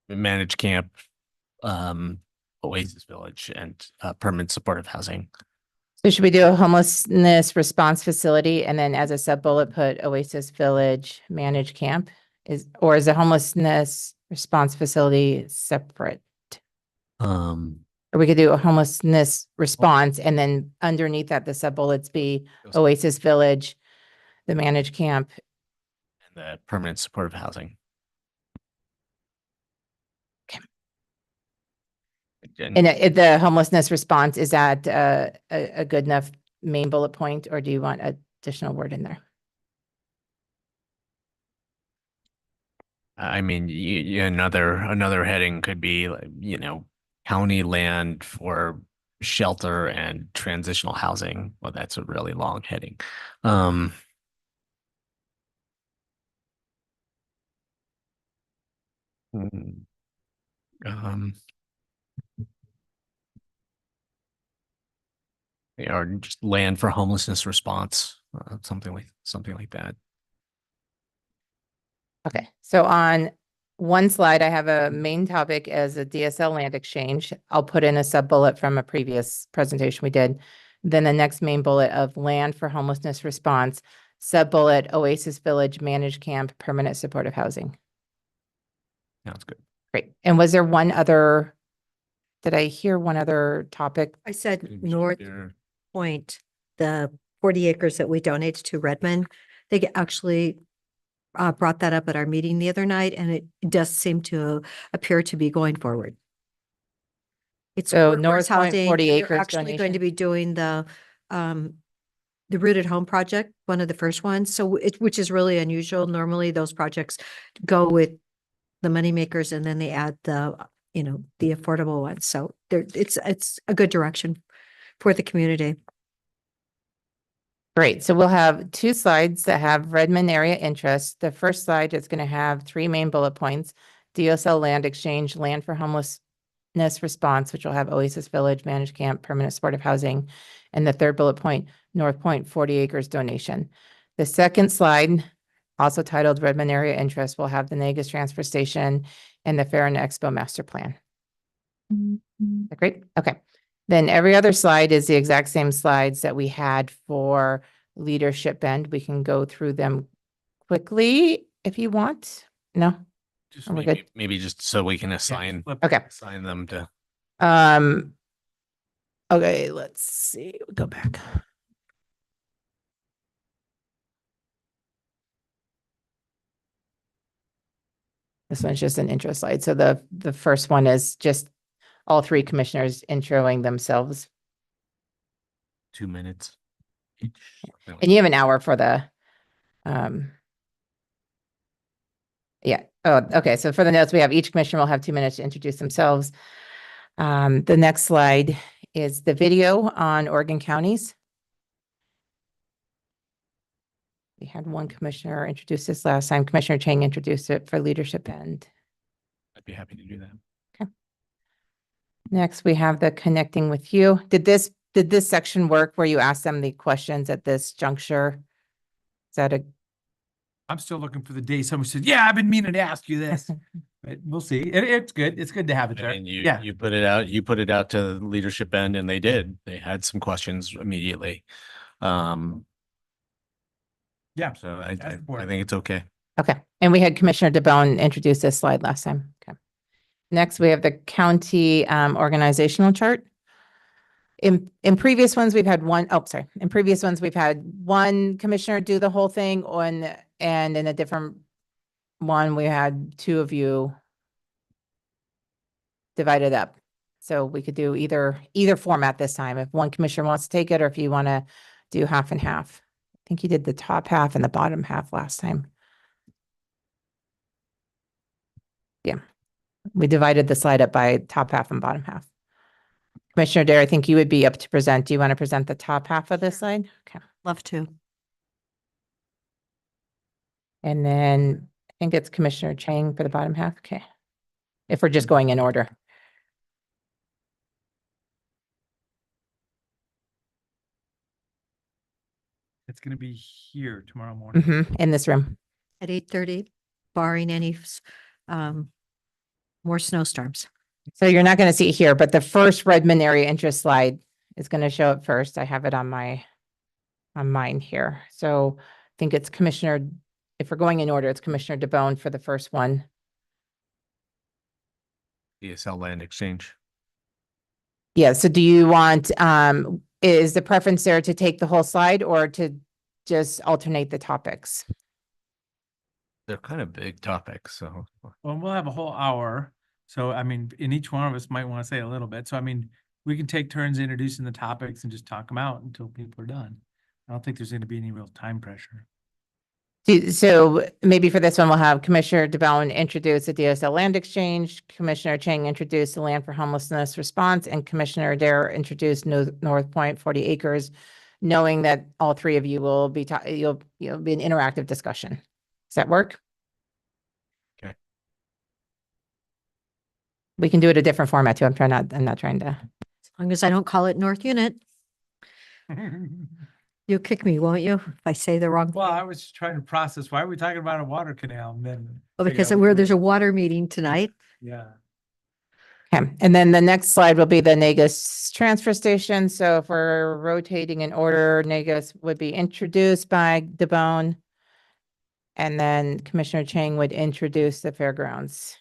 managed camp, Oasis Village, and permanent supportive housing. So should we do a homelessness response facility and then as a sub bullet put Oasis Village managed camp? Is the homelessness response facility separate? Or we could do a homelessness response and then underneath that, the sub bullets be Oasis Village, the managed camp. And the permanent supportive housing. And the homelessness response, is that a good enough main bullet point, or do you want additional word in there? I mean, another heading could be, county land for shelter and transitional housing. Well, that's a really long heading. Or just land for homelessness response, something like that. Okay, so on one slide, I have a main topic as a DSL land exchange. I'll put in a sub bullet from a previous presentation we did. Then the next main bullet of land for homelessness response, sub bullet Oasis Village managed camp permanent supportive housing. Sounds good. Great. And was there one other, did I hear one other topic? I said North Point, the 40 acres that we donated to Redmond, they actually brought that up at our meeting the other night, and it does seem to appear to be going forward. It's So workforce North Point, housing. 40 They're acres actually going donation. to be doing the Rooted Home project, one of the first ones. So which is really unusual. Normally those projects go with the moneymakers and then they add the affordable ones. So it's a good direction for the community. Great. So we'll have two slides that have Redmond area interest. The first slide is going to have three main bullet points: DSL land exchange, land for homelessness response, which will have Oasis Village, managed camp, permanent supportive housing. And the third bullet point, North Point 40 acres donation. The second slide, also titled Redmond area interest, will have the Negus transfer station and the Fair and Expo master plan. Great. Okay. Then every other slide is the exact same slides that we had for Leadership Bend. We can go through them quickly if you want. No? Just We're maybe, good. maybe just so we can assign, Okay. assign them to. Okay, let's see, go back. This one's just an intro slide. So the first one is just all three commissioners introing themselves. 2 minutes each. And you have an hour for the, yeah. Oh, okay. So for the notes, we have each commissioner will have 2 minutes to introduce themselves. The next slide is the video on Oregon counties. We had one commissioner introduce this last time. Commissioner Chang introduced it for leadership end. I'd be happy to do that. Okay. Next, we have the connecting with you. Did this section work where you asked them the questions at this juncture? Is that a? I'm still looking for the day someone said, yeah, I've been meaning to ask you this. But we'll see. It's good. It's good to have it there. And Yeah. you put it out to the leadership end, and they did. They had some questions immediately. Yeah. So I think it's okay. Okay. And we had Commissioner DeBone introduce this slide last time. Okay. Next, we have the county organizational chart. In previous ones, we've had one, oh, sorry. In previous ones, we've had one commissioner do the whole thing and in a different one, we had two of you divided up. So we could do either format this time, if one commissioner wants to take it, or if you want to do half and half. I think you did the top half and the bottom half last time. Yeah. We divided the slide up by top half and bottom half. Commissioner Dare, I think you would be up to present. Do you want to present the top half of this slide? Okay. Love to. And then I think it's Commissioner Chang for the bottom half. Okay. If we're just going in order. It's going to be here tomorrow morning. In this room. At 8:30, barring any more snowstorms. So you're not going to see it here, but the first Redmond area interest slide is going to show up first. I have it on mine here. So I think it's Commissioner, if we're going in order, it's Commissioner DeBone for the first one. DSL land exchange. Yeah. So do you want, is the preference there to take the whole slide or to just alternate the topics? They're kind of big topics, so. Well, we'll have a whole hour. So, I mean, and each one of us might want to say a little bit. So, I mean, we can take turns introducing the topics and just talk them out until people are done. I don't think there's going to be any real time pressure. So maybe for this one, we'll have Commissioner DeBone introduce the DSL land exchange, Commissioner Chang introduce the land for homelessness response, and Commissioner Dare introduce North Point 40 acres, knowing that all three of you will be, you'll be an interactive discussion. Does that work? Okay. We can do it a different format too. I'm not trying to. As long as I don't call it North Unit. You'll kick me, won't you, if I say the wrong Well, thing? I was trying to process, why are we talking about a water canal? And then. Well, because there's a water meeting tonight. Yeah. Okay, and then the next slide will be the Negus transfer station. So if we're rotating in order, Negus would be introduced by DeBone. And then Commissioner Chang would introduce the fairgrounds.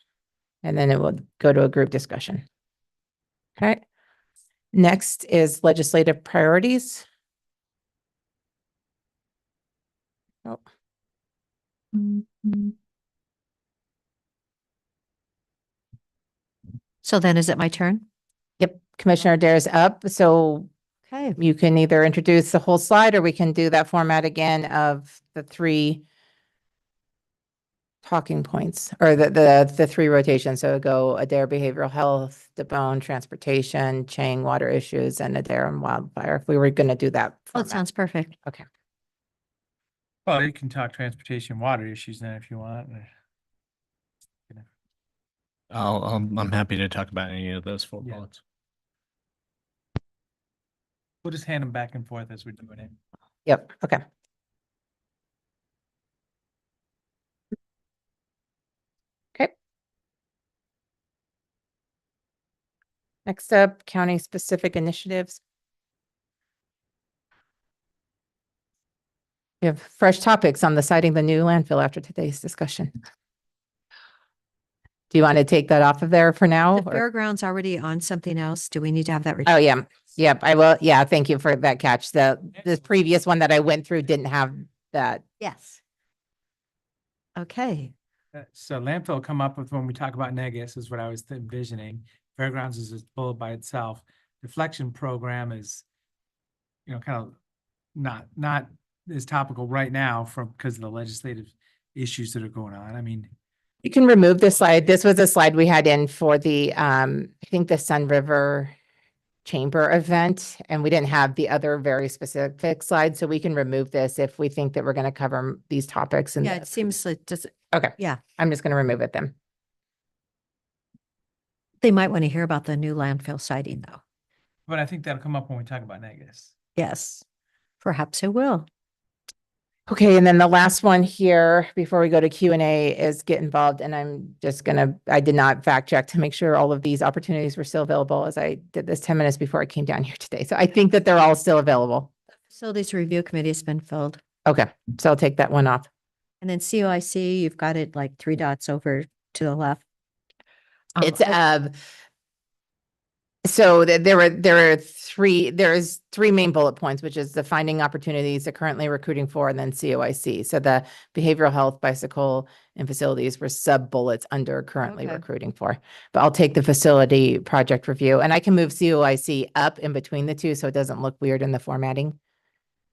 And then it will go to a group discussion. Okay. Next is legislative priorities. Oh. So then is it my turn? Yep, Commissioner Dare's up. So Okay. you can either introduce the whole slide or we can do that format again of the three talking points or the three rotations. So go Adair behavioral health, DeBone transportation, Chang water issues, and Adair and wildfire. If we were going to do that. Oh, it sounds perfect. Okay. Well, you can talk transportation, water issues then if you want. I'm happy to talk about any of those four Yeah. bullets. We'll just hand them back and forth as we're doing it. Yep. Okay. Okay. Next up, county specific initiatives. We have fresh topics on the siting the new landfill after today's discussion. Do you want to take that off of there for now? The or- fairground's already on something else. Do we need to have that? Oh, yeah. Yep, I will. Yeah, thank you for that catch. The previous one that I went through didn't have that. Yes. Okay. So landfill come up with when we talk about Negus is what I was envisioning. Fairgrounds is a bullet by itself. Deflection program is, kind of not as topical right now because of the legislative issues that are going on. I mean, You can remove this slide. This was a slide we had in for the, I think the Sun River Chamber event, and we didn't have the other very specific slide, so we can remove this if we think that we're going to cover these topics. And Yeah, it seems like just, okay, yeah, I'm just going to remove it then. they might want to hear about the new landfill siting though. but I think that'll come up when we talk about Negus. Yes, perhaps it will. Okay, and then the last one here before we go to Q&A is get involved. And I'm just I did not fact check to make sure all of these opportunities were still available as I did this 10 minutes before I came down here today. So I think that they're all still available. Facilities Review Committee has been filled. Okay, so I'll take that one off. And then COIC, you've got it like 3 dots over to the left. It's so there's three main bullet points, which is the finding opportunities they're currently recruiting for, and then COIC. So the behavioral health, bicycle, and facilities were sub bullets under currently Okay. recruiting for. But I'll take the facility project review, and I can move COIC up in between the two so it doesn't look weird in the formatting.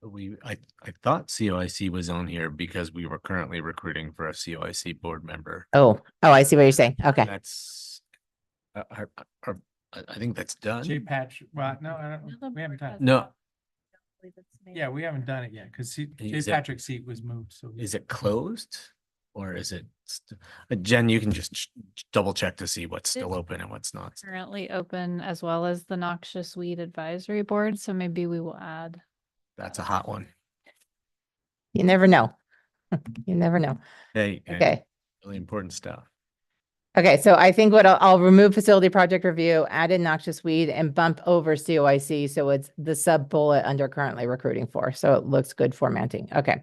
I thought COIC was on here because we were currently recruiting for a COIC board member. Oh, I see what you're saying. Okay. That's, I think that's done. Jay Patrick, well, no, I don't, we haven't done. No. Yeah, we haven't done it yet because Jay Is it- Patrick's seat was moved. So Is it closed or is it, Jen, you can just double check to see what's still open and what's not. Currently open as well as the Noxious Weed Advisory Board, so maybe we will add. That's a hot one. You never know. You never know. Hey. Okay. Really important stuff. Okay, so I think what I'll remove facility project review, add in noxious weed, and bump over COIC, so it's the sub bullet under currently recruiting for, so it looks good formatting. Okay.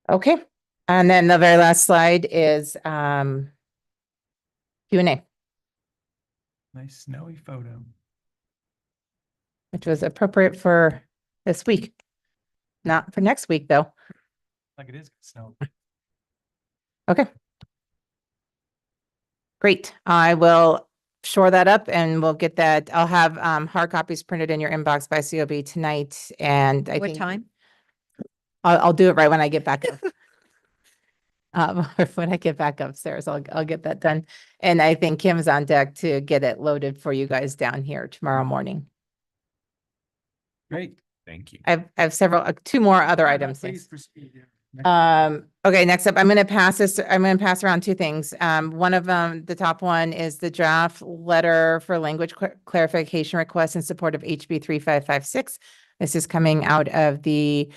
Okay, and then the very last slide is Q&A. nice snowy photo. Which was appropriate for this week. Not for next week, though. Like it is snow. Okay. Great. I will shore that up and we'll get that. I'll have hard copies printed in your inbox by COB tonight. And I What think time? I'll do it right when I get back up. When I get back upstairs, I'll get that done. And I think Kim's on deck to get it loaded for you guys down here tomorrow morning. Great. Thank you. I have several, two more other items. Please proceed. Yeah. Okay, next up, I'm going to pass around two things. One of them, the top one is the draft letter for language clarification request in support of HB 3556. This is coming out of the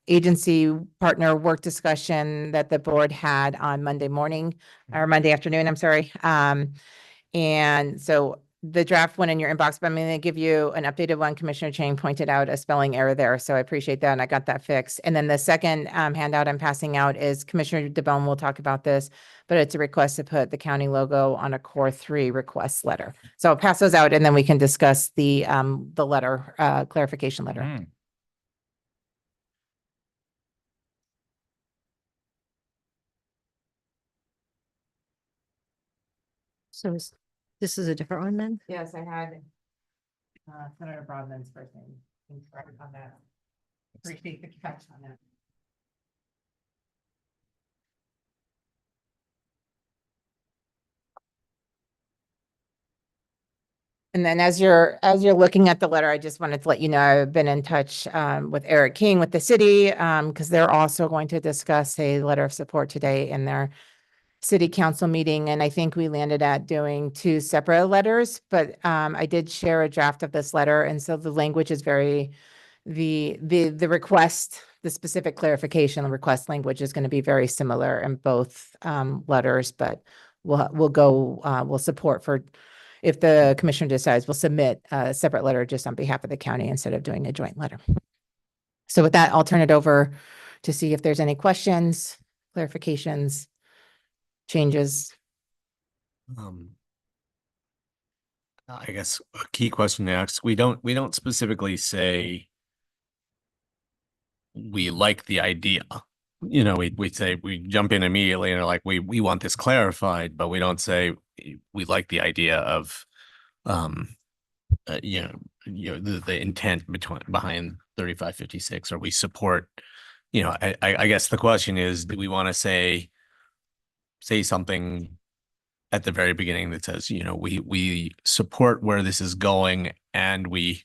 agency partner work discussion that the board had on Monday morning or Monday afternoon, I'm sorry. And so the draft went in your inbox, but I'm going to give you an updated one. Commissioner Chang pointed out a spelling error there, so I appreciate that, and I got that fixed. And then the second handout I'm passing out is Commissioner DeBone will talk about this, but it's a request to put the county logo on a Core 3 request letter. So I'll pass those out, and then we can discuss the letter, clarification letter. So this is a different one then? Yes, I had Senator Broadman's first name. Thanks on that. Appreciate the catch on that. And then as you're looking at the letter, I just wanted to let you know, I've been in touch with Eric King with the city because they're also going to discuss a letter of support today in their city council meeting. And I think we landed at doing two separate letters, but I did share a draft of this letter. And so the language is the request, the specific clarification, the request language is going to be very similar in both letters, but we'll support for if the commissioner decides, we'll submit a separate letter just on behalf of the county instead of doing a joint letter. So with that, I'll turn it over to see if there's any questions, clarifications, changes. I guess a key question to ask, we don't specifically say we like the idea. You know, we say, we jump in immediately and are like, we want this clarified, but we don't say we like the idea of, the intent behind 3556, or we support, I guess the question is, do we want to say something at the very beginning that says, we support where this is going and we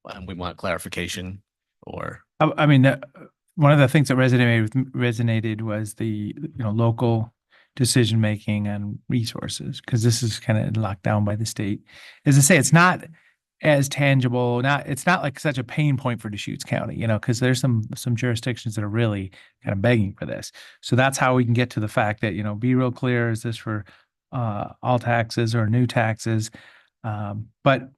want clarification, or? I mean, one of the things that resonated was the, local decision making and resources, because this is kind of locked down by the state. As I say, it's not as tangible, it's not like such a pain point for Deschutes County, because there's some jurisdictions that are really kind of begging for this. So that's how we can get to the fact that, be real clear, is this for all taxes or new taxes? But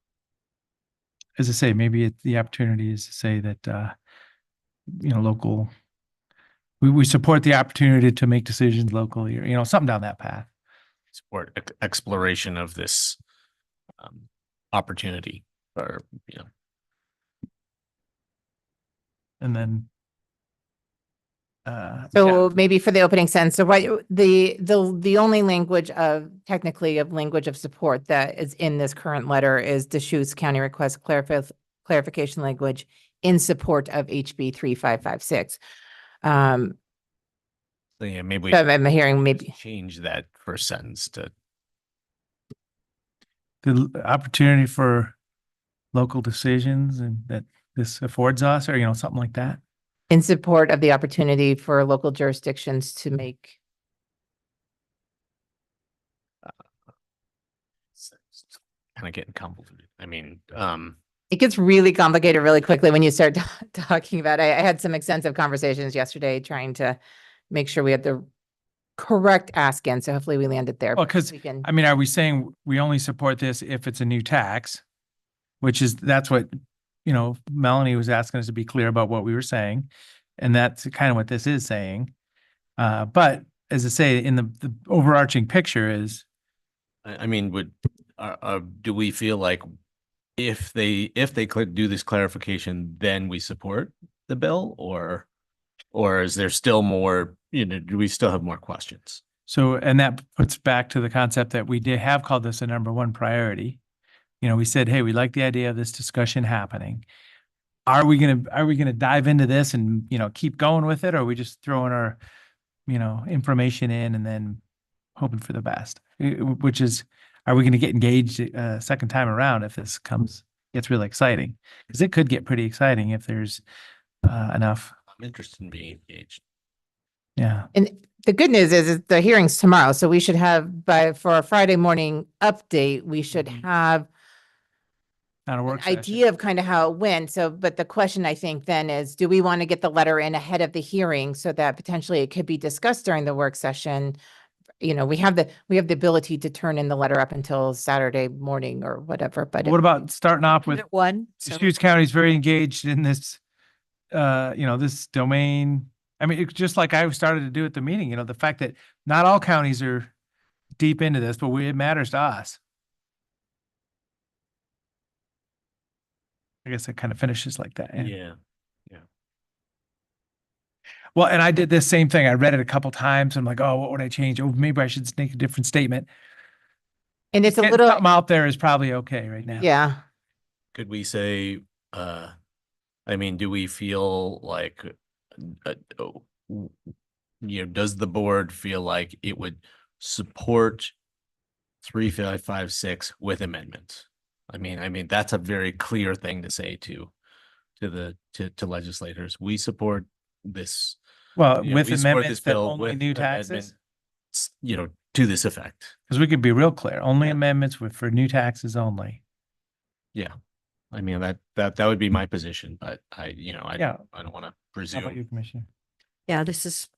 as I say, maybe the opportunity is to say that, local, we support the opportunity to make decisions locally, or, something down that path. Support exploration of this opportunity, or, And then So maybe for the opening sentence, so what the only language of language of support that is in this current letter is Deschutes County request clarification language in support of HB 3556. so yeah, maybe I'm hearing maybe change that first sentence to the opportunity for local decisions, and that this affords us, or, something like that. in support of the opportunity for local jurisdictions to make. kind of getting convoluted. I mean, It gets really complicated really quickly when you start talking about, I had some extensive conversations yesterday trying to make sure we had the correct ask in. So hopefully we landed there. Well, because, I mean, are we saying we only support this if it's a new tax? That's what, Melanie was asking us to be clear about what we were saying. And that's kind of what this is saying. But as I say, in the overarching picture is, I mean, do we feel like if they do this clarification, then we support the bill, or is there still more, do we still have more questions? so, and that puts back to the concept that we did have called this a number one priority. We said, hey, we like the idea of this discussion happening. Are we gonna dive into this and, keep going with it? Or are we just throwing our, information in and then hoping for the best? Which is, are we gonna get engaged a second time around if this gets really exciting? Because it could get pretty exciting if there's enough. I'm interested in being engaged. Yeah. And the good news is the hearing's tomorrow. So we should have for a Friday morning update, we should have An idea of kind of how it went. So, but the question I think then is, do we want to get the letter in ahead of the hearing so that potentially it could be discussed during the work session? We have the ability to turn in the letter up until Saturday morning or whatever, but What about starting off with One. Deschutes County is very engaged in this, this domain. I mean, it's just like I started to do at the meeting, the fact that not all counties are deep into this, but it matters to us. I guess it kind of finishes like that. Yeah. Well, and I did this same thing. I read it a couple times. I'm like, oh, what would I change? Oh, maybe I should make a different statement. And it's a Getting little something out there is probably okay right now. Yeah. Could we say, I mean, do we feel like, does the board feel like it would support 3556 with amendments? I mean, that's a very clear thing to say to legislators. We support this. Well, we with support amendments this that bill only with new taxes. amendments, to this effect. Because we could be real clear, only amendments for new taxes only. Yeah. I mean, that would be my position, but I don't want to How presume. about you, Commissioner? Yeah, this is,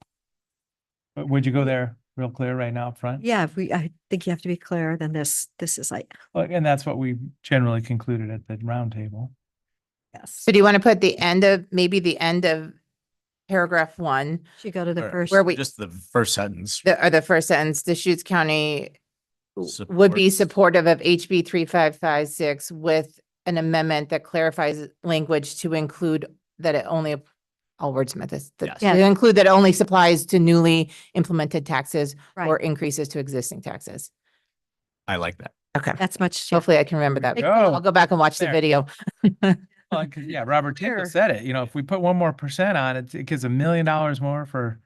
Would you go there? real clear right now up front? Yeah, I think you have to be clearer than this. This is like, Well, and that's what we generally concluded at the roundtable. yes. So do you want to put maybe the end of paragraph 1? Should go to the Or first. Where we, Just the first sentence. the first sentence, Deschutes County would be supportive of HB 3556 with an amendment that clarifies language to include that it only, I'll wordsmith this, Yes. to include that it only supplies to newly implemented taxes or Right. increases to existing taxes. I like that. Okay. That's much. Hopefully I can remember that. There we go. I'll go back and watch the There. video. Well, 'cause, yeah, Robert Tinkle Sure. said it, if we put 1 more % on it, it gives $1 million more for,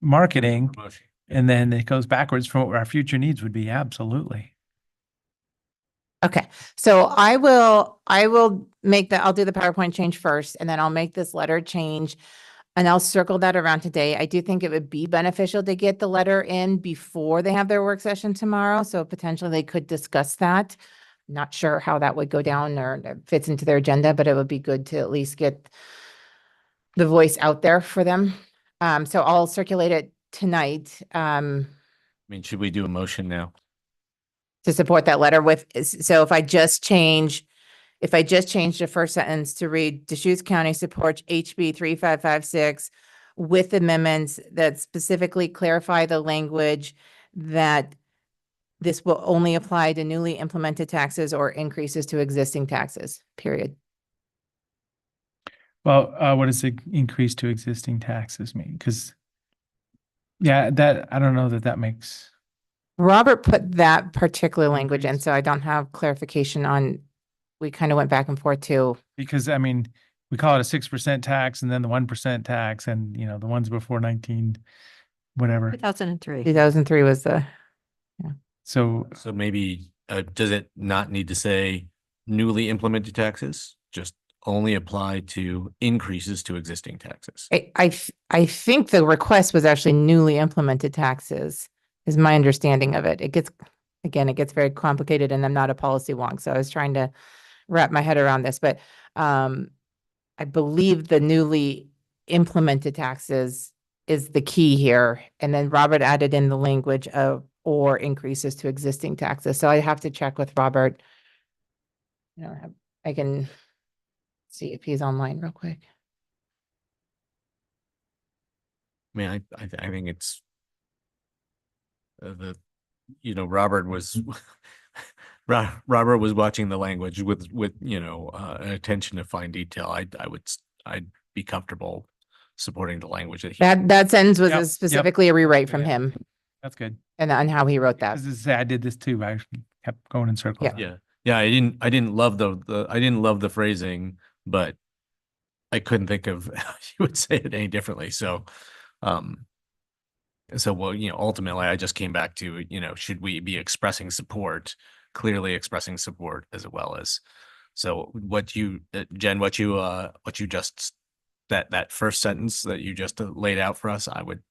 marketing. Promotion. And then it goes backwards from what our future needs would be. Absolutely. Okay, so I will I'll do the PowerPoint change first, and then I'll make this letter change. And I'll circle that around today. I do think it would be beneficial to get the letter in before they have their work session tomorrow. So potentially they could discuss that. Not sure how that would go down or fits into their agenda, but it would be good to at least get the voice out there for them. So I'll circulate it tonight. I mean, should we do a motion now? To support that letter so if I just change the first sentence to read Deschutes County supports HB 3556 with amendments that specifically clarify the language that this will only apply to newly implemented taxes or increases to existing taxes, period. Well, what does the increase to existing taxes mean? Because, I don't know that makes. Robert put that particular language in, so I don't have clarification on, we kind of went back and forth too. Because, we call it a 6% tax and then the 1% tax and, the ones before 19, whatever. 2003. 2003 was the, So maybe, does it not need to say newly implemented taxes? Just only apply to increases to existing taxes? I think the request was actually newly implemented taxes, is my understanding of it. It gets very complicated and I'm not a policy wonk, so I was trying to wrap my head around this, but I believe the newly implemented taxes is the key here. And then Robert added in the language of or increases to existing taxes. So I have to check with Robert. I can see if he's online real quick. I mean, I think it's Robert was Robert was watching the language with an attention to fine detail. I'd be comfortable supporting the language that he. That sentence was Yep, specifically a rewrite from Yeah. him That's good. and on how he wrote that. I did this too. I kept going in circles. Yeah. I didn't love the phrasing, but I couldn't think of how you would say it any differently. So, ultimately I just came back to, should we be expressing support, clearly expressing support as well as, so what you, Jen, what you just, that first sentence that you just laid out for us, I would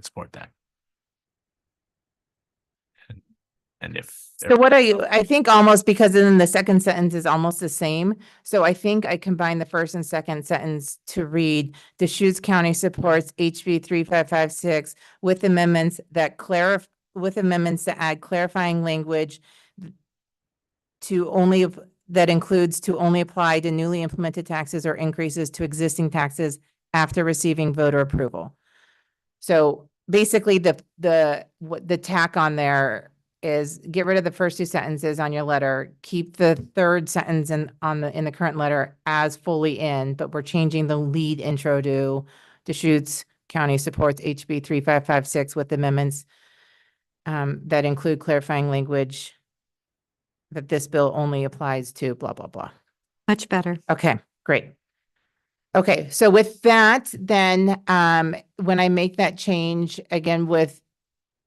support that. And if. So what I think almost because then the second sentence is almost the same. So I think I combined the first and second sentence to read Deschutes County supports HB 3556 with amendments that add clarifying language that includes to only apply to newly implemented taxes or increases to existing taxes after receiving voter approval. So basically the tack on there is get rid of the first 2 sentences on your letter, keep the third sentence in the current letter as fully in, but we're changing the lead intro to Deschutes County supports HB 3556 with amendments that include clarifying language that this bill only applies to blah, blah, blah. Much better. Okay, great. Okay, so with that, then when I make that change again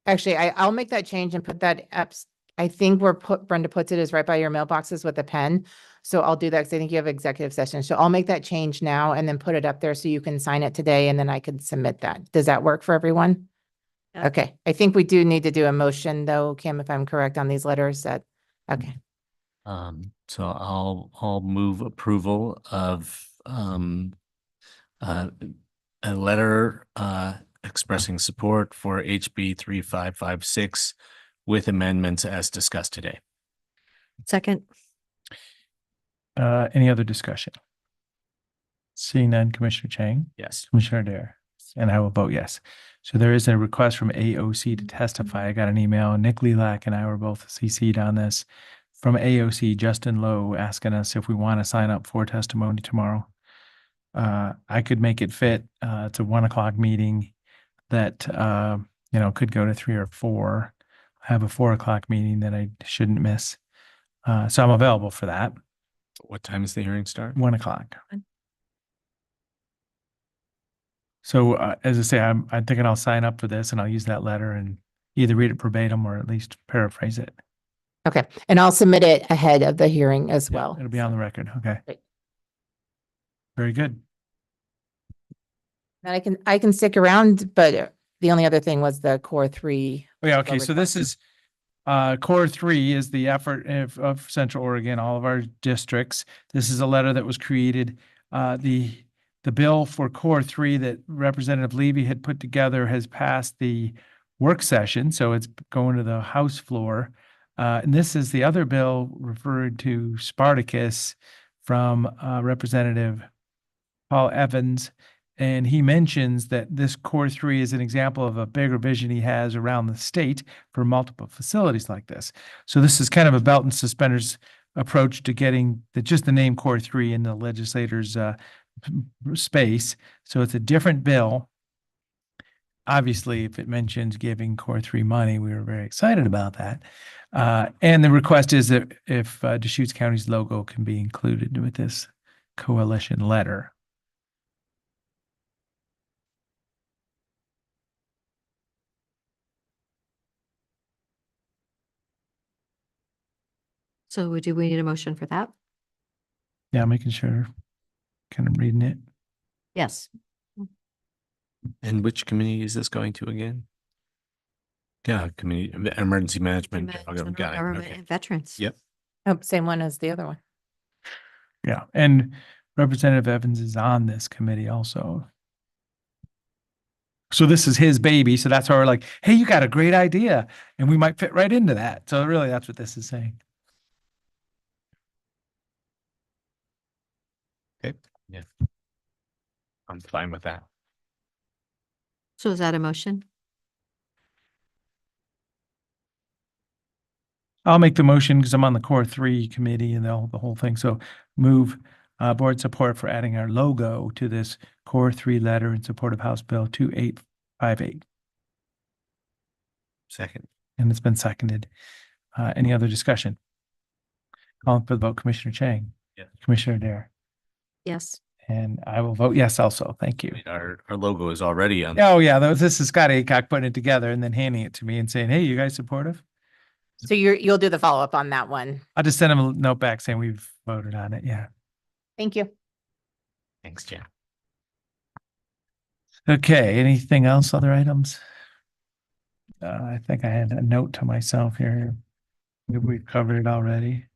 I'll make that change and put that up. I think Brenda puts it is right by your mailboxes with a pen. So I'll do that because I think you have executive session. So I'll make that change now and then put it up there so you can sign it today and then I can submit that. Does that work for everyone? Yeah. Okay, I think we do need to do a motion though, Kim, if I'm correct on these letters okay. So I'll move approval of a letter expressing support for HB 3556 with amendments as discussed today. Second. Any other discussion? Seeing none, Commissioner Chang? Yes. Commissioner Dare? And I will vote yes. So there is a request from AOC to testify. I got an email. Nick Lilac and I were both CC'd on this from AOC, Justin Lowe, asking us if we want to sign up for testimony tomorrow. I could make it fit. It's a 1 o'clock meeting that, could go to 3 or 4. I have a 4 o'clock meeting that I shouldn't miss. So I'm available for that. What time does the hearing start? 1 o'clock. So as I say, I'm thinking I'll sign up for this and I'll use that letter and either read it verbatim or at least paraphrase it. Okay, and I'll submit it ahead of the hearing as well. It'll be on the record. Okay. Great. Very good. And I can stick around, but the only other thing was the core 3. Oh, yeah. Okay. So this is core 3 is the effort of Central Oregon, all of our districts. This is a letter that was created. The bill for core 3 that Representative Levy had put together has passed the work session. So it's going to the House floor. And this is the other bill referred to Spartacus from Representative Paul Evans. And he mentions that this core 3 is an example of a bigger vision he has around the state for multiple facilities like this. So this is kind of a belt and suspenders approach to getting just the name core 3 in the legislators' space. So it's a different bill. Obviously, if it mentions giving core 3 money, we were very excited about that. And the request is that if Deschutes County's logo can be included with this coalition letter. So do we need a motion for that? Yeah, making sure, kind of reading it. Yes. And which committee is this going to again? Yeah, committee, emergency management. General Got it. Government Okay. and Veterans. Yep. Oh, same one as the other one. Yeah, and Representative Evans is on this committee also. So this is his baby. So that's why we're like, hey, you got a great idea. And we might fit right into that. So really, that's what this is saying. Okay. Yeah. I'm fine with that. So is that a motion? I'll make the motion because I'm on the core 3 committee and the whole thing. So move board support for adding our logo to this core 3 letter in support of House Bill 2858. Second. And it's been seconded. Any other discussion? Calling for the vote, Commissioner Chang. Yes. Commissioner Dare. Yes. And I will vote yes also. Thank you. Our logo is already on. Oh, yeah. This is Scott Aycock putting it together and then handing it to me and saying, hey, you guys supportive? So you'll do the follow-up on that one. I'll just send him a note back saying we've voted on it. Yeah. Thank you. Thanks, Jan. Okay. Anything else? Other items? I think I had a note to myself here. We've covered it already.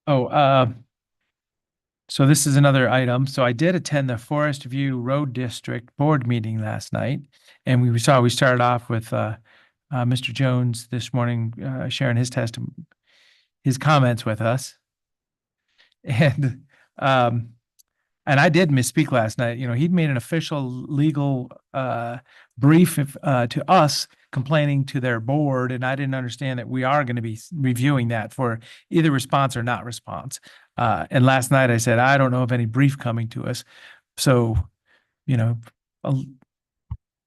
Oh, so this is another item. So I did attend the Forest View Road District board meeting last night. And we started off with Mr. Jones this morning sharing his his comments with us. And I did misspeak last night. He'd made an official legal brief to us complaining to their board, and I didn't understand that we are going to be reviewing that for either response or not response. And last night I said, I don't know of any brief coming to us. So,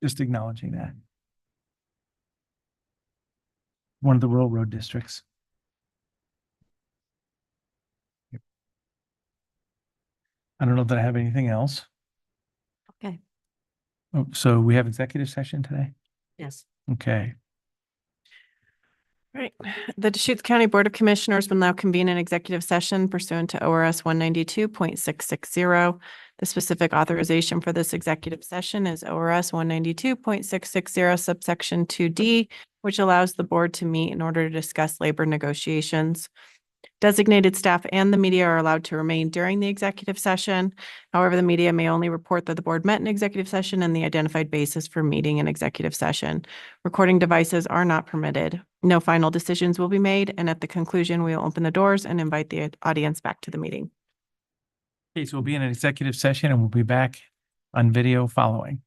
just acknowledging that. One of the rural road districts. I don't know that I have anything else. Okay. Oh, so we have executive session today? Yes. Okay. Right. The Deschutes County Board of Commissioners will now convene an executive session pursuant to ORS 192.660. The specific authorization for this executive session is ORS 192.660 subsection 2D, which allows the board to meet in order to discuss labor negotiations. Designated staff and the media are allowed to remain during the executive session. However, the media may only report that the board met in executive session and the identified basis for meeting in executive session. Recording devices are not permitted. No final decisions will be made, and at the conclusion, we will open the doors and invite the audience back to the meeting. Okay, so we'll be in an executive session and we'll be back on video following.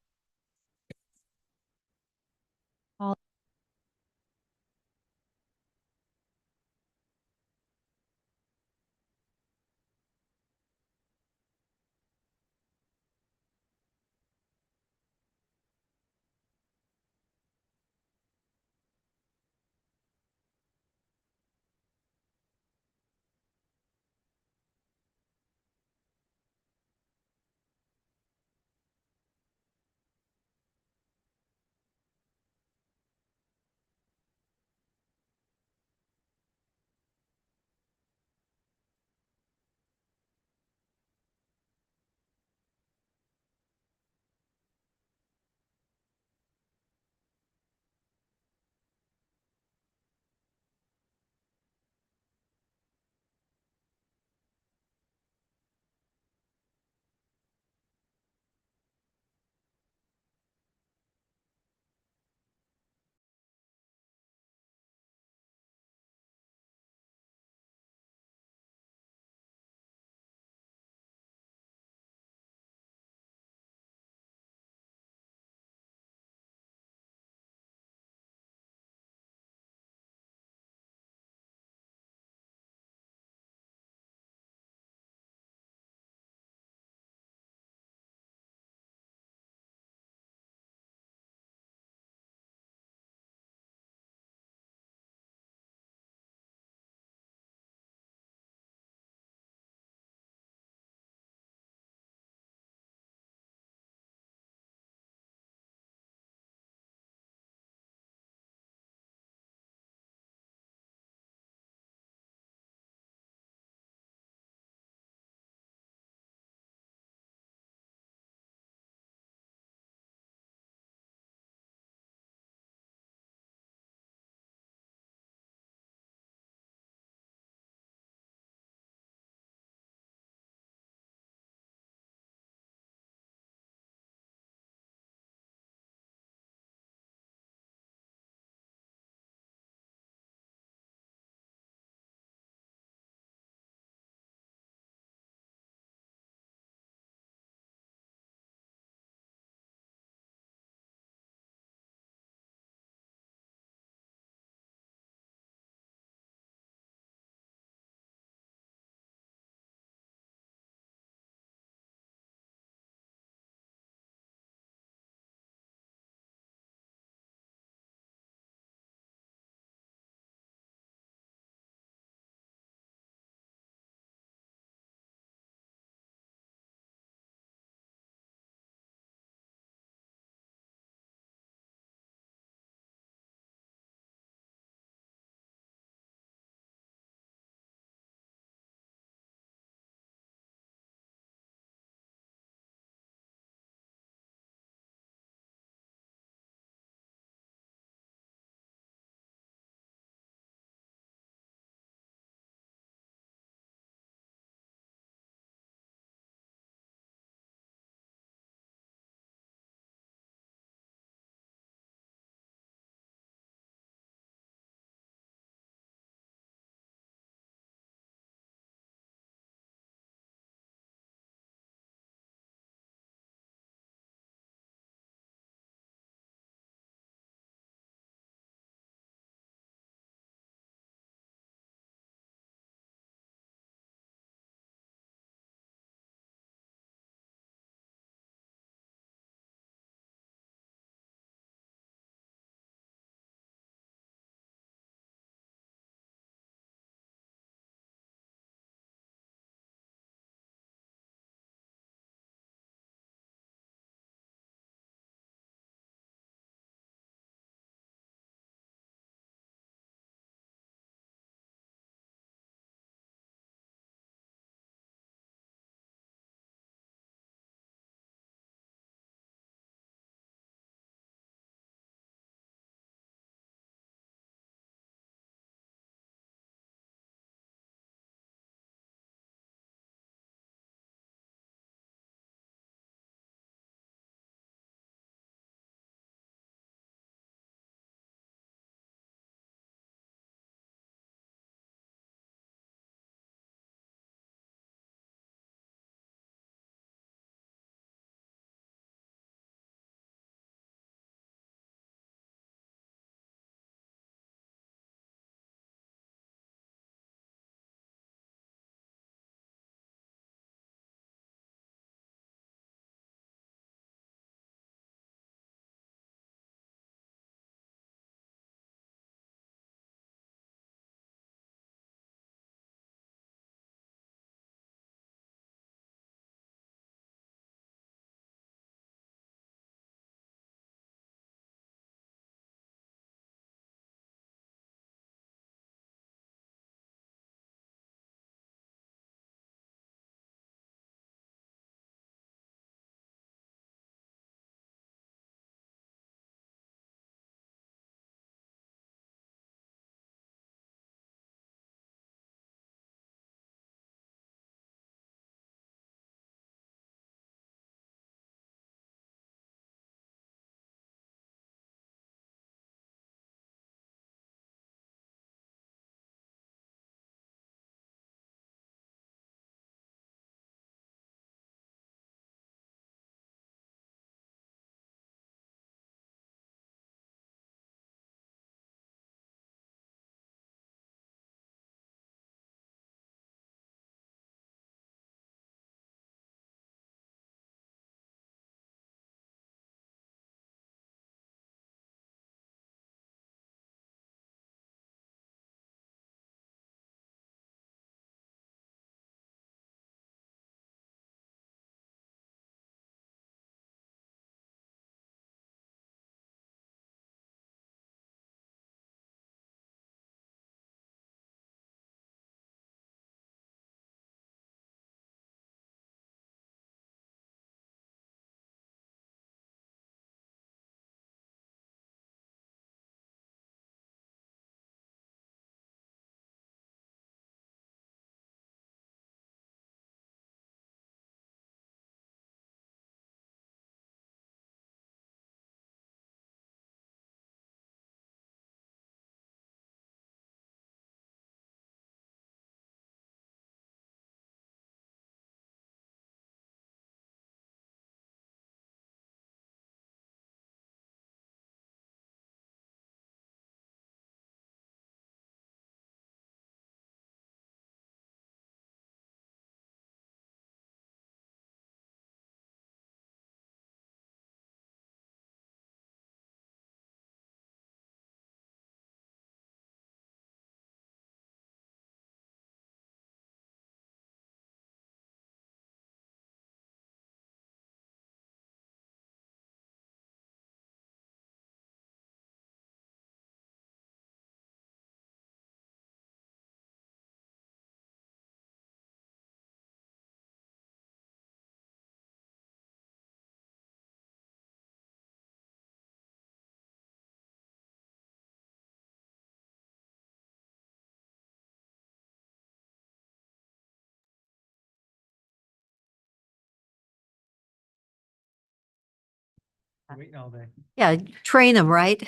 Waiting all day. Yeah, train them, right?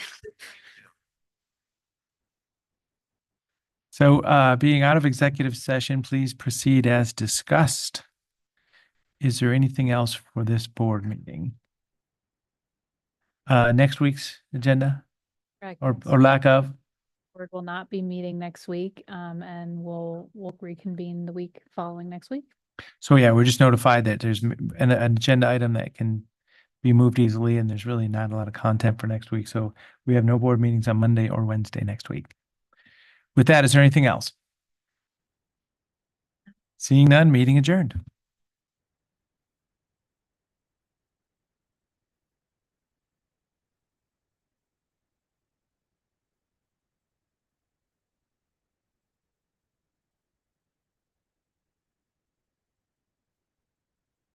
So being out of executive session, please proceed as discussed. Is there anything else for this board meeting? Next week's agenda Correct. or lack of? Board will not be meeting next week, and we'll reconvene the week following next week. So yeah, we're just notified that there's an agenda item that can be moved easily, and there's really not a lot of content for next week. So we have no board meetings on Monday or Wednesday next week. With that, is there anything else? Seeing none, meeting adjourned.